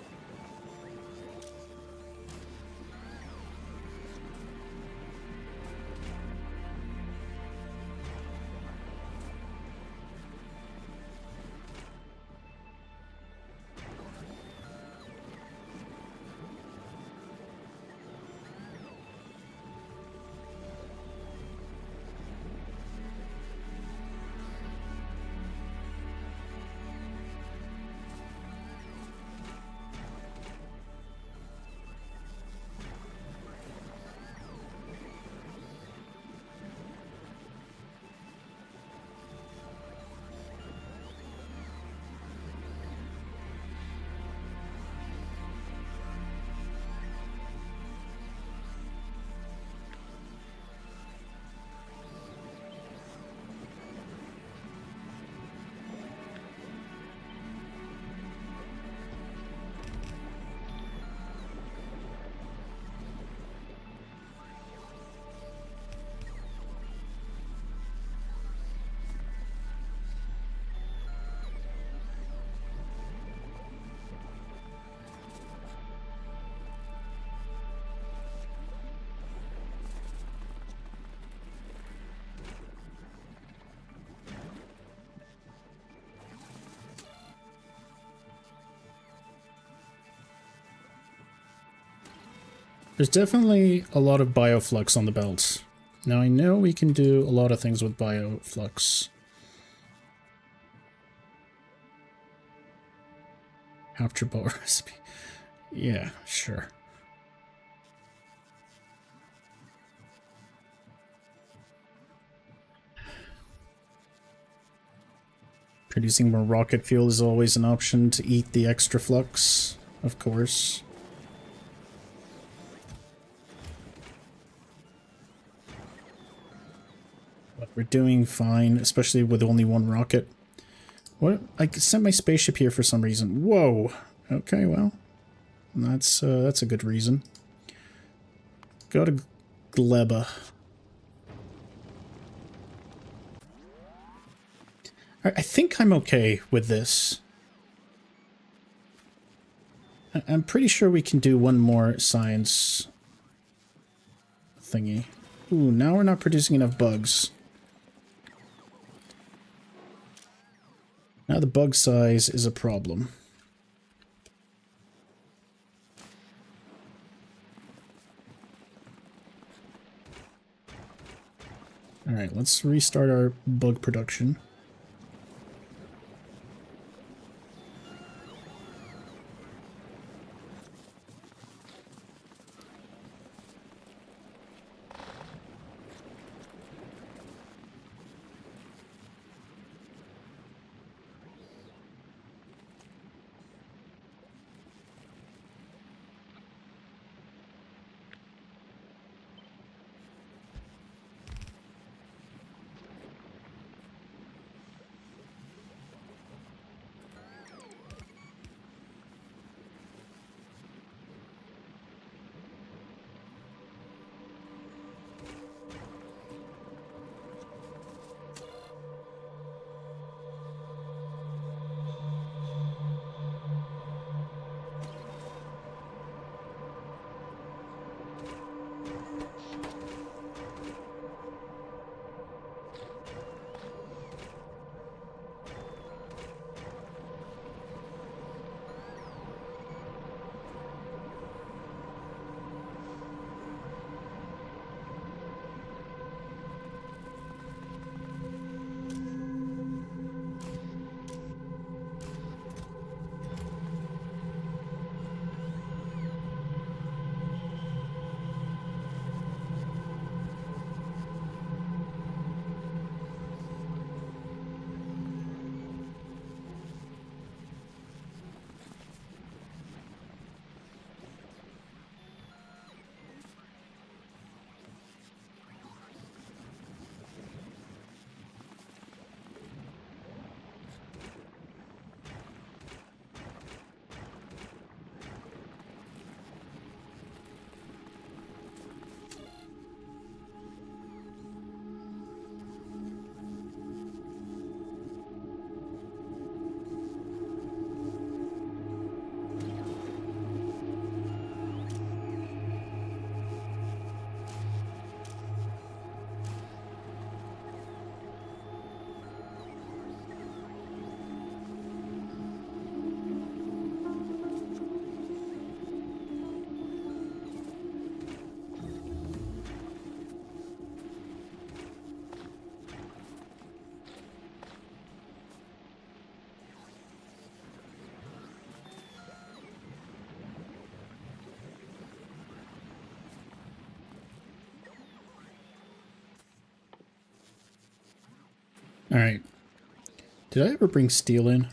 There's definitely a lot of bioflux on the belt. Now I know we can do a lot of things with bioflux. Capture ball recipe. Yeah, sure. Producing more rocket fuel is always an option to eat the extra flux, of course. But we're doing fine, especially with only one rocket. What? I sent my spaceship here for some reason. Whoa. Okay, well, that's a good reason. Go to Gleba. I think I'm okay with this. I'm pretty sure we can do one more science thingy. Ooh, now we're not producing enough bugs. Now the bug size is a problem. Alright, let's restart our bug production. Alright. Did I ever bring steel in?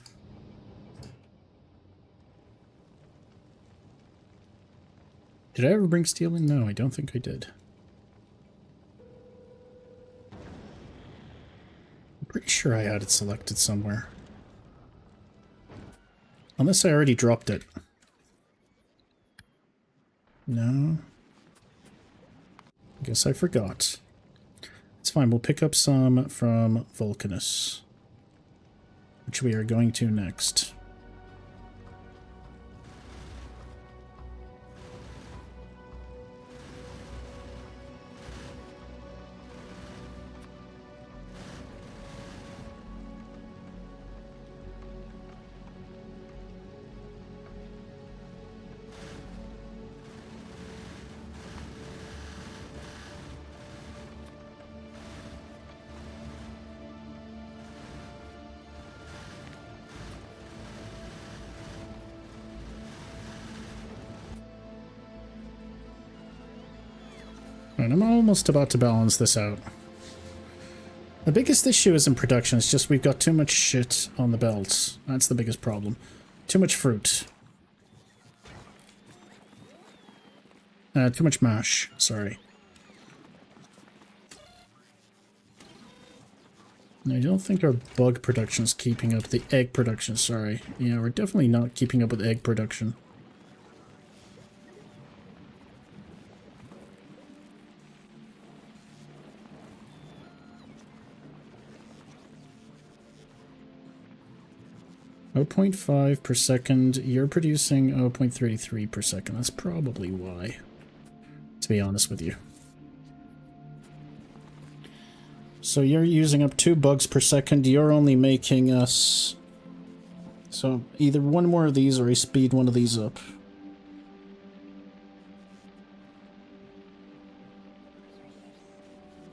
Did I ever bring steel in? No, I don't think I did. I'm pretty sure I had it selected somewhere. Unless I already dropped it. No. I guess I forgot. It's fine, we'll pick up some from Vulcanus, which we are going to next. And I'm almost about to balance this out. The biggest issue isn't production, it's just we've got too much shit on the belts. That's the biggest problem. Too much fruit. Too much mash, sorry. I don't think our bug production is keeping up. The egg production, sorry. Yeah, we're definitely not keeping up with egg production. Oh, 0.5 per second. You're producing 0.33 per second. That's probably why, to be honest with you. So you're using up 2 bugs per second. You're only making us... So either one more of these or I speed one of these up.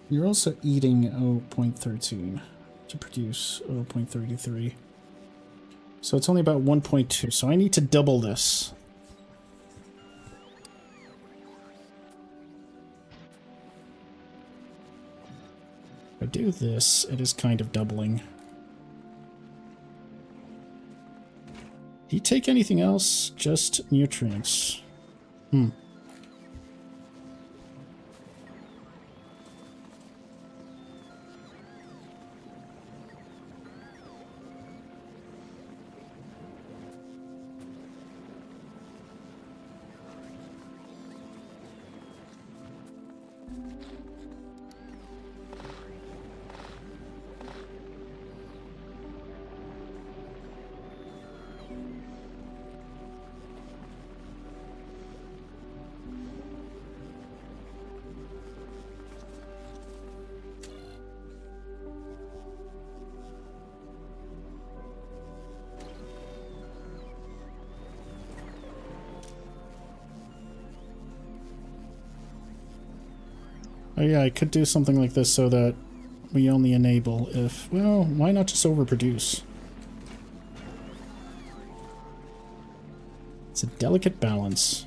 You're also eating 0.13 to produce 0.33. So it's only about 1.2, so I need to double this. If I do this, it is kind of doubling. Do you take anything else? Just nutrients. Oh yeah, I could do something like this so that we only enable if... Well, why not just overproduce? It's a delicate balance.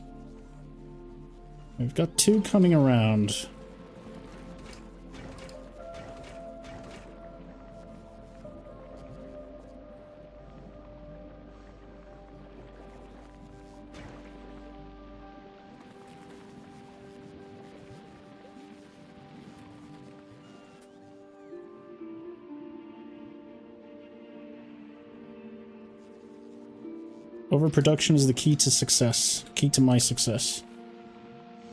We've got 2 coming around. Overproduction is the key to success. Key to my success.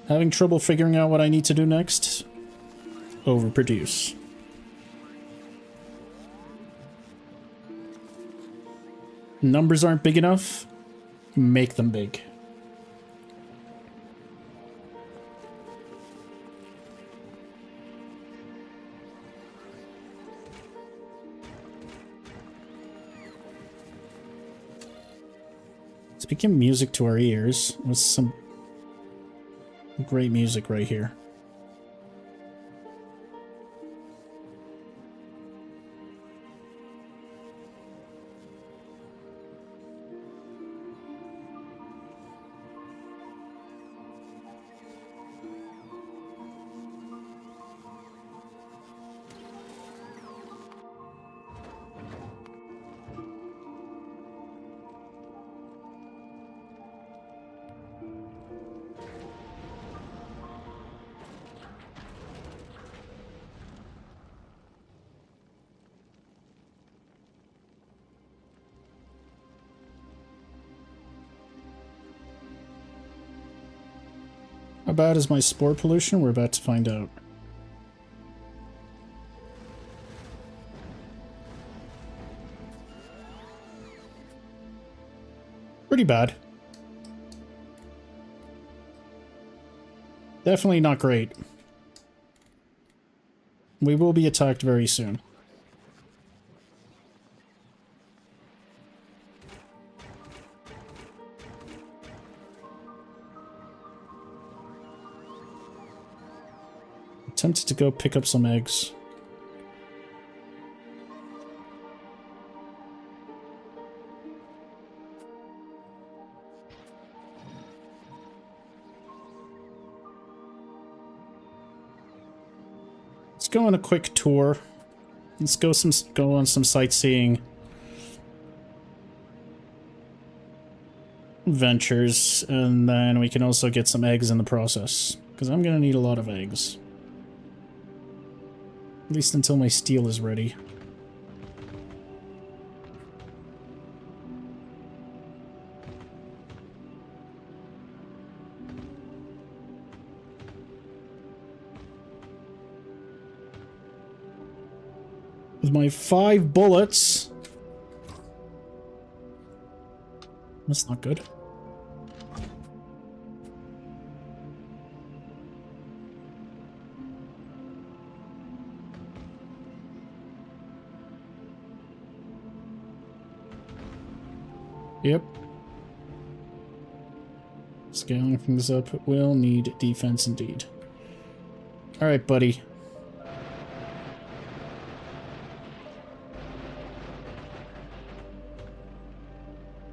Having trouble figuring out what I need to do next? Overproduce. Numbers aren't big enough? Make them big. Speaking of music to our ears, with some great music right here. How bad is my spore pollution? We're about to find out. Pretty bad. Definitely not great. We will be attacked very soon. Tempted to go pick up some eggs. Let's go on a quick tour. Let's go on some sightseeing ventures, and then we can also get some eggs in the process, because I'm gonna need a lot of eggs. At least until my steel is ready. With my 5 bullets. That's not good. Yep. Scaling things up will need defense indeed. Alright, buddy.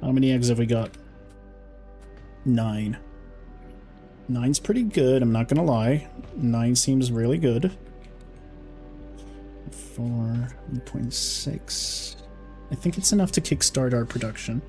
How many eggs have we got? 9. 9's pretty good, I'm not gonna lie. 9 seems really good. 4, 1.6. I think it's enough to kickstart our production.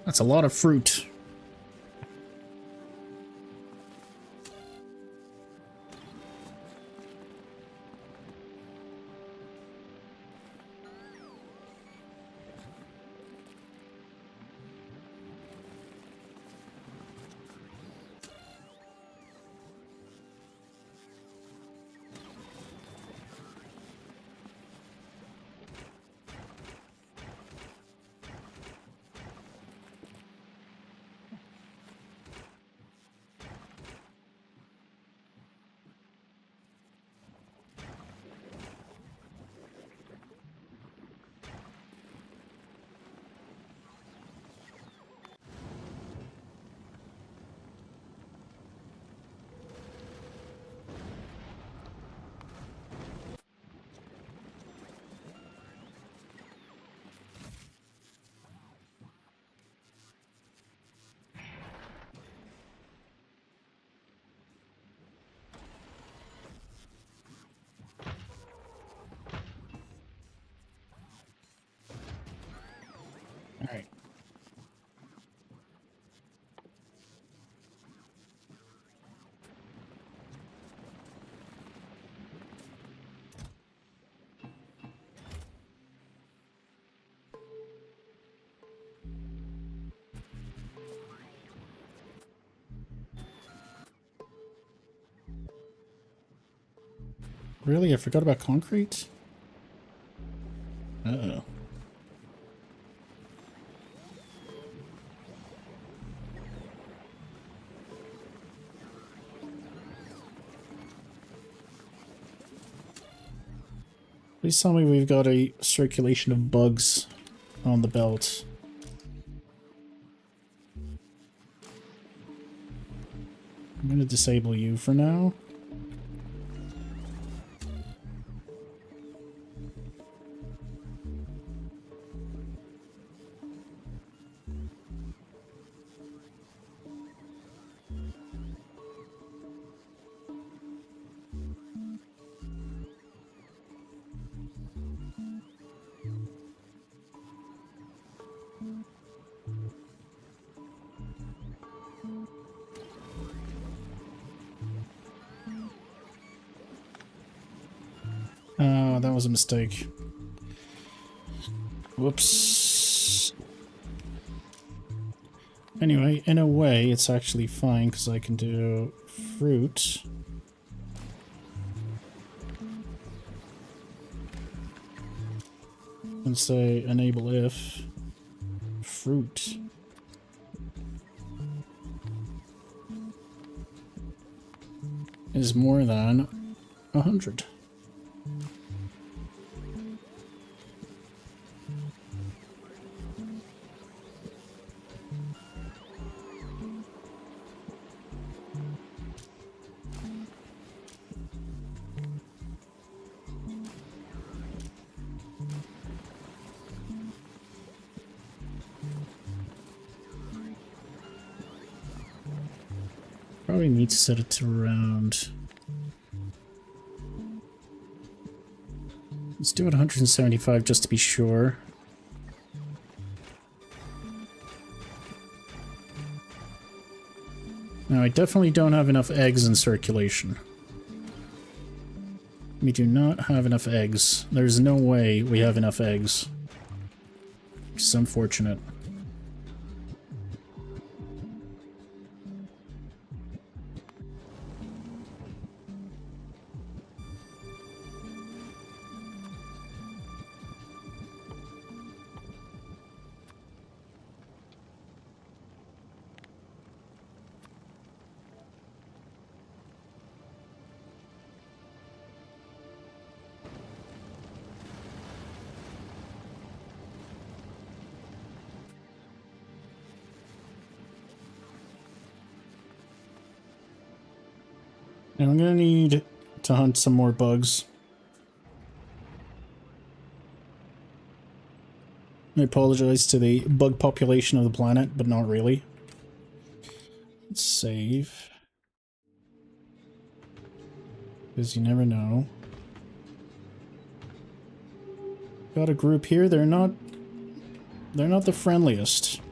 That's a lot of fruit. All right. Really? I forgot about concrete? Uh-oh. Please tell me we've got a circulation of bugs on the belt. I'm going to disable you for now. Oh, that was a mistake. Whoops. Anyway, in a way, it's actually fine because I can do fruit. And say enable if fruit is more than 100. Probably need to set it to around. Let's do it 175 just to be sure. Now, I definitely don't have enough eggs in circulation. We do not have enough eggs. There's no way we have enough eggs. It's unfortunate. And I'm gonna need to hunt some more bugs. I apologize to the bug population of the planet, but not really. Let's save. Because you never know. Got a group here, they're not the friendliest.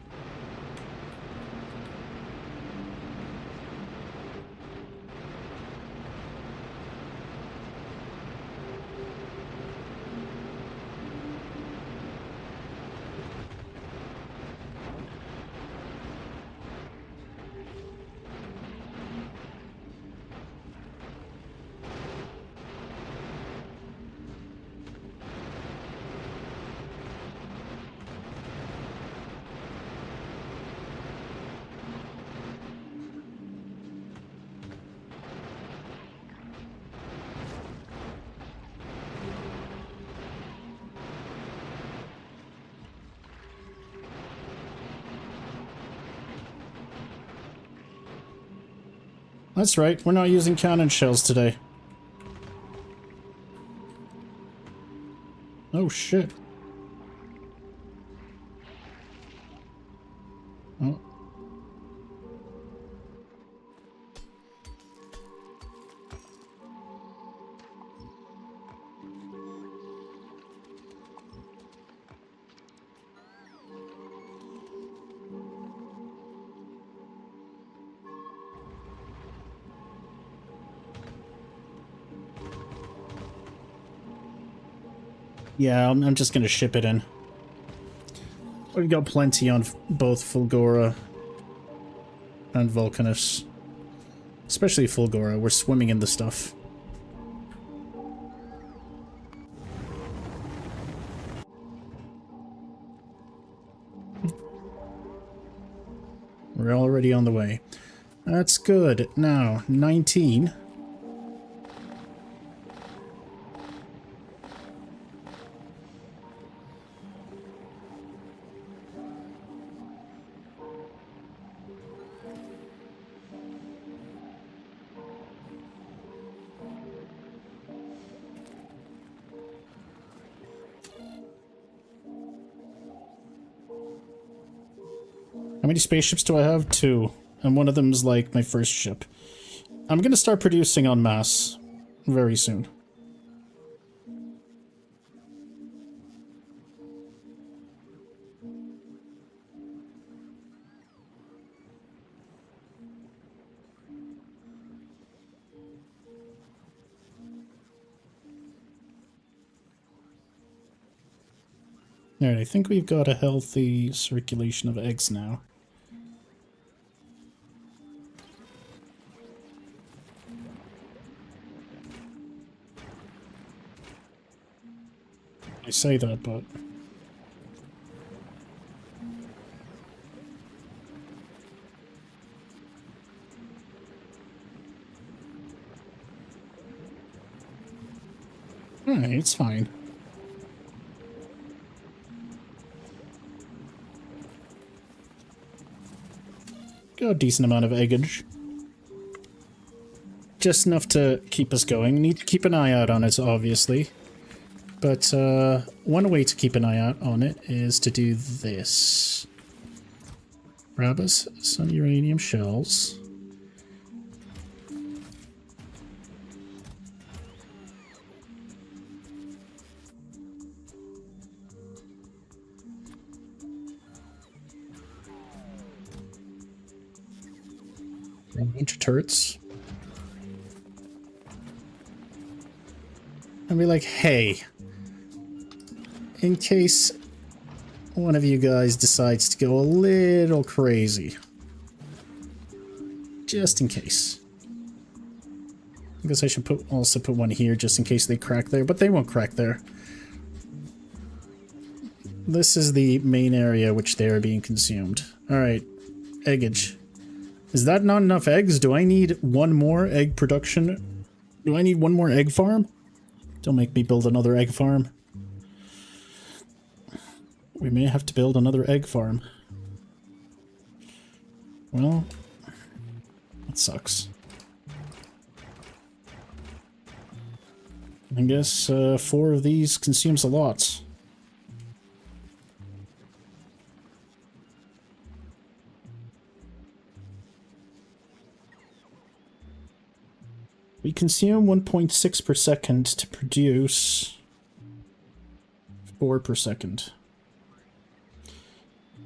That's right, we're not using cannon shells today. Oh shit. Oh. Yeah, I'm just gonna ship it in. We've got plenty on both Fulgora and Vulcanus. Especially Fulgora, we're swimming in the stuff. We're already on the way. That's good. Now, 19. How many spaceships do I have? 2. And one of them is like my first ship. I'm gonna start producing en masse very soon. Alright, I think we've got a healthy circulation of eggs now. I say that, but... Alright, it's fine. Got a decent amount of eggage. Just enough to keep us going. Need to keep an eye out on it, obviously. But one way to keep an eye out on it is to do this. Grab us some uranium shells. Range turrets. And be like, hey, in case one of you guys decides to go a little crazy. Just in case. I guess I should also put one here just in case they crack there, but they won't crack there. This is the main area which they are being consumed. Alright, eggage. Is that not enough eggs? Do I need one more egg production? Do I need one more egg farm? Don't make me build another egg farm. We may have to build another egg farm. Well, that sucks. I guess 4 of these consumes a lot. We consume 1.6 per second to produce 4 per second.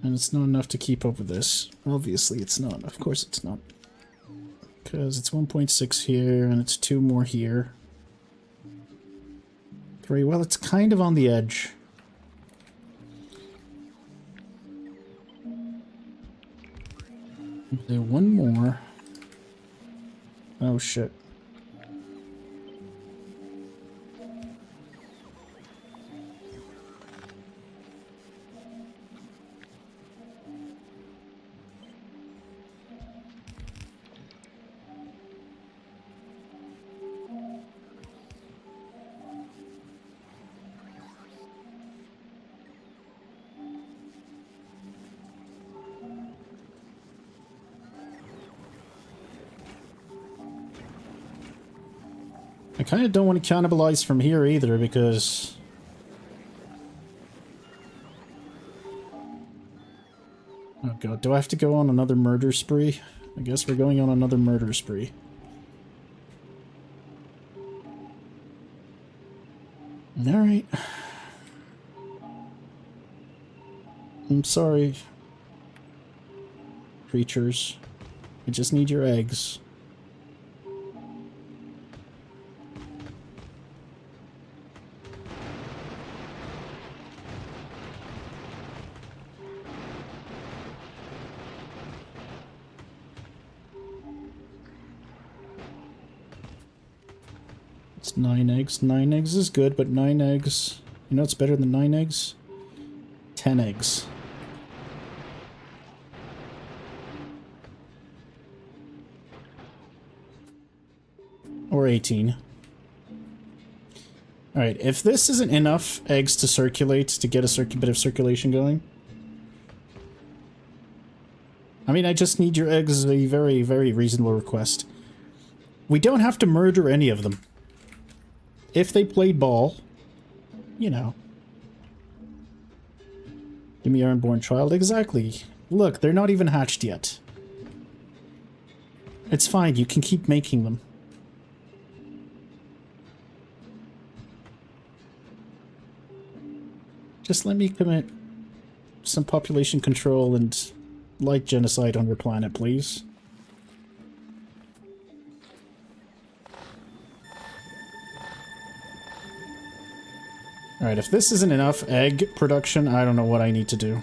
And it's not enough to keep up with this. Obviously it's not. Of course it's not. Because it's 1.6 here and it's 2 more here. 3. Well, it's kind of on the edge. Do 1 more. Oh shit. I kind of don't want to cannibalize from here either, because... Oh god, do I have to go on another murder spree? I guess we're going on another murder spree. Alright. I'm sorry, creatures. I just need your eggs. It's 9 eggs. 9 eggs is good, but 9 eggs... You know what's better than 9 eggs? 10 eggs. Or 18. Alright, if this isn't enough eggs to circulate, to get a bit of circulation going... I mean, I just need your eggs as a very, very reasonable request. We don't have to murder any of them. If they played ball, you know. Give me your unborn child. Exactly. Look, they're not even hatched yet. It's fine, you can keep making them. Just let me commit some population control and light genocide on your planet, please. Alright, if this isn't enough egg production, I don't know what I need to do.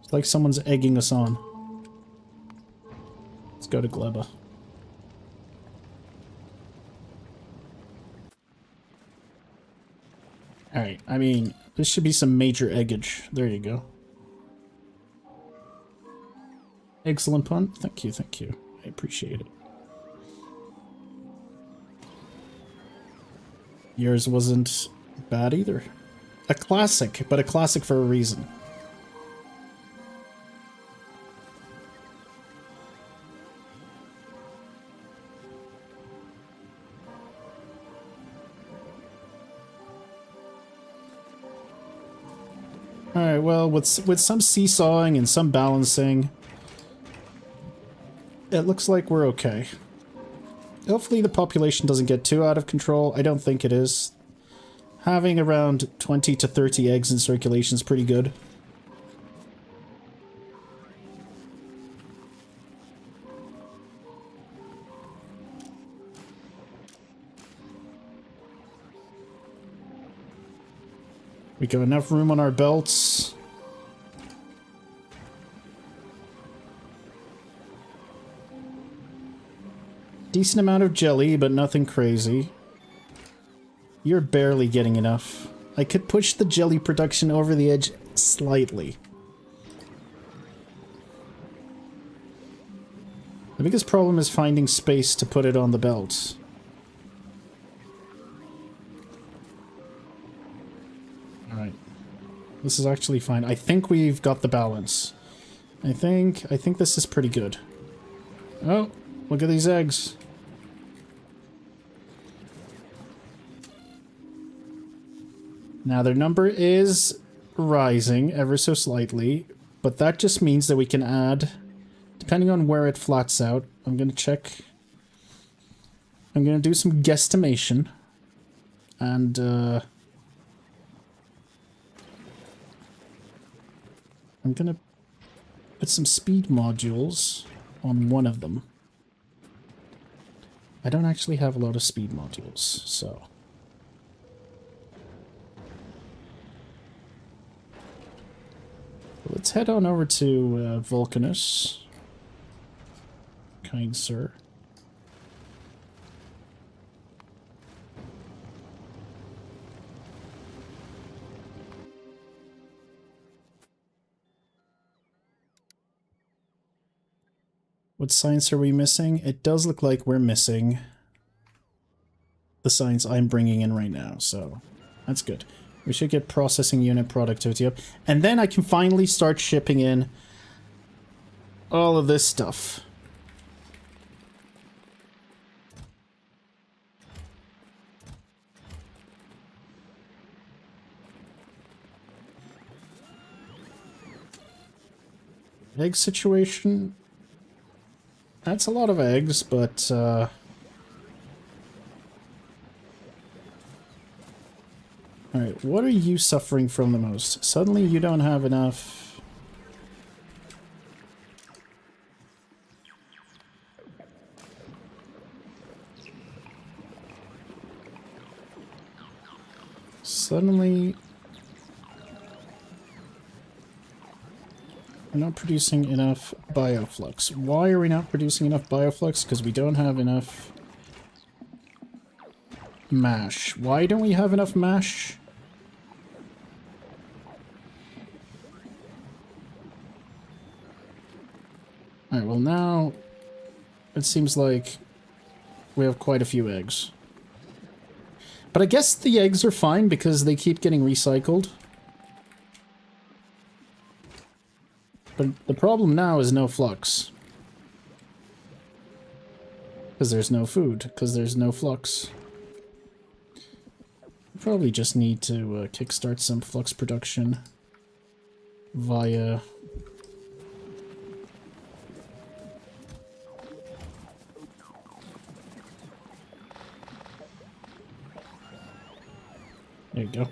It's like someone's egging us on. Let's go to Gleba. Alright, I mean, this should be some major eggage. There you go. Excellent pun. Thank you, thank you. I appreciate it. Yours wasn't bad either. A classic, but a classic for a reason. Alright, well, with some seesawing and some balancing, it looks like we're okay. Hopefully the population doesn't get too out of control. I don't think it is. Having around 20 to 30 eggs in circulation is pretty good. We got enough room on our belts. Decent amount of jelly, but nothing crazy. You're barely getting enough. I could push the jelly production over the edge slightly. The biggest problem is finding space to put it on the belts. Alright. This is actually fine. I think we've got the balance. I think this is pretty good. Oh, look at these eggs. Now their number is rising ever so slightly, but that just means that we can add, depending on where it flats out, I'm going to check, I'm going to do some guesstimation, and I'm going to put some speed modules on one of them. I don't actually have a lot of speed modules, so... Let's head on over to Vulcanus, kind sir. What science are we missing? It does look like we're missing the science I'm bringing in right now, so that's good. We should get processing unit productivity up. And then I can finally start shipping in all of this stuff. Egg situation. That's a lot of eggs, but... Alright, what are you suffering from the most? Suddenly you don't have enough... Suddenly... We're not producing enough bioflux. Why are we not producing enough bioflux? Because we don't have enough... mash. Why don't we have enough mash? Alright, well now it seems like we have quite a few eggs. But I guess the eggs are fine because they keep getting recycled. But the problem now is no flux. Because there's no food. Because there's no flux. Probably just need to kickstart some flux production via... There you go.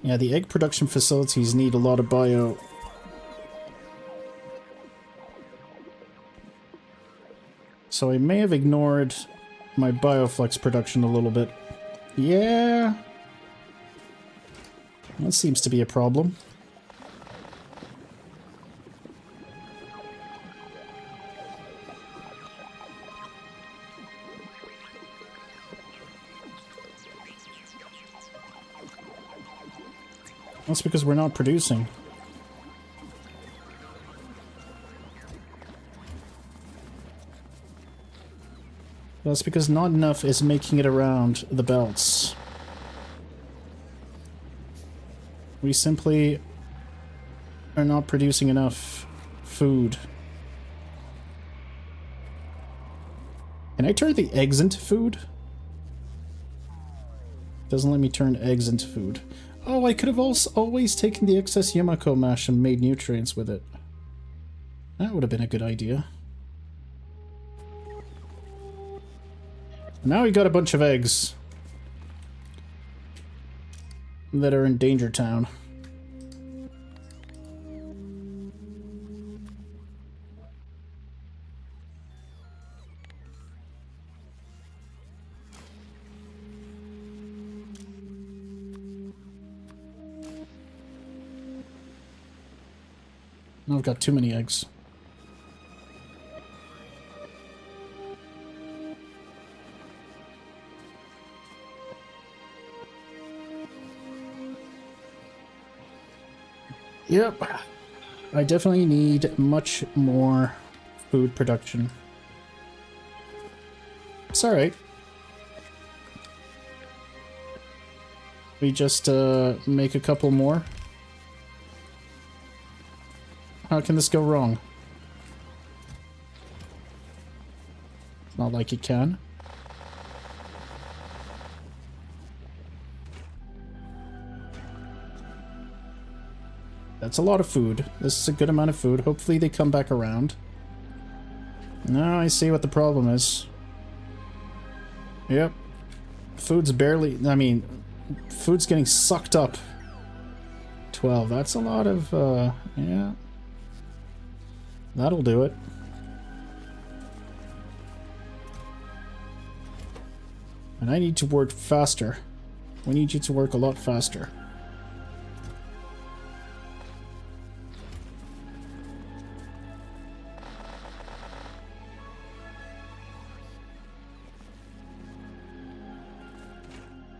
Yeah, the egg production facilities need a lot of bio. So I may have ignored my bioflux production a little bit. Yeah. That seems to be a problem. That's because we're not producing. That's because not enough is making it around the belts. We simply are not producing enough food. Can I turn the eggs into food? Doesn't let me turn eggs into food. Oh, I could have also always taken the excess Yumiko mash and made nutrients with it. That would have been a good idea. Now we got a bunch of eggs that are in Danger Town. I've got too many eggs. Yep. I definitely need much more food production. It's alright. We just make a couple more. How can this go wrong? It's not like it can. That's a lot of food. This is a good amount of food. Hopefully they come back around. Now I see what the problem is. Yep. Food's barely... I mean, food's getting sucked up. 12. That's a lot of... yeah. That'll do it. And I need to work faster. We need you to work a lot faster.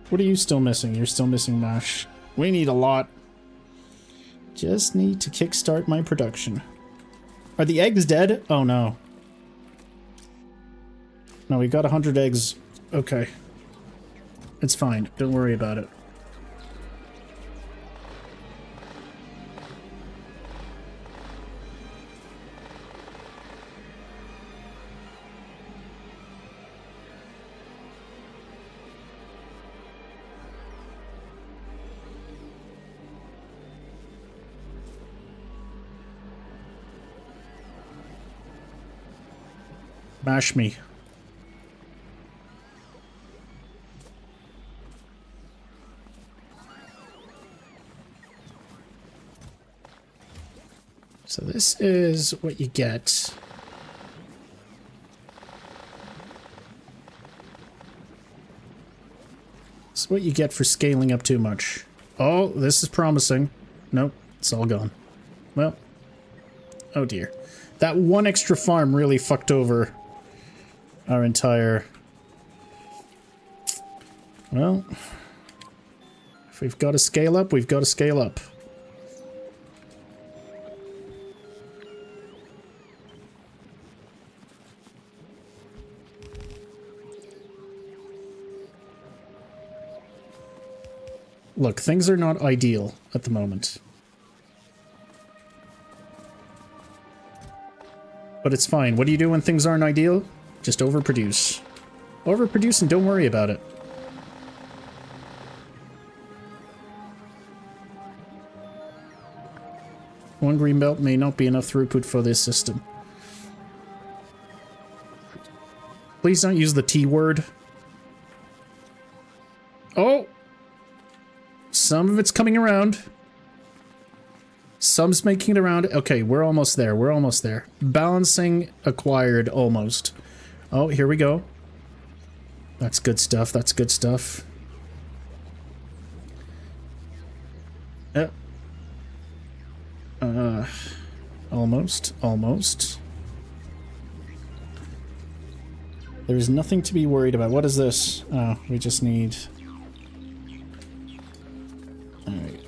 What are you still missing? You're still missing mash. We need a lot. Just need to kickstart my production. Are the eggs dead? Oh no. No, we got 100 eggs. Okay. It's fine. Don't worry about it. Mash me. So this is what you get. This is what you get for scaling up too much. Oh, this is promising. Nope, it's all gone. Well, oh dear. That one extra farm really fucked over our entire... Well, if we've got to scale up, we've got to scale up. Look, things are not ideal at the moment. But it's fine. What do you do when things aren't ideal? Just overproduce. Overproduce and don't worry about it. One green belt may not be enough throughput for this system. Please don't use the T word. Oh! Some of it's coming around. Some's making it around. Okay, we're almost there. We're almost there. Balancing acquired, almost. Oh, here we go. That's good stuff. That's good stuff. Almost. Almost. There's nothing to be worried about. What is this? Oh, we just need... Alright.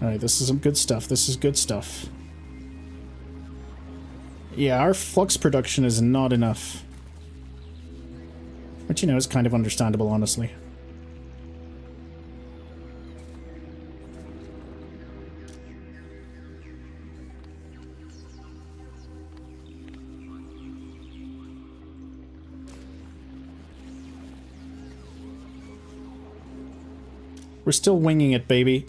Alright, this is some good stuff. This is good stuff. Yeah, our flux production is not enough. Which, you know, is kind of understandable, honestly. We're still winging it, baby.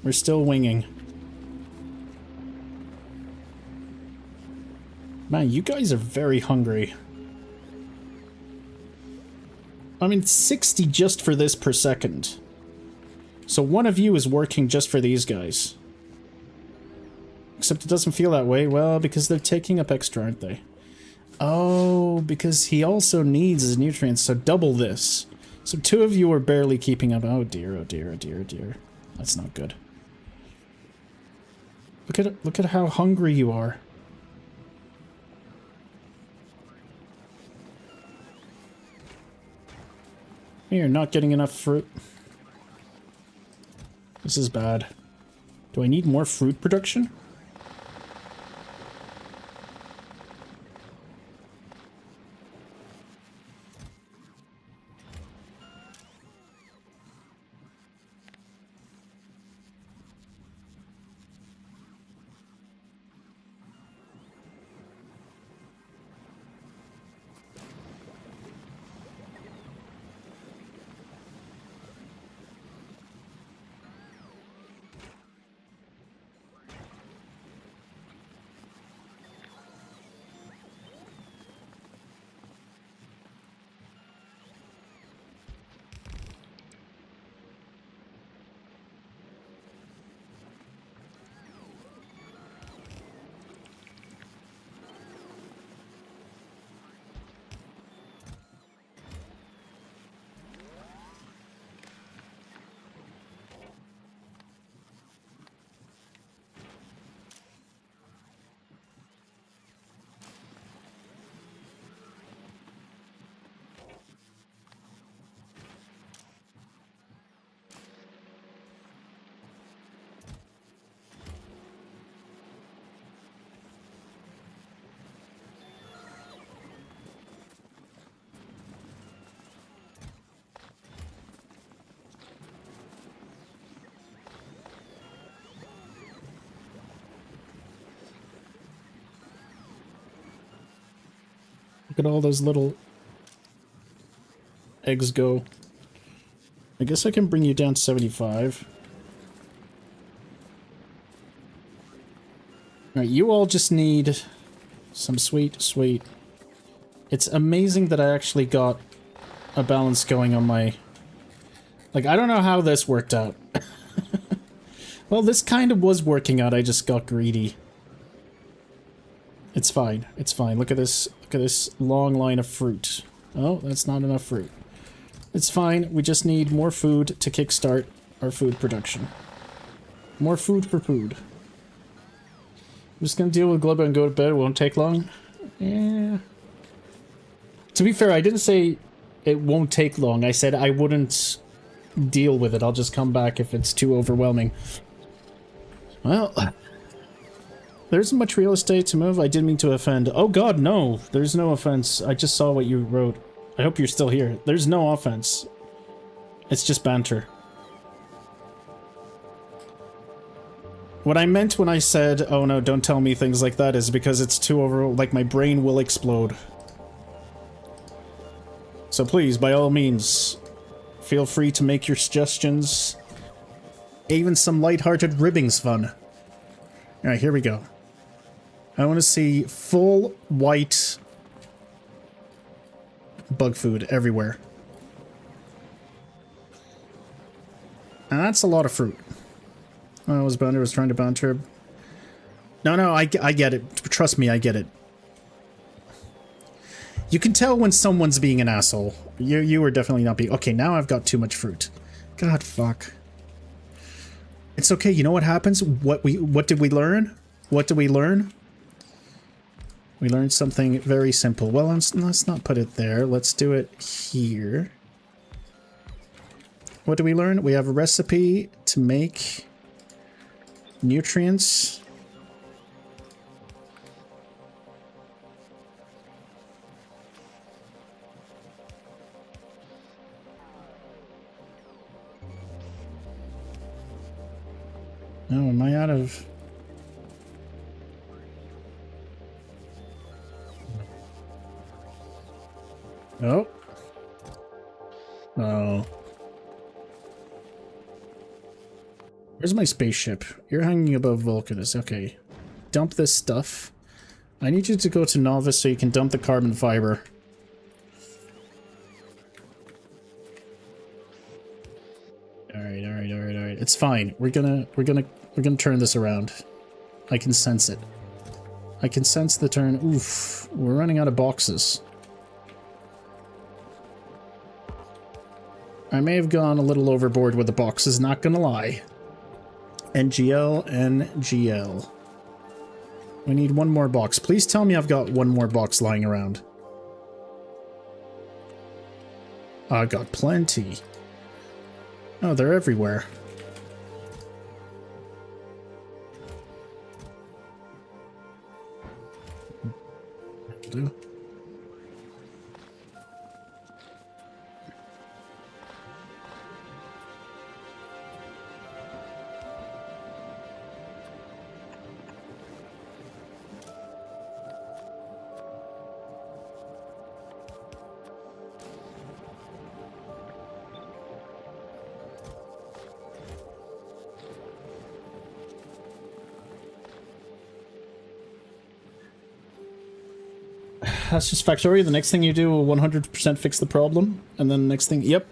We're still winging. Man, you guys are very hungry. I mean, 60 just for this per second. So one of you is working just for these guys. Except it doesn't feel that way. Well, because they're taking up extra, aren't they? Oh, because he also needs his nutrients, so double this. So two of you are barely keeping up. Oh dear, oh dear, oh dear, oh dear. That's not good. Look at how hungry you are. You're not getting enough fruit. This is bad. Do I need more fruit production? Look at all those little eggs go. I guess I can bring you down to 75. Alright, you all just need some sweet. It's amazing that I actually got a balance going on my... Like, I don't know how this worked out. Well, this kind of was working out, I just got greedy. It's fine, it's fine. Look at this long line of fruit. Oh, that's not enough fruit. It's fine, we just need more food to kickstart our food production. More food for food. I'm just gonna deal with Glubba and go to bed, it won't take long. Yeah. To be fair, I didn't say it won't take long, I said I wouldn't deal with it. I'll just come back if it's too overwhelming. Well, there isn't much real estate to move. I didn't mean to offend. Oh god, no. There's no offense. I just saw what you wrote. I hope you're still here. There's no offense. It's just banter. What I meant when I said, oh no, don't tell me things like that, is because it's too like my brain will explode. So please, by all means, feel free to make your suggestions. Even some lighthearted ribbing's fun. Alright, here we go. I want to see full white bug food everywhere. And that's a lot of fruit. Oh, was trying to banter. No, I get it. Trust me, I get it. You can tell when someone's being an asshole. You are definitely not being... Okay, now I've got too much fruit. God, fuck. It's okay, you know what happens? What did we learn? What did we learn? We learned something very simple. Well, let's not put it there. Let's do it here. What did we learn? We have a recipe to make nutrients. No, am I out of... Oh. Oh. Where's my spaceship? You're hanging above Vulcanus. Okay. Dump this stuff. I need you to go to Novice so you can dump the carbon fiber. Alright. It's fine. We're gonna turn this around. I can sense it. I can sense the turn. Oof. We're running out of boxes. I may have gone a little overboard with the boxes, not gonna lie. NGL. We need one more box. Please tell me I've got one more box lying around. I got plenty. Oh, they're everywhere. Do. That's just Factorio. The next thing you do will 100% fix the problem. And then the next thing... Yep.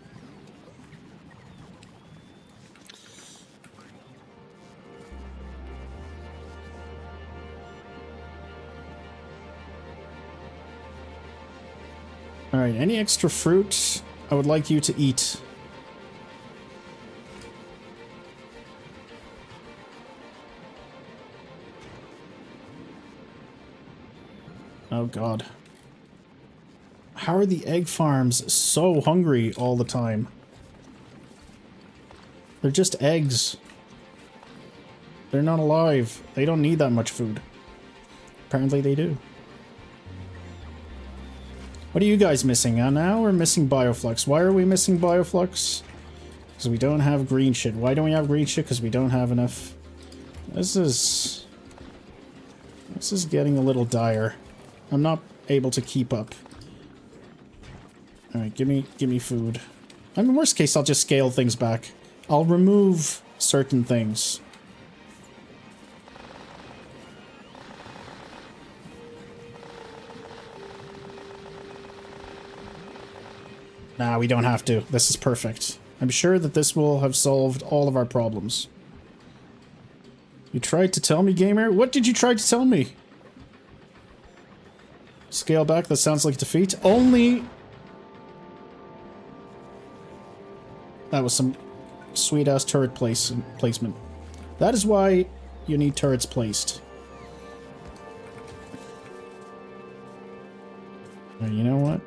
Alright, any extra fruit I would like you to eat. Oh god. How are the egg farms so hungry all the time? They're just eggs. They're not alive. They don't need that much food. Apparently they do. What are you guys missing? Now we're missing Bioflux. Why are we missing Bioflux? Because we don't have green shit. Why don't we have green shit? Because we don't have enough. This is getting a little dire. I'm not able to keep up. Alright, give me food. I mean, worst case, I'll just scale things back. I'll remove certain things. Nah, we don't have to. This is perfect. I'm sure that this will have solved all of our problems. You tried to tell me, gamer? What did you try to tell me? Scale back, that sounds like defeat. Only... That was some sweet-ass turret placement. That is why you need turrets placed. You know what?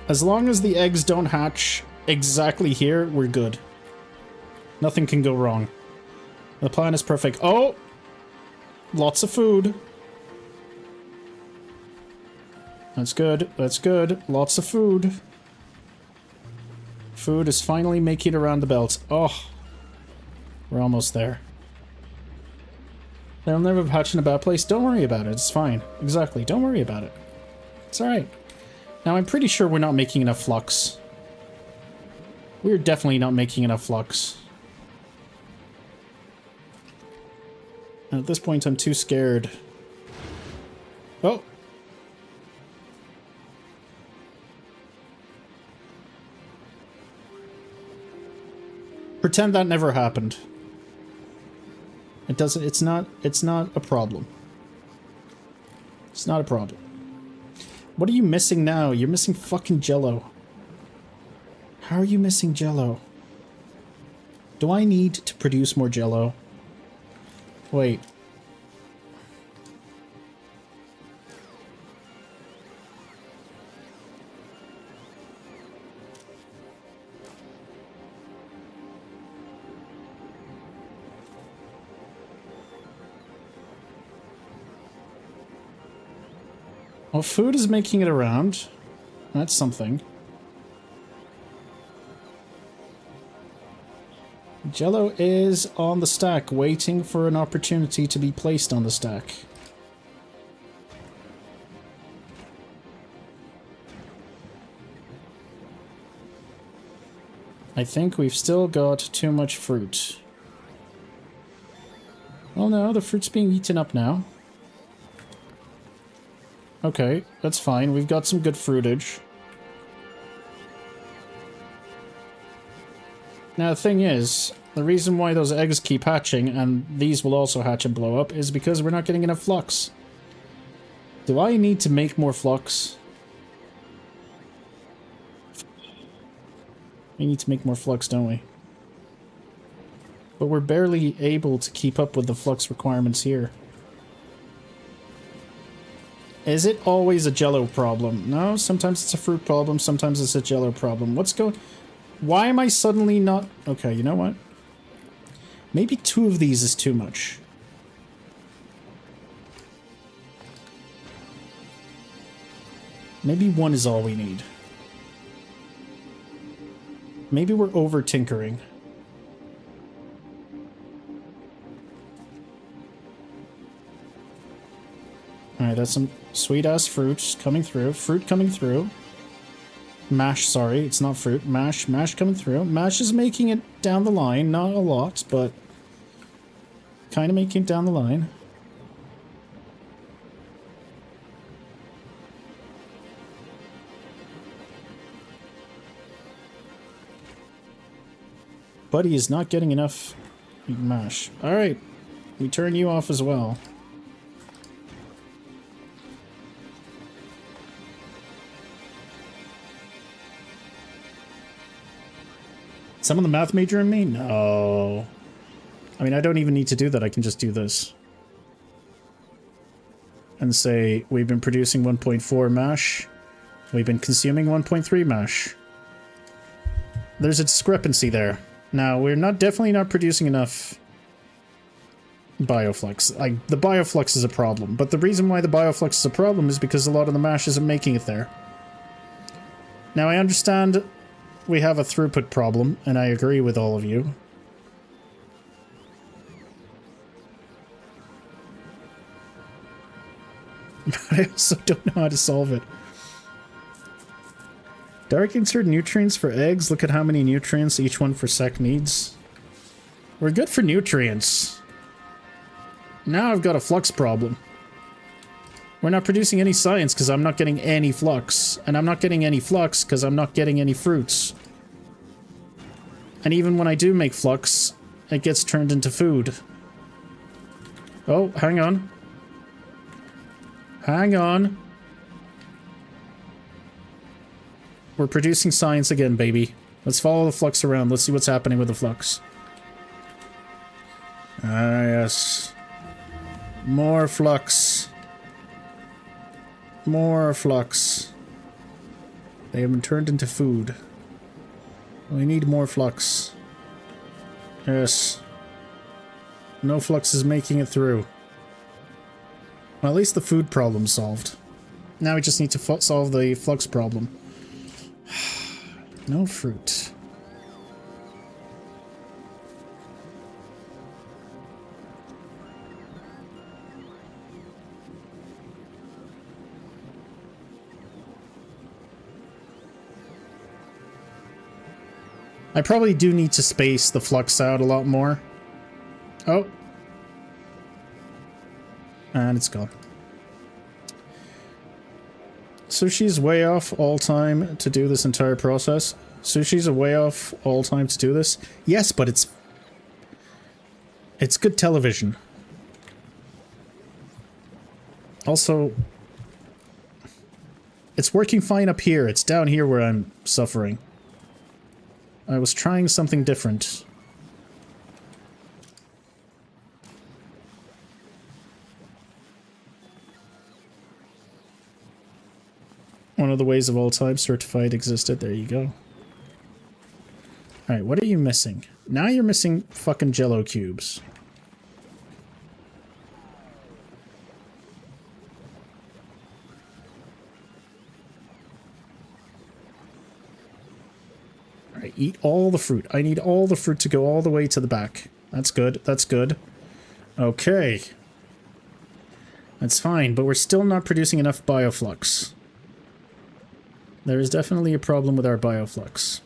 As long as the eggs don't hatch exactly here, we're good. Nothing can go wrong. The plan is perfect. Oh! Lots of food. That's good. That's good. Lots of food. Food is finally making it around the belt. Oh. We're almost there. They'll never hatch in a bad place. Don't worry about it. It's fine. Exactly. Don't worry about it. It's alright. Now, I'm pretty sure we're not making enough flux. We're definitely not making enough flux. And at this point, I'm too scared. Oh! Pretend that never happened. It doesn't, it's not a problem. It's not a problem. What are you missing now? You're missing fucking Jello. How are you missing Jello? Do I need to produce more Jello? Wait. Well, food is making it around. That's something. Jello is on the stack, waiting for an opportunity to be placed on the stack. I think we've still got too much fruit. Oh no, the fruit's being eaten up now. Okay, that's fine. We've got some good fruitage. Now, the thing is, the reason why those eggs keep hatching, and these will also hatch and blow up, is because we're not getting enough flux. Do I need to make more flux? We need to make more flux, don't we? But we're barely able to keep up with the flux requirements here. Is it always a Jello problem? No, sometimes it's a fruit problem, sometimes it's a Jello problem. What's going... Why am I suddenly not... Okay, you know what? Maybe 2 of these is too much. Maybe 1 is all we need. Maybe we're over-tinkering. Alright, that's some sweet-ass fruit coming through. Fruit coming through. Mash, sorry, it's not fruit. Mash coming through. Mash is making it down the line. Not a lot, but kind of making it down the line. Buddy is not getting enough mash. Alright, we turn you off as well. Some of the math major in me? No. I mean, I don't even need to do that. I can just do this. And say, we've been producing 1.4 mash. We've been consuming 1.3 mash. There's a discrepancy there. Now, we're definitely not producing enough bioflux. The bioflux is a problem. But the reason why the bioflux is a problem is because a lot of the mash isn't making it there. Now, I understand... we have a throughput problem, and I agree with all of you. But I also don't know how to solve it. Dark insert nutrients for eggs. Look at how many nutrients each one for sec needs. We're good for nutrients. Now I've got a flux problem. We're not producing any science because I'm not getting any flux. And I'm not getting any flux because I'm not getting any fruits. And even when I do make flux, it gets turned into food. Oh, hang on. Hang on. We're producing science again, baby. Let's follow the flux around. Let's see what's happening with the flux. Ah, yes. More flux. More flux. They have been turned into food. We need more flux. Yes. No flux is making it through. Well, at least the food problem's solved. Now we just need to solve the flux problem. No fruit. I probably do need to space the flux out a lot more. Oh. And it's gone. Sushi's way off all time to do this entire process. Sushi's a way off all time to do this. Yes, but it's good television. Also, it's working fine up here. It's down here where I'm suffering. I was trying something different. One of the ways of all time certified existed. There you go. Alright, what are you missing? Now you're missing fucking Jello cubes. Alright, eat all the fruit. I need all the fruit to go all the way to the back. That's good. That's good. Okay. That's fine, but we're still not producing enough bioflux. There is definitely a problem with our bioflux.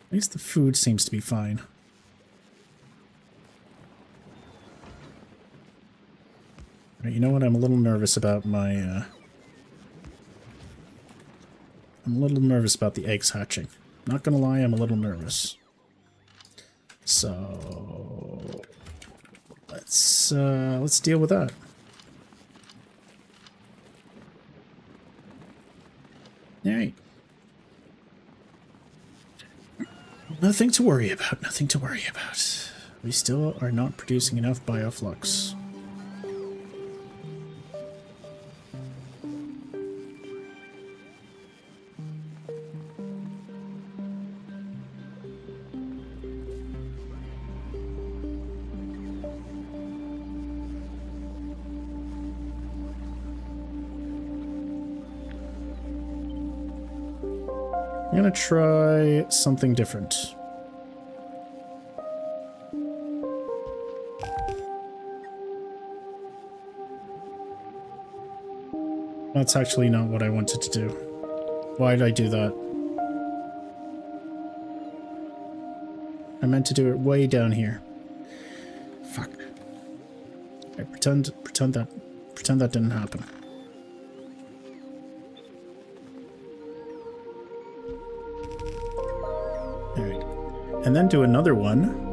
At least the food seems to be fine. Right, you know what? I'm a little nervous about my, I'm a little nervous about the eggs hatching. Not gonna lie, I'm a little nervous. So let's deal with that. Alright. Nothing to worry about, nothing to worry about. We still are not producing enough bioflux. I'm gonna try something different. That's actually not what I wanted to do. Why did I do that? I meant to do it way down here. Fuck. I pretend that didn't happen. Alright. And then do another one.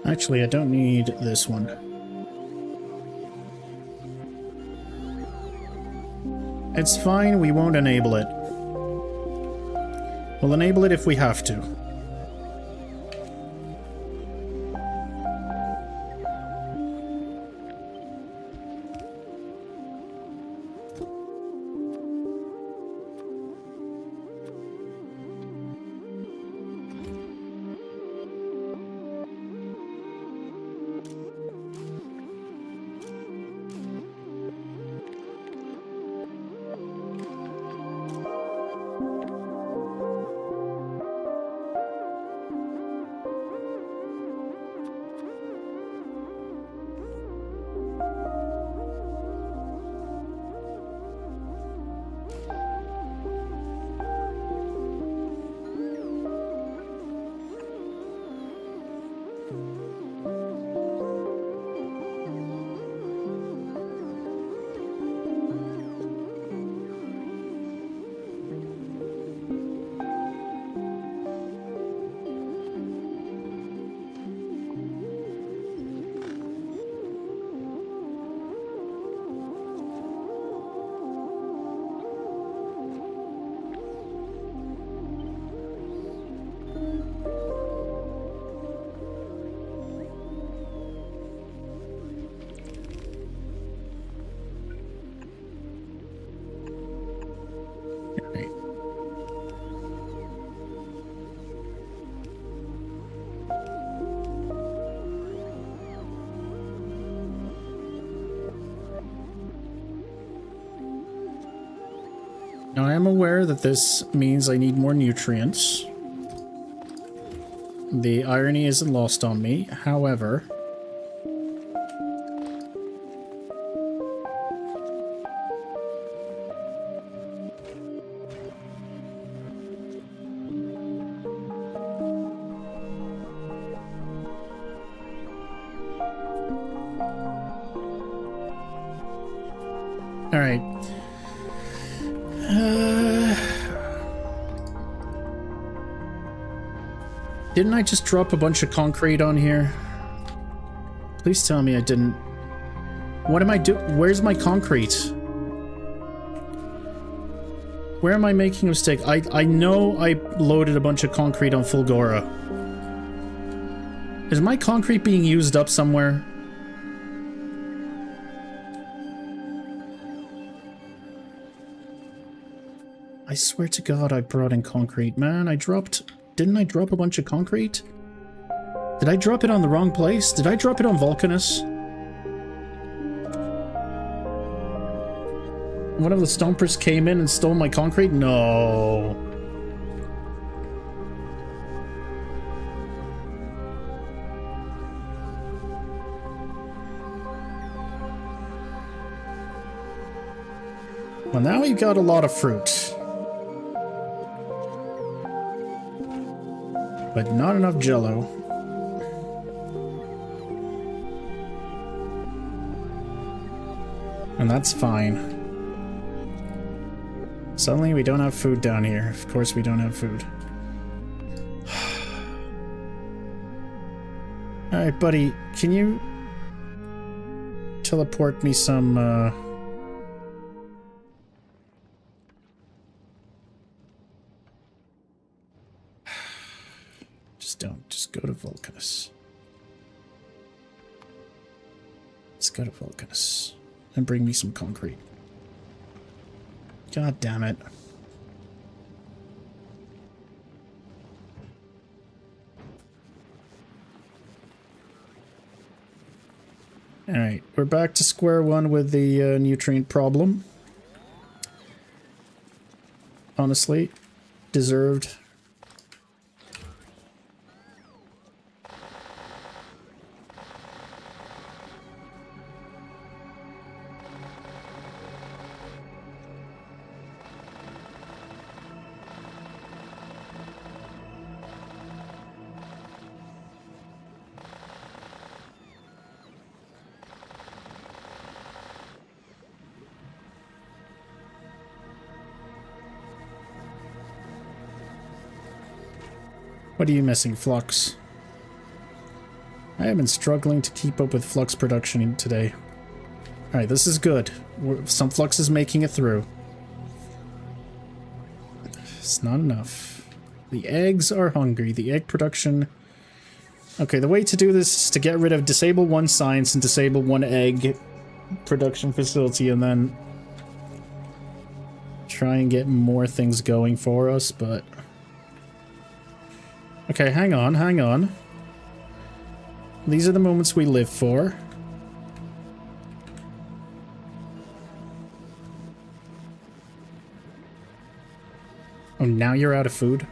Actually, I don't need this one. It's fine, we won't enable it. We'll enable it if we have to. Now, I am aware that this means I need more nutrients. The irony isn't lost on me, however... Alright. Didn't I just drop a bunch of concrete on here? Please tell me I didn't. What am I doing? Where's my concrete? Where am I making a mistake? I know I loaded a bunch of concrete on Fulgora. Is my concrete being used up somewhere? I swear to God I brought in concrete. Man, didn't I drop a bunch of concrete? Did I drop it on the wrong place? Did I drop it on Vulcanus? One of the stompers came in and stole my concrete? No. Well, now we've got a lot of fruit. But not enough jello. And that's fine. Suddenly we don't have food down here. Of course we don't have food. Alright, buddy, can you teleport me some, Just go to Vulcanus. Let's go to Vulcanus. And bring me some concrete. God damn it. Alright, we're back to square one with the nutrient problem. Honestly, deserved. What are you missing, Flux? I have been struggling to keep up with Flux production today. Alright, this is good. Some Flux is making it through. It's not enough. The eggs are hungry. The egg production... Okay, the way to do this is to get rid of disable one science and disable one egg production facility and then try and get more things going for us, but... Okay, hang on, hang on. These are the moments we live for. Oh, now you're out of food?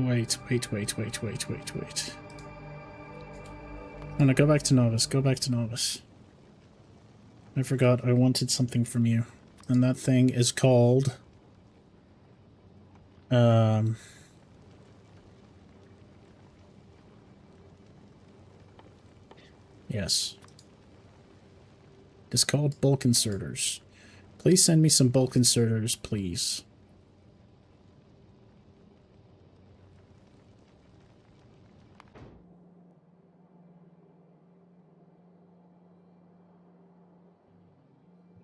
wait. No, go back to Novus. Go back to Novus. I forgot I wanted something from you. And that thing is called... Yes. It's called bulk inserters. Please send me some bulk inserters, please.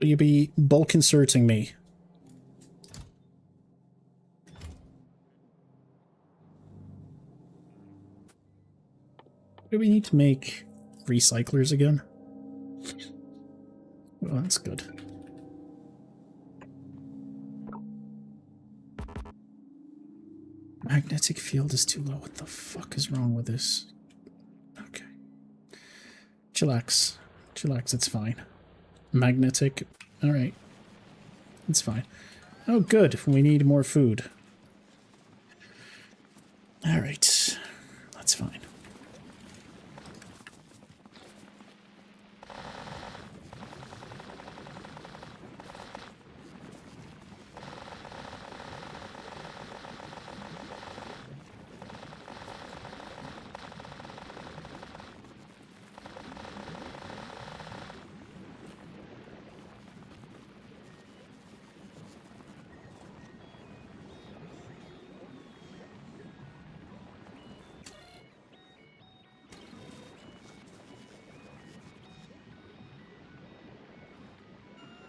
Will you be bulk inserting me? Do we need to make recyclers again? Well, that's good. Magnetic field is too low. What the fuck is wrong with this? Okay. Chillax. Chillax, it's fine. Magnetic. Alright. It's fine. Oh, good. We need more food. Alright. That's fine.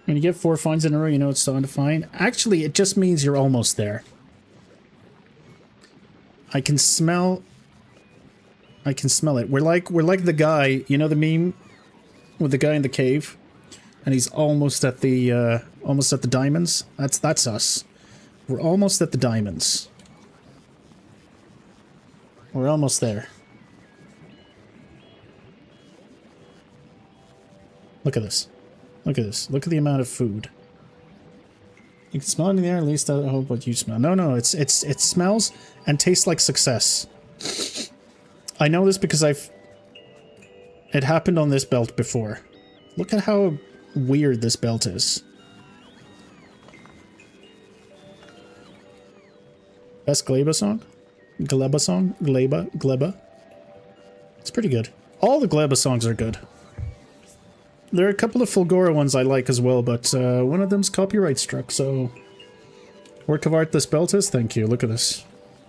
When you get 4 finds in a row, you know it's starting to find. Actually, it just means you're almost there. I can smell it. We're like the guy, you know the meme with the guy in the cave, and he's almost at the diamonds. That's us. We're almost at the diamonds. We're almost there. Look at this. Look at this. Look at the amount of food. You can smell it in the air, at least I hope what you smell. No, it smells and tastes like success. I know this because it happened on this belt before. Look at how weird this belt is. Best Gleba song? Gleba song? Gleba? It's pretty good. All the Gleba songs are good. There are a couple of Fulgora ones I like as well, but one of them's copyright struck, so... Work of art this belt is? Thank you. Look at this.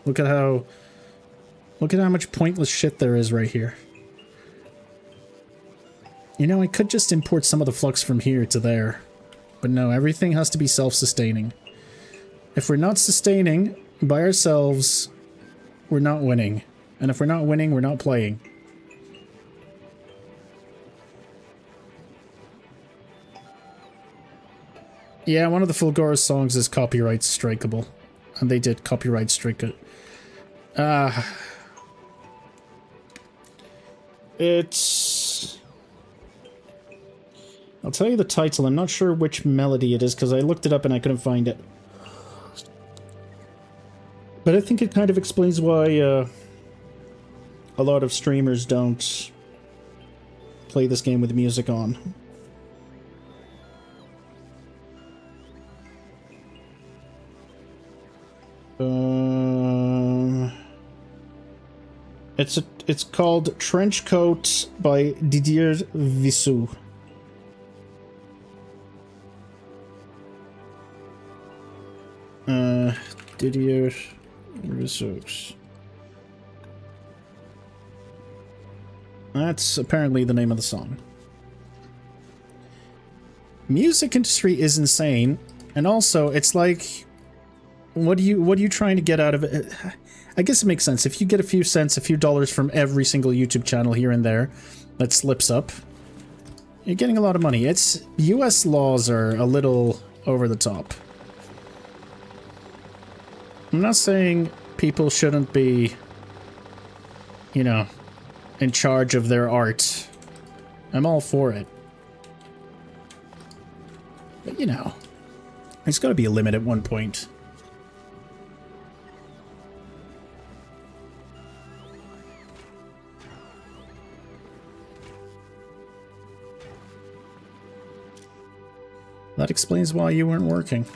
Look at how much pointless shit there is right here. You know, I could just import some of the flux from here to there. But no, everything has to be self-sustaining. If we're not sustaining by ourselves, we're not winning. And if we're not winning, we're not playing. Yeah, one of the Fulgora songs is copyright strikeable. And they did copyright strike it. It's... I'll tell you the title. I'm not sure which melody it is because I looked it up and I couldn't find it. But I think it kind of explains why a lot of streamers don't play this game with music on. It's called Trench Coat by Didier Vissou. Didier Vissou. That's apparently the name of the song. Music industry is insane, and also it's like, what are you trying to get out of it? I guess it makes sense. If you get a few cents, a few dollars from every single YouTube channel here and there that slips up, you're getting a lot of money. US laws are a little over the top. I'm not saying people shouldn't be, you know, in charge of their art. I'm all for it. But, you know, there's got to be a limit at one point. That explains why you weren't working.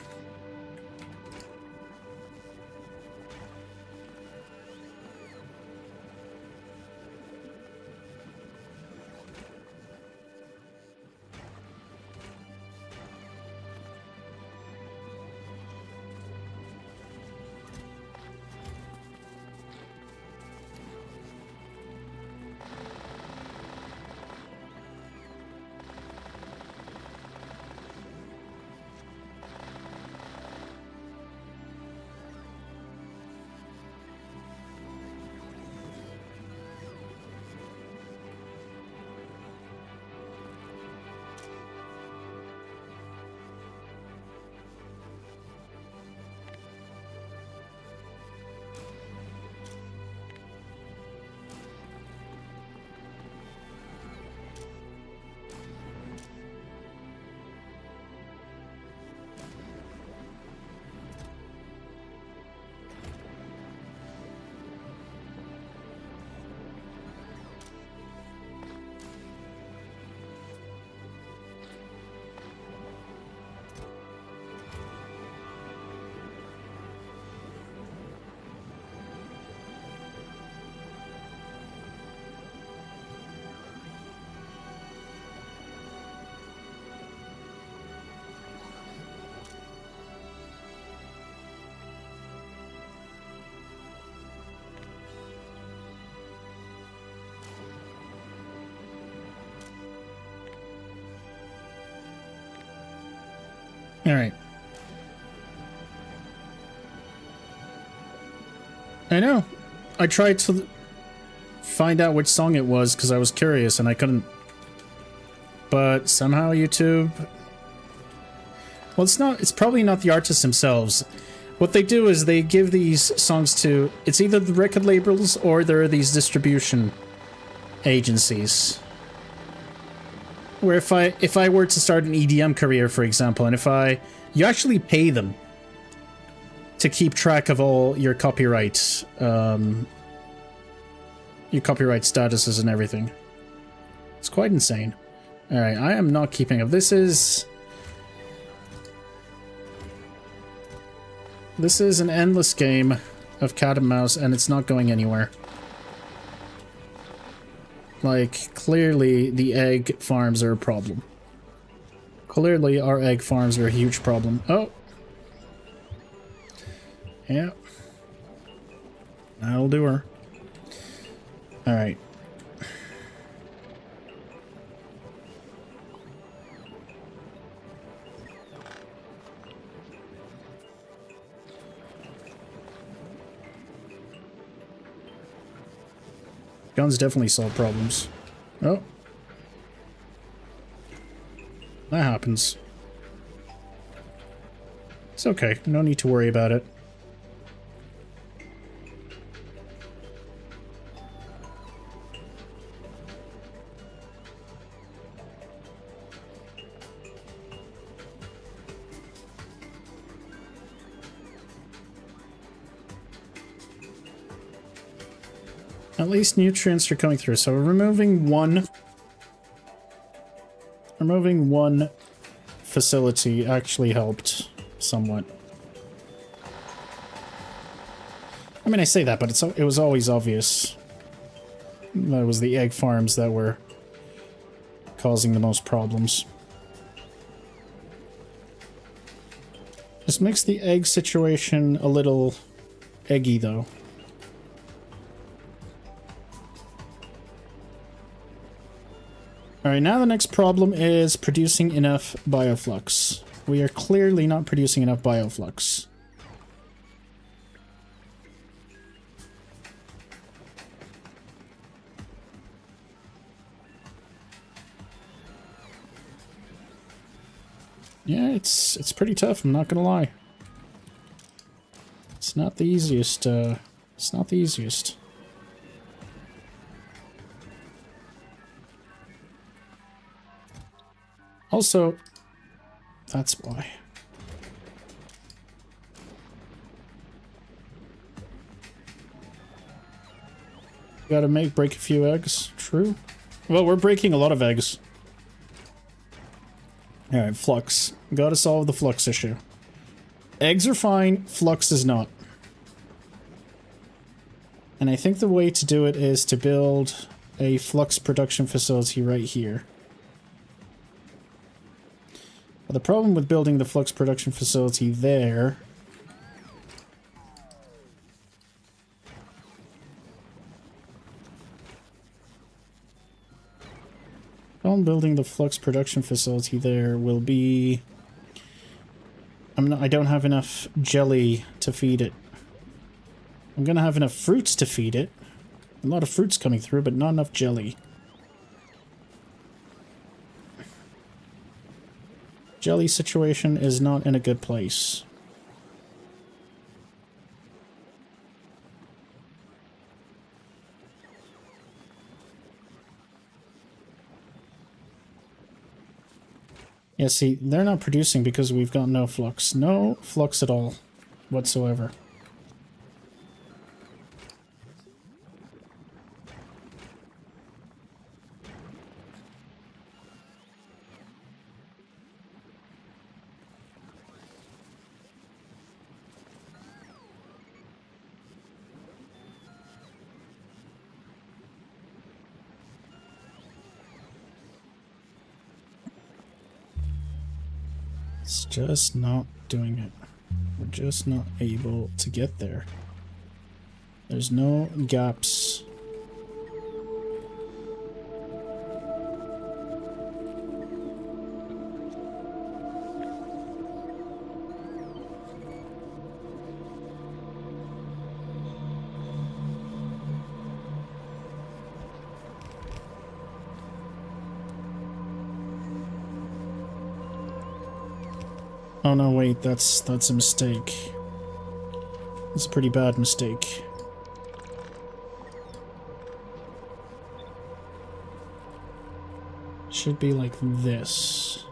Alright. I know. I tried to find out which song it was because I was curious and I couldn't. But somehow YouTube... Well, it's probably not the artists themselves. What they do is they give these songs to... It's either the record labels or there are these distribution agencies. Where if I were to start an EDM career, for example, and you actually pay them to keep track of all your copyright statuses and everything. It's quite insane. Alright, I am not keeping up. This is an endless game of cat and mouse, and it's not going anywhere. Like, clearly the egg farms are a problem. Clearly our egg farms are a huge problem. Oh! Yeah. That'll do her. Alright. Guns definitely solve problems. Oh. That happens. It's okay. No need to worry about it. At least nutrients are coming through, so removing one facility actually helped somewhat. I mean, I say that, but it was always obvious that it was the egg farms that were causing the most problems. This makes the egg situation a little eggy, though. Alright, now the next problem is producing enough bioflux. We are clearly not producing enough bioflux. Yeah, it's pretty tough, I'm not gonna lie. It's not the easiest, it's not the easiest. Also, that's why. Gotta break a few eggs. True. Well, we're breaking a lot of eggs. Alright, flux. Gotta solve the flux issue. Eggs are fine, flux is not. And I think the way to do it is to build a flux production facility right here. But the problem with building the flux production facility there... building the flux production facility there will be... I don't have enough jelly to feed it. I'm gonna have enough fruits to feed it. A lot of fruits coming through, but not enough jelly. Jelly situation is not in a good place. Yeah, see, they're not producing because we've got no flux. No flux at all, whatsoever. It's just not doing it. We're just not able to get there. There's no gaps. Oh no, wait, that's a mistake. It's a pretty bad mistake. Should be like this.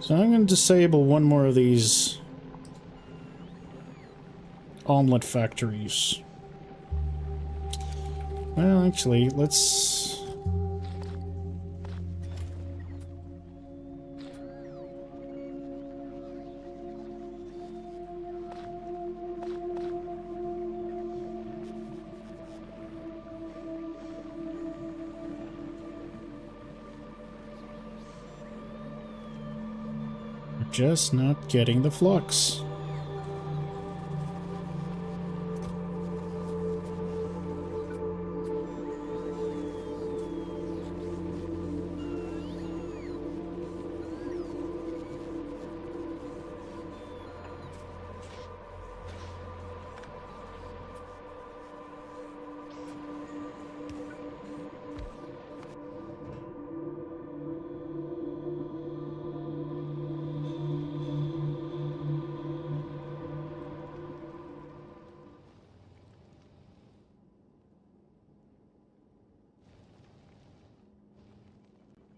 So I'm going to disable one more of these omelet factories. Well, actually, let's... just not getting the flux.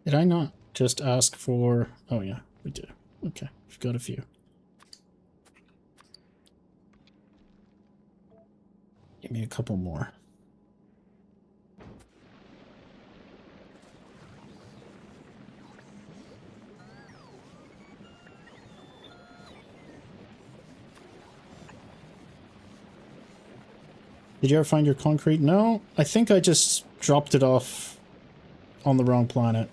Did I not just ask for... Oh yeah, we do. Okay, we've got a few. Give me a couple more. Did you ever find your concrete? No, I think I just dropped it off on the wrong planet.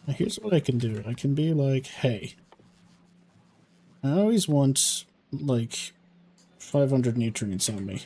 Now here's what I can do. I can be like, hey, I always want, like, 500 nutrients on me.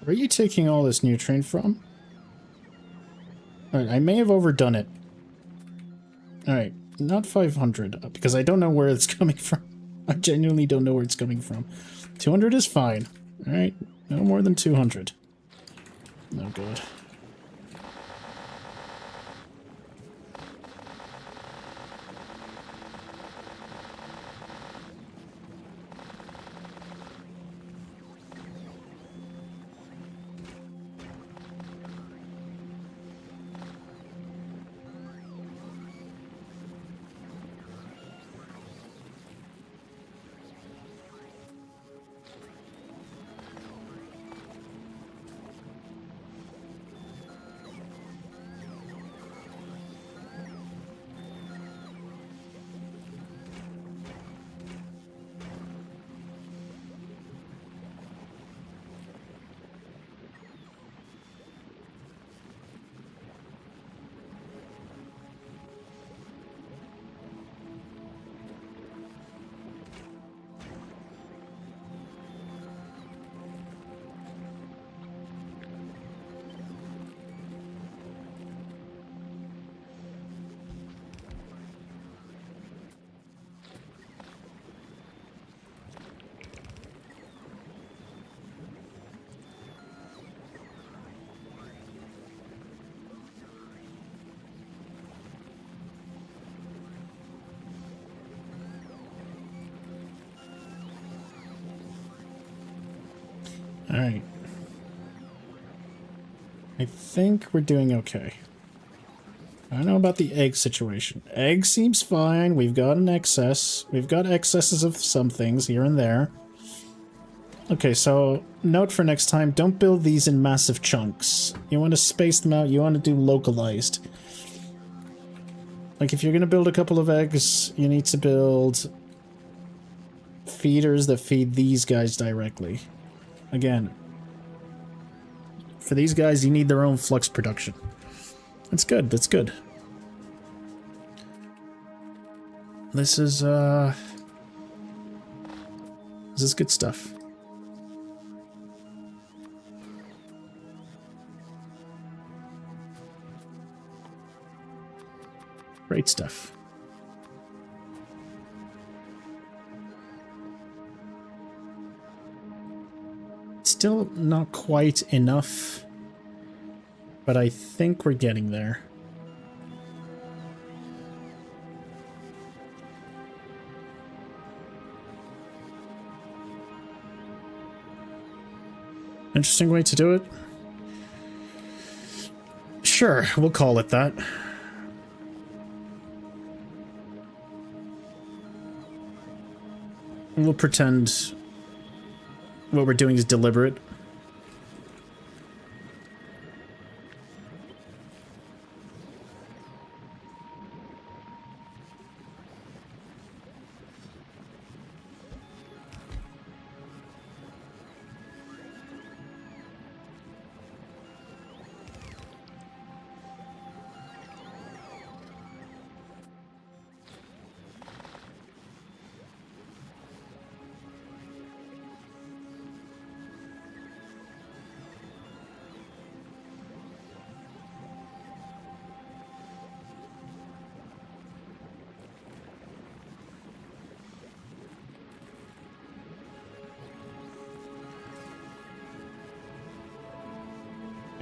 Where are you taking all this nutrient from? Alright, I may have overdone it. Alright, not 500, because I don't know where it's coming from. I genuinely don't know where it's coming from. 200 is fine. Alright, no more than 200. No good. Alright. I think we're doing okay. I don't know about the egg situation. Egg seems fine. We've got an excess. We've got excesses of some things here and there. Okay, so note for next time, don't build these in massive chunks. You want to space them out. You want to do localized. Like, if you're going to build a couple of eggs, you need to build feeders that feed these guys directly. Again, for these guys, you need their own flux production. That's good, that's good. This is good stuff. Great stuff. Still not quite enough, but I think we're getting there. Interesting way to do it. Sure, we'll call it that. We'll pretend what we're doing is deliberate.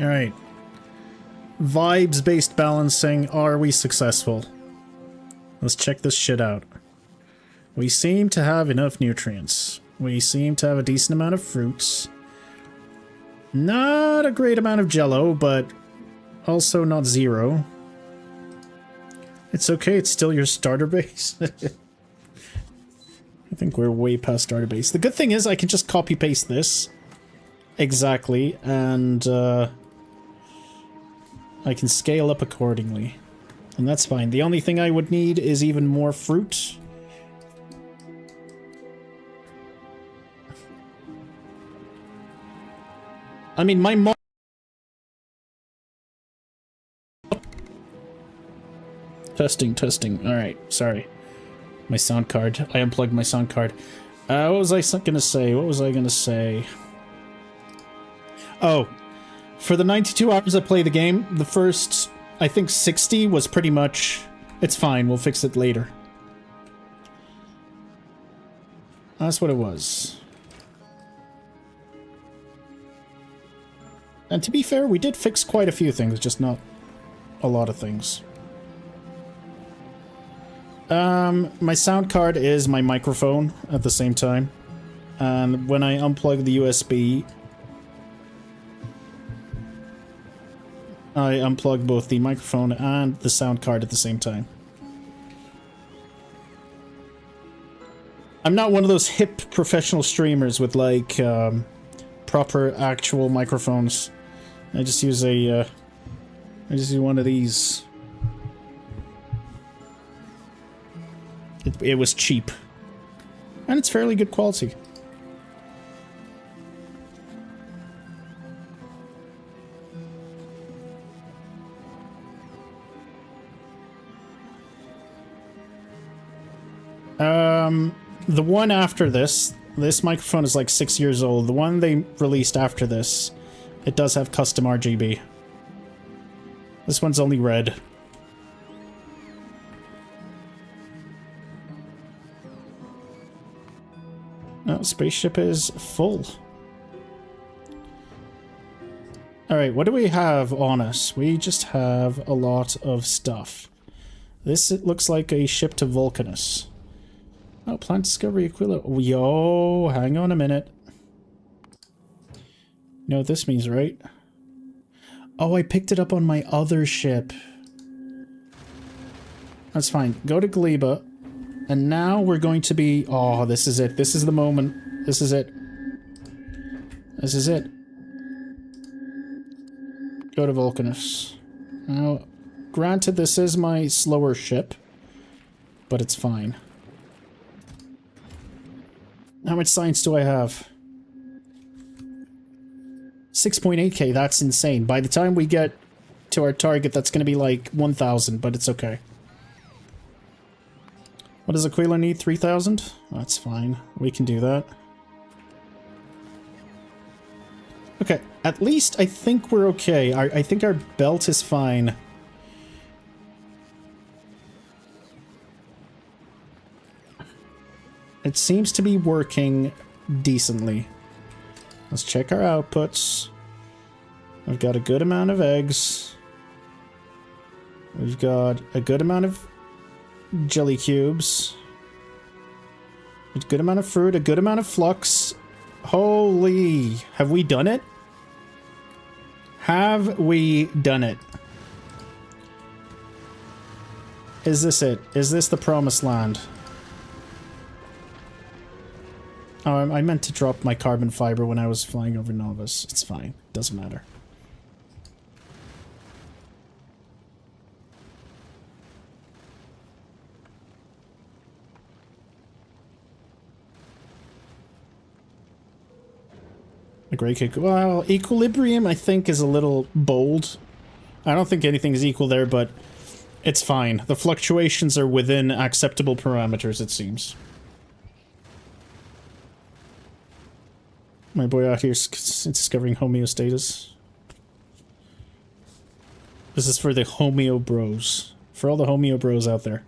Alright. Vibes-based balancing. Are we successful? Let's check this shit out. We seem to have enough nutrients. We seem to have a decent amount of fruits. Not a great amount of jello, but also not zero. It's okay, it's still your starter base. I think we're way past starter base. The good thing is I can just copy-paste this. Exactly, and I can scale up accordingly. And that's fine. The only thing I would need is even more fruit. I mean, my mom... Testing. Alright, sorry. My sound card. I unplugged my sound card. What was I gonna say? Oh, for the 92 hours I played the game, the first, I think 60 was pretty much, it's fine, we'll fix it later. That's what it was. And to be fair, we did fix quite a few things, just not a lot of things. My sound card is my microphone at the same time. And when I unplug the USB, I unplug both the microphone and the sound card at the same time. I'm not one of those hip professional streamers with like proper actual microphones. I just use I just use one of these. It was cheap. And it's fairly good quality. The one after this microphone is like 6 years old. The one they released after this, it does have custom RGB. This one's only red. No, spaceship is full. Alright, what do we have on us? We just have a lot of stuff. This, it looks like a ship to Vulcanus. Oh, plant discovery equivalent. Yo, hang on a minute. You know what this means, right? Oh, I picked it up on my other ship. That's fine. Go to Gleba. And now we're going to be... Oh, this is it. This is the moment. This is it. This is it. Go to Vulcanus. Now, granted, this is my slower ship. But it's fine. How much science do I have? 6.8k, that's insane. By the time we get to our target, that's going to be like 1,000, but it's okay. What does Aquila need? 3,000? That's fine. We can do that. Okay, at least I think we're okay. I think our belt is fine. It seems to be working decently. Let's check our outputs. We've got a good amount of eggs. We've got a good amount of jelly cubes. A good amount of fruit, a good amount of flux. Holy... Have we done it? Have we done it? Is this it? Is this the promised land? Oh, I meant to drop my carbon fiber when I was flying over Novus. It's fine. Doesn't matter. A great kick. Well, equilibrium, I think, is a little bold. I don't think anything's equal there, but it's fine. The fluctuations are within acceptable parameters, it seems. My boy out here is discovering homeostasis. This is for the homeo bros. For all the homeo bros out there.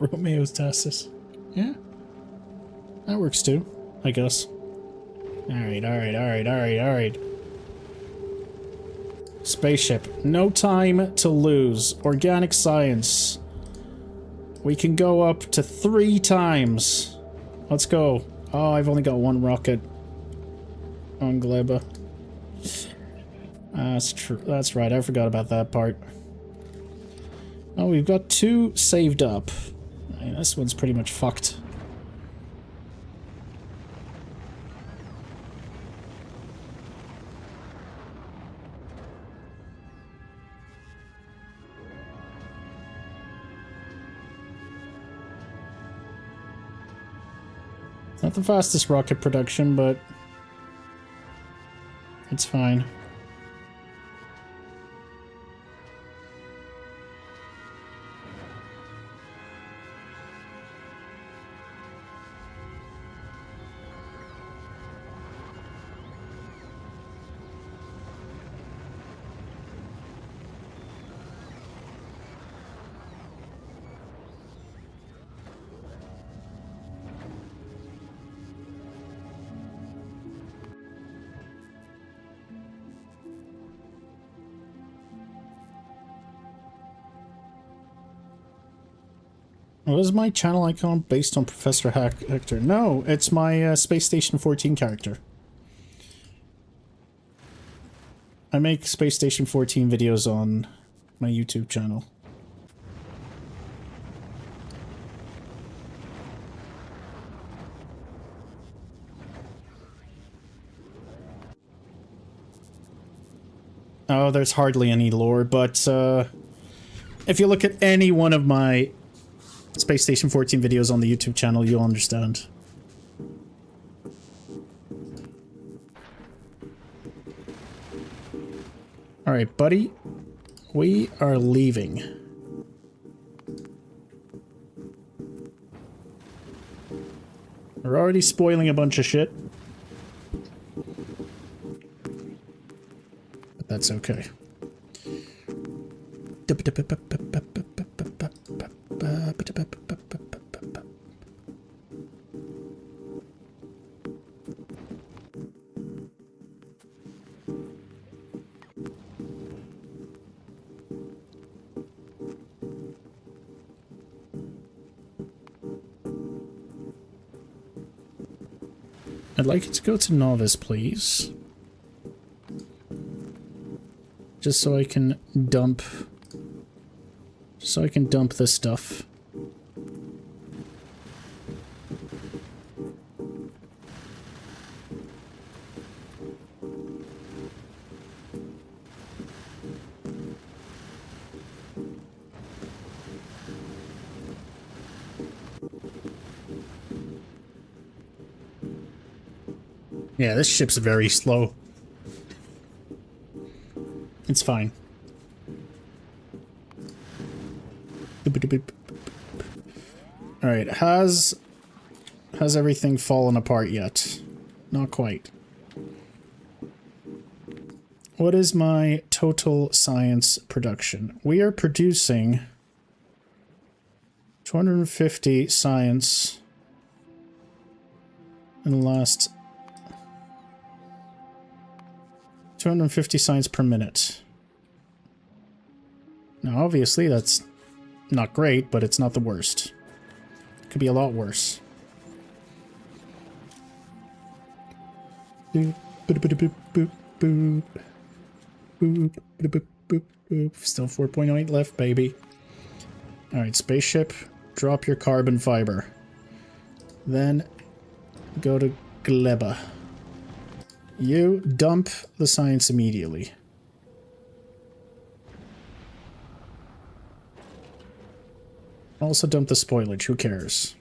Homeostasis. Yeah. That works too, I guess. Alright. Spaceship. No time to lose. Organic science. We can go up to 3 times. Let's go. Oh, I've only got 1 rocket on Gleba. That's true. That's right, I forgot about that part. Oh, we've got 2 saved up. I mean, this one's pretty much fucked. Not the fastest rocket production, but it's fine. What is my channel icon based on Professor Hector? No, it's my Space Station 14 character. I make Space Station 14 videos on my YouTube channel. Oh, there's hardly any lore, but if you look at any one of my Space Station 14 videos on the YouTube channel, you'll understand. Alright, buddy. We are leaving. We're already spoiling a bunch of shit. But that's okay. I'd like it to go to Novice, please. Just so I can dump... this stuff. Yeah, this ship's very slow. It's fine. Alright, has everything fallen apart yet? Not quite. What is my total science production? We are producing 250 science in the last 250 science per minute. Now, obviously, that's not great, but it's not the worst. It could be a lot worse. Boop, boop, boop, boop, boop, boop, boop, boop, boop. Still 4.8 left, baby. Alright, spaceship, drop your carbon fiber. Then go to Gleba. You dump the science immediately. Also dump the spoilage, who cares?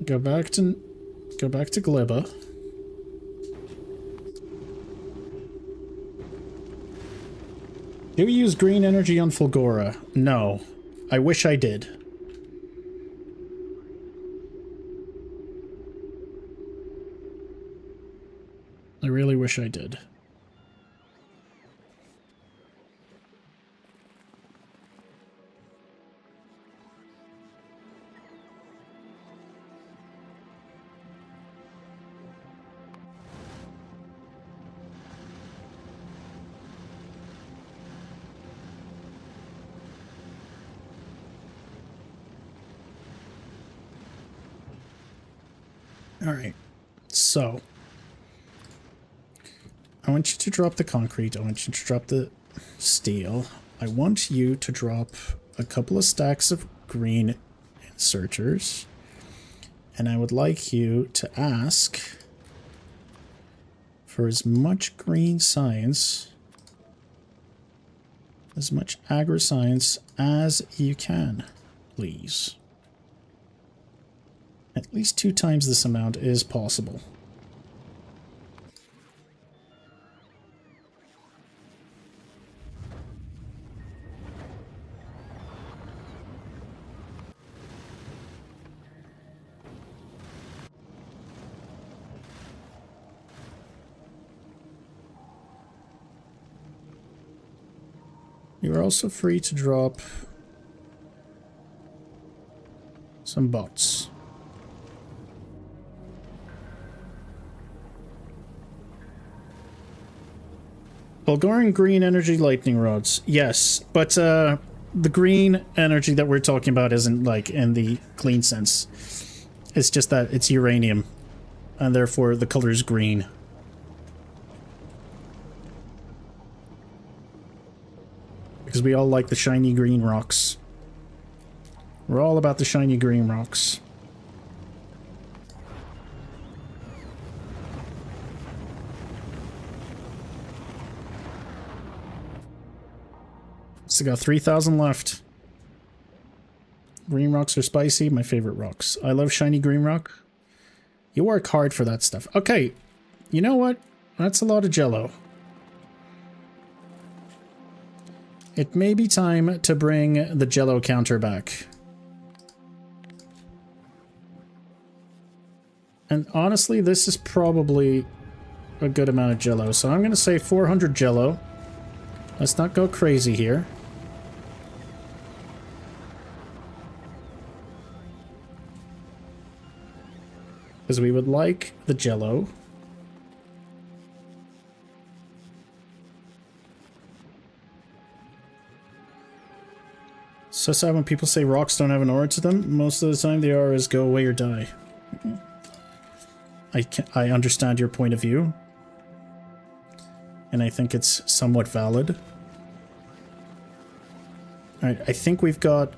Go back to Gleba. Do we use green energy on Fulgora? No. I wish I did. I really wish I did. All right, so I want you to drop the concrete. I want you to drop the steel. I want you to drop a couple of stacks of green inserters. And I would like you to ask for as much green science As much agri-science as you can, please. At least 2 times this amount is possible. You are also free to drop some bots. Fulgora green energy lightning rods. Yes, but the green energy that we're talking about isn't like in the clean sense. It's just that it's uranium, and therefore the color is green. Because we all like the shiny green rocks. We're all about the shiny green rocks. Still got 3,000 left. Green rocks are spicy, my favorite rocks. I love shiny green rock. You work hard for that stuff. Okay, you know what? That's a lot of jello. It may be time to bring the jello counter back. And honestly, this is probably a good amount of jello. So I'm going to say 400 jello. Let's not go crazy here. Because we would like the jello. So sad when people say rocks don't have an aura to them. Most of the time the aura is go away or die. I understand your point of view. And I think it's somewhat valid. Alright, I think we've got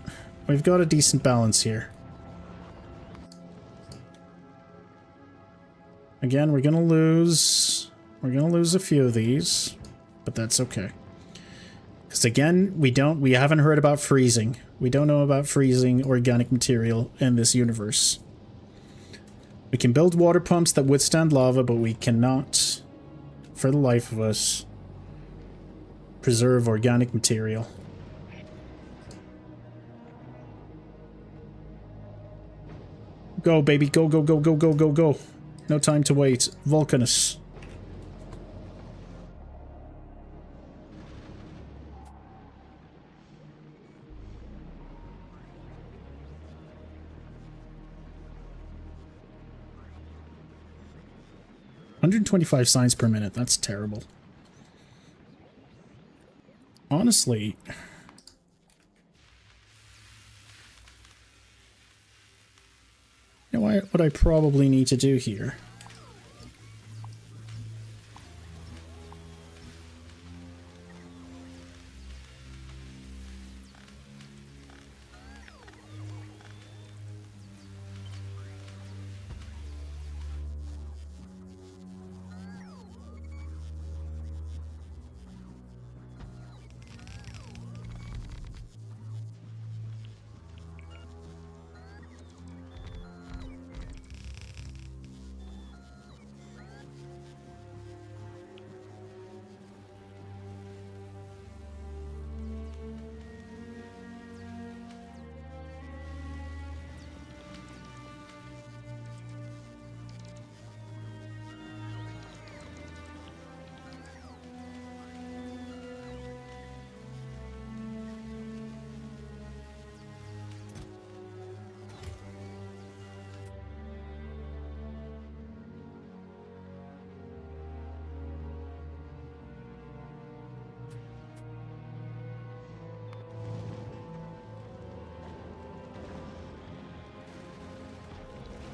a decent balance here. Again, we're gonna lose a few of these, but that's okay. Because again, we haven't heard about freezing. We don't know about freezing organic material in this universe. We can build water pumps that withstand lava, but we cannot, for the life of us, preserve organic material. Go, baby, go, go, go, go, go, go, go. No time to wait. Vulcanus. $125 signs per minute. That's terrible. Honestly, you know what I probably need to do here?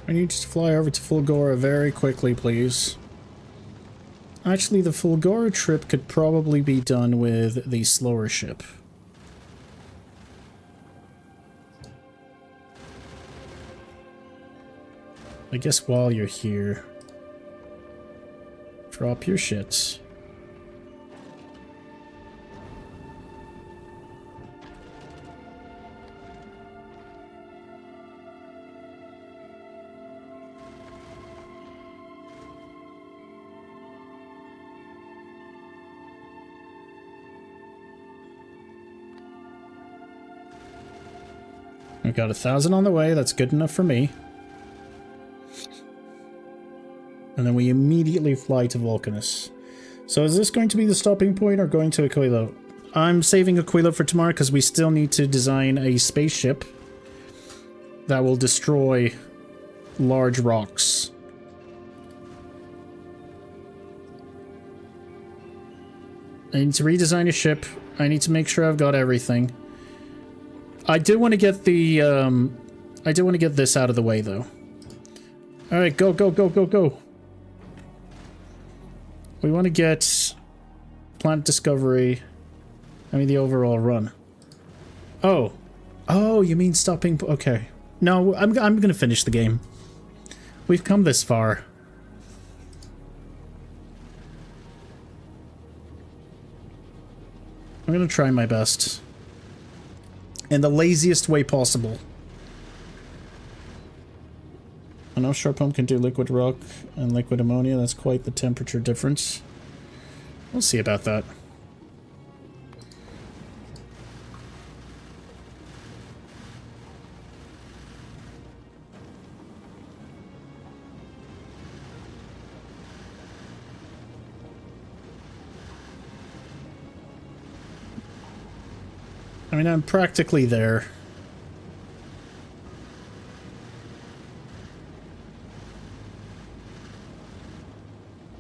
I need you to fly over to Fulgora very quickly, please. Actually, the Fulgora trip could probably be done with the slower ship. I guess while you're here, drop your shit. We've got 1,000 on the way. That's good enough for me. And then we immediately fly to Vulcanus. So is this going to be the stopping point or going to Aquilo? I'm saving Aquilo for tomorrow because we still need to design a spaceship that will destroy large rocks. I need to redesign a ship. I need to make sure I've got everything. I do want to get the, I do want to get this out of the way, though. Alright, go, go, go, go, go. We want to get Plant Discovery. I mean, the overall run. Oh. Oh, you mean stopping... Okay. No, I'm going to finish the game. We've come this far. I'm going to try my best. In the laziest way possible. I know Sharp Pump can do liquid rock and liquid ammonia. That's quite the temperature difference. We'll see about that. I mean, I'm practically there.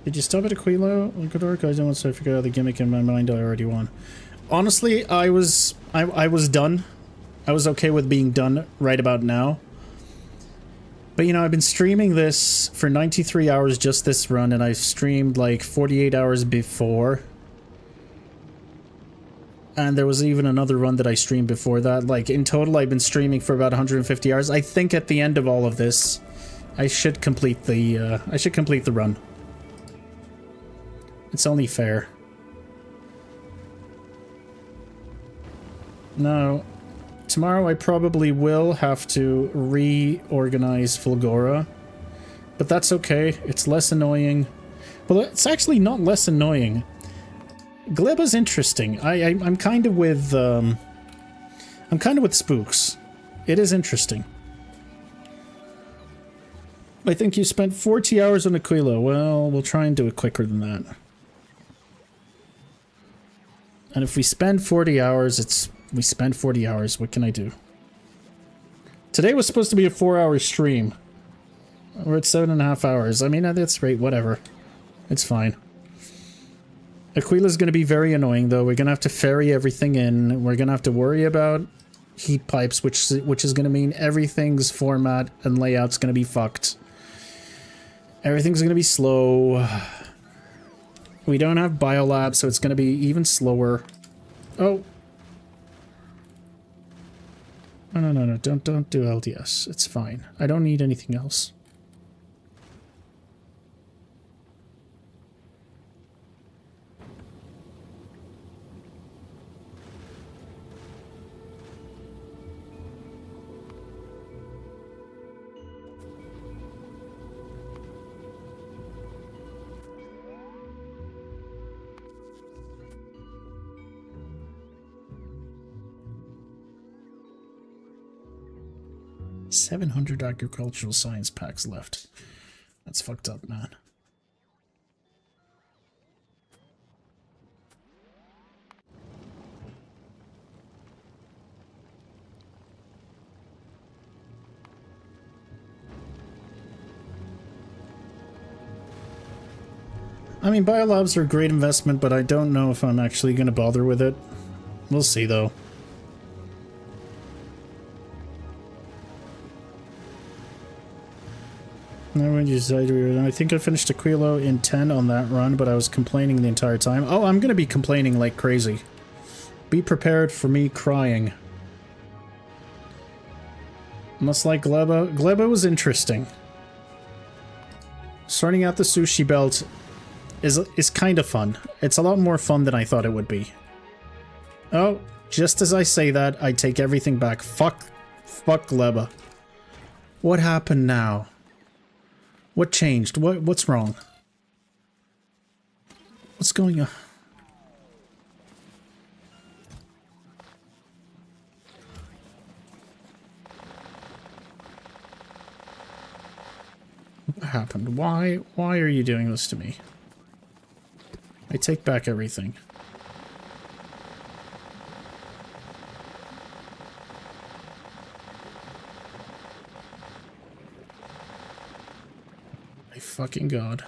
Did you stop at Aquilo? Good work. I don't want to figure out the gimmick in my mind. I already won. Honestly, I was done. I was okay with being done right about now. But you know, I've been streaming this for 93 hours just this run, and I've streamed like 48 hours before. And there was even another run that I streamed before that. Like, in total, I've been streaming for about 150 hours. I think at the end of all of this, I should complete the run. It's only fair. Now, tomorrow I probably will have to reorganize Fulgora. But that's okay. It's less annoying. Well, it's actually not less annoying. Gleba's interesting. I'm kind of with Spooks. It is interesting. I think you spent 40 hours on Aquilo. Well, we'll try and do it quicker than that. And if we spend 40 hours, we spend 40 hours. What can I do? Today was supposed to be a 4-hour stream. We're at 7.5 hours. I mean, that's great. Whatever. It's fine. Aquila's going to be very annoying, though. We're going to have to ferry everything in. We're going to have to worry about heat pipes, which is going to mean everything's format and layout's going to be fucked. Everything's going to be slow. We don't have biolab, so it's going to be even slower. Oh. No. Don't do LDS. It's fine. I don't need anything else. $700 agricultural science packs left. That's fucked up, man. I mean, biolabs are a great investment, but I don't know if I'm actually going to bother with it. We'll see, though. I think I finished Aquilo in 10 on that run, but I was complaining the entire time. Oh, I'm going to be complaining like crazy. Be prepared for me crying. Much like Gleba. Gleba was interesting. Starting out the sushi belt is kind of fun. It's a lot more fun than I thought it would be. Oh, just as I say that, I take everything back. Fuck Gleba. What happened now? What changed? What's wrong? What's going on? happened? Why are you doing this to me? I take back everything. My fucking god.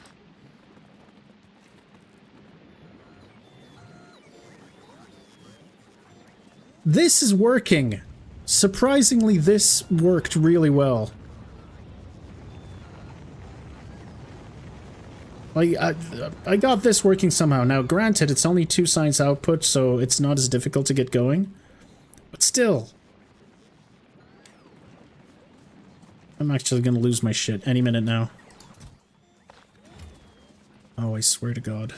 This is working! Surprisingly, this worked really well. I got this working somehow. Now, granted, it's only 2 science output, so it's not as difficult to get going. But still. I'm actually gonna lose my shit any minute now. Oh, I swear to God.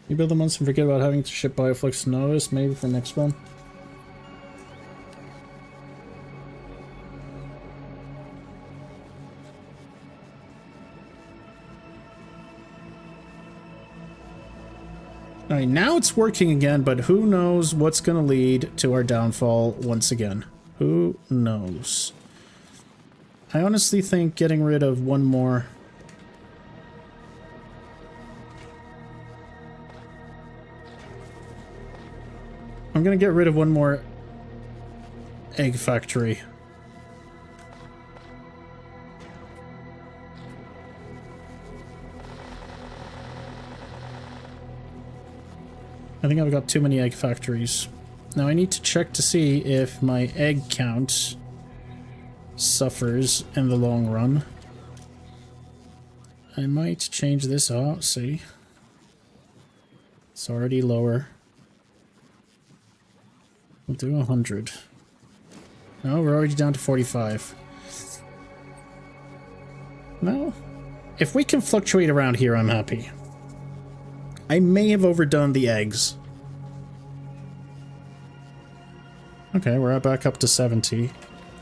You build them once and forget about having to ship Bioflux Novus, maybe for the next one. Alright, now it's working again, but who knows what's gonna lead to our downfall once again. Who knows? I honestly think getting rid of one more... I'm gonna get rid of one more egg factory. I think I've got too many egg factories. Now I need to check to see if my egg count suffers in the long run. I might change this out, see? It's already lower. We'll do 100. No, we're already down to 45. No. If we can fluctuate around here, I'm happy. I may have overdone the eggs. Okay, we're back up to 70.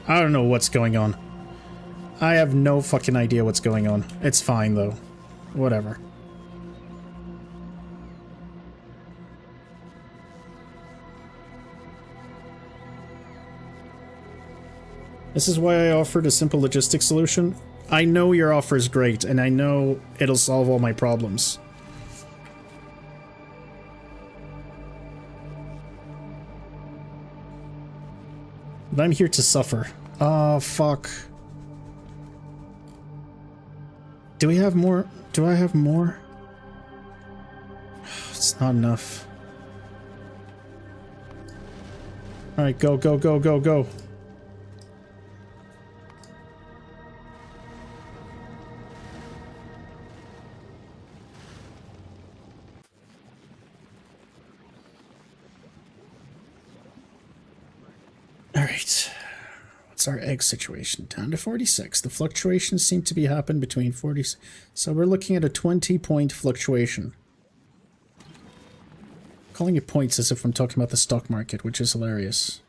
I don't know what's going on. I have no fucking idea what's going on. It's fine, though. Whatever. This is why I offered a simple logistics solution. I know your offer is great, and I know it'll solve all my problems. But I'm here to suffer. Oh, fuck. Do we have more? Do I have more? It's not enough. Alright, go, go, go, go, go. Alright, what's our egg situation? Down to 46. The fluctuations seem to be happening between 40... So we're looking at a 20-point fluctuation. Calling it points as if I'm talking about the stock market, which is hilarious.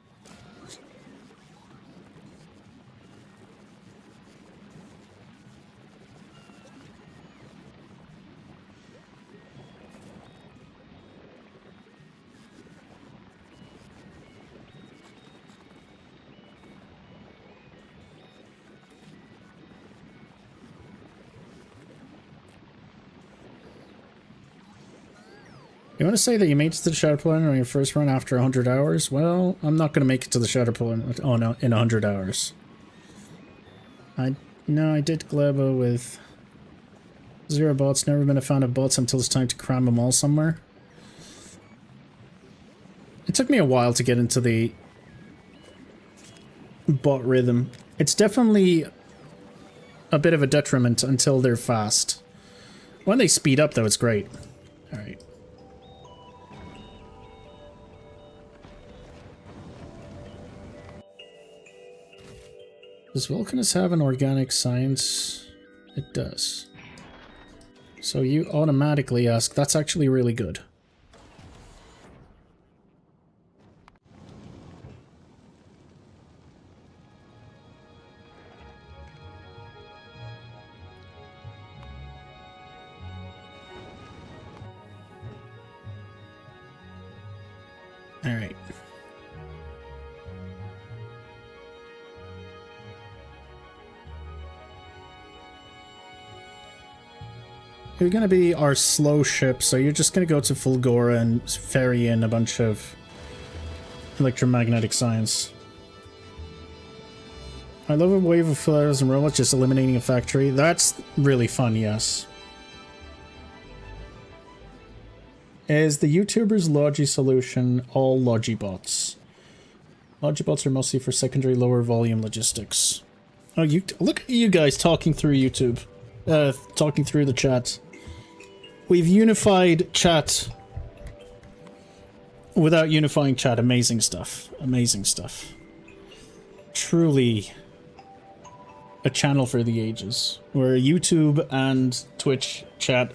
You want to say that you made it to the Shadow Planet on your first run after 100 hours? Well, I'm not going to make it to the Shadow Planet in 100 hours. No, I did Gleba with 0 bots. Never been a fan of bots until it's time to cram them all somewhere. It took me a while to get into the bot rhythm. It's definitely a bit of a detriment until they're fast. When they speed up, though, it's great. Alright. Does Vulcanus have an organic science? It does. So you automatically ask, that's actually really good. Alright. You're gonna be our slow ship, so you're just gonna go to Fulgora and ferry in a bunch of electromagnetic science. I love a wave of flares and robots just eliminating a factory. That's really fun, yes. Is the YouTuber's Logi solution all Logibots? Logibots are mostly for secondary lower volume logistics. Oh, you look at you guys talking through YouTube. Talking through the chat. We've unified chat without unifying chat. Amazing stuff. Amazing stuff. Truly a channel for the ages, where YouTube and Twitch chat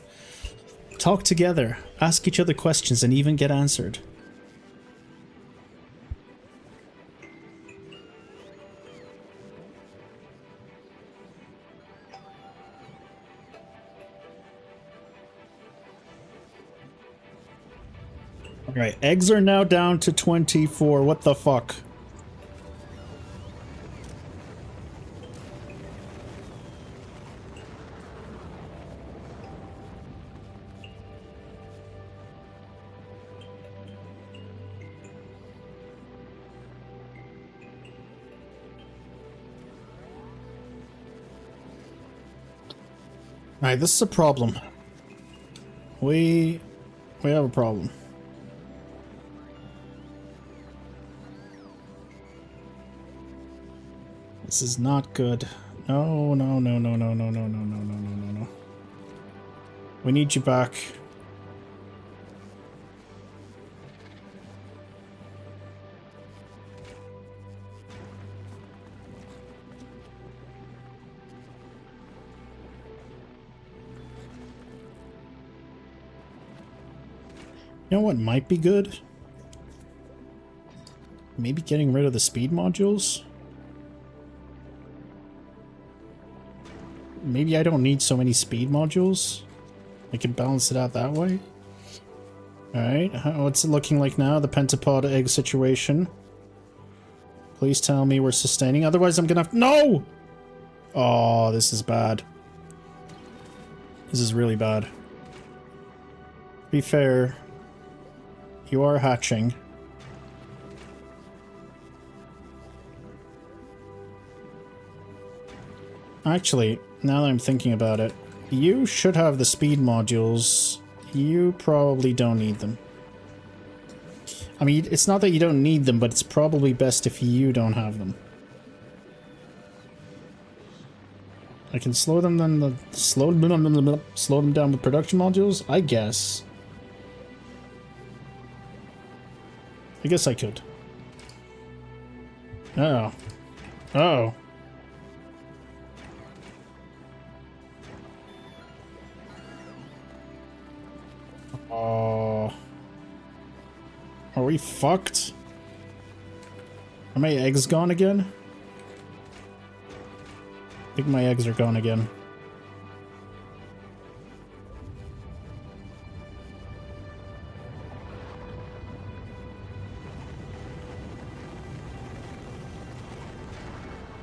talk together, ask each other questions, and even get answered. Alright, eggs are now down to 24. What the fuck? Alright, this is a problem. We have a problem. This is not good. No, no, no, no, no, no, no, no, no, no, no, no, no. We need you back. You know what might be good? Maybe getting rid of the speed modules? Maybe I don't need so many speed modules? I can balance it out that way? Alright, what's it looking like now? The pentapod egg situation. Please tell me we're sustaining, otherwise I'm gonna have— No! Oh, this is bad. This is really bad. To be fair, you are hatching. Actually, now that I'm thinking about it, you should have the speed modules. You probably don't need them. I mean, it's not that you don't need them, but it's probably best if you don't have them. I can slow them then slow them down with production modules, I guess. I guess I could. Oh. Oh. Oh. Are we fucked? Are my eggs gone again? I think my eggs are gone again.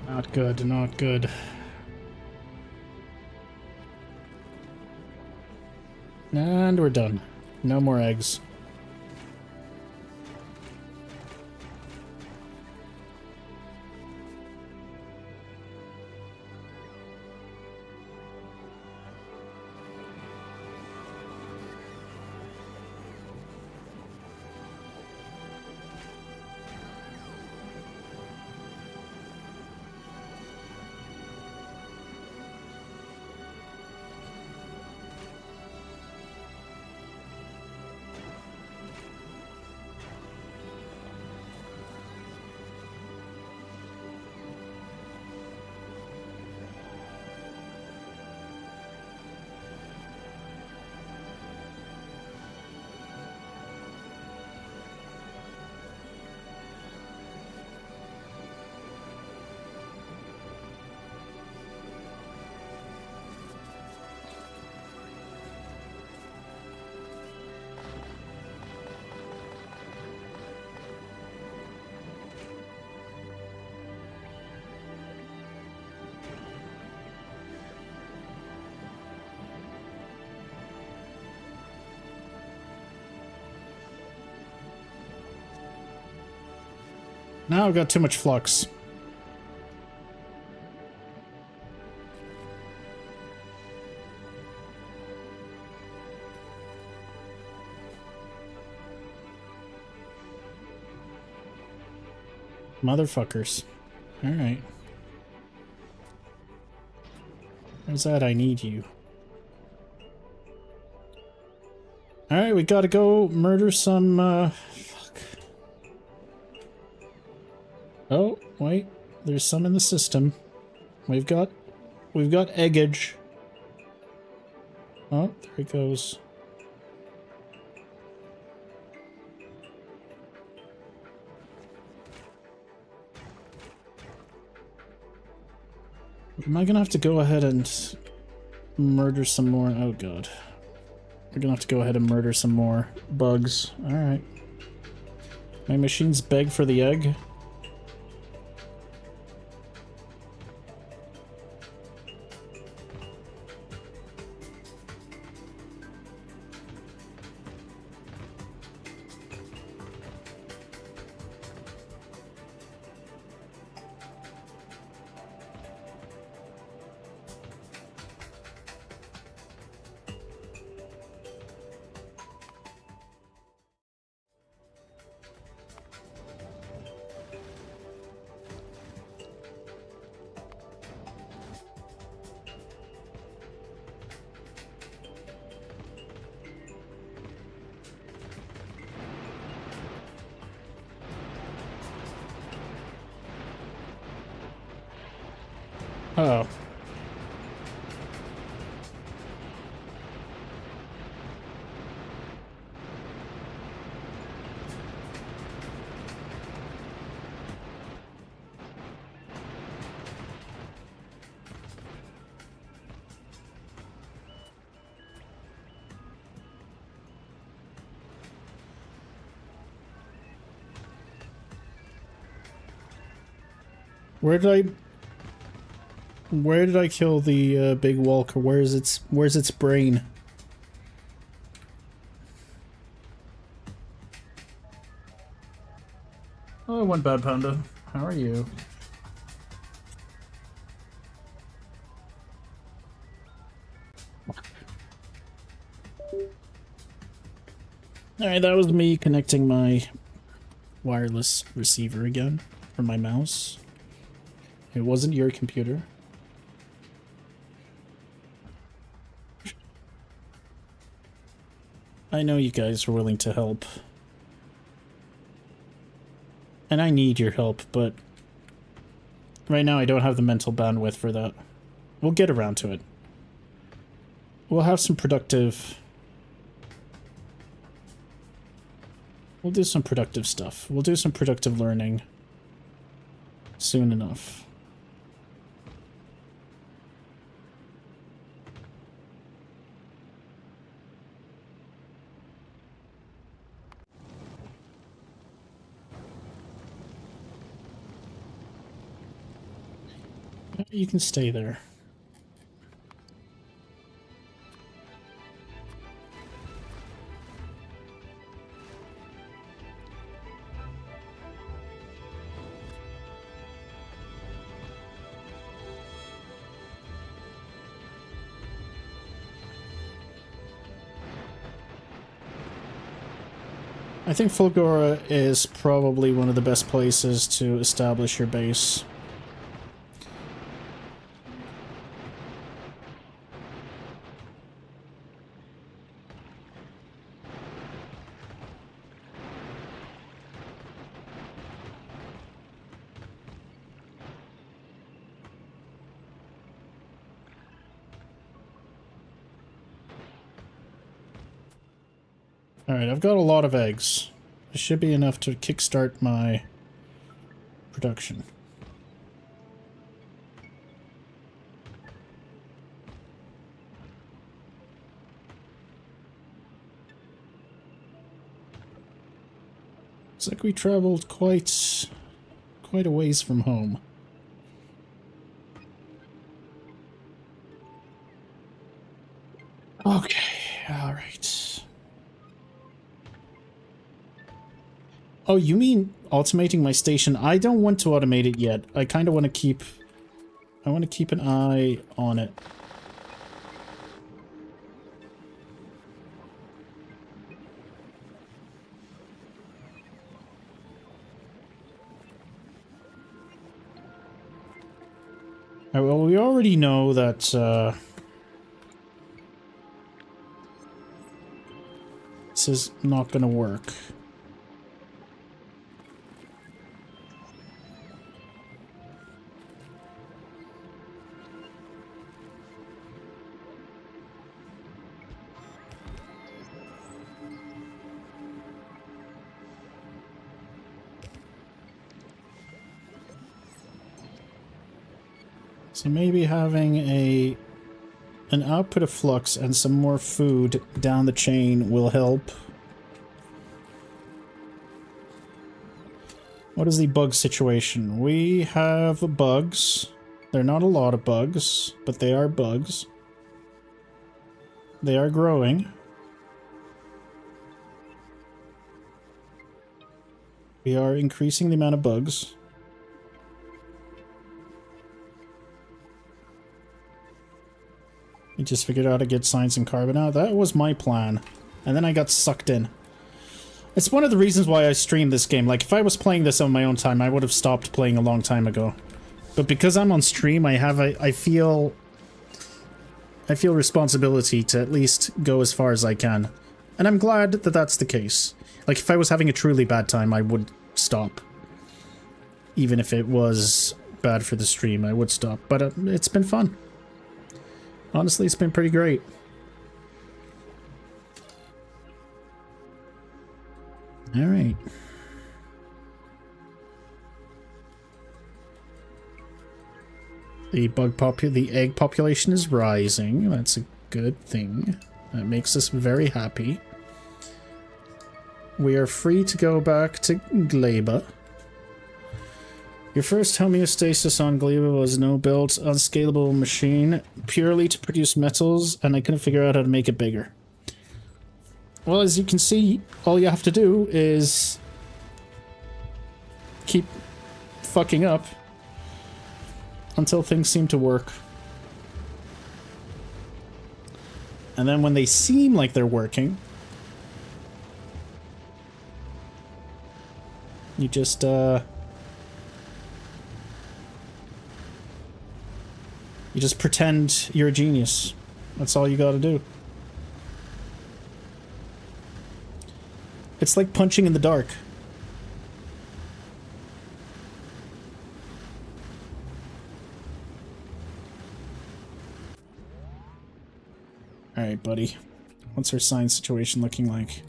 Not good, not good. And we're done. No more eggs. Now I've got too much flux. Motherfuckers. Alright. Where's that? I need you. Alright, we gotta go murder some, fuck. Oh, wait. There's some in the system. We've got eggage. Oh, there it goes. Am I gonna have to go ahead and murder some more? Oh god. We're gonna have to go ahead and murder some more bugs. Alright. My machines beg for the egg. Oh. Where did I kill the big walker? Where's its brain? Oh, one bad panda. How are you? Alright, that was me connecting my wireless receiver again from my mouse. It wasn't your computer. I know you guys are willing to help. And I need your help, but right now I don't have the mental bandwidth for that. We'll get around to it. We'll have some productive... We'll do some productive stuff. We'll do some productive learning soon enough. You can stay there. I think Fulgora is probably one of the best places to establish your base. Alright, I've got a lot of eggs. It should be enough to kickstart my production. Looks like we traveled quite a ways from home. Okay, alright. Oh, you mean automating my station? I don't want to automate it yet. I kind of want to keep... I want to keep an eye on it. Well, we already know that, this is not gonna work. So maybe having an output of flux and some more food down the chain will help. What is the bug situation? We have bugs. They're not a lot of bugs, but they are bugs. They are growing. We are increasing the amount of bugs. I just figured out how to get science and carbon out. That was my plan. And then I got sucked in. It's one of the reasons why I stream this game. Like, if I was playing this on my own time, I would have stopped playing a long time ago. But because I'm on stream, I feel responsibility to at least go as far as I can. And I'm glad that that's the case. Like, if I was having a truly bad time, I would stop. Even if it was bad for the stream, I would stop. But it's been fun. Honestly, it's been pretty great. All right. The egg population is rising. That's a good thing. That makes us very happy. We are free to go back to Gleba. Your first homeostasis on Gleba was no-built, unscalable machine, purely to produce metals, and I couldn't figure out how to make it bigger. Well, as you can see, all you have to do is keep fucking up until things seem to work. And then when they seem like they're working, you just, you just pretend you're a genius. That's all you gotta do. It's like punching in the dark. Alright, buddy. What's our science situation looking like?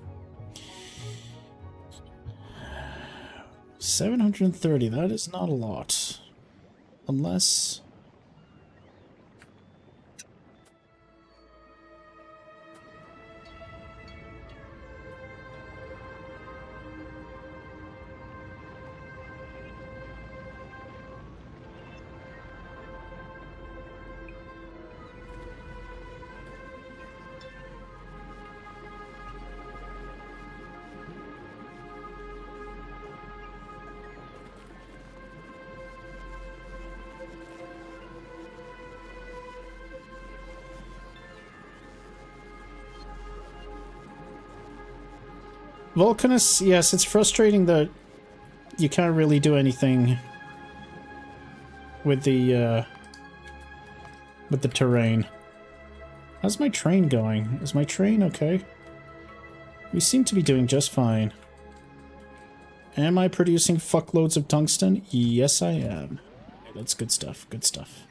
730, that is not a lot. Unless... Vulcanus, yes, it's frustrating that you can't really do anything with the terrain. How's my train going? Is my train okay? We seem to be doing just fine. Am I producing fuckloads of tungsten? Yes, I am. That's good stuff, good stuff.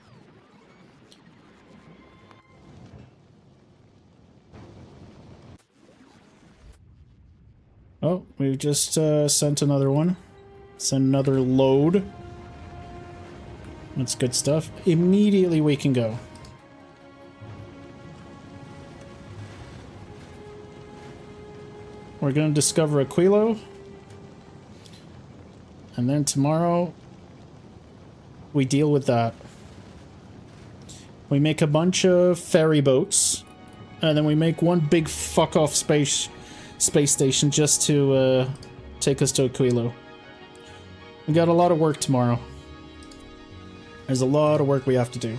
Oh, we've just sent another one. Sent another load. That's good stuff. Immediately we can go. We're going to discover Aquilo. And then tomorrow we deal with that. We make a bunch of ferry boats. And then we make one big fuck-off space station just to take us to Aquilo. We got a lot of work tomorrow. There's a lot of work we have to do.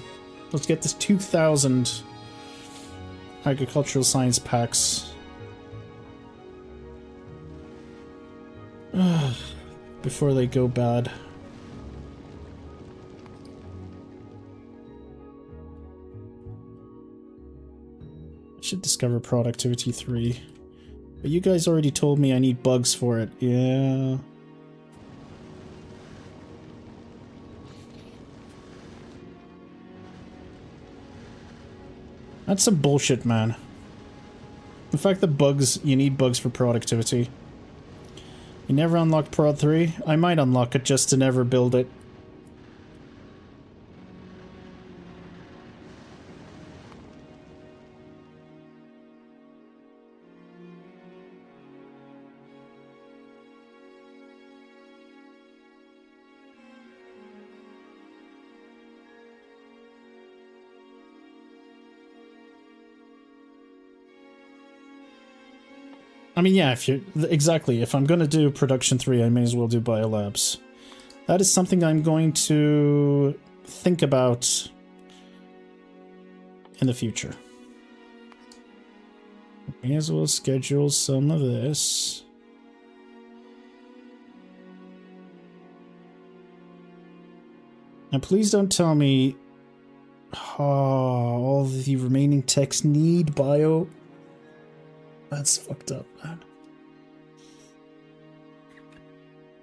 Let's get this 2,000 agricultural science packs. Before they go bad. I should discover productivity 3. But you guys already told me I need bugs for it. Yeah. That's some bullshit, man. The fact that bugs, you need bugs for productivity. You never unlock Prod 3? I might unlock it just to never build it. I mean, yeah, if you're exactly, if I'm going to do production 3, I may as well do biolabs. That is something I'm going to think about in the future. May as well schedule some of this. Now, please don't tell me all the remaining techs need bio. That's fucked up, man.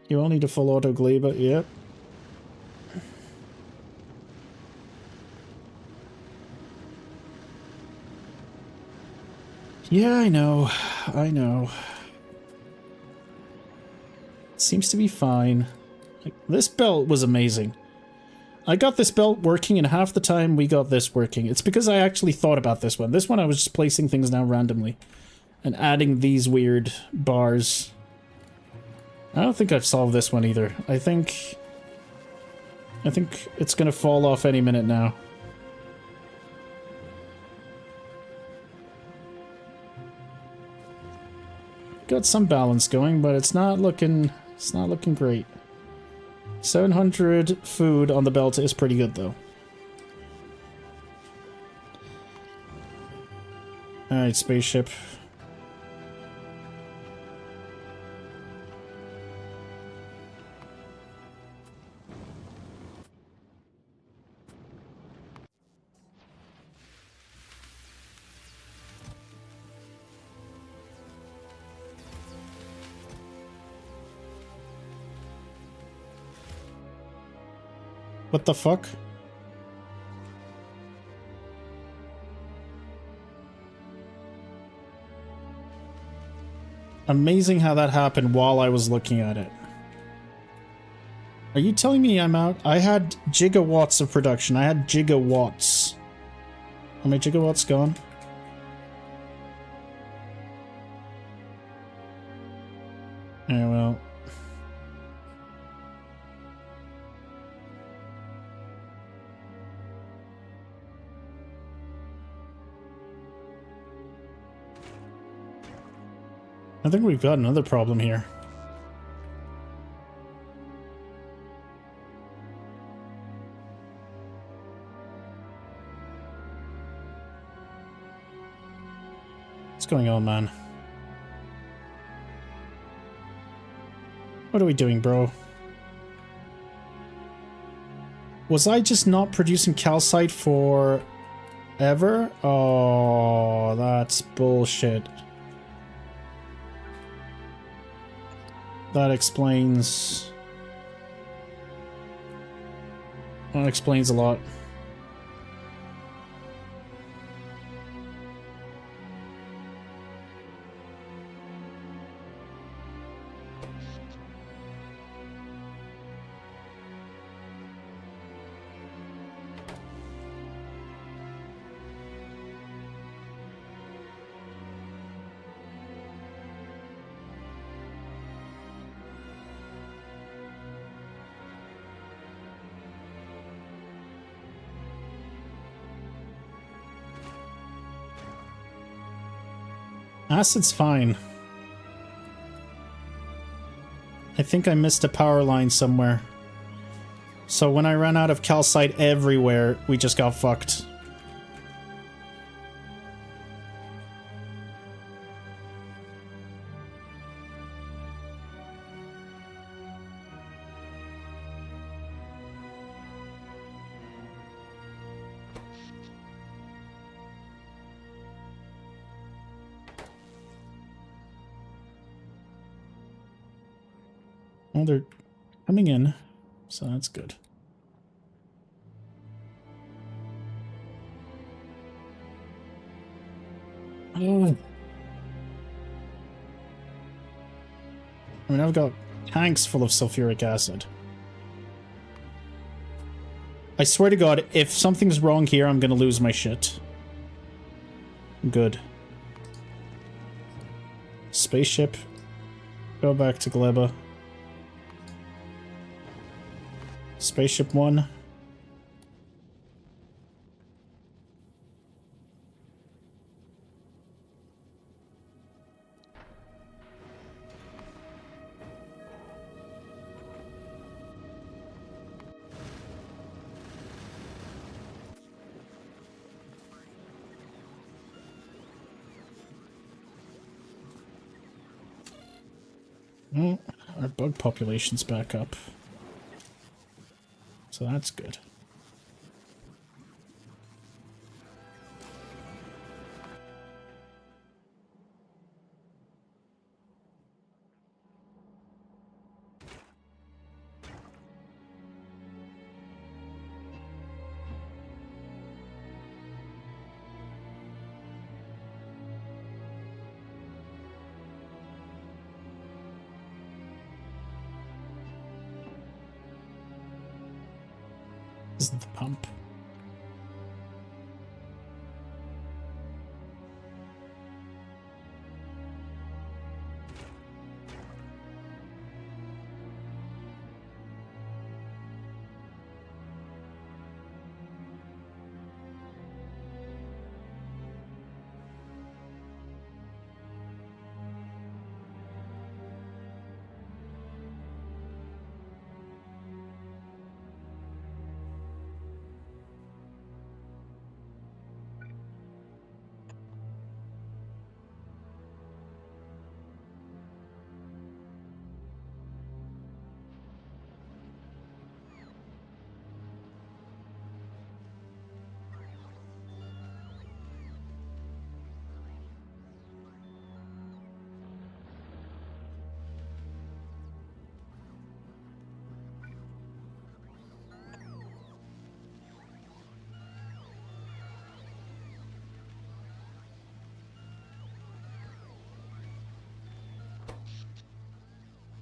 You all need a full auto gleba, yep. Yeah, I know. I know. Seems to be fine. Like, this belt was amazing. I got this belt working and half the time we got this working. It's because I actually thought about this one. This one I was just placing things down randomly. And adding these weird bars. I don't think I've solved this one either. I think it's gonna fall off any minute now. Got some balance going, but it's not looking great. 700 food on the belt is pretty good though. Alright, spaceship. What the fuck? Amazing how that happened while I was looking at it. Are you telling me I'm out? I had gigawatts of production. I had gigawatts. Are my gigawatts gone? Yeah, well. I think we've got another problem here. What's going on, man? What are we doing, bro? Was I just not producing calcite for ever? Oh, that's bullshit. That explains a lot. Acid's fine. I think I missed a power line somewhere. So when I ran out of calcite everywhere, we just got fucked. Well, they're coming in, so that's good. Oh. I mean, I've got tanks full of sulfuric acid. I swear to God, if something's wrong here, I'm gonna lose my shit. Good. Spaceship. Go back to Gleba. Spaceship 1. Well, our bug population's back up. So that's good. This is the pump.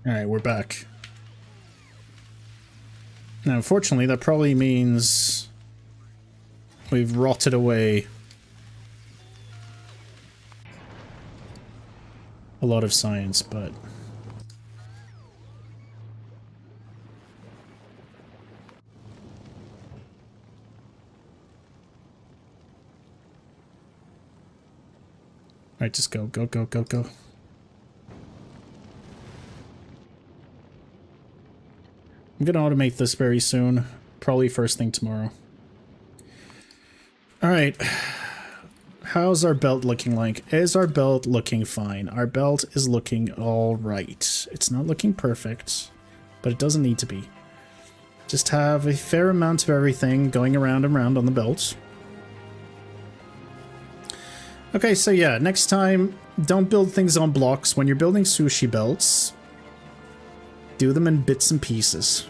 Alright, we're back. Now, unfortunately, that probably means we've rotted away a lot of science, but... Alright, just go, go, go, go, go. I'm gonna automate this very soon. Probably first thing tomorrow. Alright. How's our belt looking like? Is our belt looking fine? Our belt is looking alright. It's not looking perfect, but it doesn't need to be. Just have a fair amount of everything going around and around on the belt. Okay, so yeah, next time, don't build things on blocks. When you're building sushi belts, do them in bits and pieces.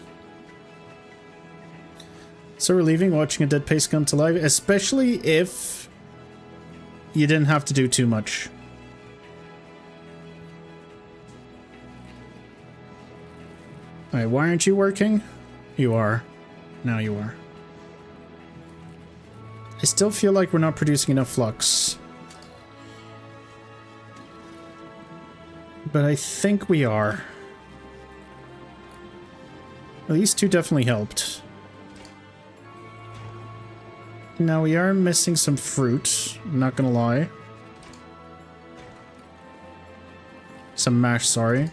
So relieving watching a dead pace come to life, especially if you didn't have to do too much. Alright, why aren't you working? You are. Now you are. I still feel like we're not producing enough flux. But I think we are. Well, these two definitely helped. Now we are missing some fruit, I'm not gonna lie. Some mash, sorry.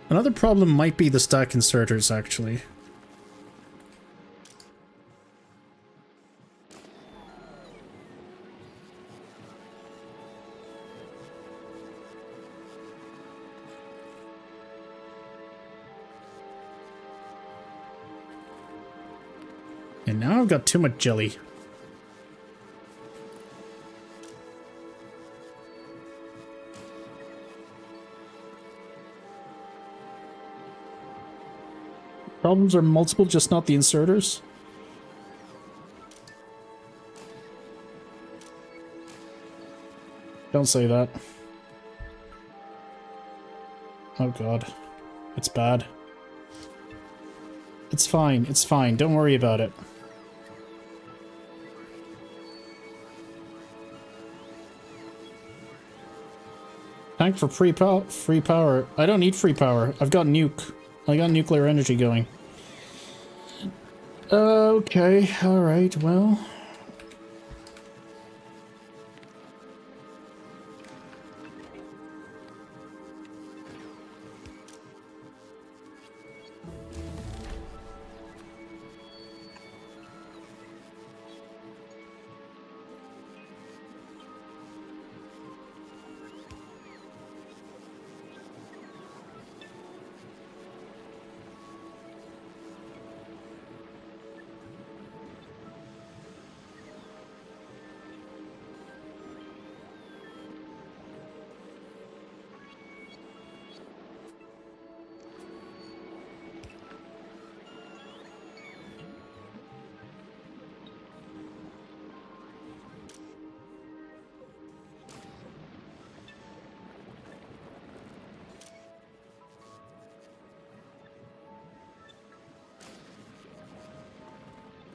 Another problem might be the stack inserters, actually. And now I've got too much jelly. Problems are multiple, just not the inserters. Don't say that. Oh god. It's bad. It's fine, it's fine. Don't worry about it. Tank for free power. I don't need free power. I've got nuke. I got nuclear energy going. Okay, alright, well.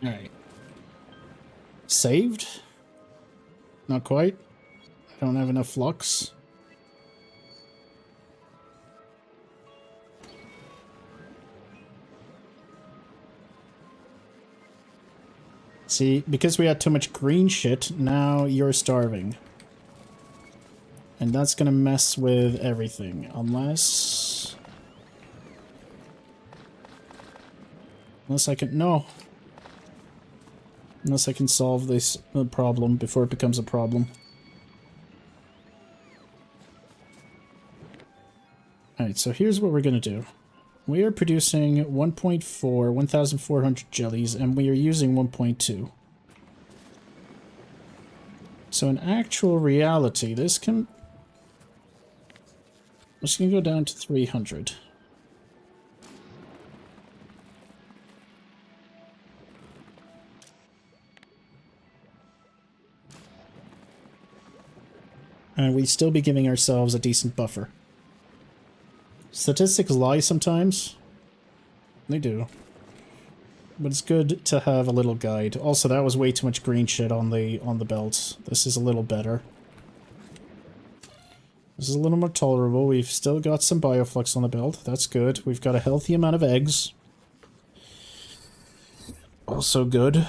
Alright. Saved? Not quite. I don't have enough flux. See, because we had too much green shit, now you're starving. And that's gonna mess with everything, unless... Unless I can... No. Unless I can solve this problem before it becomes a problem. Alright, so here's what we're gonna do. We are producing 1.4, 1,400 jellies, and we are using 1.2. So in actual reality, this can go down to 300. And we'd still be giving ourselves a decent buffer. Statistics lie sometimes. They do. But it's good to have a little guide. Also, that was way too much green shit on the belts. This is a little better. This is a little more tolerable. We've still got some bioflux on the belt. That's good. We've got a healthy amount of eggs. Also good.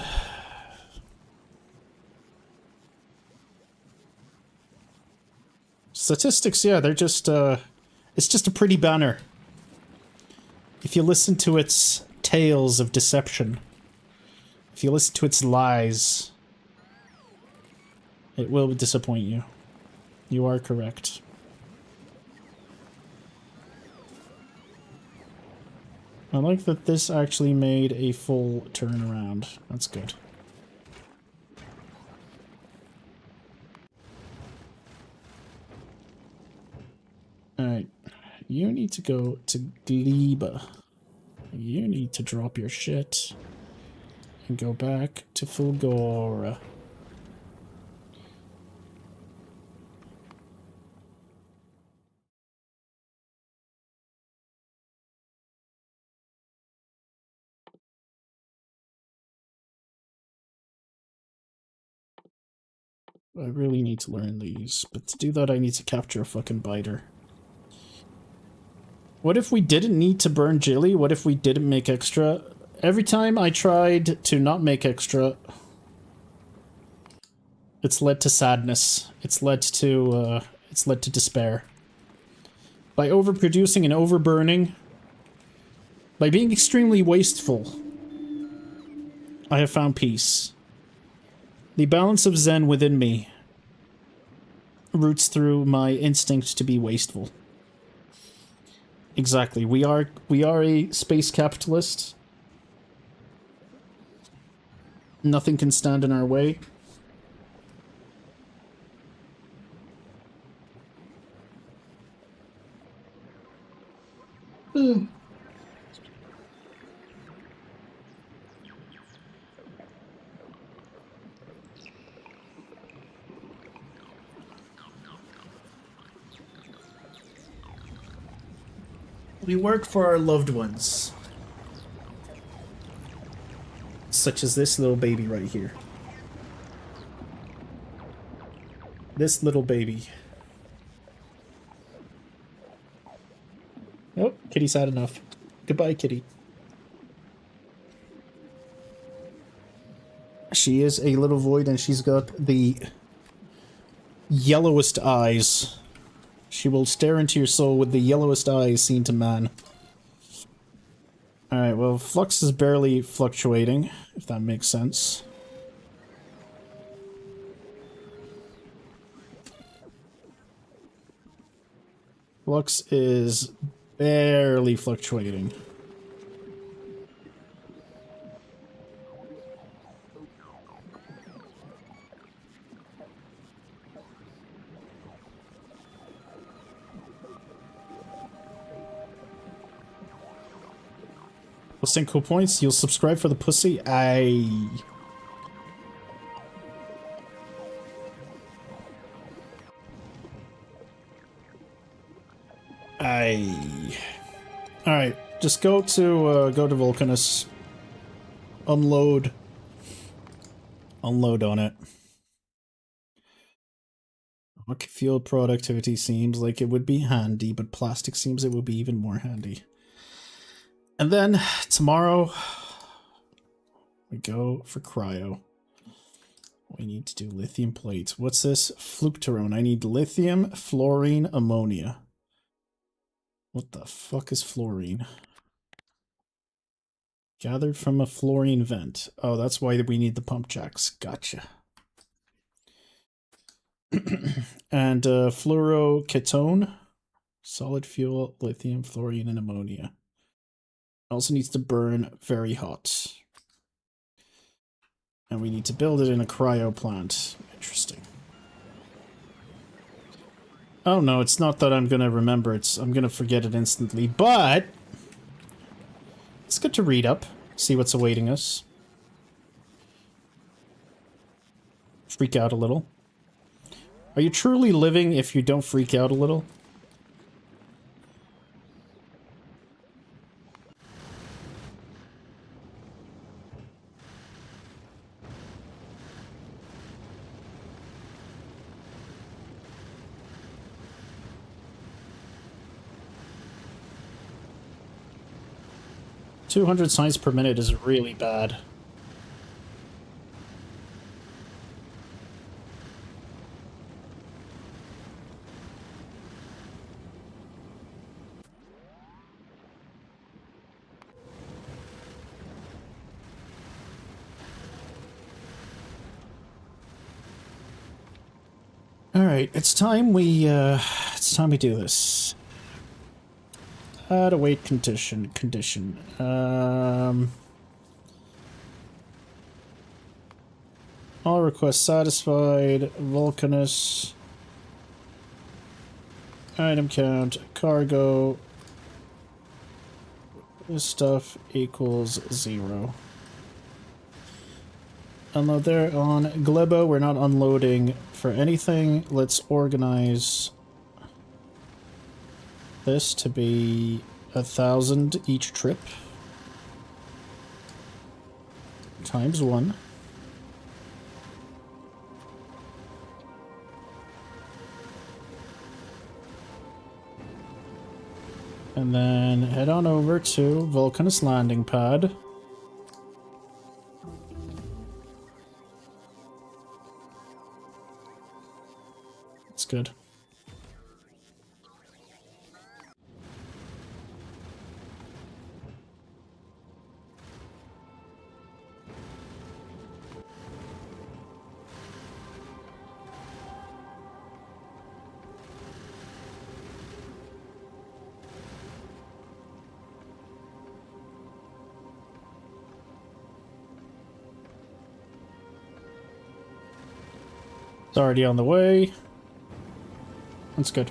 Statistics, yeah, they're just, it's just a pretty banner. If you listen to its tales of deception, if you listen to its lies, it will disappoint you. You are correct. I like that this actually made a full turnaround. That's good. Alright, you need to go to Gleba. You need to drop your shit and go back to Fulgora. I really need to learn these, but to do that I need to capture a fucking biter. What if we didn't need to burn jelly? What if we didn't make extra? Every time I tried to not make extra, it's led to sadness. It's led to despair. By overproducing and overburning, by being extremely wasteful, I have found peace. The balance of Zen within me roots through my instinct to be wasteful. Exactly. We are a space capitalist. Nothing can stand in our way. We work for our loved ones. Such as this little baby right here. This little baby. Oh, Kitty's had enough. Goodbye, Kitty. She is a little void and she's got the yellowest eyes. She will stare into your soul with the yellowest eyes seen to man. Alright, well, flux is barely fluctuating, if that makes sense. Flux is barely fluctuating. Posting cool points, you'll subscribe for the pussy? Alright, just go to Vulcanus. Unload on it. Rock fuel productivity seems like it would be handy, but plastic seems it would be even more handy. And then, tomorrow, we go for cryo. We need to do lithium plates. What's this? Flucterone. I need lithium, fluorine, ammonia. What the fuck is fluorine? Gathered from a fluorine vent. Oh, that's why we need the pump jacks. Gotcha. And fluoroketone. Solid fuel, lithium, fluorine, and ammonia. Also needs to burn very hot. And we need to build it in a cryo plant. Interesting. Oh no, it's not that I'm gonna remember, I'm gonna forget it instantly, but it's good to read up, see what's awaiting us. Freak out a little. Are you truly living if you don't freak out a little? 200 signs per minute is really bad. Alright, it's time we do this. Add a wait condition. All requests satisfied. Vulcanus. Item count. Cargo. This stuff equals 0. Unload there on Glebo. We're not unloading for anything. Let's organize this to be 1,000 each trip. Times 1. And then head on over to Vulcanus landing pad. That's good. It's already on the way. That's good.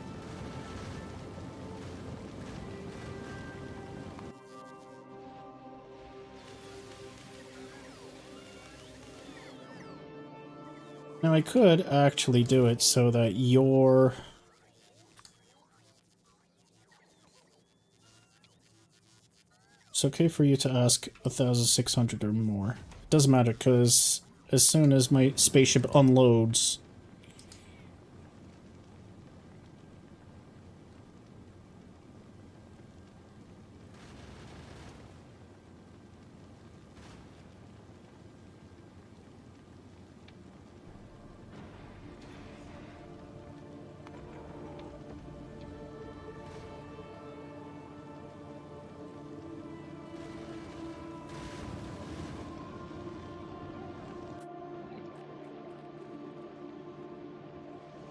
Now I could actually do it so that you're... It's okay for you to ask 1,600 or more. It doesn't matter, because as soon as my spaceship unloads...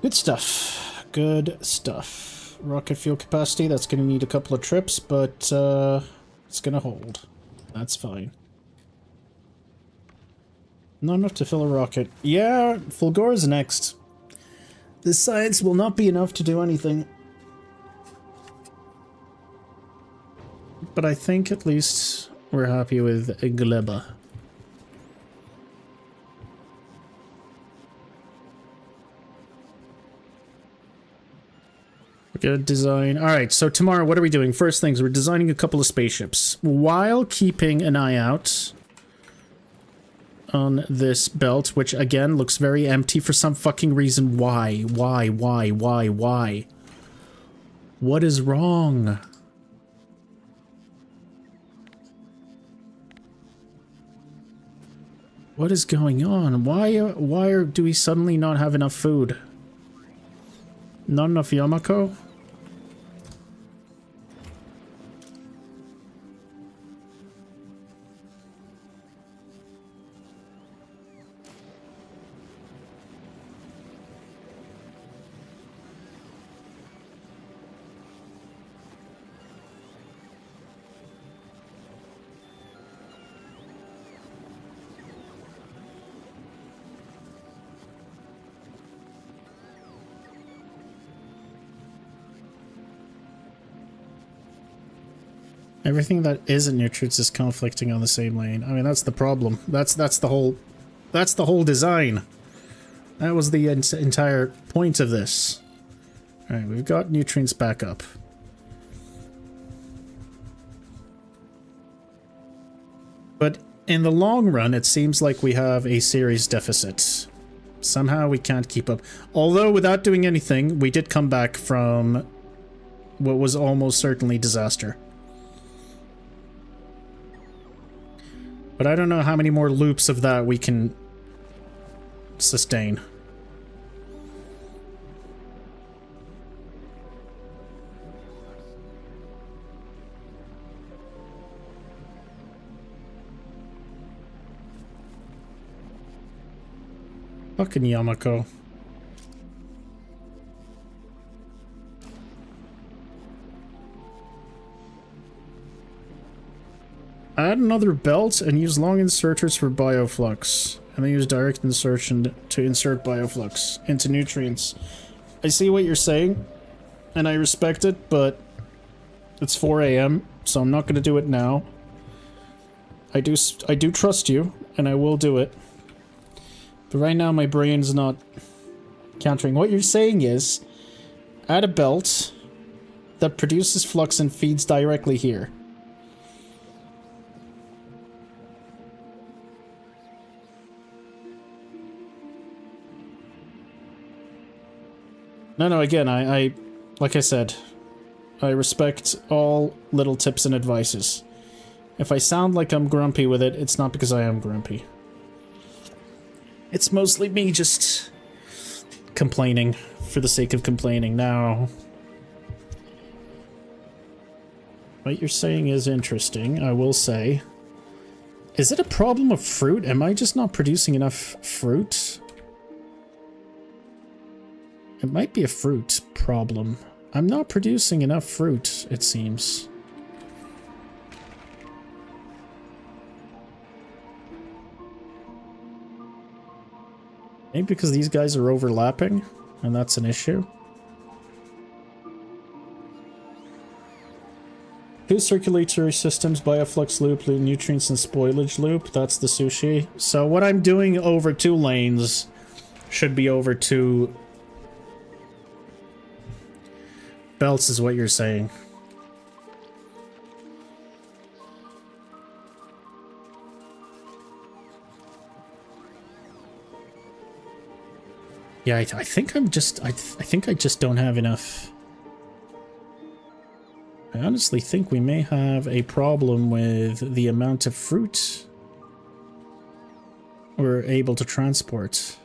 Good stuff. Good stuff. Rocket fuel capacity, that's going to need a couple of trips, but it's going to hold. That's fine. Not enough to fill a rocket. Yeah, Fulgora's next. This science will not be enough to do anything. But I think at least we're happy with Gleba. Good design. Alright, so tomorrow what are we doing? First things, we're designing a couple of spaceships while keeping an eye out on this belt, which again looks very empty for some fucking reason. Why? Why? What is wrong? What is going on? Why do we suddenly not have enough food? Not enough Yamako? Everything that isn't nutrients is conflicting on the same lane. I mean, that's the problem. That's the whole design. That was the entire point of this. All right, we've got nutrients back up. But in the long run, it seems like we have a serious deficit. Somehow we can't keep up. Although without doing anything, we did come back from what was almost certainly disaster. But I don't know how many more loops of that we can sustain. Fucking Yamako. Add another belt and use long inserters for bioflux. And then use direct insertion to insert bioflux into nutrients. I see what you're saying, and I respect it, but it's 4 AM, so I'm not going to do it now. I do trust you, and I will do it. But right now my brain's not countering. What you're saying is, add a belt that produces flux and feeds directly here. No, again, I like I said, I respect all little tips and advices. If I sound like I'm grumpy with it, it's not because I am grumpy. It's mostly me just complaining for the sake of complaining. Now, what you're saying is interesting, I will say. Is it a problem of fruit? Am I just not producing enough fruit? It might be a fruit problem. I'm not producing enough fruit, it seems. Maybe because these guys are overlapping, and that's an issue. Two circulatory systems, bioflux loop, nutrients and spoilage loop. That's the sushi. So what I'm doing over 2 lanes should be over 2 belts is what you're saying. Yeah, I think I'm just... I think I just don't have enough... I honestly think we may have a problem with the amount of fruit we're able to transport.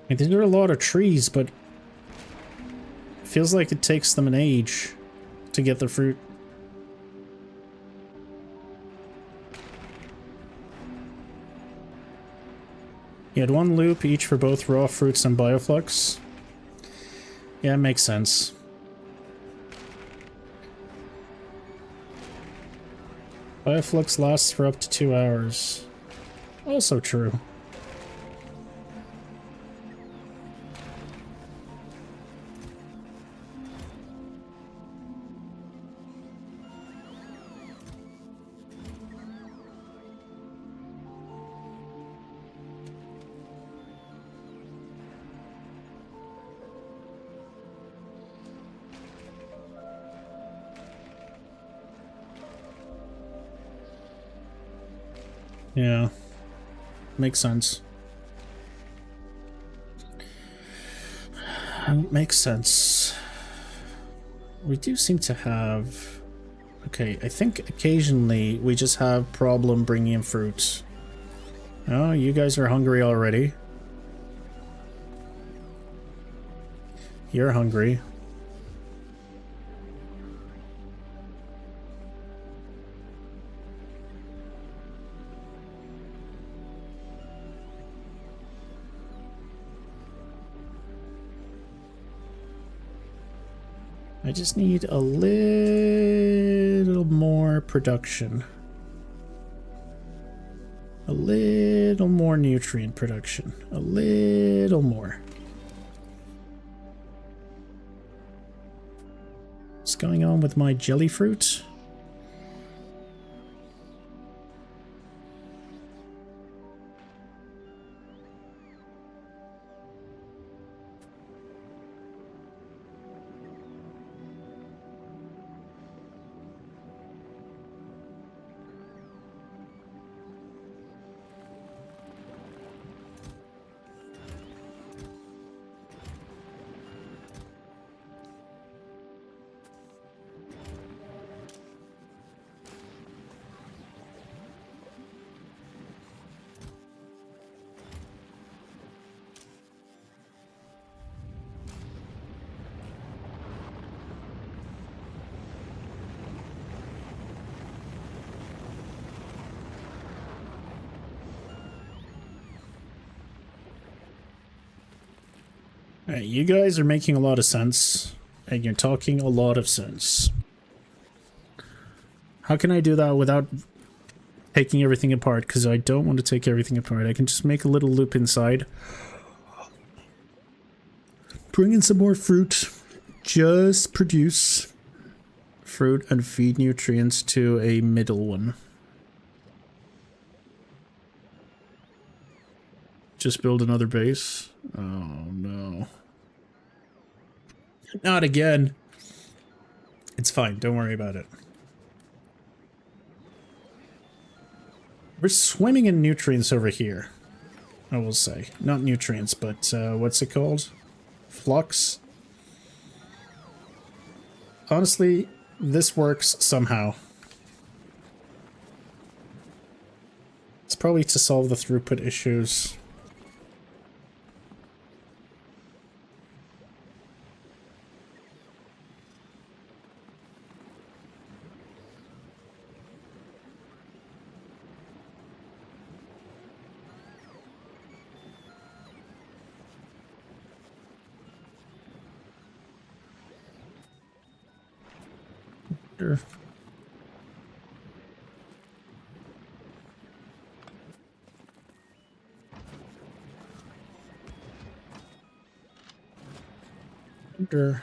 Like, there are a lot of trees, but it feels like it takes them an age to get the fruit. You had 1 loop each for both raw fruits and bioflux. Yeah, it makes sense. Bioflux lasts for up to 2 hours. Also true. Yeah, makes sense. Makes sense. We do seem to have... Okay, I think occasionally we just have problem bringing in fruit. Oh, you guys are hungry already. You're hungry. I just need a little more production. A little more nutrient production. A little more. What's going on with my jelly fruit? Alright, you guys are making a lot of sense, and you're talking a lot of sense. How can I do that without taking everything apart? Because I don't want to take everything apart. I can just make a little loop inside. Bring in some more fruit. Just produce fruit and feed nutrients to a middle one. Just build another base. Oh no. Not again. It's fine, don't worry about it. We're swimming in nutrients over here, I will say. Not nutrients, but what's it called? Flux? Honestly, this works somehow. It's probably to solve the throughput issues. Sure. Sure.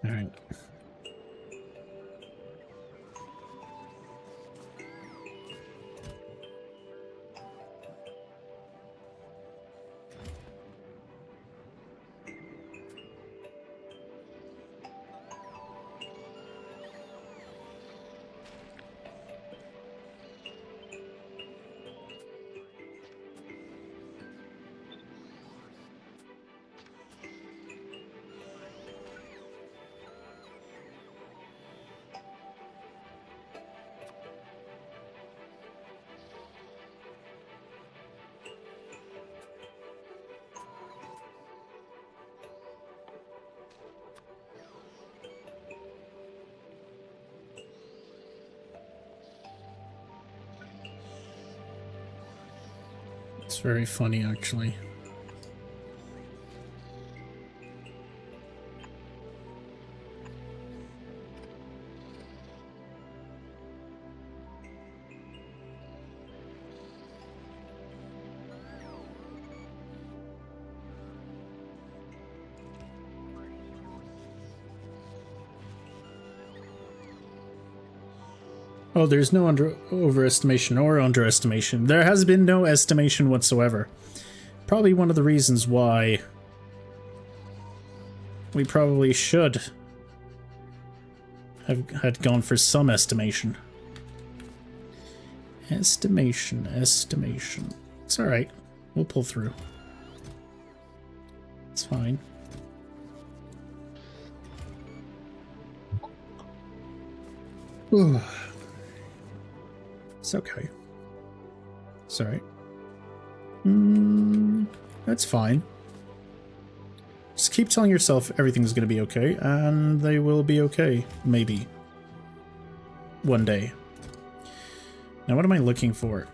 All right. It's very funny, actually. Oh, there's no overestimation or underestimation. There has been no estimation whatsoever. Probably one of the reasons why we probably should have had gone for some estimation. Estimation. It's alright. We'll pull through. It's fine. It's okay. It's alright. That's fine. Just keep telling yourself everything's gonna be okay, and they will be okay. Maybe. One day. Now what am I looking for?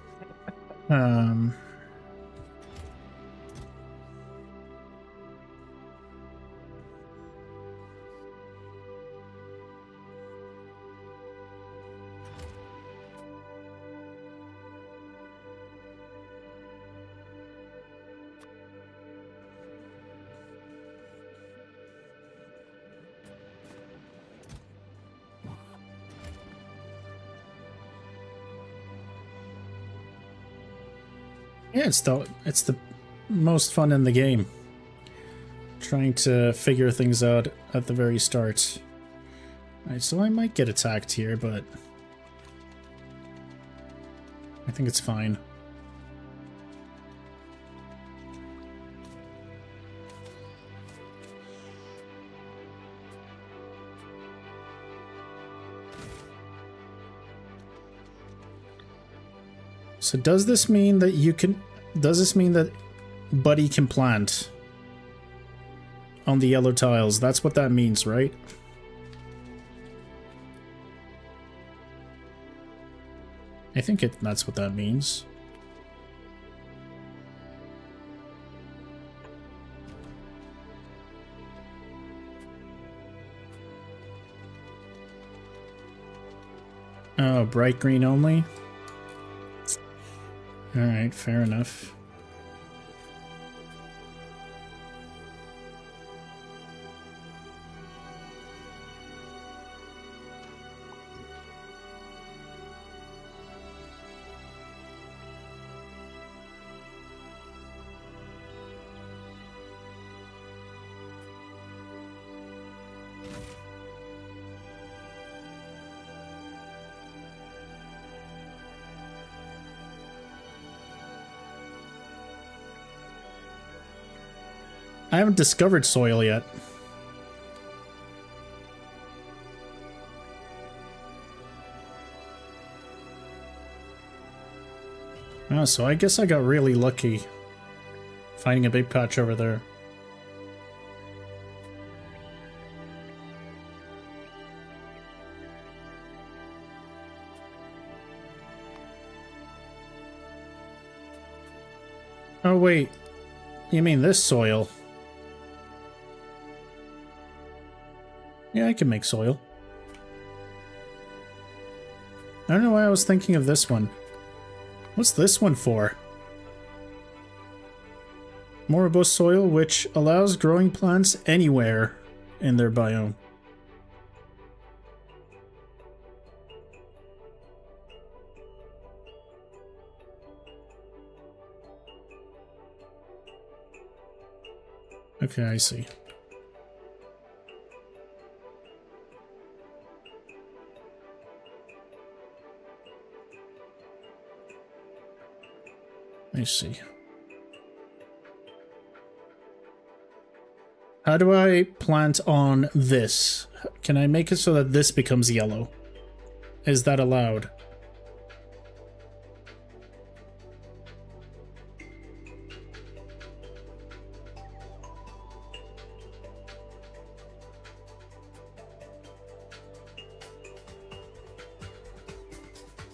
Yeah, it's the most fun in the game. Trying to figure things out at the very start. Alright, so I might get attacked here, but I think it's fine. So does this mean that Buddy can plant on the yellow tiles? That's what that means, right? I think that's what that means. Oh, bright green only? Alright, fair enough. I haven't discovered soil yet. Oh, so I guess I got really lucky finding a big patch over there. Oh wait, you mean this soil? Yeah, I can make soil. I don't know why I was thinking of this one. What's this one for? Moribus soil, which allows growing plants anywhere in their biome. Okay, I see. I see. How do I plant on this? Can I make it so that this becomes yellow? Is that allowed?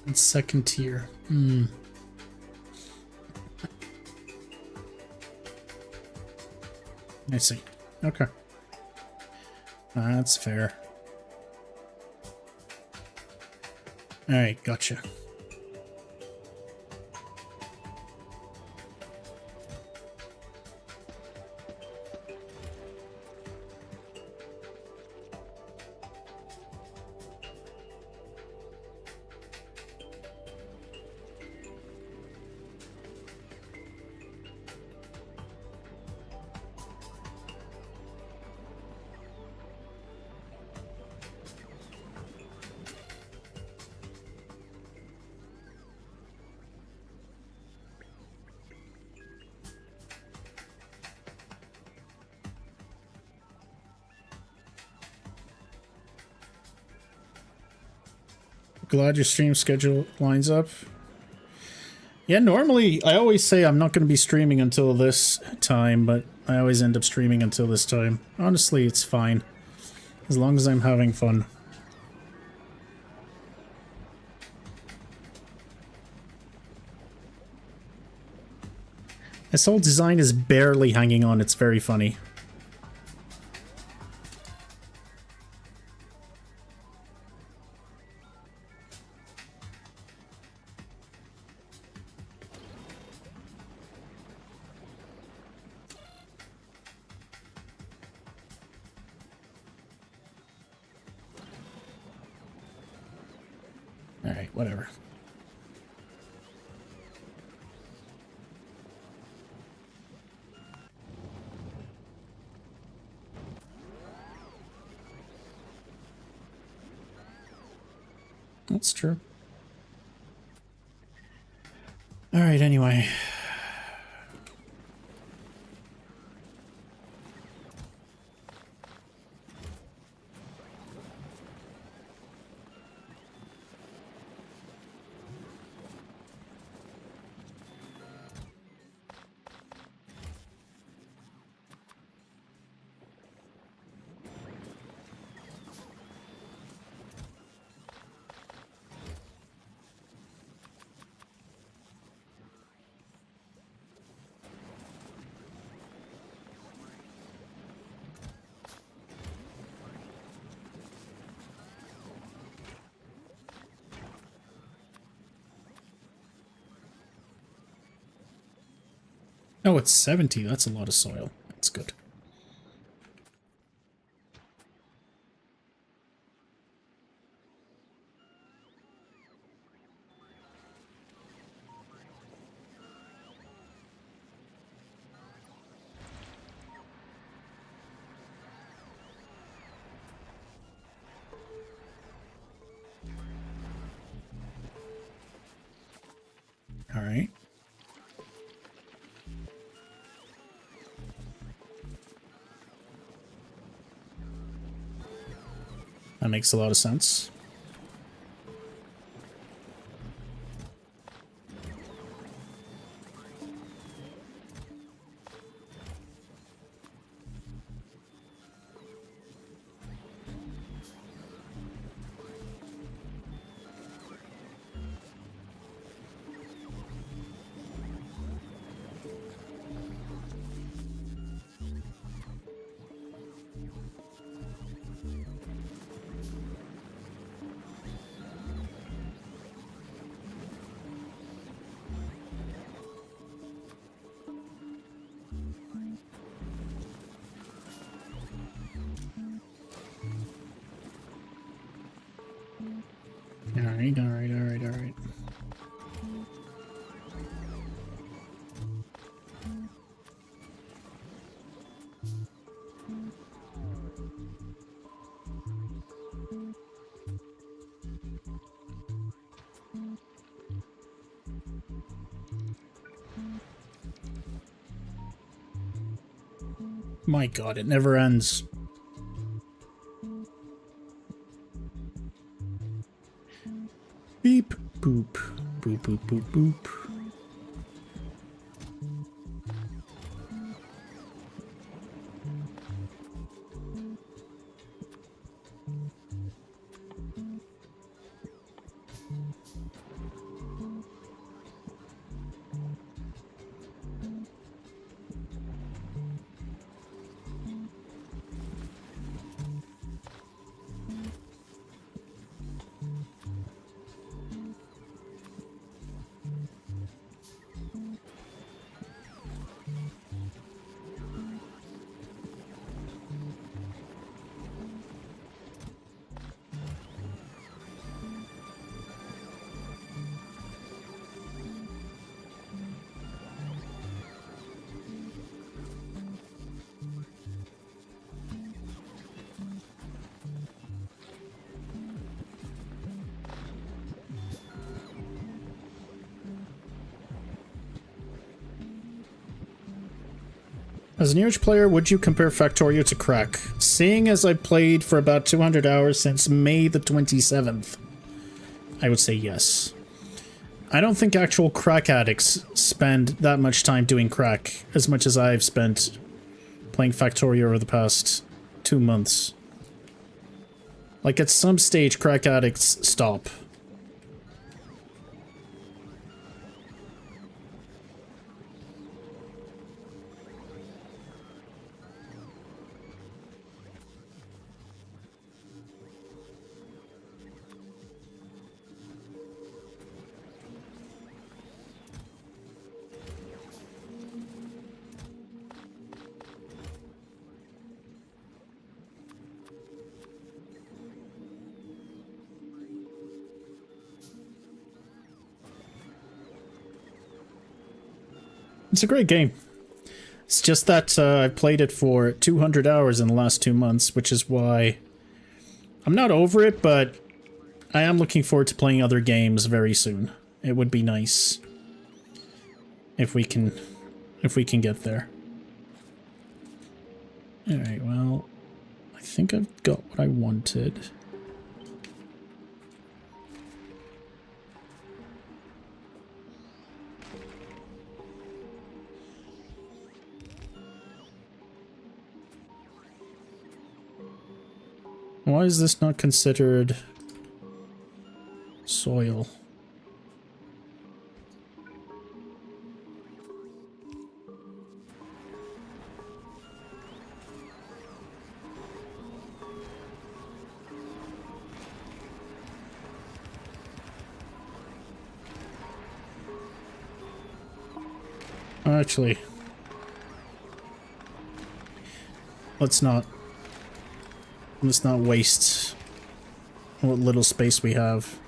It's second tier. I see. Okay. That's fair. Alright, gotcha. Glad your stream schedule lines up. Yeah, normally I always say I'm not going to be streaming until this time, but I always end up streaming until this time. Honestly, it's fine. As long as I'm having fun. This whole design is barely hanging on. It's very funny. Alright, whatever. That's true. Alright, anyway. Oh, it's 70. That's a lot of soil. That's good. All right. That makes a lot of sense. Alright. My god, it never ends. Beep, boop, boop, boop, boop, boop. As an huge player, would you compare Factorio to crack? Seeing as I played for about 200 hours since May the 27th, I would say yes. I don't think actual crack addicts spend that much time doing crack as much as I've spent playing Factorio over the past 2 months. Like, at some stage, crack addicts stop. It's a great game. It's just that I played it for 200 hours in the last 2 months, which is why I'm not over it, but I am looking forward to playing other games very soon. It would be nice if we can get there. Alright, well, I think I've got what I wanted. Why is this not considered soil? Actually, let's not waste what little space we have.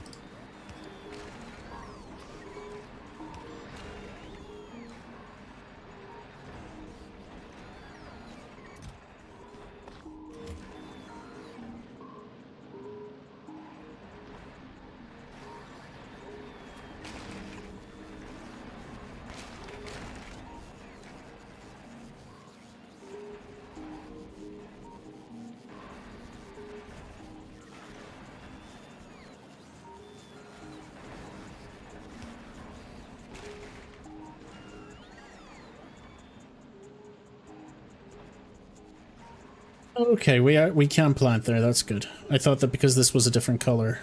Okay, we can plant there. That's good. I thought that because this was a different color,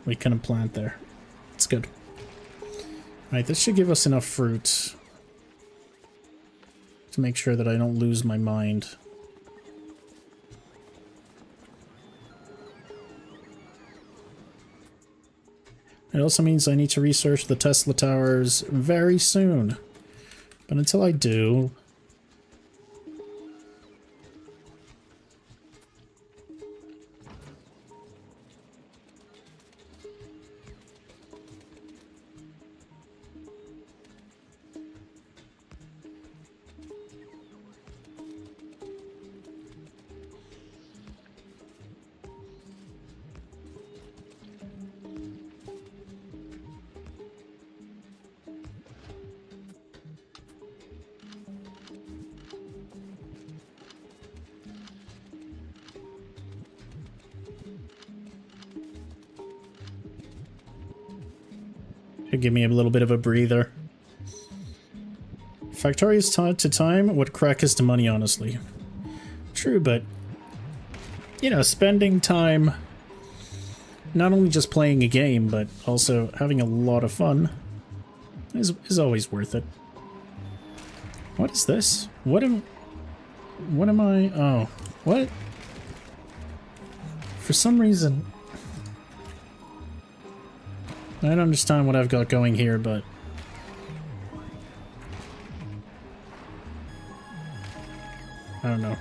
we couldn't plant there. It's good. Alright, this should give us enough fruit to make sure that I don't lose my mind. It also means I need to research the Tesla towers very soon. But until I do... Give me a little bit of a breather. Factorious to time would crack us to money, honestly. True, but... you know, spending time... not only just playing a game, but also having a lot of fun is always worth it. What is this? What am I... oh. What? For some reason... I don't understand what I've got going here, but... I don't know.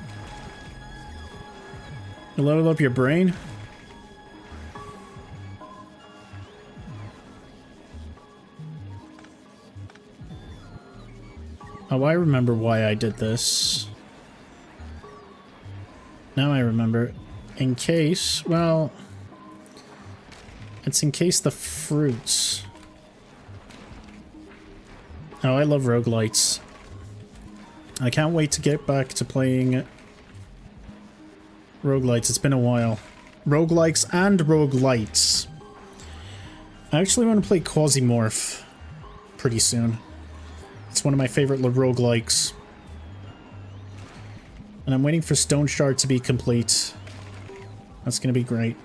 You load up your brain? Oh, I remember why I did this. Now I remember. In case, well... it's in case the fruits... oh, I love roguelites. I can't wait to get back to playing roguelites. It's been a while. Roguelikes and roguelites. I actually want to play Quasimorph pretty soon. It's one of my favorite roguelikes. And I'm waiting for Stone Shard to be complete. That's going to be great.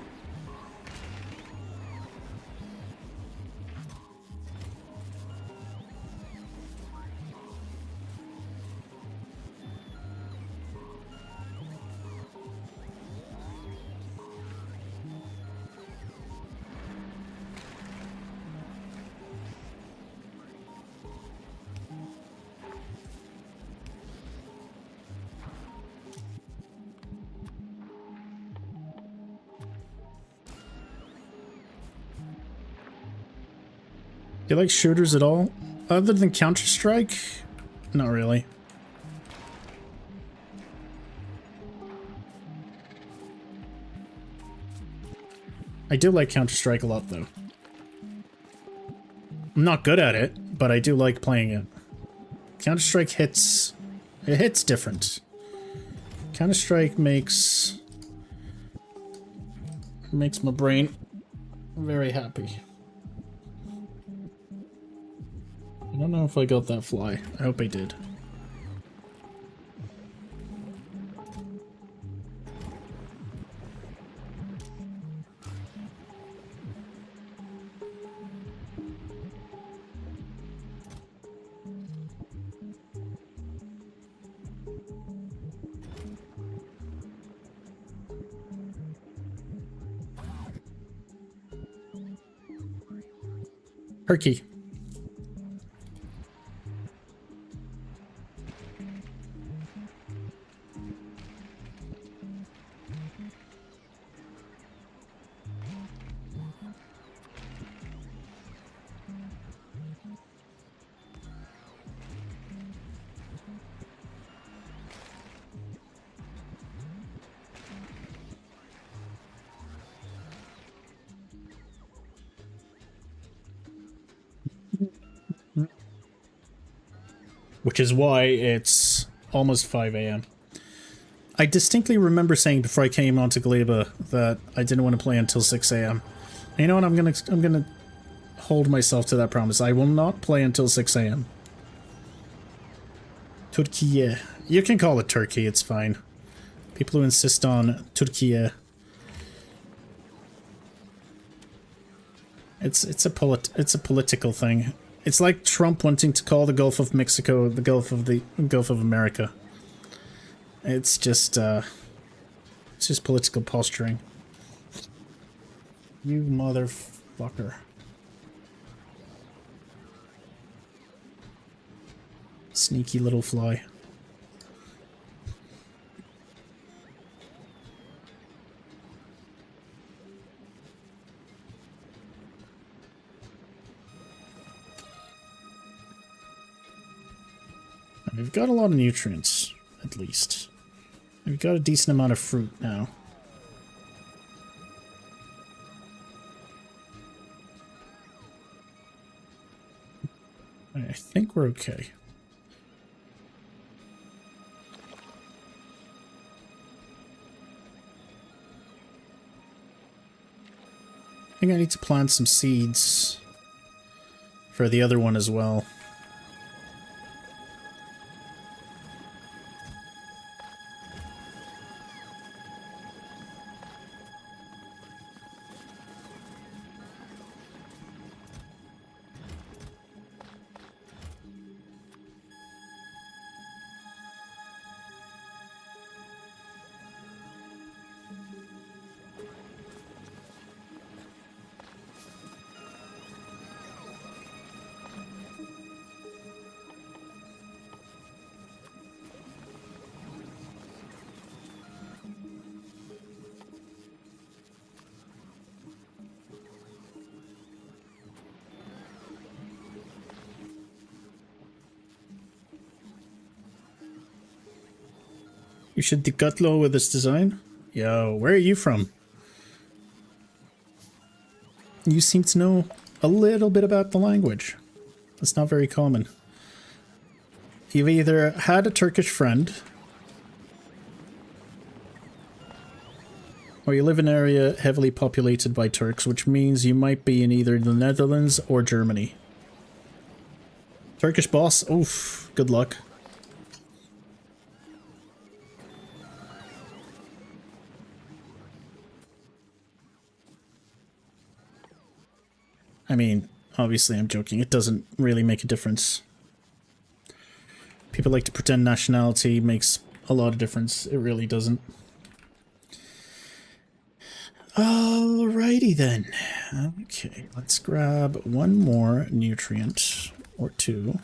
Do you like shooters at all? Other than Counter-Strike? Not really. I do like Counter-Strike a lot, though. I'm not good at it, but I do like playing it. Counter-Strike hits... it hits different. Counter-Strike makes my brain very happy. I don't know if I got that fly. I hope I did. Turkey. Which is why it's almost 5 a.m. I distinctly remember saying before I came onto Gleba that I didn't want to play until 6 a.m. And you know what? I'm gonna hold myself to that promise. I will not play until 6 a.m. Turkey, yeah. You can call it Turkey, it's fine. People who insist on Turkey. It's a political thing. It's like Trump wanting to call the Gulf of Mexico the Gulf of America. It's just political posturing. You motherfucker. Sneaky little fly. We've got a lot of nutrients, at least. We've got a decent amount of fruit now. I think we're okay. I think I need to plant some seeds for the other one as well. You should decutlo with this design? Yo, where are you from? You seem to know a little bit about the language. That's not very common. You've either had a Turkish friend, or you live in an area heavily populated by Turks, which means you might be in either the Netherlands or Germany. Turkish boss? Oof, good luck. I mean, obviously I'm joking. It doesn't really make a difference. People like to pretend nationality makes a lot of difference. It really doesn't. Alrighty then. Okay, let's grab one more nutrient or two.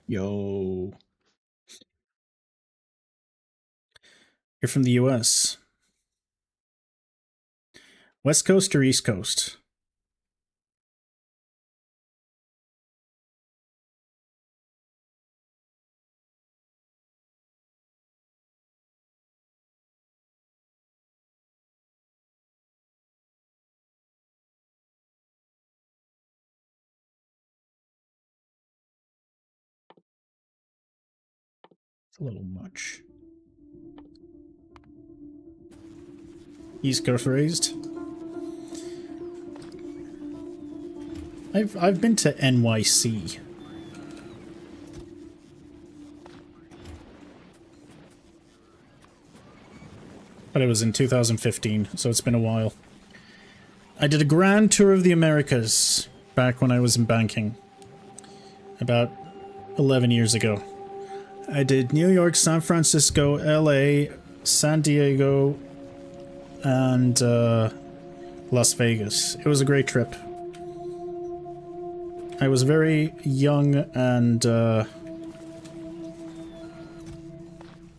Yo. You're from the US. West Coast or East Coast? It's a little much. East Coast raised. I've been to NYC. But it was in 2015, so it's been a while. I did a grand tour of the Americas back when I was in banking. About 11 years ago. I did New York, San Francisco, LA, San Diego, and Las Vegas. It was a great trip. I was very young and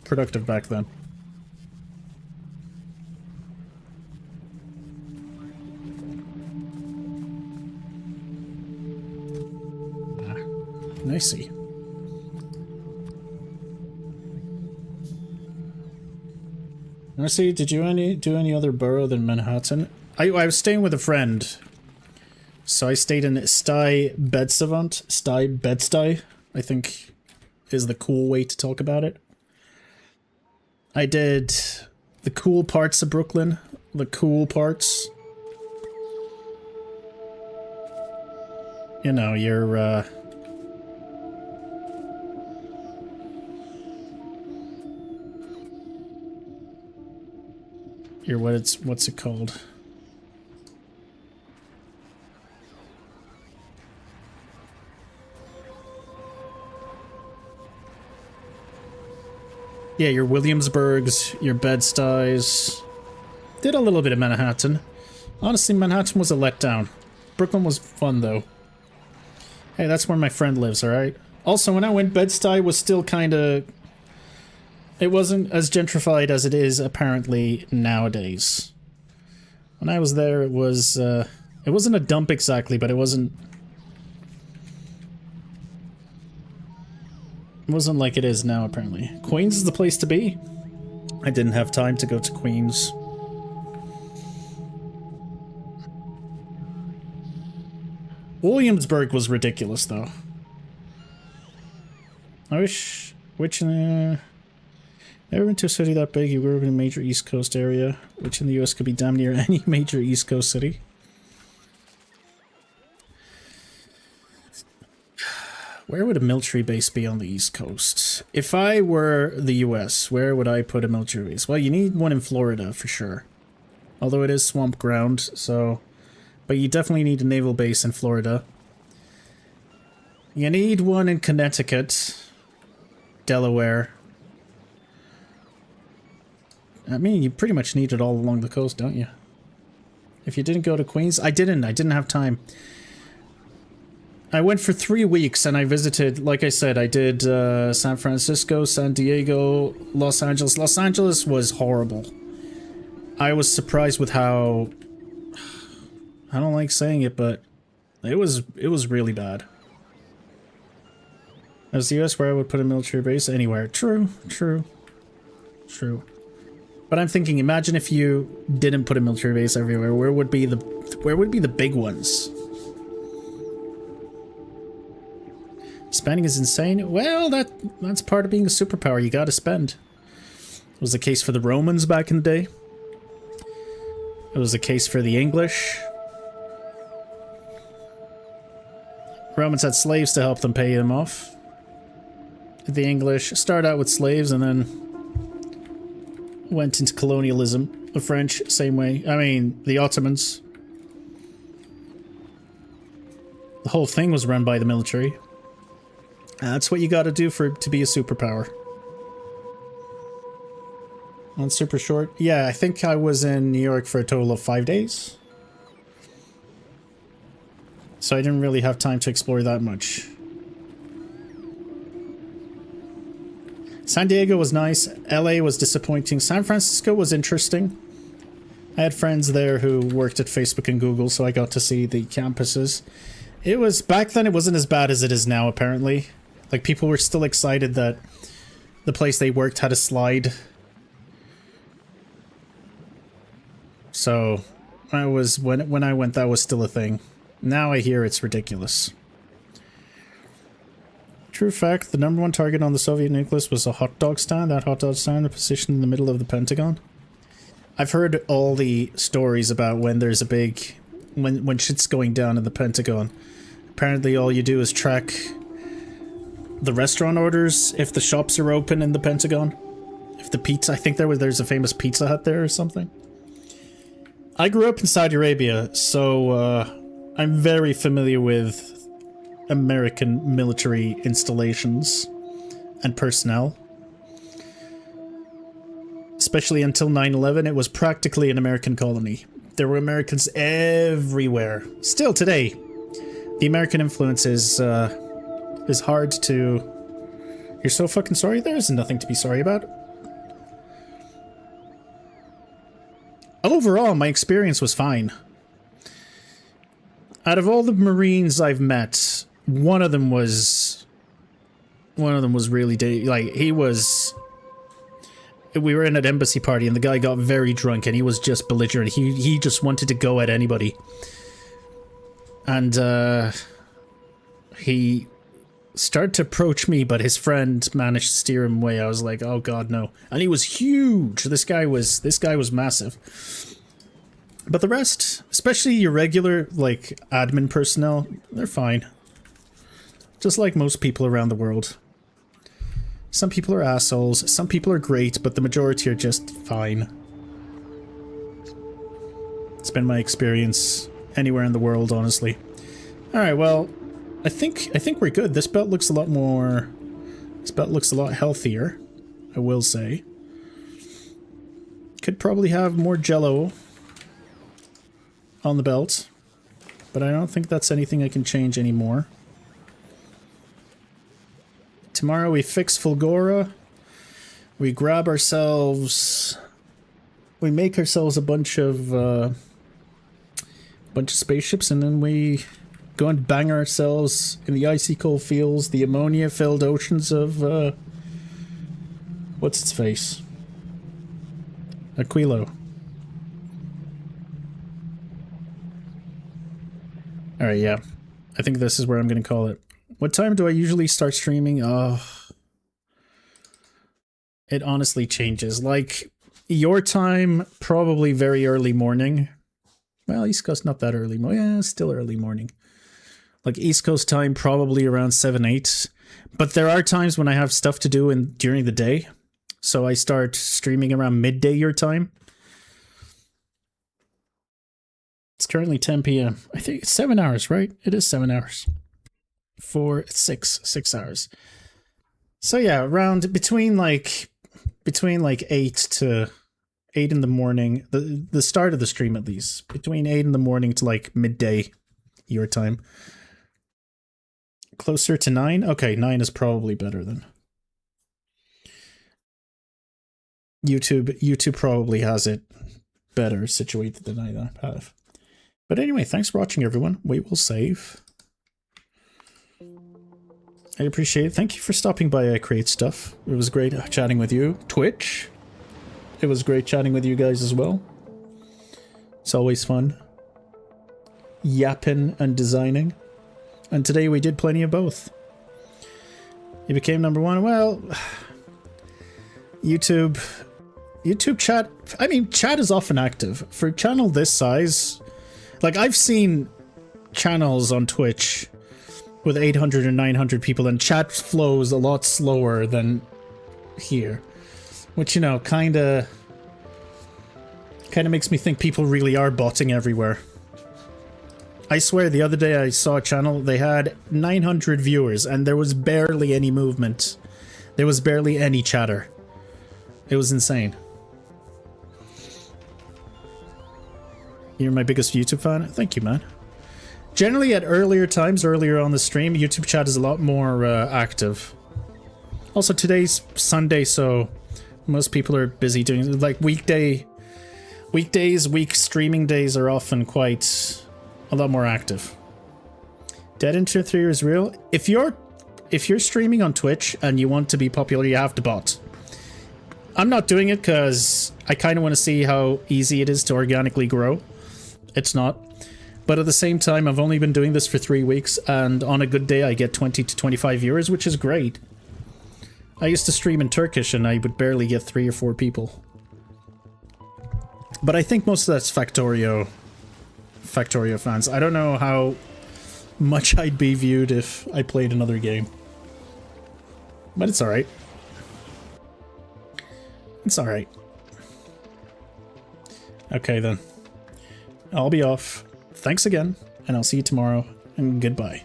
productive back then. Nicey. Honestly, did you do any other borough than Manhattan? I was staying with a friend, so I stayed in Sty Bedsavant. Sty Bed-Stuy, I think, is the cool way to talk about it. I did the cool parts of Brooklyn, the cool parts. you know, your what's it called? Yeah, your Williamsburgs, your Bed-Stuys. Did a little bit of Manhattan. Honestly, Manhattan was a letdown. Brooklyn was fun, though. Hey, that's where my friend lives, alright? Also, when I went, Bed-Stuy was still kinda... It wasn't as gentrified as it is, apparently, nowadays. When I was there, it was, it wasn't a dump exactly, but it wasn't... It wasn't like it is now, apparently. Queens is the place to be. I didn't have time to go to Queens. Williamsburg was ridiculous, though. I wish... never been to a city that big. You grew up in a major East Coast area, which in the US could be damn near any major East Coast city. Where would a military base be on the East Coast? If I were the US, where would I put a military base? Well, you need one in Florida, for sure. Although it is swamp ground, so... But you definitely need a naval base in Florida. You need one in Connecticut. Delaware. I mean, you pretty much need it all along the coast, don't you? If you didn't go to Queens... I didn't have time. I went for 3 weeks and I visited, like I said, I did San Francisco, San Diego, Los Angeles. Los Angeles was horrible. I was surprised with how... I don't like saying it, but it was really bad. As the US where I would put a military base? Anywhere. True. But I'm thinking, imagine if you didn't put a military base everywhere. Where would be the big ones? Spending is insane. Well, that's part of being a superpower. You gotta spend. It was the case for the Romans back in the day. It was the case for the English. Romans had slaves to help them pay them off. The English started out with slaves and then went into colonialism. The French, same way. I mean, the Ottomans. The whole thing was run by the military. That's what you gotta do to be a superpower. On super short? Yeah, I think I was in New York for a total of 5 days. So I didn't really have time to explore that much. San Diego was nice. LA was disappointing. San Francisco was interesting. I had friends there who worked at Facebook and Google, so I got to see the campuses. It was... Back then, it wasn't as bad as it is now, apparently. Like, people were still excited that the place they worked had a slide. So, when I went, that was still a thing. Now I hear it's ridiculous. True fact, the #1 target on the Soviet nuke list was a hot dog stand. That hot dog stand positioned in the middle of the Pentagon. I've heard all the stories about when there's a big... When shit's going down in the Pentagon. Apparently all you do is track the restaurant orders if the shops are open in the Pentagon. If the pizza... I think there's a famous Pizza Hut there or something. I grew up in Saudi Arabia, so I'm very familiar with American military installations and personnel. Especially until 9/11, it was practically an American colony. There were Americans everywhere. Still today, the American influence is hard to... You're so fucking sorry? There is nothing to be sorry about. Overall, my experience was fine. Out of all the Marines I've met, one of them was really he was... We were in an embassy party and the guy got very drunk and he was just belligerent. He just wanted to go at anybody. And he started to approach me, but his friend managed to steer him away. I was like, oh god, no. And he was huge. This guy was massive. But the rest, especially your regular, like, admin personnel, they're fine. Just like most people around the world. Some people are assholes, some people are great, but the majority are just fine. It's been my experience anywhere in the world, honestly. Alright, well, I think we're good. This belt looks a lot more... This belt looks a lot healthier, I will say. Could probably have more jello on the belt, but I don't think that's anything I can change anymore. Tomorrow we fix Fulgora. We grab ourselves... We make ourselves a bunch of spaceships, and then we go and bang ourselves in the icy cold fields, the ammonia-filled oceans of, what's its face? Aquilo. Alright, yeah. I think this is where I'm going to call it. What time do I usually start streaming? Oh, it honestly changes. Like, your time, probably very early morning. Well, East Coast, not that early. Yeah, still early morning. Like, East Coast time, probably around 7, 8. But there are times when I have stuff to do during the day. So I start streaming around midday your time. It's currently 10 p.m. I think it's 7 hours, right? It is 7 hours. 6 hours. So yeah, around between like 8 to 8 in the morning, the start of the stream at least, between 8 in the morning to like midday your time. Closer to 9? Okay, 9 is probably better then. YouTube probably has it better situated than I have. But anyway, thanks for watching, everyone. We will save. I appreciate it. Thank you for stopping by I Create Stuff. It was great chatting with you. Twitch. It was great chatting with you guys as well. It's always fun. Yapping and designing. And today we did plenty of both. You became #1. Well, YouTube chat. I mean, chat is often active. For a channel this size, like I've seen channels on Twitch with 800 and 900 people, and chat flows a lot slower than here. Which, you know, kind of makes me think people really are botting everywhere. I swear, the other day I saw a channel, they had 900 viewers, and there was barely any movement. There was barely any chatter. It was insane. You're my biggest YouTube fan? Thank you, man. Generally, at earlier times, earlier on the stream, YouTube chat is a lot more active. Also, today's Sunday, so most people are busy doing, like, weekdays, week streaming days are often quite a lot more active. Dead in Tier 3 is real. If you're streaming on Twitch and you want to be popular, you have to bot. I'm not doing it because I kind of want to see how easy it is to organically grow. It's not. But at the same time, I've only been doing this for 3 weeks, and on a good day I get 20 to 25 viewers, which is great. I used to stream in Turkish and I would barely get 3 or 4 people. But I think most of that's Factorio fans. I don't know how much I'd be viewed if I played another game. But it's alright. It's alright. Okay then. I'll be off. Thanks again, and I'll see you tomorrow, and goodbye.